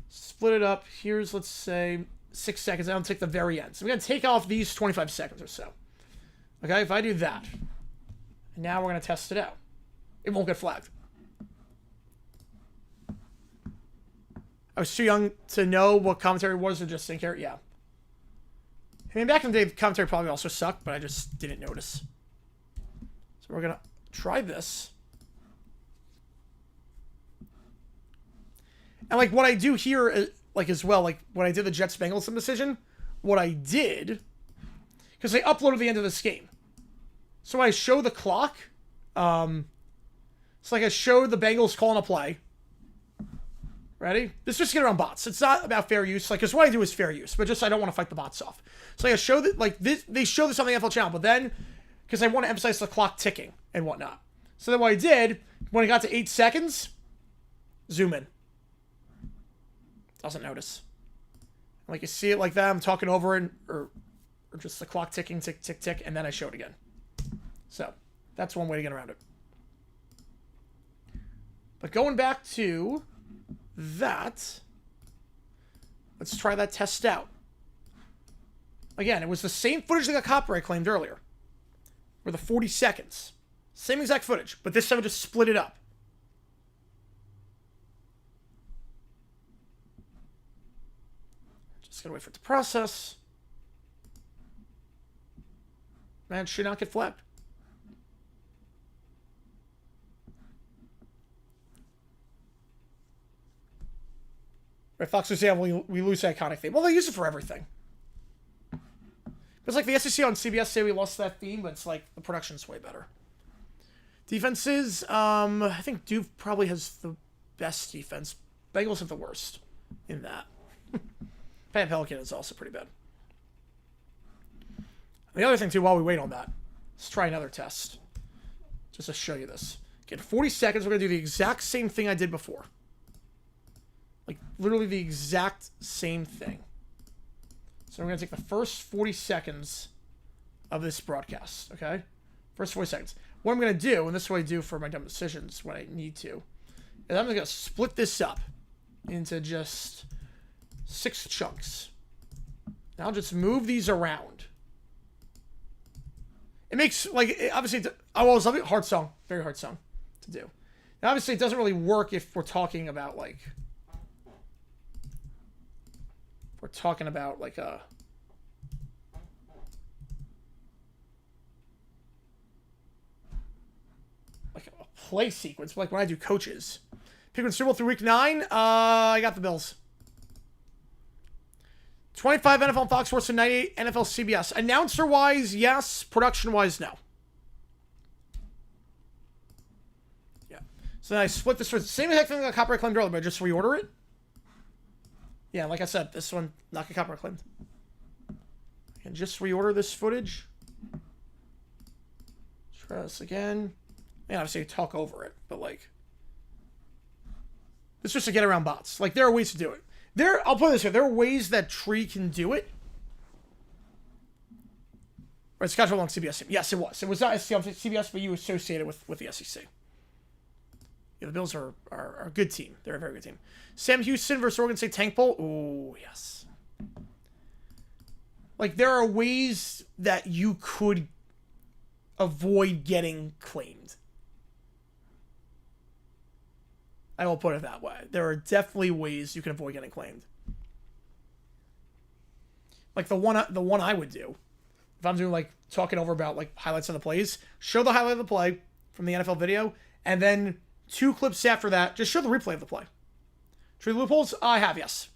Split it up. Here's, let's say, 6 seconds. I'll take the very end. So I'm going to take off these 25 seconds or so. Okay, if I do that. And now we're going to test it out. It won't get flagged. I was too young to know what commentary was or just didn't care. Yeah. I mean, back in the day, commentary probably also sucked, but I just didn't notice. So we're going to try this. And, like, what I do here, like, as well, like, when I did the Jets-Bengals decision, what I did, because they uploaded the end of this game. So when I show the clock, it's like I showed the Bengals calling a play. Ready? This is just get around bots. It's not about fair use, like, because what I do is fair use, but just I don't want to fight the bots off. So like I show that, like, this, they show this on the NFL channel, but then, because I want to emphasize the clock ticking and whatnot. So then what I did, when I got to 8 seconds, zoom in. Doesn't notice. Like you see it like that, I'm talking over it, or just the clock ticking, tick, tick, tick, and then I show it again. So, that's one way to get around it. But going back to that, let's try that test out. Again, it was the same footage that got copyright claimed earlier. Or the 40 seconds. Same exact footage, but this time I just split it up. Just gotta wait for it to process. Man, it should not get flagged. Right, Fox was saying we lose the iconic theme. Well, they use it for everything. It's like the SEC on CBS say we lost that theme, but it's like the production's way better. Defenses, I think Duke probably has the best defense. Bengals have the worst in that. Pat Pelican is also pretty bad. The other thing, too, while we wait on that, let's try another test. Just to show you this. Again, 40 seconds, we're going to do the exact same thing I did before. Like, literally the exact same thing. So we're going to take the first 40 seconds of this broadcast, okay? First 40 seconds. What I'm going to do, and this is what I do for my dumb decisions when I need to, is I'm going to split this up into just 6 chunks. Now I'll just move these around. It makes, like, obviously, I always love it. Hard song. Very hard song to do. And obviously, it doesn't really work if we're talking about, like, a... like a play sequence, like when I do coaches. Pick one Super Bowl through week 9. I got the Bills. 25 NFL on Fox Sports and 98 NFL CBS. Announcer-wise, yes. Production-wise, no. Yeah. So then I split this for the same exact thing that got copyright claimed earlier, but I just reorder it. Yeah, like I said, this one not get copyright claimed. I can just reorder this footage. Try this again. Yeah, obviously talk over it, but like, it's just to get around bots. Like, there are ways to do it. I'll put it this way. There are ways that Tree can do it. Right, schedule on CBS. Yes, it was. It was not CBS, but you associated with the SEC. Yeah, the Bills are a good team. They're a very good team. Sam Houston versus Oregon State Tank Bowl. Oh, yes. Like, there are ways that you could avoid getting claimed. I will put it that way. There are definitely ways you can avoid getting claimed. Like the one I would do, if I'm doing like talking over about like highlights of the plays, show the highlight of the play from the NFL video, and then 2 clips after that, just show the replay of the play. Tree loopholes? I have, yes.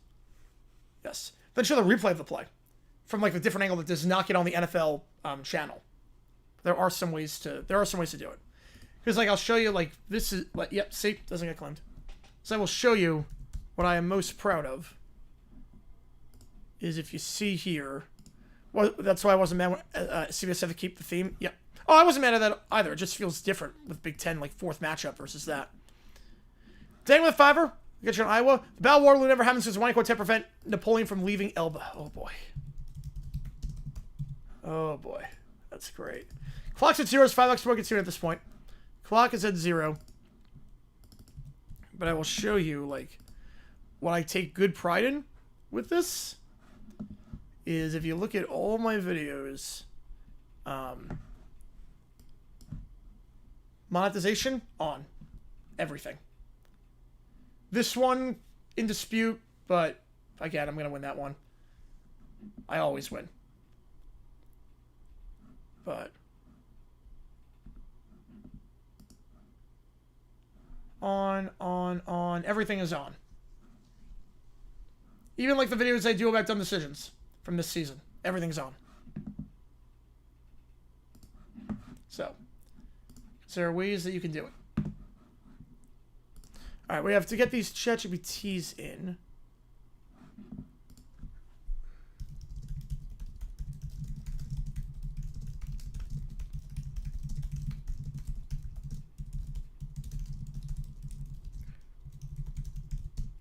Yes. Then show the replay of the play from like a different angle that does not get on the NFL channel. There are some ways to do it. Because like I'll show you like this is like, yep, see, doesn't get claimed. So I will show you what I am most proud of is if you see here. Well, that's why I wasn't mad when CBS had to keep the theme. Yep. Oh, I wasn't mad at that either. It just feels different with Big Ten, like 4th matchup versus that. Dang with a $5. Get you in Iowa. The Battle of Waterloo never happens because one quartet prevent Napoleon from leaving Elba. Oh boy. Oh boy. That's great. Clock's at 0. It's $5 more consumed at this point. Clock is at 0. But I will show you, like, what I take good pride in with this is if you look at all my videos, monetization on everything. This one in dispute, but again, I'm going to win that one. I always win. But on. Everything is on. Even like the videos I do about dumb decisions from this season. Everything's on. So, there are ways that you can do it. Alright, we have to get these ChatGPTs in.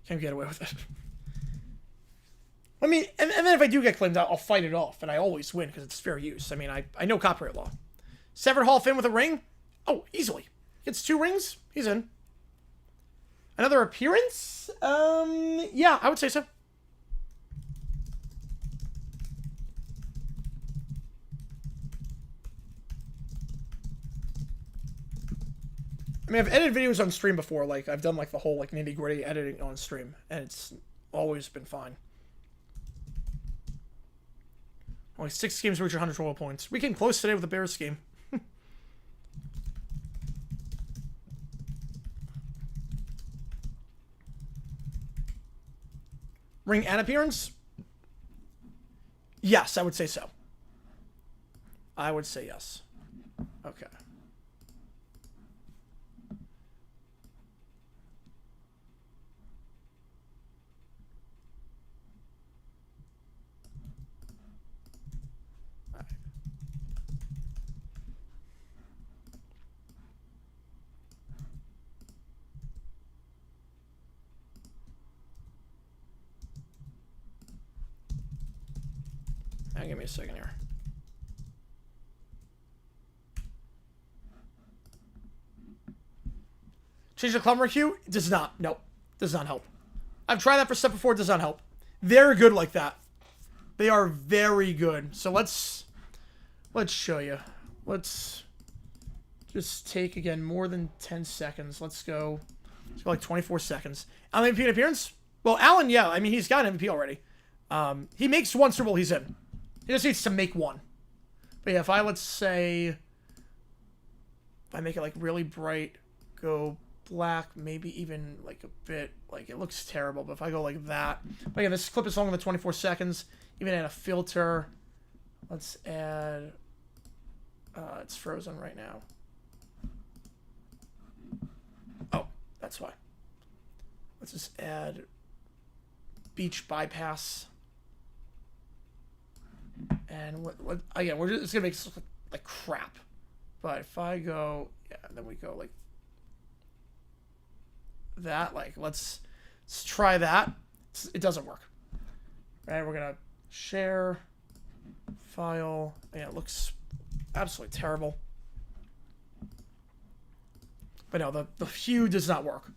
Can't get away with it. I mean, and then if I do get claimed, I'll fight it off, and I always win because it's fair use. I mean, I know copyright law. Severed Hall of Fame with a ring? Oh, easily. Gets 2 rings? He's in. Another appearance? Yeah, I would say so. I mean, I've edited videos on stream before. Like, I've done, like, the whole, like, nitty-gritty editing on stream. And it's always been fine. Only 6 games reach 100 total points. We came close today with the Bears game. Ring and appearance? Yes, I would say so. I would say yes. Okay. Give me a second here. Change the camera hue? Does not. Nope. Does not help. I've tried that for stuff before. It does not help. They're good like that. They are very good. So let's show you. let's just take, again, more than 10 seconds. Let's go like 24 seconds. Allen MVP appearance? Well, Allen, yeah. I mean, he's got an MVP already. He makes one Super Bowl, he's in. He just needs to make one. But yeah, if I, let's say, if I make it like really bright, go black, maybe even like a bit, like it looks terrible, but if I go like that. But yeah, this clip is longer than 24 seconds. Even add a filter. Let's add, it's frozen right now. Oh, that's why. Let's just add beach bypass. And what again, it's gonna make it look like crap. But if I go, yeah, then we go like that, like let's try that. It doesn't work. Right, we're gonna share file. Yeah, it looks absolutely terrible. But no, the hue does not work.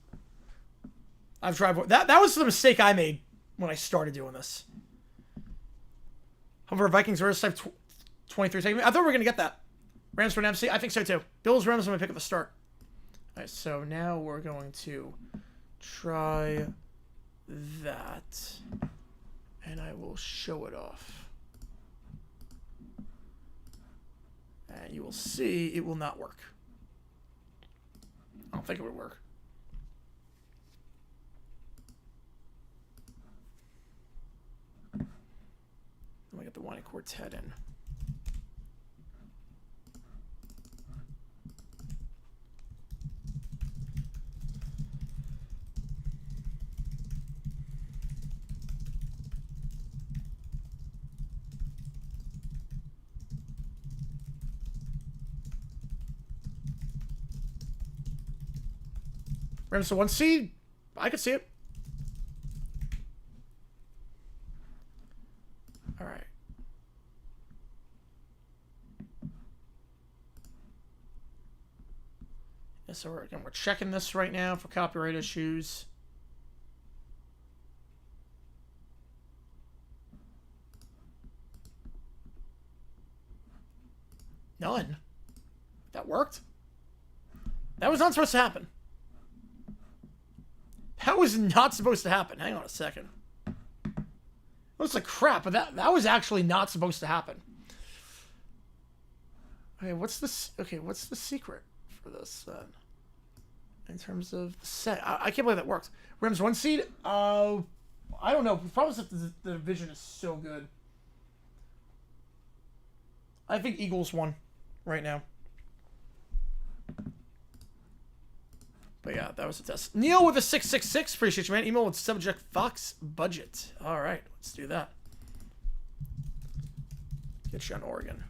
I've tried that was the mistake I made when I started doing this. However, Vikings versus type 23 taking. I thought we were going to get that. Rams for an MC? I think so too. Bills, Rams, I'm going to pick at the start. Alright, so now we're going to try that. And I will show it off. And you will see it will not work. I don't think it would work. Let me get the Wine Quartet in. Rams to 1 seed. I could see it. All right. Yeah, so we're checking this right now for copyright issues. None. That worked. That was not supposed to happen. That was not supposed to happen. Hang on a second. It looks like crap, but that was actually not supposed to happen. Okay, what's this? Okay, what's the secret for this then? In terms of the set, I can't believe that worked. Rams 1 seed. I don't know. The problem is that the division is so good. I think Eagles 1 right now. But yeah, that was a test. Neil with a 666. Appreciate you, man. Email with subject Fox budget. All right, let's do that. Get you on Oregon.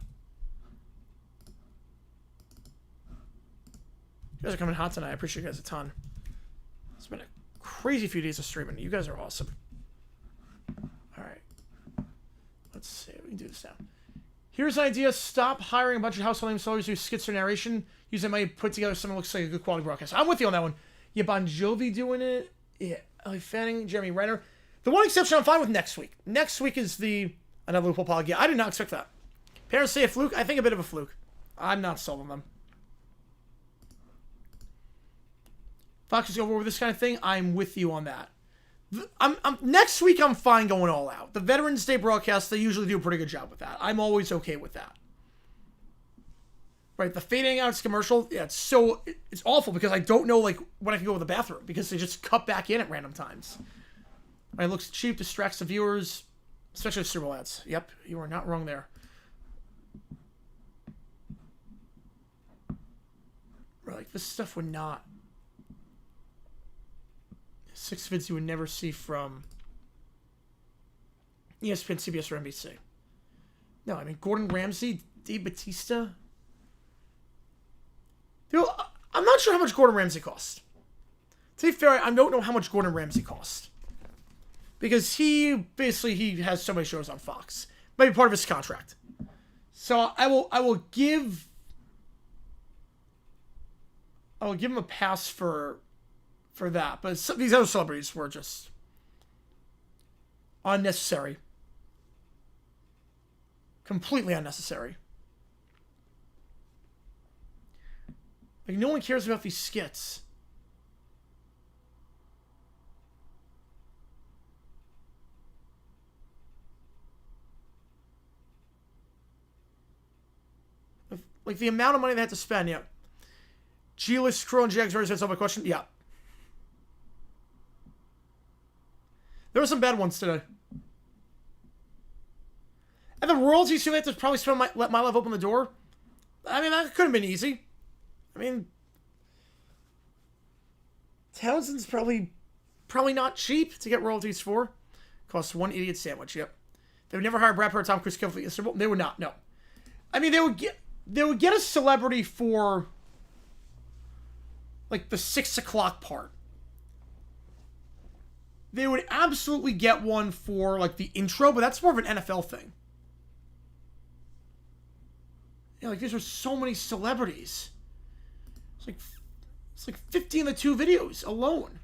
You guys are coming hot tonight. I appreciate you guys a ton. It's been a crazy few days of streaming. You guys are awesome. All right. Let's see. We can do this now. Here's an idea. Stop hiring a bunch of household name sellers who skits their narration. Use that money to put together something that looks like a good quality broadcast. I'm with you on that one. Yeah, Bon Jovi doing it. Yeah, Ellie Fanning, Jeremy Renner. The one exception I'm fine with next week. Next week is another loophole pod. Yeah, I did not expect that. Parents say a fluke. I think a bit of a fluke. I'm not solving them. Fox is over with this kind of thing. I'm with you on that. Next week, I'm fine going all out. The Veterans Day broadcast, they usually do a pretty good job with that. I'm always okay with that. Right, the fading out commercial, yeah, it's awful because I don't know, like, when I can go to the bathroom because they just cut back in at random times. Right, it looks cheap, distracts the viewers, especially the Super Bowl ads. Yep, you are not wrong there. Right, like, this stuff would not... 6 vids you would never see from ESPN, CBS, or NBC. No, I mean, Gordon Ramsay, Dave Bautista... I'm not sure how much Gordon Ramsay cost. To be fair, I don't know how much Gordon Ramsay cost. Because he has so many shows on Fox. Maybe part of his contract. So I will give him a pass for that. But these other celebrities were just unnecessary. Completely unnecessary. Like, no one cares about these skits. Like, the amount of money they had to spend, yeah. G-list Crow and Jags already answered my question. Yeah. There were some bad ones today. And the royalties, they have to probably let my life open the door. I mean, that could have been easy. I mean, Townsend's probably not cheap to get royalties for. Costs one idiot sandwich, yep. They would never hire Brad Pitt or Tom Cruise to the Super Bowl. They would not, no. I mean, they would get a celebrity for, like, the 6 o'clock part. They would absolutely get one for, like, the intro, but that's more of an NFL thing. Yeah, like, these are so many celebrities. It's like 50 in the 2 videos alone.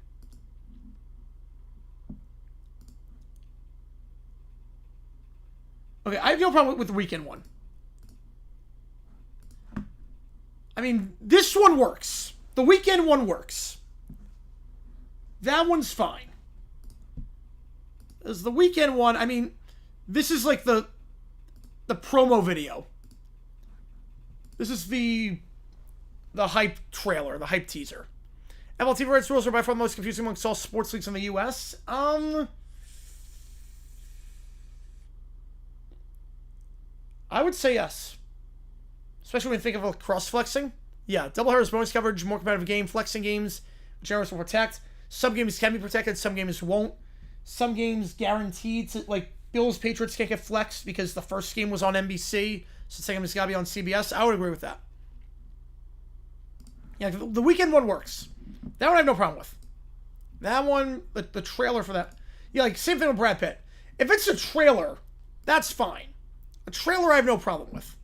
Okay, I have no problem with the weekend one. I mean, this one works. The weekend one works. That one's fine. As the weekend one, I mean, this is like the promo video. This is the hype trailer, the hype teaser. MLB rights rules are by far the most confusing amongst all sports leagues in the U.S. I would say yes. Especially when you think of cross-flexing. Yeah, double headers, bonus coverage, more competitive game, flexing games, which areas will protect. Some games can be protected, some games won't. Some games guaranteed to, like, Bills, Patriots can't get flexed because the first game was on NBC, so the second game's got to be on CBS. I would agree with that. Yeah, the weekend one works. That one I have no problem with. That one, the trailer for that. Yeah, like, same thing with Brad Pitt. If it's a trailer, that's fine. A trailer I have no problem with.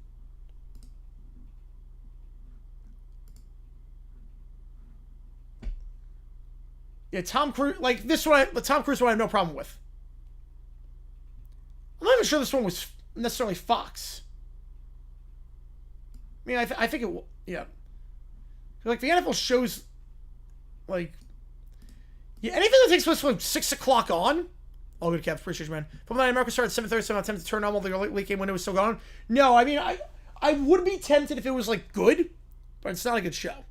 Yeah, Tom Cruise, like, this one, the Tom Cruise one I have no problem with. I'm not even sure this one was necessarily Fox. I mean, I think it, yeah. Like, the NFL shows, like, yeah, anything that takes place from 6 o'clock on. Oh, good, Kev. Appreciate you, man. From that, America started at 7:30, so I'm tempted to turn on while the late game window was still gone. No, I mean, I would be tempted if it was, like, good, but it's not a good show.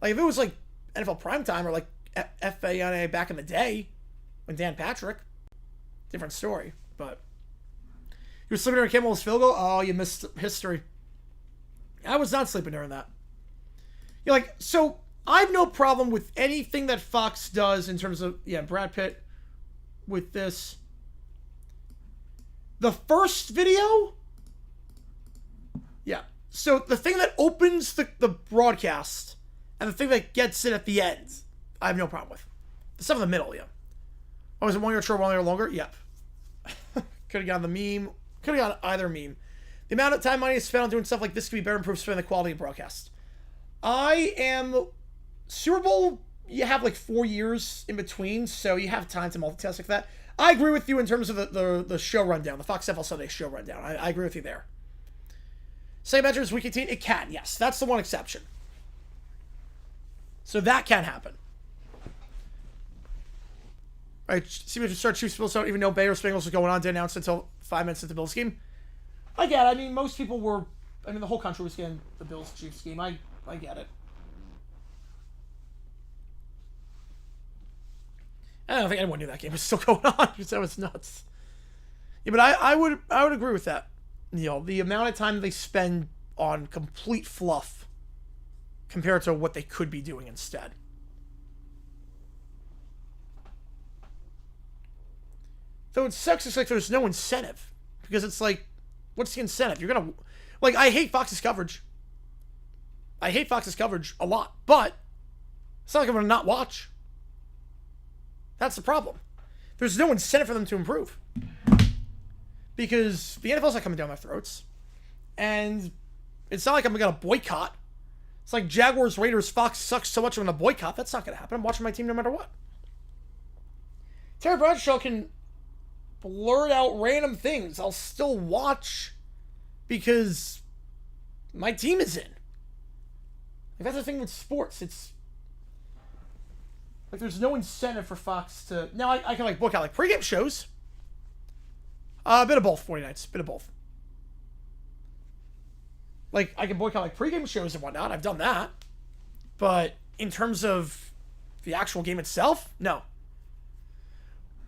Like, if it was, like, NFL primetime or, like, FANA back in the day when Dan Patrick, different story, but you were sleeping during Kimball's field goal? Oh, you missed history. I was not sleeping during that. You're like, so I have no problem with anything that Fox does in terms of, yeah, Brad Pitt with this. The first video? Yeah. So the thing that opens the broadcast and the thing that gets it at the end, I have no problem with. The stuff in the middle, yeah. Oh, is it 1 year short, 1 year longer? Yep. Could have gotten the meme. Could have gotten either meme. The amount of time money is spent on doing stuff like this could be better improved for the quality of broadcast. I am... Super Bowl, you have like 4 years in between, so you have time to multitask like that. I agree with you in terms of the show rundown, the Fox NFL Sunday show rundown. I agree with you there. Second match is Week 18. It can, yes. That's the one exception. So that can happen. All right, see if we start Chiefs Bills don't even know Bears Bengals was going on. Didn't announce until 5 minutes into the Bills game. Again, I mean, most people were... I mean, the whole country was getting the Bills-Chiefs game. I get it. I don't think anyone knew that game was still going on because that was nuts. Yeah, but I would agree with that. You know, the amount of time they spend on complete fluff compared to what they could be doing instead. Though it sucks, it's like there's no incentive. Because it's like, what's the incentive? You're going to... Like, I hate Fox's coverage. I hate Fox's coverage a lot. But it's not like I'm going to not watch. That's the problem. There's no incentive for them to improve. Because the NFL's not coming down my throats. And it's not like I'm going to boycott. It's like Jaguars, Raiders, Fox sucks so much I'm going to boycott. That's not going to happen. I'm watching my team no matter what. Terry Bradshaw can blurt out random things. I'll still watch because my team is in. Like, that's the thing with sports. It's like there's no incentive for Fox to... Now, I can, like, book out, like, pregame shows. A bit of both, 40 nights. Bit of both. Like, I can book out, like, pregame shows and whatnot. I've done that. But in terms of the actual game itself, no.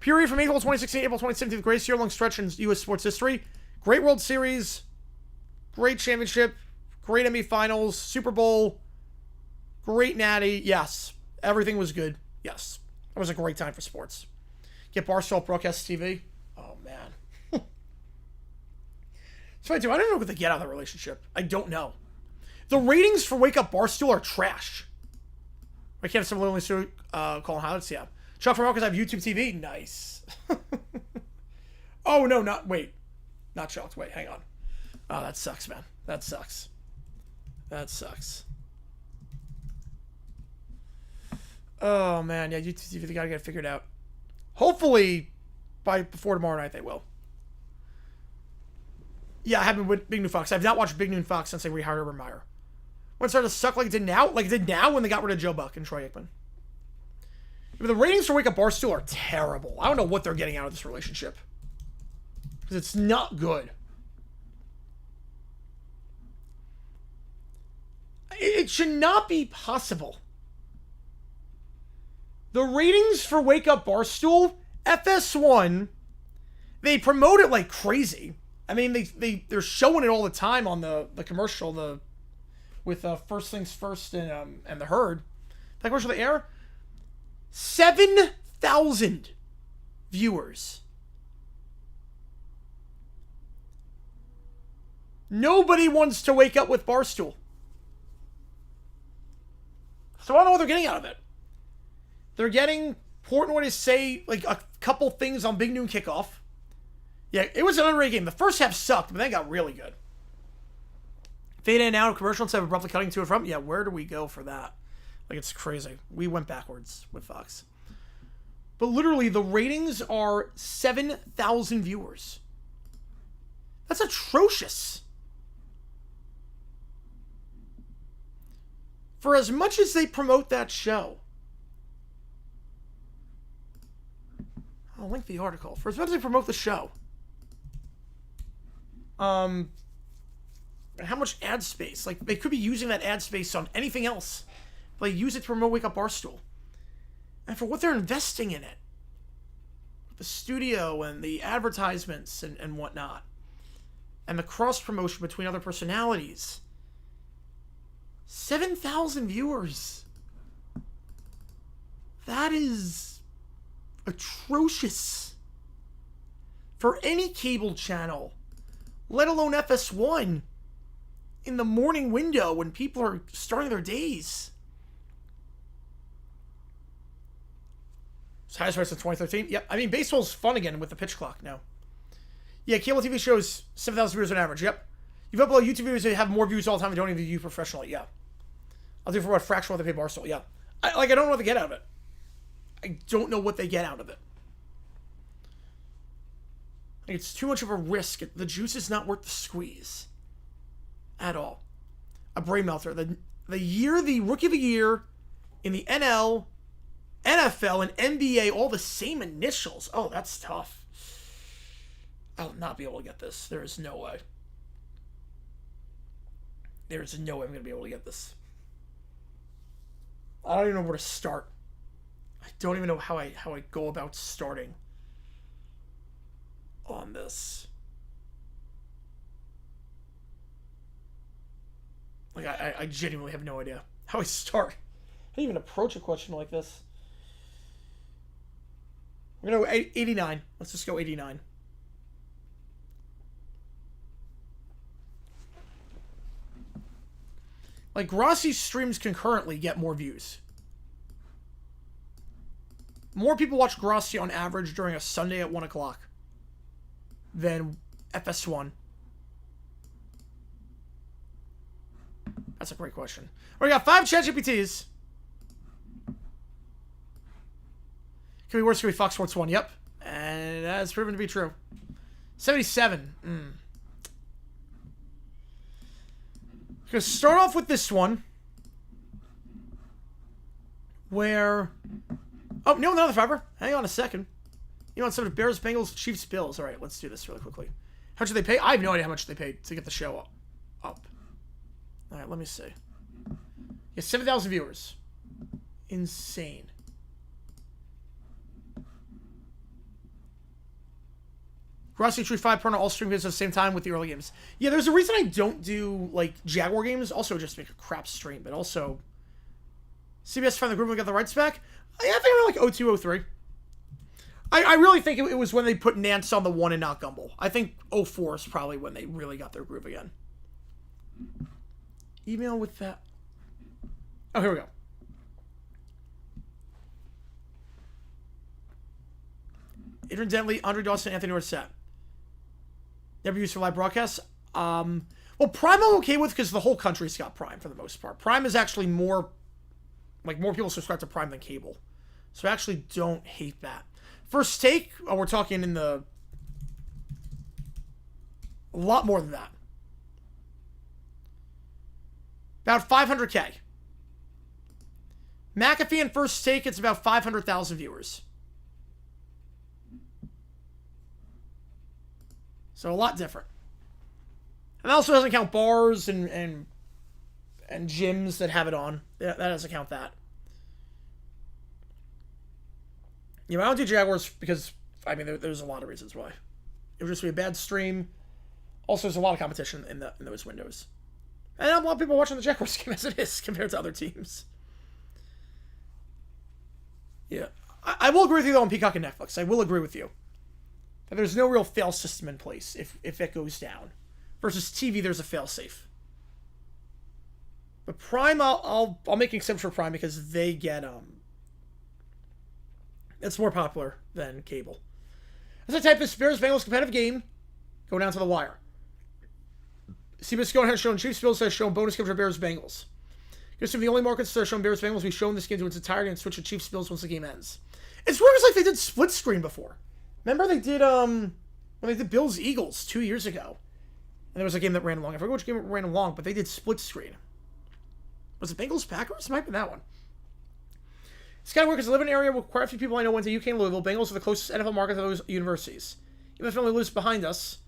Period from April 2016 April 2017, the greatest year-long stretch in U.S. sports history. Great World Series. Great championship. Great NBA Finals. Super Bowl. Great Natty. Yes. Everything was good. Yes. It was a great time for sports. Get Barstool broadcast TV. Oh, man. So I don't know what they get out of the relationship. I don't know. The ratings for Wake Up Barstool are trash. I can't have someone only calling highlights. Yeah. Chuck from Marcus, I have YouTube TV. Nice. Oh, no, not Chuck. Wait, hang on. Oh, that sucks, man. That sucks. Oh, man. Yeah, YouTube TV, they gotta get it figured out. Hopefully, before tomorrow night, they will. Yeah, I haven't with Big Noon Fox. I've not watched Big Noon Fox since they rehired Urban Meyer. When it started to suck like it did now? Like it did now when they got rid of Joe Buck and Troy Aikman. But the ratings for Wake Up Barstool are terrible. I don't know what they're getting out of this relationship. Because it's not good. It should not be possible. The ratings for Wake Up Barstool, FS1, they promote it like crazy. I mean, they're showing it all the time on the commercial, with First Things First and the Herd. That commercial they air, 7,000 viewers. Nobody wants to wake up with Barstool. So I don't know what they're getting out of it. They're getting Portnoy to say like a couple things on Big Noon Kickoff. Yeah, it was an underrated game. The first half sucked, but then it got really good. Fade in and out of commercial instead of abruptly cutting to and from. Yeah, where do we go for that? Like, it's crazy. We went backwards with Fox. But literally, the ratings are 7,000 viewers. That's atrocious. For as much as they promote that show. I'll link the article. For as much as they promote the show. How much ad space? Like, they could be using that ad space on anything else. But they use it to promote Wake Up Barstool. And for what they're investing in it. The studio and the advertisements and whatnot. And the cross-promotion between other personalities. 7,000 viewers. That is atrocious. For any cable channel. Let alone FS1. In the morning window when people are starting their days. It's highest rates since 2013. Yep. I mean, baseball's fun again with the pitch clock now. Yeah, cable TV shows 7,000 viewers on average. Yep. You've uploaded YouTube videos that have more views all the time and don't even view professionally. Yeah. I'll do for what fraction what they pay Barstool. Yeah. I don't know what they get out of it. I don't know what they get out of it. Like, it's too much of a risk. The juice is not worth the squeeze. At all. A brain melter. The rookie of the year in the NL, NFL, and NBA, all the same initials. Oh, that's tough. I'll not be able to get this. There is no way. There is no way I'm going to be able to get this. I don't even know where to start. I don't even know how I go about starting on this. Like, I genuinely have no idea how I start. How do you even approach a question like this? We're going to go 89. Let's just go 89. Like, Rossi's streams concurrently get more views. More people watch Grossi on average during a Sunday at 1 o'clock than FS1. That's a great question. We got 5 ChatGPTs. Can be worse, can be Fox Sports 1. Yep. And that's proven to be true. 77. Gonna start off with this one. where... Oh, no, another fiber. Hang on a second. You know, instead of Bears, Bengals, Chiefs, Bills. All right, let's do this really quickly. How much did they pay? I have no idea how much they paid to get the show up. All right, let me see. Yeah, 7,000 viewers. Insane. Rossi Tree 5 partner all stream videos at the same time with the early games. Yeah, there's a reason I don't do, like, Jaguar games. Also, just make a crap stream, but also... CBS found the group and got the rights back? Yeah, I think they were like 02, 03. I really think it was when they put Nance on the 1 and not Gumbel. I think 04 is probably when they really got their groove again. Email with that. Oh, here we go. Adrian Dentley, Andre Dawson, Anthony Dorsett. Never used for live broadcasts. Well, Prime I'm okay with because the whole country's got Prime for the most part. Prime is actually more... Like, more people subscribe to Prime than cable. So I actually don't hate that. First Take, oh, we're talking in the... A lot more than that. About 500K. McAfee and First Take, it's about 500,000 viewers. So a lot different. And that also doesn't count bars and gyms that have it on. That doesn't count that. You know, I don't do Jaguars because, I mean, there's a lot of reasons why. It would just be a bad stream. Also, there's a lot of competition in those windows. And a lot of people watching the Jaguars game as it is compared to other teams. Yeah. I will agree with you, though, on Peacock and Netflix. I will agree with you. That there's no real fail system in place if it goes down. Versus TV, there's a fail safe. But Prime, I'll make an exception for Prime because they get it's more popular than cable. As I type this, Bears Bengals competitive game, go down to the wire. CBS Go has shown Chiefs Bills has shown bonus coverage for Bears Bengals. Because from the only markets that are showing Bears Bengals, we've shown this game to its entirety and switch to Chiefs Bills once the game ends. It's weird, it's like they did split screen before. Remember they did when they did Bills Eagles 2 years ago. And there was a game that ran along. I forget which game it ran along, but they did split screen. Was it Bengals Packers? It might be that one. Skywalkers live in an area where quite a few people I know went to UK and Louisville. Bengals are the closest NFL market to those universities. Even if family lives behind us,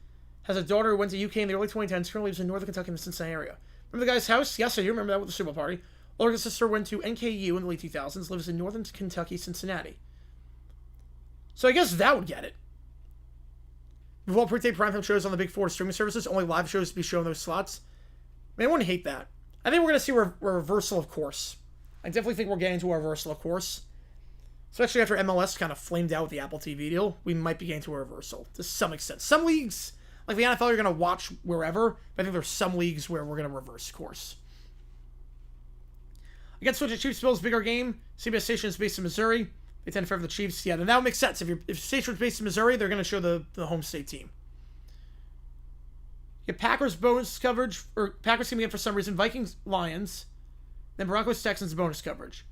has a daughter who went to UK in the early 2010s, currently lives in northern Kentucky in the Cincinnati area. Remember the guy's house? Yes, I do remember that with the Super Bowl party. Older sister went to NKU in the late 2000s, lives in northern Kentucky, Cincinnati. So I guess that would get it. We've all pre-taped primetime shows on the big four streaming services, only live shows to be shown in those slots. I mean, I wouldn't hate that. I think we're going to see a reversal of course. I definitely think we're getting to a reversal of course. Especially after MLS kind of flamed out with the Apple TV deal, we might be getting to a reversal to some extent. Some leagues, like the NFL, you're going to watch wherever, but I think there's some leagues where we're going to reverse course. Against switch to Chiefs Bills, bigger game. CBS station is based in Missouri. They tend to favor the Chiefs. Yeah, then that would make sense. If station is based in Missouri, they're going to show the home state team. You get Packers bonus coverage, or Packers team again for some reason. Vikings, Lions. Then Broncos, Texans bonus coverage.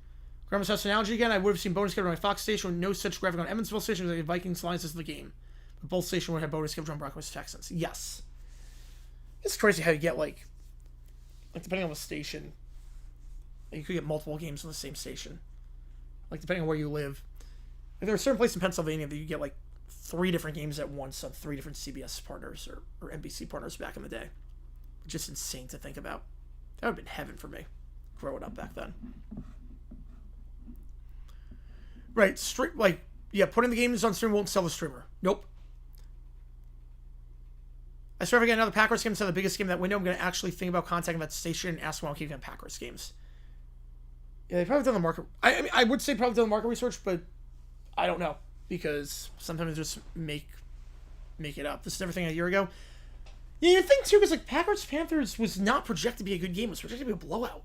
Grandma's house analogy again. I would have seen bonus coverage on my Fox station with no such graphic on Evansville station. Like Vikings, Lions is the game. But both stations would have bonus coverage on Broncos, Texans. Yes. It's crazy how you get like depending on the station, you could get multiple games on the same station. Like depending on where you live. Like, there are certain places in Pennsylvania that you get like 3 different games at once on 3 different CBS partners or NBC partners back in the day. Just insane to think about. That would have been heaven for me growing up back then. Right, putting the games on stream won't sell the streamer. Nope. I swear if I get another Packers game instead of the biggest game in that window, I'm going to actually think about contacting that station and ask when I'll keep getting Packers games. Yeah, they've probably done the market... I would say probably done the market research, but I don't know. Because sometimes they just make it up. This is everything a year ago. Yeah, you think too, because like Packers-Panthers was not projected to be a good game. It was projected to be a blowout.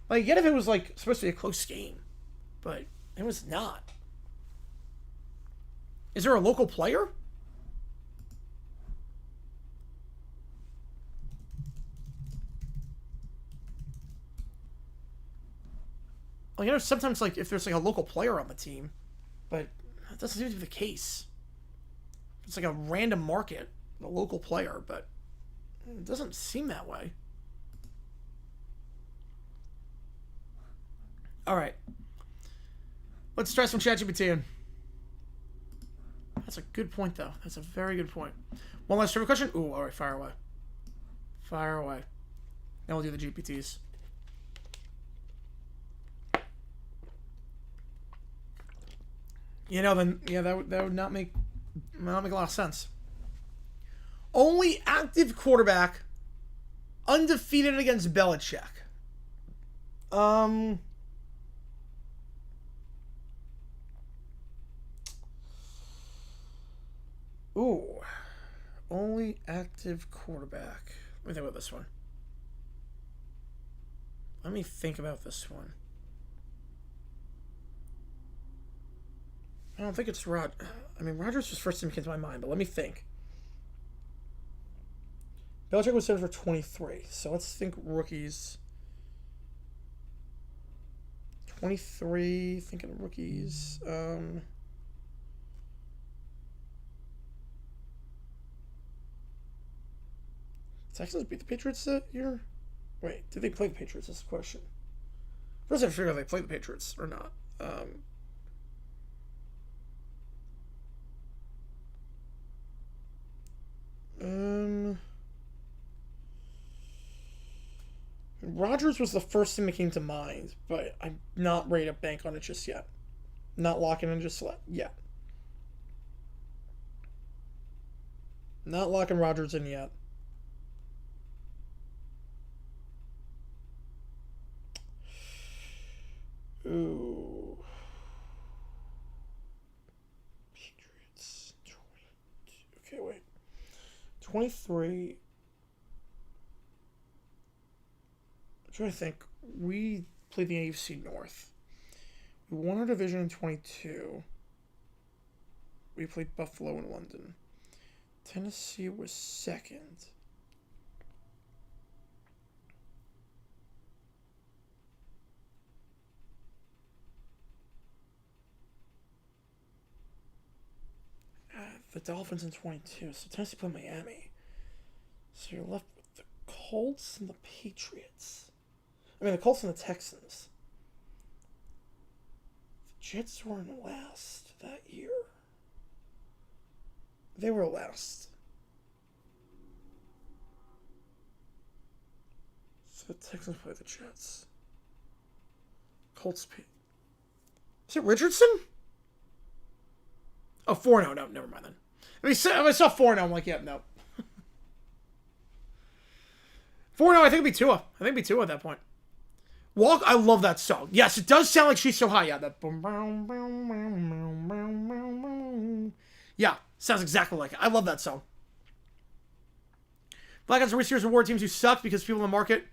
Like, yet if it was like supposed to be a close game. But it was not. Is there a local player? Like, I know sometimes, like, if there's, like, a local player on the team, but that doesn't seem to be the case. It's like a random market, a local player, but it doesn't seem that way. All right. Let's try some ChatGPT in. That's a good point, though. That's a very good point. One last trivia question. Ooh, all right, fire away. Fire away. Then we'll do the GPTs. You know, then yeah, that would not make a lot of sense. Only active quarterback undefeated against Belichick. Ooh. Only active quarterback. Let me think about this one. Let me think about this one. I don't think it's Rod. I mean, Rodgers was first thing that came to my mind, but let me think. Belichick was set for 23, so let's think rookies. 23, thinking of rookies. Texans beat the Patriots that year? Wait, did they play the Patriots? That's the question. First, I have to figure out if they played the Patriots or not. Rodgers was the first thing that came to mind, but I'm not ready to bank on it just yet. Not locking in just yet. Not locking Rodgers in yet. Ooh. Patriots. 22. Okay, wait. 23. I'm trying to think. We played the AFC North. We won our division in 22. We played Buffalo in London. Tennessee was second. The Dolphins in 22. So Tennessee played Miami. So you're left with the Colts and the Patriots. I mean, the Colts and the Texans. The Jets weren't last that year. They were last. So the Texans play the Jets. Colts. Is it Richardson? Oh, 4-0. No, never mind then. I saw 4-0. I'm like, yeah, no. 4-0, I think it'd be Tua. I think it'd be Tua at that point. Walk, I love that song. Yes, it does sound like She's So High. Yeah, that. Yeah, sounds exactly like it. I love that song. Black Ops Series reward teams who suck because people in the market,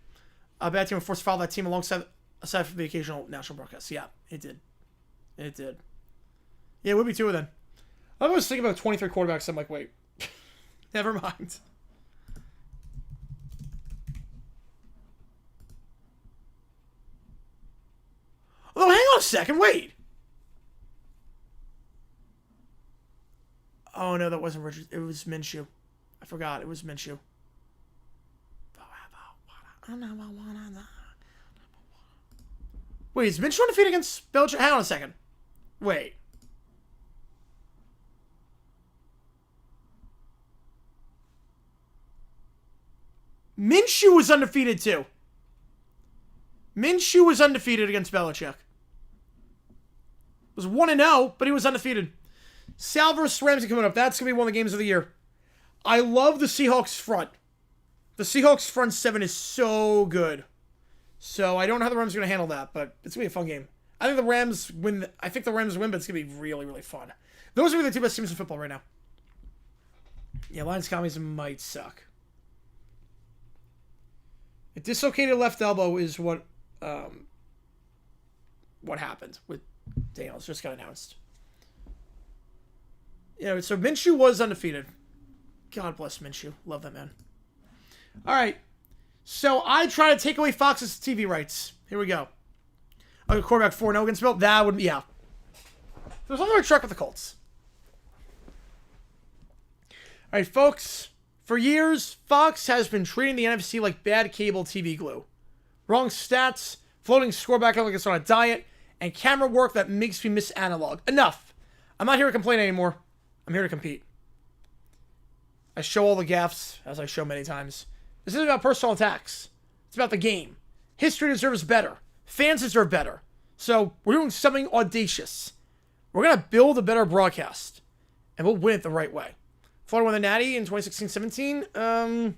a bad team would force to follow that team aside from the occasional national broadcast. Yeah, it did. It did. Yeah, it would be Tua then. I was thinking about 23 quarterbacks. I'm like, wait. Never mind. Although, hang on a second. Wait. Oh, no, that wasn't Richard. It was Minshew. I forgot. It was Minshew. Wait, is Minshew undefeated against Belichick? Hang on a second. Wait. Minshew was undefeated too. Minshew was undefeated against Belichick. It was 1-0, but he was undefeated. Sal versus Ramsey coming up. That's going to be one of the games of the year. I love the Seahawks front. The Seahawks front seven is so good. So I don't know how the Rams are going to handle that, but it's going to be a fun game. I think the Rams win, but it's going to be really, really fun. Those are the two best teams in football right now. Yeah, Lions Commies might suck. A dislocated left elbow is what happened with Daniels. Just got announced. Yeah, so Minshew was undefeated. God bless Minshew. Love that man. All right. So I try to take away Fox's TV rights. Here we go. A quarterback 4-0 against Bill. That would be, yeah. There's another truck with the Colts. All right, folks. For years, Fox has been treating the NFC like bad cable TV glue. Wrong stats, floating score back like it's on a diet, and camera work that makes me miss analog. Enough. I'm not here to complain anymore. I'm here to compete. I show all the gaffes, as I show many times. This isn't about personal attacks. It's about the game. History deserves better. Fans deserve better. So we're doing something audacious. We're going to build a better broadcast. And we'll win it the right way. Florida won the Natty in 2016-17.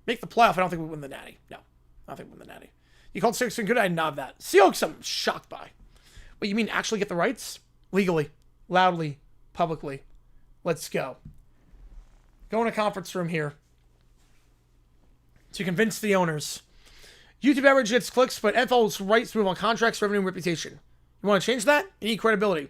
Make the playoff. I don't think we win the Natty. No. I don't think we win the Natty. You called Seahawks good? I nod that. Seahawks I'm shocked by. Wait, you mean actually get the rights? Legally. Loudly. Publicly. Let's go. Go in a conference room here. To convince the owners. YouTube average gets clicks, but NFL's rights move on contracts, revenue, and reputation. You want to change that? You need credibility.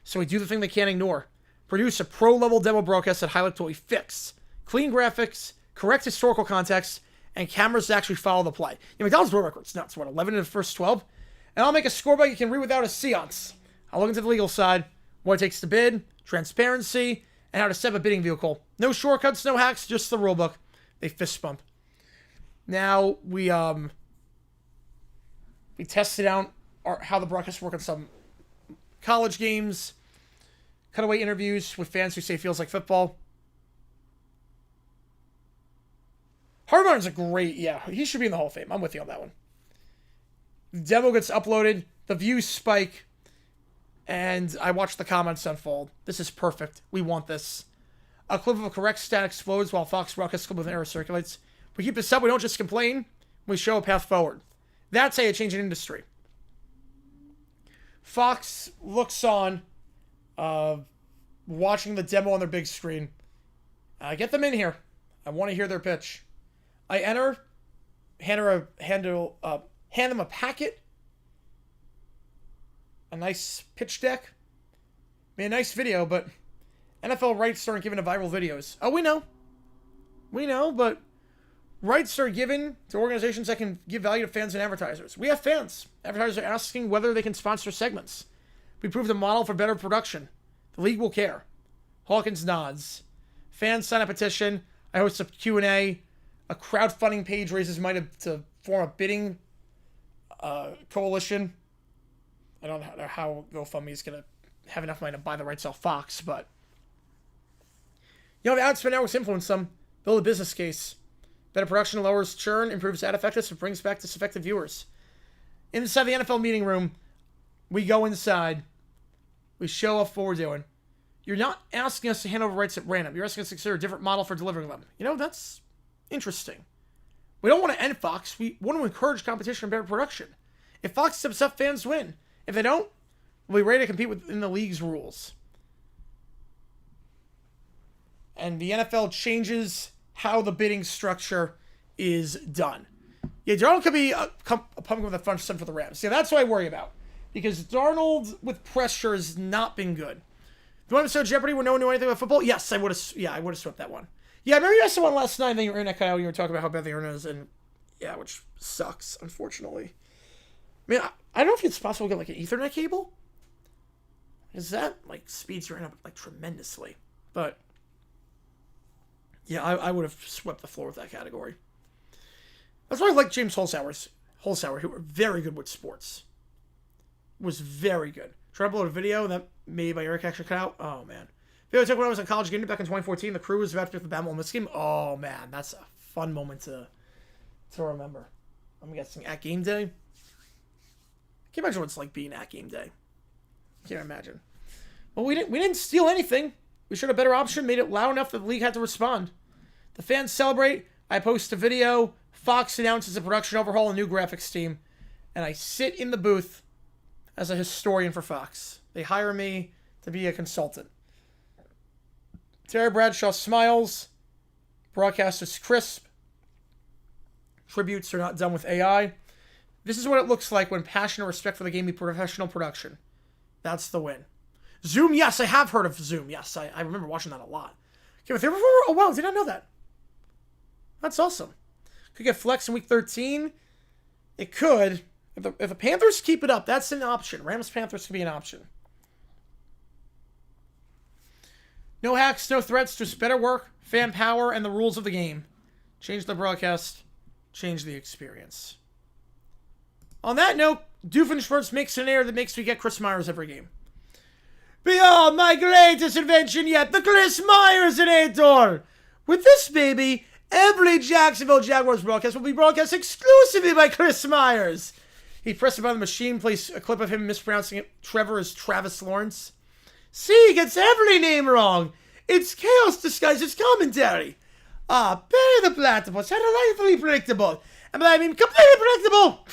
So we do the thing they can't ignore. Produce a pro-level demo broadcast that highlights what we fix. Clean graphics, correct historical context, and cameras that actually follow the play. McDonald's world record's nuts. What, 11 in the first 12? And I'll make a scoreboard you can read without a seance. I'll look into the legal side, what it takes to bid, transparency, and how to set up a bidding vehicle. No shortcuts, no hacks, just the rulebook. They fist bump. Now, we tested out how the broadcasts work on some college games, cutaway interviews with fans who say it feels like football. Hardline's a great, he should be in the Hall of Fame. I'm with you on that one. The demo gets uploaded, the views spike, and I watch the comments unfold. This is perfect. We want this. A clip of a correct stat explodes while Fox broadcast clip with an error circulates. We keep this up, we don't just complain, we show a path forward. That's how you change an industry. Fox looks on, watching the demo on their big screen. Get them in here. I want to hear their pitch. I enter, hand them a packet, a nice pitch deck, I mean, a nice video, but NFL rights aren't given to viral videos. Oh, we know, but rights are given to organizations that can give value to fans and advertisers. We have fans. Advertisers are asking whether they can sponsor segments. We proved a model for better production. The league will care. Hawkins nods. Fans sign a petition. I host a Q&A. A crowdfunding page raises money to form a bidding coalition. I don't know how GoFundMe is going to have enough money to buy the rights off Fox, but the ad spend networks influence them. Build a business case. Better production lowers churn, improves ad effectiveness, and brings back disaffected viewers. Inside the NFL meeting room, we go inside. We show off what we're doing. You're not asking us to hand over rights at random. You're asking us to consider a different model for delivering them. That's interesting. We don't want to end Fox. We want to encourage competition and better production. If Fox steps up, fans win. If they don't, we'll be ready to compete within the league's rules. And the NFL changes how the bidding structure is done. Yeah, Darnold could be a pumpkin with a front son for the Rams. Yeah, that's what I worry about. Because Darnold with pressure has not been good. The one episode of Jeopardy where no one knew anything about football? Yes, I would have swept that one. Yeah, I remember you asked the one last night, and then your internet cut out, and you were talking about how bad the internet is, and yeah, which sucks, unfortunately. I mean, I don't know if it's possible to get, like, an Ethernet cable. Because that, like, speeds your internet, like, tremendously. But yeah, I would have swept the floor with that category. That's why I like James Holzhauer, who were very good with sports. Was very good. Tried to upload a video that maybe my Eric actually cut out. Oh, man. Video I took when I was on college game back in 2014. The crew was about to pick the Bama on this game. Oh, man. That's a fun moment to remember. I'm guessing at game day. I can't imagine what it's like being at game day. I can't imagine. Well, we didn't steal anything. We showed a better option, made it loud enough that the league had to respond. The fans celebrate. I post a video. Fox announces a production overhaul and new graphics team. And I sit in the booth as a historian for Fox. They hire me to be a consultant. Terry Bradshaw smiles. Broadcast is crisp. Tributes are not done with AI. This is what it looks like when passion and respect for the game meet professional production. That's the win. Zoom, yes, I have heard of Zoom. Yes, I remember watching that a lot. Okay, with before? Oh, wow, did not know that. That's awesome. Could get flex in week 13. It could. If the Panthers keep it up, that's an option. Rams-Panthers could be an option. No hacks, no threats, just better work, fan power, and the rules of the game. Change the broadcast, change the experience. On that note, Doofenshmirtz makes an error that makes me get Chris Myers every game. Behold my greatest invention yet, the Chris Myers-inator! With this baby, every Jacksonville Jaguars broadcast will be broadcast exclusively by Chris Myers. He pressed a button on the machine, plays a clip of him mispronouncing it. Trevor as Travis Lawrence. See, he gets every name wrong. It's chaos disguised as commentary. Barry the Platypus, delightfully predictable. And by I mean completely predictable.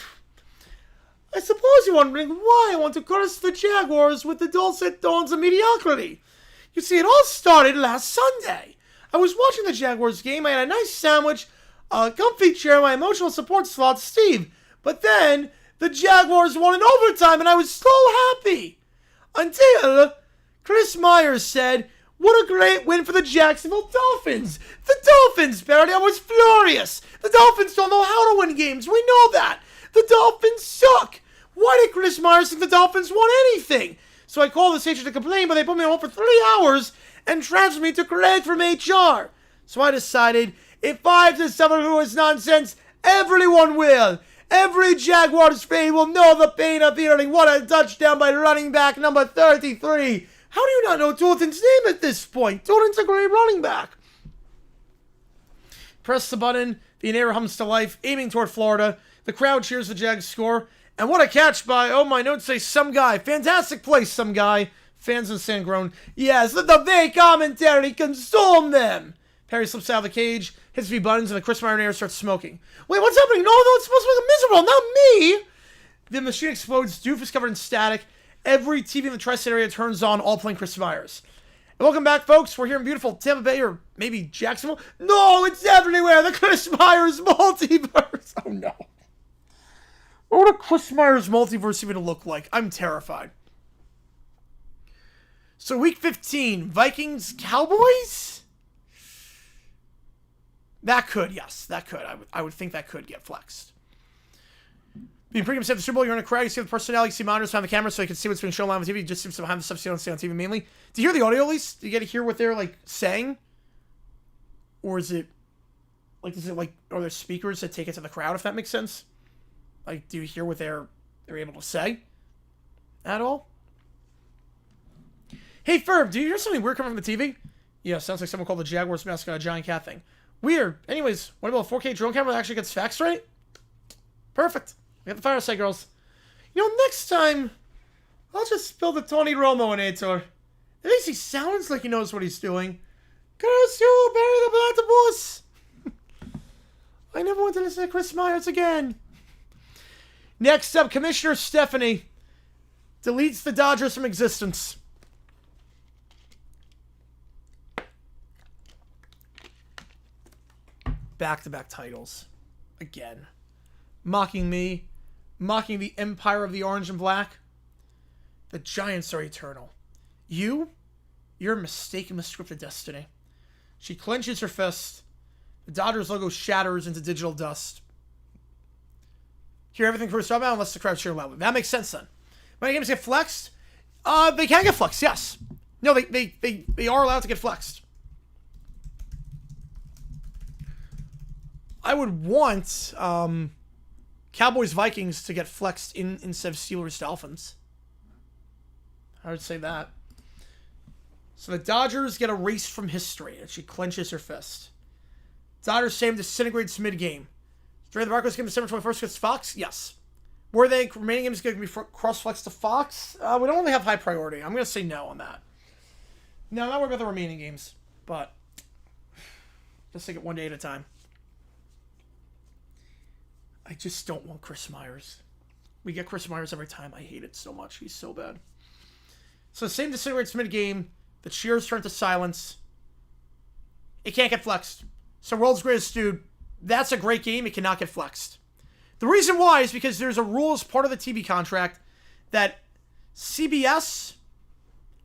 I suppose you're wondering why I want to curse the Jaguars with the dulcet tones of mediocrity. You see, it all started last Sunday. I was watching the Jaguars game. I had a nice sandwich, a comfy chair, my emotional support slot, Steve. But then, the Jaguars won in overtime, and I was so happy. Until Chris Myers said, "What a great win for the Jacksonville Dolphins." The Dolphins, Barry, I was furious. The Dolphins don't know how to win games. We know that. The Dolphins suck. Why did Chris Myers think the Dolphins won anything? So I called the station to complain, but they put me on hold for 3 hours and transferred me to Craig from HR. So I decided, if I have to suffer through his nonsense, everyone will. Every Jaguars fan will know the pain of hearing what a touchdown by running back number 33. How do you not know Dalton's name at this point? Dalton's a great running back. Press the button. The Inator hums to life, aiming toward Florida. The crowd cheers the Jags score. And what a catch by, oh, my notes say some guy. Fantastic play, some guy. Fans in San groan. Yes, let the vague commentary consume them. Perry slips out of the cage, hits V buttons, and the Chris Myers starts smoking. Wait, what's happening? No, it's supposed to be miserable, not me. The machine explodes. Doof is covered in static. Every TV in the tri-state area turns on, all playing Chris Myers. And welcome back, folks. We're here in beautiful Tampa Bay, or maybe Jacksonville. No, it's everywhere. The Chris Myers multiverse. Oh, no. What would a Chris Myers multiverse even look like? I'm terrified. So, week 15, Vikings, Cowboys? That could, yes, that could. I would think that could get flexed. Being pregame set the Super Bowl, you're in a crowd, you see the personality, you see monitors behind the camera so you can see what's being shown live on TV. You just see some behind the stuff you don't see on TV mainly. Do you hear the audio at least? Do you get to hear what they're, like, saying? Or is it, are there speakers that take it to the crowd, if that makes sense? Like, do you hear what they're able to say? At all? Hey, Ferb, do you hear something weird coming from the TV? Yeah, sounds like someone called the Jaguars mascot a giant cat thing. Weird. Anyways, what about a 4K drone camera that actually gets facts right? Perfect. We got the fireside girls. You know, next time, I'll just spill the Tony Romo-inator. At least he sounds like he knows what he's doing. Curse you, Barry the Platypus! I never want to listen to Chris Myers again. Next up, Commissioner Stephanie deletes the Dodgers from existence. Back-to-back titles. Again. Mocking me. Mocking the empire of the orange and black. The Giants are eternal. You're a mistaken the script of destiny. She clenches her fist. The Dodgers logo shatters into digital dust. Hear everything first about unless the crowd cheer loudly. That makes sense then. When games get flexed, they can get flexed, yes. No, they are allowed to get flexed. I would want Cowboys-Vikings to get flexed instead of Steelers-Dolphins. I would say that. So the Dodgers get erased from history, and she clenches her fist. Dodgers Stadium disintegrates mid-game. During the Broncos game December 21st against Fox? Yes. Were they remaining games going to be cross-flexed to Fox? We don't really have high priority. I'm going to say no on that. No, not worried about the remaining games, but just take it one day at a time. I just don't want Chris Myers. We get Chris Myers every time. I hate it so much. He's so bad. So the same disintegrates mid-game. The cheers turn to silence. It can't get flexed. So World's Greatest Dude, that's a great game. It cannot get flexed. The reason why is because there's a rule as part of the TV contract that CBS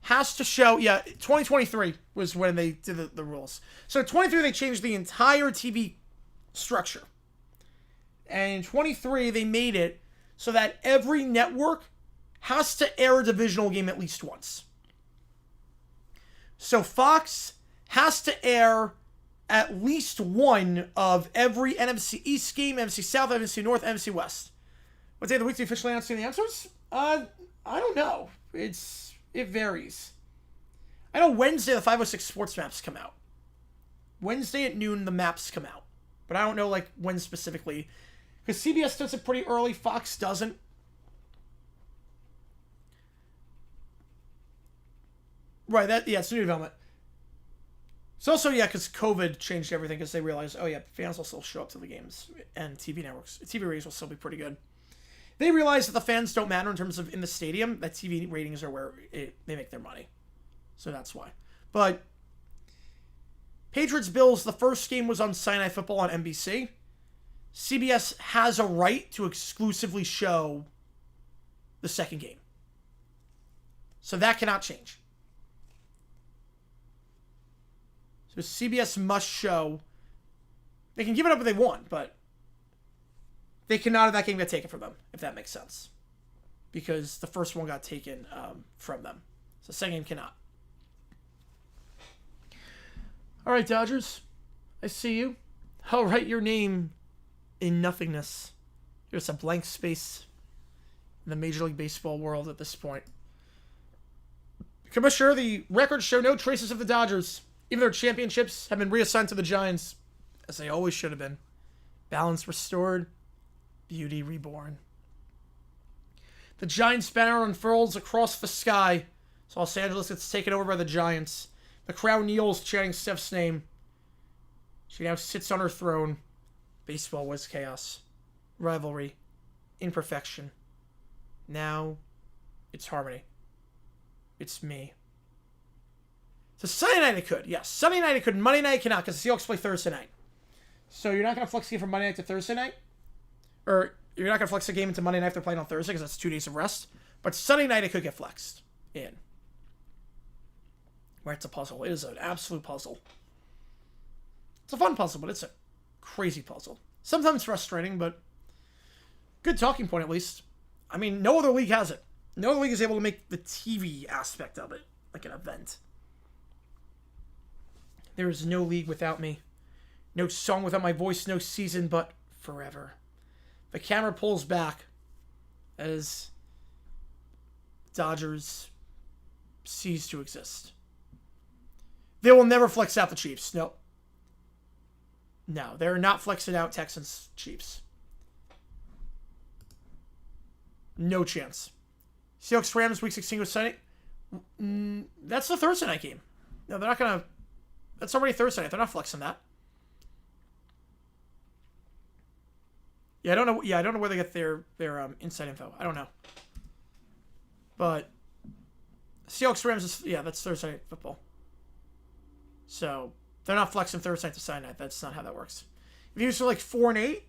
has to show, 2023 was when they did the rules. So in 23, they changed the entire TV structure. And in 23, they made it so that every network has to air a divisional game at least once. So Fox has to air at least one of every NFC East game, NFC South, NFC North, NFC West. What day of the week do you officially announce the answers? I don't know. It varies. I know Wednesday the 506 sports maps come out. Wednesday at noon the maps come out. But I don't know like when specifically. Because CBS does it pretty early, Fox doesn't. Right, it's new development. It's also, because COVID changed everything because they realized, fans will still show up to the games and TV ratings will still be pretty good. They realize that the fans don't matter in terms of in the stadium, that TV ratings are where they make their money. So that's why. But Patriots-Bills, the first game was on Sunday Night Football on NBC. CBS has a right to exclusively show the second game. So that cannot change. So CBS must show. They can give it up if they want, but they cannot have that game get taken from them, if that makes sense. Because the first one got taken from them. So the second game cannot. All right, Dodgers. I see you. I'll write your name in nothingness. There's a blank space in the Major League Baseball world at this point. Commissioner, the records show no traces of the Dodgers. Even their championships have been reassigned to the Giants, as they always should have been. Balance restored, beauty reborn. The Giants banner unfurls across the sky, so Los Angeles gets taken over by the Giants. The crowd kneels, chanting Steph's name. She now sits on her throne. Baseball was chaos, rivalry, imperfection. Now, it's harmony. It's me. So Sunday night it could. Yes, Sunday night it could. Monday night it cannot because the Seahawks play Thursday night. So you're not going to flex the game from Monday night to Thursday night? Or you're not going to flex the game into Monday night if they're playing on Thursday because that's 2 days of rest. But Sunday night it could get flexed in. Where it's a puzzle. It is an absolute puzzle. It's a fun puzzle, but it's a crazy puzzle. Sometimes frustrating, but good talking point at least. I mean, no other league has it. No other league is able to make the TV aspect of it like an event. There is no league without me. No song without my voice, no season but forever. The camera pulls back as Dodgers cease to exist. They will never flex out the Chiefs. No. No, they're not flexing out Texans Chiefs. No chance. Seahawks Rams week 16 was Sunday. That's the Thursday night game. No, they're not going to. That's already Thursday night. They're not flexing that. Yeah, I don't know. Yeah, I don't know where they get their inside info. I don't know. But Seahawks Rams is that's Thursday night football. So they're not flexing Thursday night to Sunday night. That's not how that works. If you like 4-8,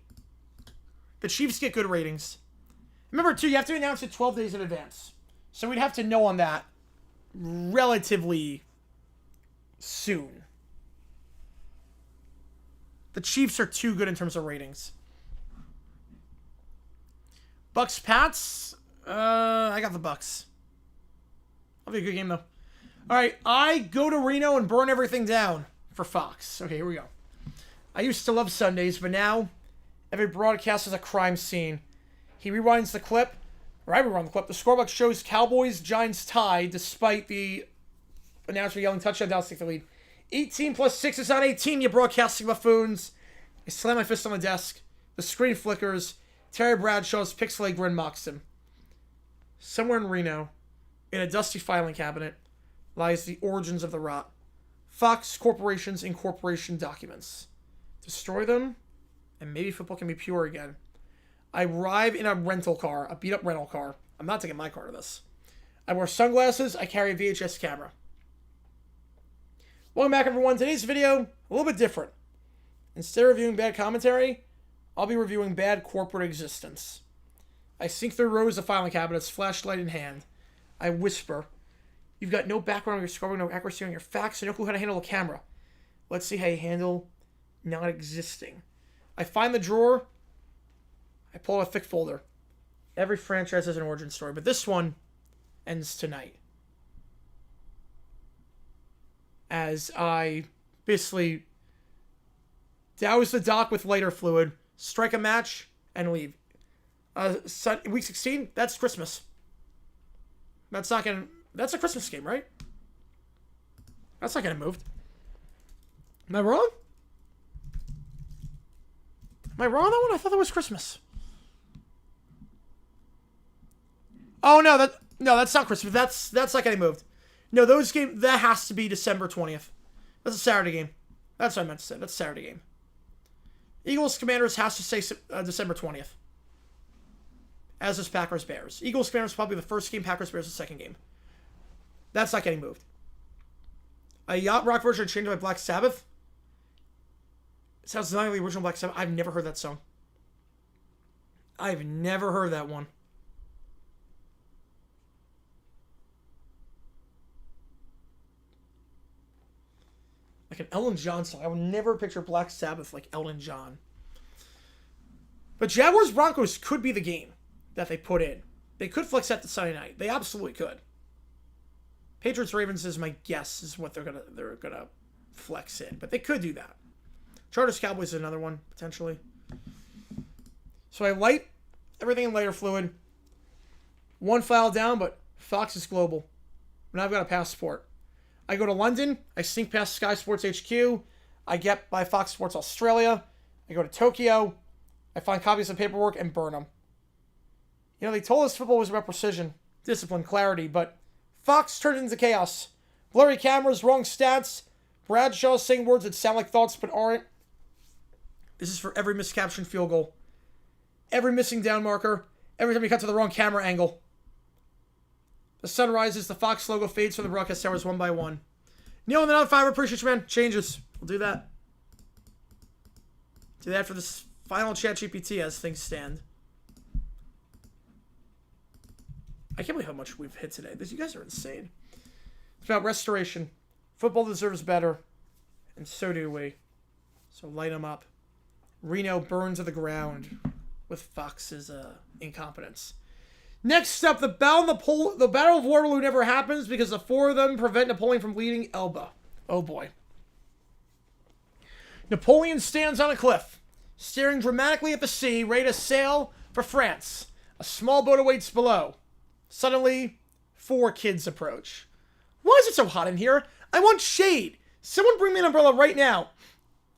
the Chiefs get good ratings. Remember too, you have to announce it 12 days in advance. So we'd have to know on that relatively soon. The Chiefs are too good in terms of ratings. Bucks Pats. I got the Bucks. That'll be a good game though. All right, I go to Reno and burn everything down for Fox. Okay, here we go. I used to love Sundays, but now every broadcast is a crime scene. He rewinds the clip, or I rewind the clip. The scorebook shows Cowboys-Giants tie despite the announcer yelling touchdown down to take the lead. 18 plus 6 is not 18, you broadcasting buffoons. I slam my fist on the desk. The screen flickers. Terry Bradshaw's pixelated grin mocks him. Somewhere in Reno, in a dusty filing cabinet, lies the origins of the rot. Fox Corporation's incorporation documents. Destroy them, and maybe football can be pure again. I arrive in a rental car, a beat-up rental car. I'm not taking my car to this. I wear sunglasses. I carry a VHS camera. Welcome back, everyone. Today's video, a little bit different. Instead of reviewing bad commentary, I'll be reviewing bad corporate existence. I sink through rows of filing cabinets, flashlight in hand. I whisper, "You've got no background on your scoring, no accuracy on your facts, and no clue how to handle a camera. Let's see how you handle not existing." I find the drawer. I pull out a thick folder. Every franchise has an origin story, but this one ends tonight. As I basically douse the dock with lighter fluid, strike a match, and leave. Week 16, that's Christmas. That's not gonna. That's a Christmas game, right? That's not getting moved. Am I wrong? Am I wrong on that one? I thought that was Christmas. Oh no, that's not Christmas. That's not getting moved. No, those games, that has to be December 20th. That's a Saturday game. That's what I meant to say. That's a Saturday game. Eagles Commanders has to say December 20th. As is Packers Bears. Eagles Commanders probably the first game. Packers Bears the second game. That's not getting moved. A yacht rock version changed by Black Sabbath. It sounds like the original Black Sabbath. I've never heard that song. I've never heard that one. Like an Elton John song. I would never picture Black Sabbath like Elton John. But Jaguars Broncos could be the game that they put in. They could flex that to Sunday night. They absolutely could. Patriots Ravens is my guess is what they're gonna flex in, but they could do that. Chargers Cowboys is another one potentially. So I light everything in lighter fluid. One file down, but Fox is global. And I've got a passport. I go to London. I sneak past Sky Sports HQ. I get by Fox Sports Australia. I go to Tokyo. I find copies of paperwork and burn them. You know, they told us football was about precision, discipline, clarity, but Fox turned into chaos. Blurry cameras, wrong stats. Bradshaw saying words that sound like thoughts but aren't. This is for every miscaptioned field goal. Every missing down marker. Every time you cut to the wrong camera angle. The sun rises. The Fox logo fades from the broadcast towers one by one. Neil and the non-fiber, appreciate you, man. Changes. We'll do that. Do that for this final ChatGPT as things stand. I can't believe how much we've hit today. You guys are insane. It's about restoration. Football deserves better. And so do we. So light them up. Reno burned to the ground with Fox's incompetence. Next up, the Battle of Waterloo never happens because the four of them prevent Napoleon from leading Elba. Oh boy. Napoleon stands on a cliff, staring dramatically at the sea, ready to sail for France. A small boat awaits below. Suddenly, four kids approach. Why is it so hot in here? I want shade. Someone bring me an umbrella right now.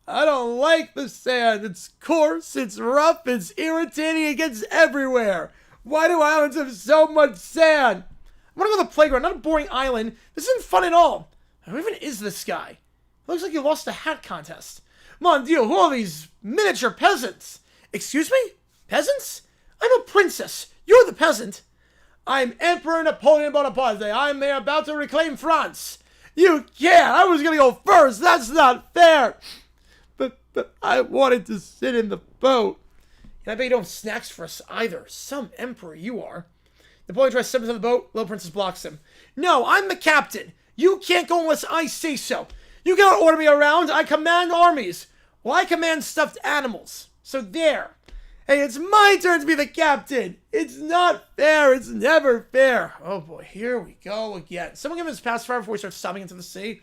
I don't like the sand. It's coarse, it's rough, it's irritating, it gets everywhere. Why do islands have so much sand? I want to go to the playground, not a boring island. This isn't fun at all. Who even is this guy? It looks like he lost a hat contest. Mon Dieu, who are these miniature peasants? Excuse me? Peasants? I'm a princess. You're the peasant. I'm Emperor Napoleon Bonaparte. I'm about to reclaim France. You can't. I was going to go first. That's not fair. But I wanted to sit in the boat. And I bet you don't have snacks for us either. Some emperor you are. Napoleon tries to step into the boat. Little Princess blocks him. No, I'm the captain. You can't go unless I say so. You cannot order me around. I command armies. Well, I command stuffed animals. So there. Hey, it's my turn to be the captain. It's not fair. It's never fair. Oh boy, here we go again. Someone give him his pacifier before he starts sobbing into the sea.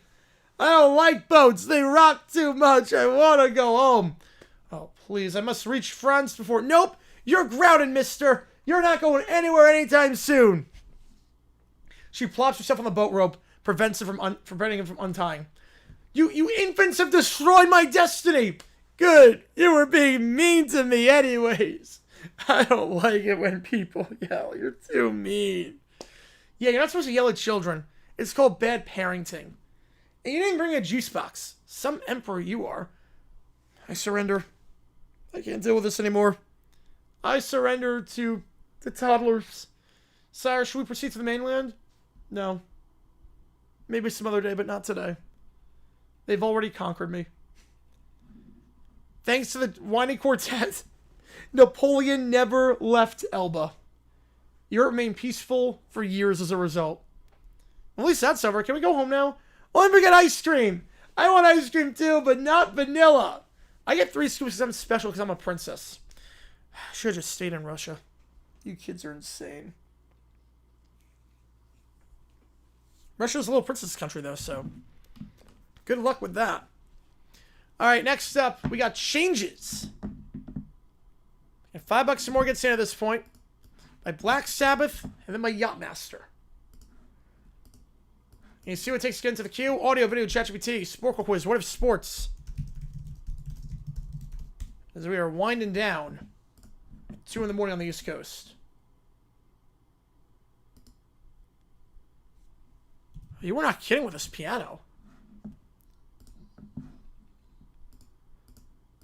I don't like boats. They rock too much. I want to go home. Oh, please. I must reach France before... Nope. You're grounded, mister. You're not going anywhere anytime soon. She plops herself on the boat rope, preventing him from untying. You infants have destroyed my destiny. Good. You were being mean to me anyways. I don't like it when people yell. You're too mean. Yeah, you're not supposed to yell at children. It's called bad parenting. And you didn't bring a juice box. Some emperor you are. I surrender. I can't deal with this anymore. I surrender to the toddlers. Sire, should we proceed to the mainland? No. Maybe some other day, but not today. They've already conquered me. Thanks to the whiny quartet, Napoleon never left Elba. Europe remained peaceful for years as a result. At least that's over. Can we go home now? Oh, and we get ice cream. I want ice cream too, but not vanilla. I get 3 scoops because I'm special because I'm a princess. I should have just stayed in Russia. You kids are insane. Russia's a little princess country though, so good luck with that. All right, next up, we got changes. And $5 or more gets in at this point. My Black Sabbath, and then my Yachtmaster. You see what it takes to get into the queue? Audio, video, ChatGPT, Sporkle quiz, what if sports? As we are winding down. 2 in the morning on the East Coast. You were not kidding with this piano.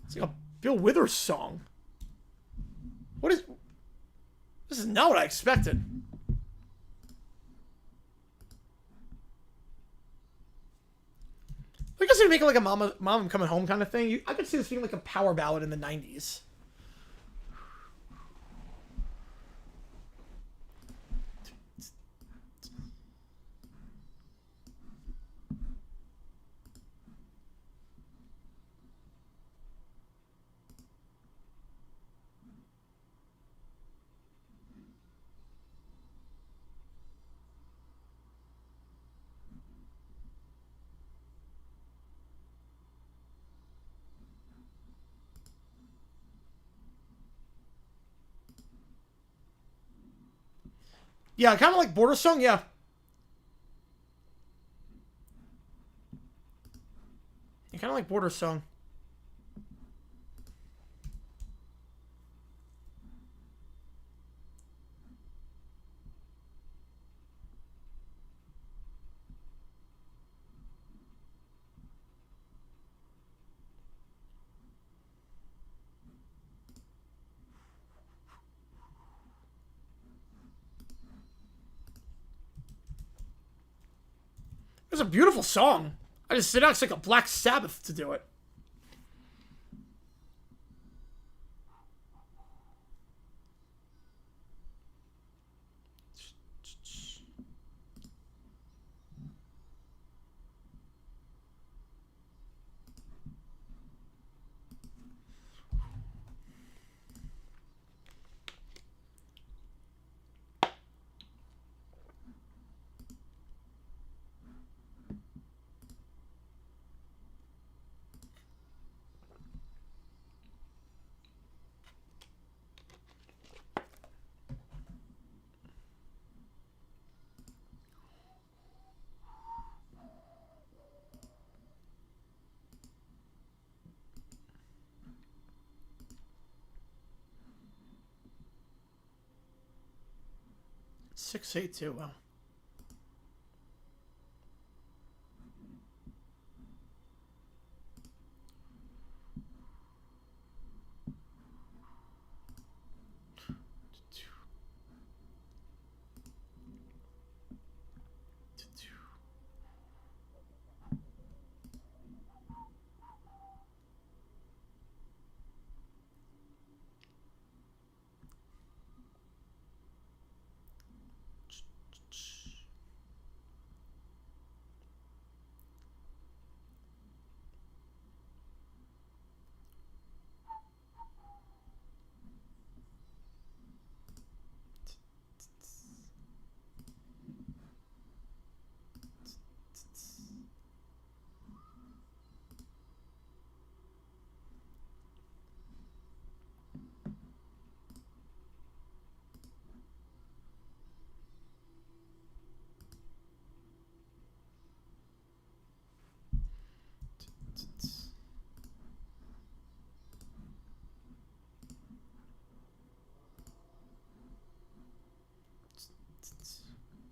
It's like a Bill Withers song. What is... This is not what I expected. I guess they'd make it like a mom I'm coming home kind of thing. I could see this being like a power ballad in the 90s. Yeah, kind of like Border Song, yeah. Kind of like Border Song. It's a beautiful song. It acts like a Black Sabbath to do it. Six eight two. Wow.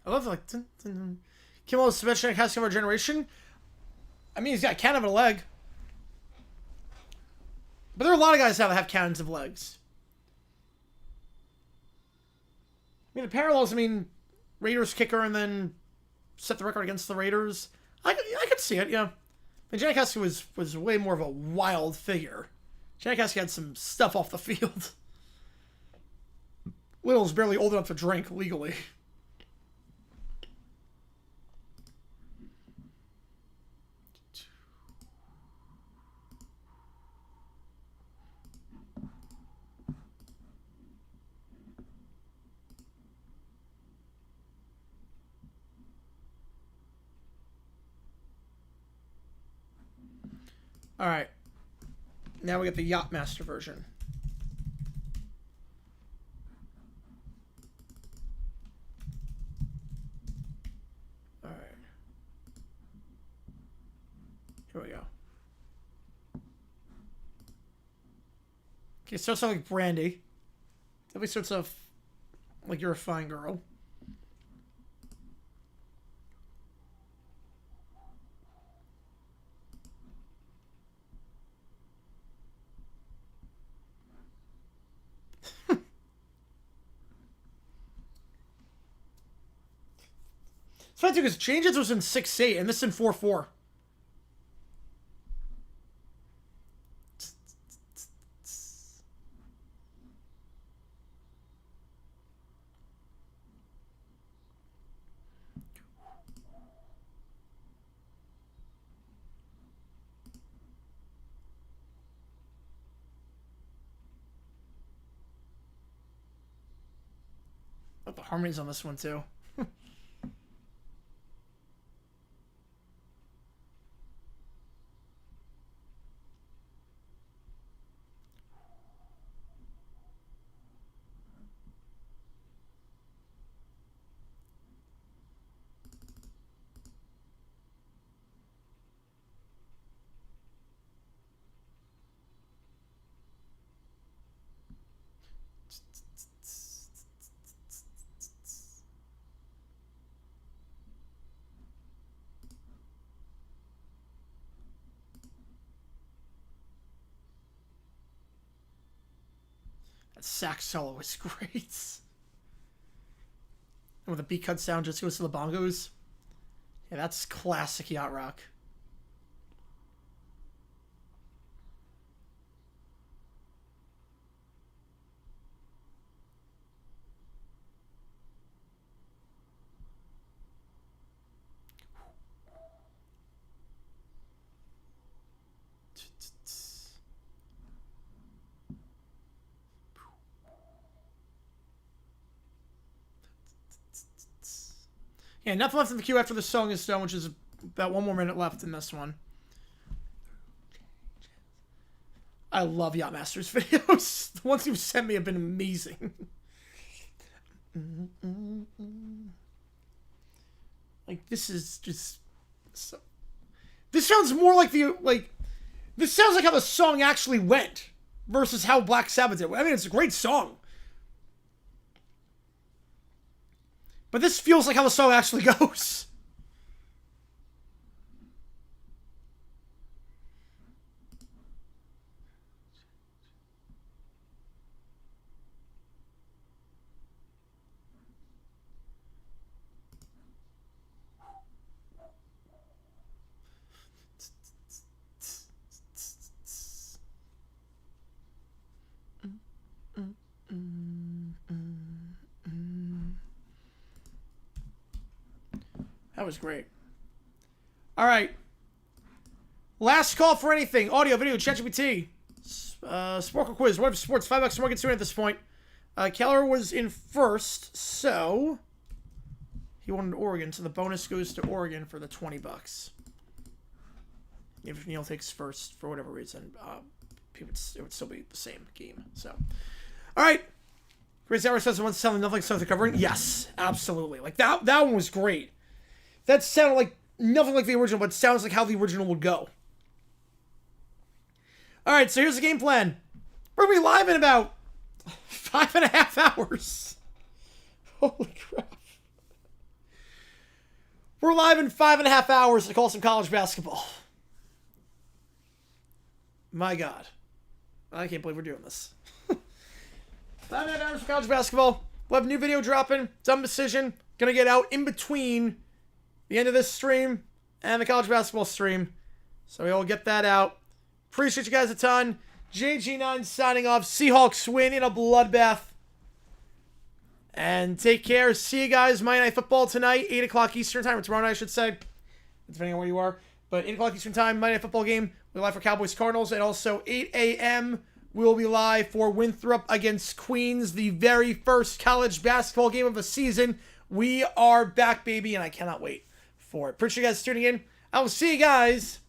I love like Kimmel's Sebastian casting of our generation. I mean, he's got a cannon of a leg, but there are a lot of guys that have cannons of legs. I mean, the parallels. I mean, Raiders kicker and then set the record against the Raiders. I could see it. Yeah, and Janikowski was way more of a wild figure. Janikowski had some stuff off the field. Little's barely old enough to drink legally. All right. Now we get the Yachtmaster version. Here we go. Okay, starts off like Brandy. Definitely starts off like you're a fine girl. It's funny too because Changes was in 6-8 and this in 4-4. The harmonies on this one too. That sax solo is great. And when the beat cuts down, just goes to the bongos. Yeah, that's classic yacht rock. Yeah, nothing left in the queue after the song is done, which is about 1 more minute left in this one. I love Yacht Masters videos. The ones you've sent me have been amazing. Like, this is just... So, this sounds more like the... This sounds like how the song actually went versus how Black Sabbath did. I mean, it's a great song. But this feels like how the song actually goes. That was great. All right. Last call for anything. Audio, video, ChatGPT. Sporkle quiz. What if sports? $5 more concerned at this point. Keller was in first, so he wanted Oregon, so the bonus goes to Oregon for the $20. If Neil takes first for whatever reason, it would still be the same game. So, all right. Chris Hour says the one's selling nothing like covering. Yes, absolutely. Like that one was great. That sounded like nothing like the original, but it sounds like how the original would go. All right, so here's the game plan. We're going to be live in about 5.5 hours. Holy crap. We're live in 5.5 hours to call some college basketball. My God. I can't believe we're doing this. 5.5 hours for college basketball. We'll have a new video dropping. Dumb decision. Going to get out in between the end of this stream and the college basketball stream. So we'll get that out. Appreciate you guys a ton. JG9 signing off. Seahawks win in a bloodbath. And take care. See you guys. Monday Night Football tonight. 8 o'clock Eastern time. Or tomorrow night, I should say. Depending on where you are. But 8 o'clock Eastern time. Monday Night Football game. We're live for Cowboys Cardinals. And also 8 a.m. we'll be live for Winthrop against Queens. The very first college basketball game of the season. We are back, baby. And I cannot wait for it. Appreciate you guys tuning in. I will see you guys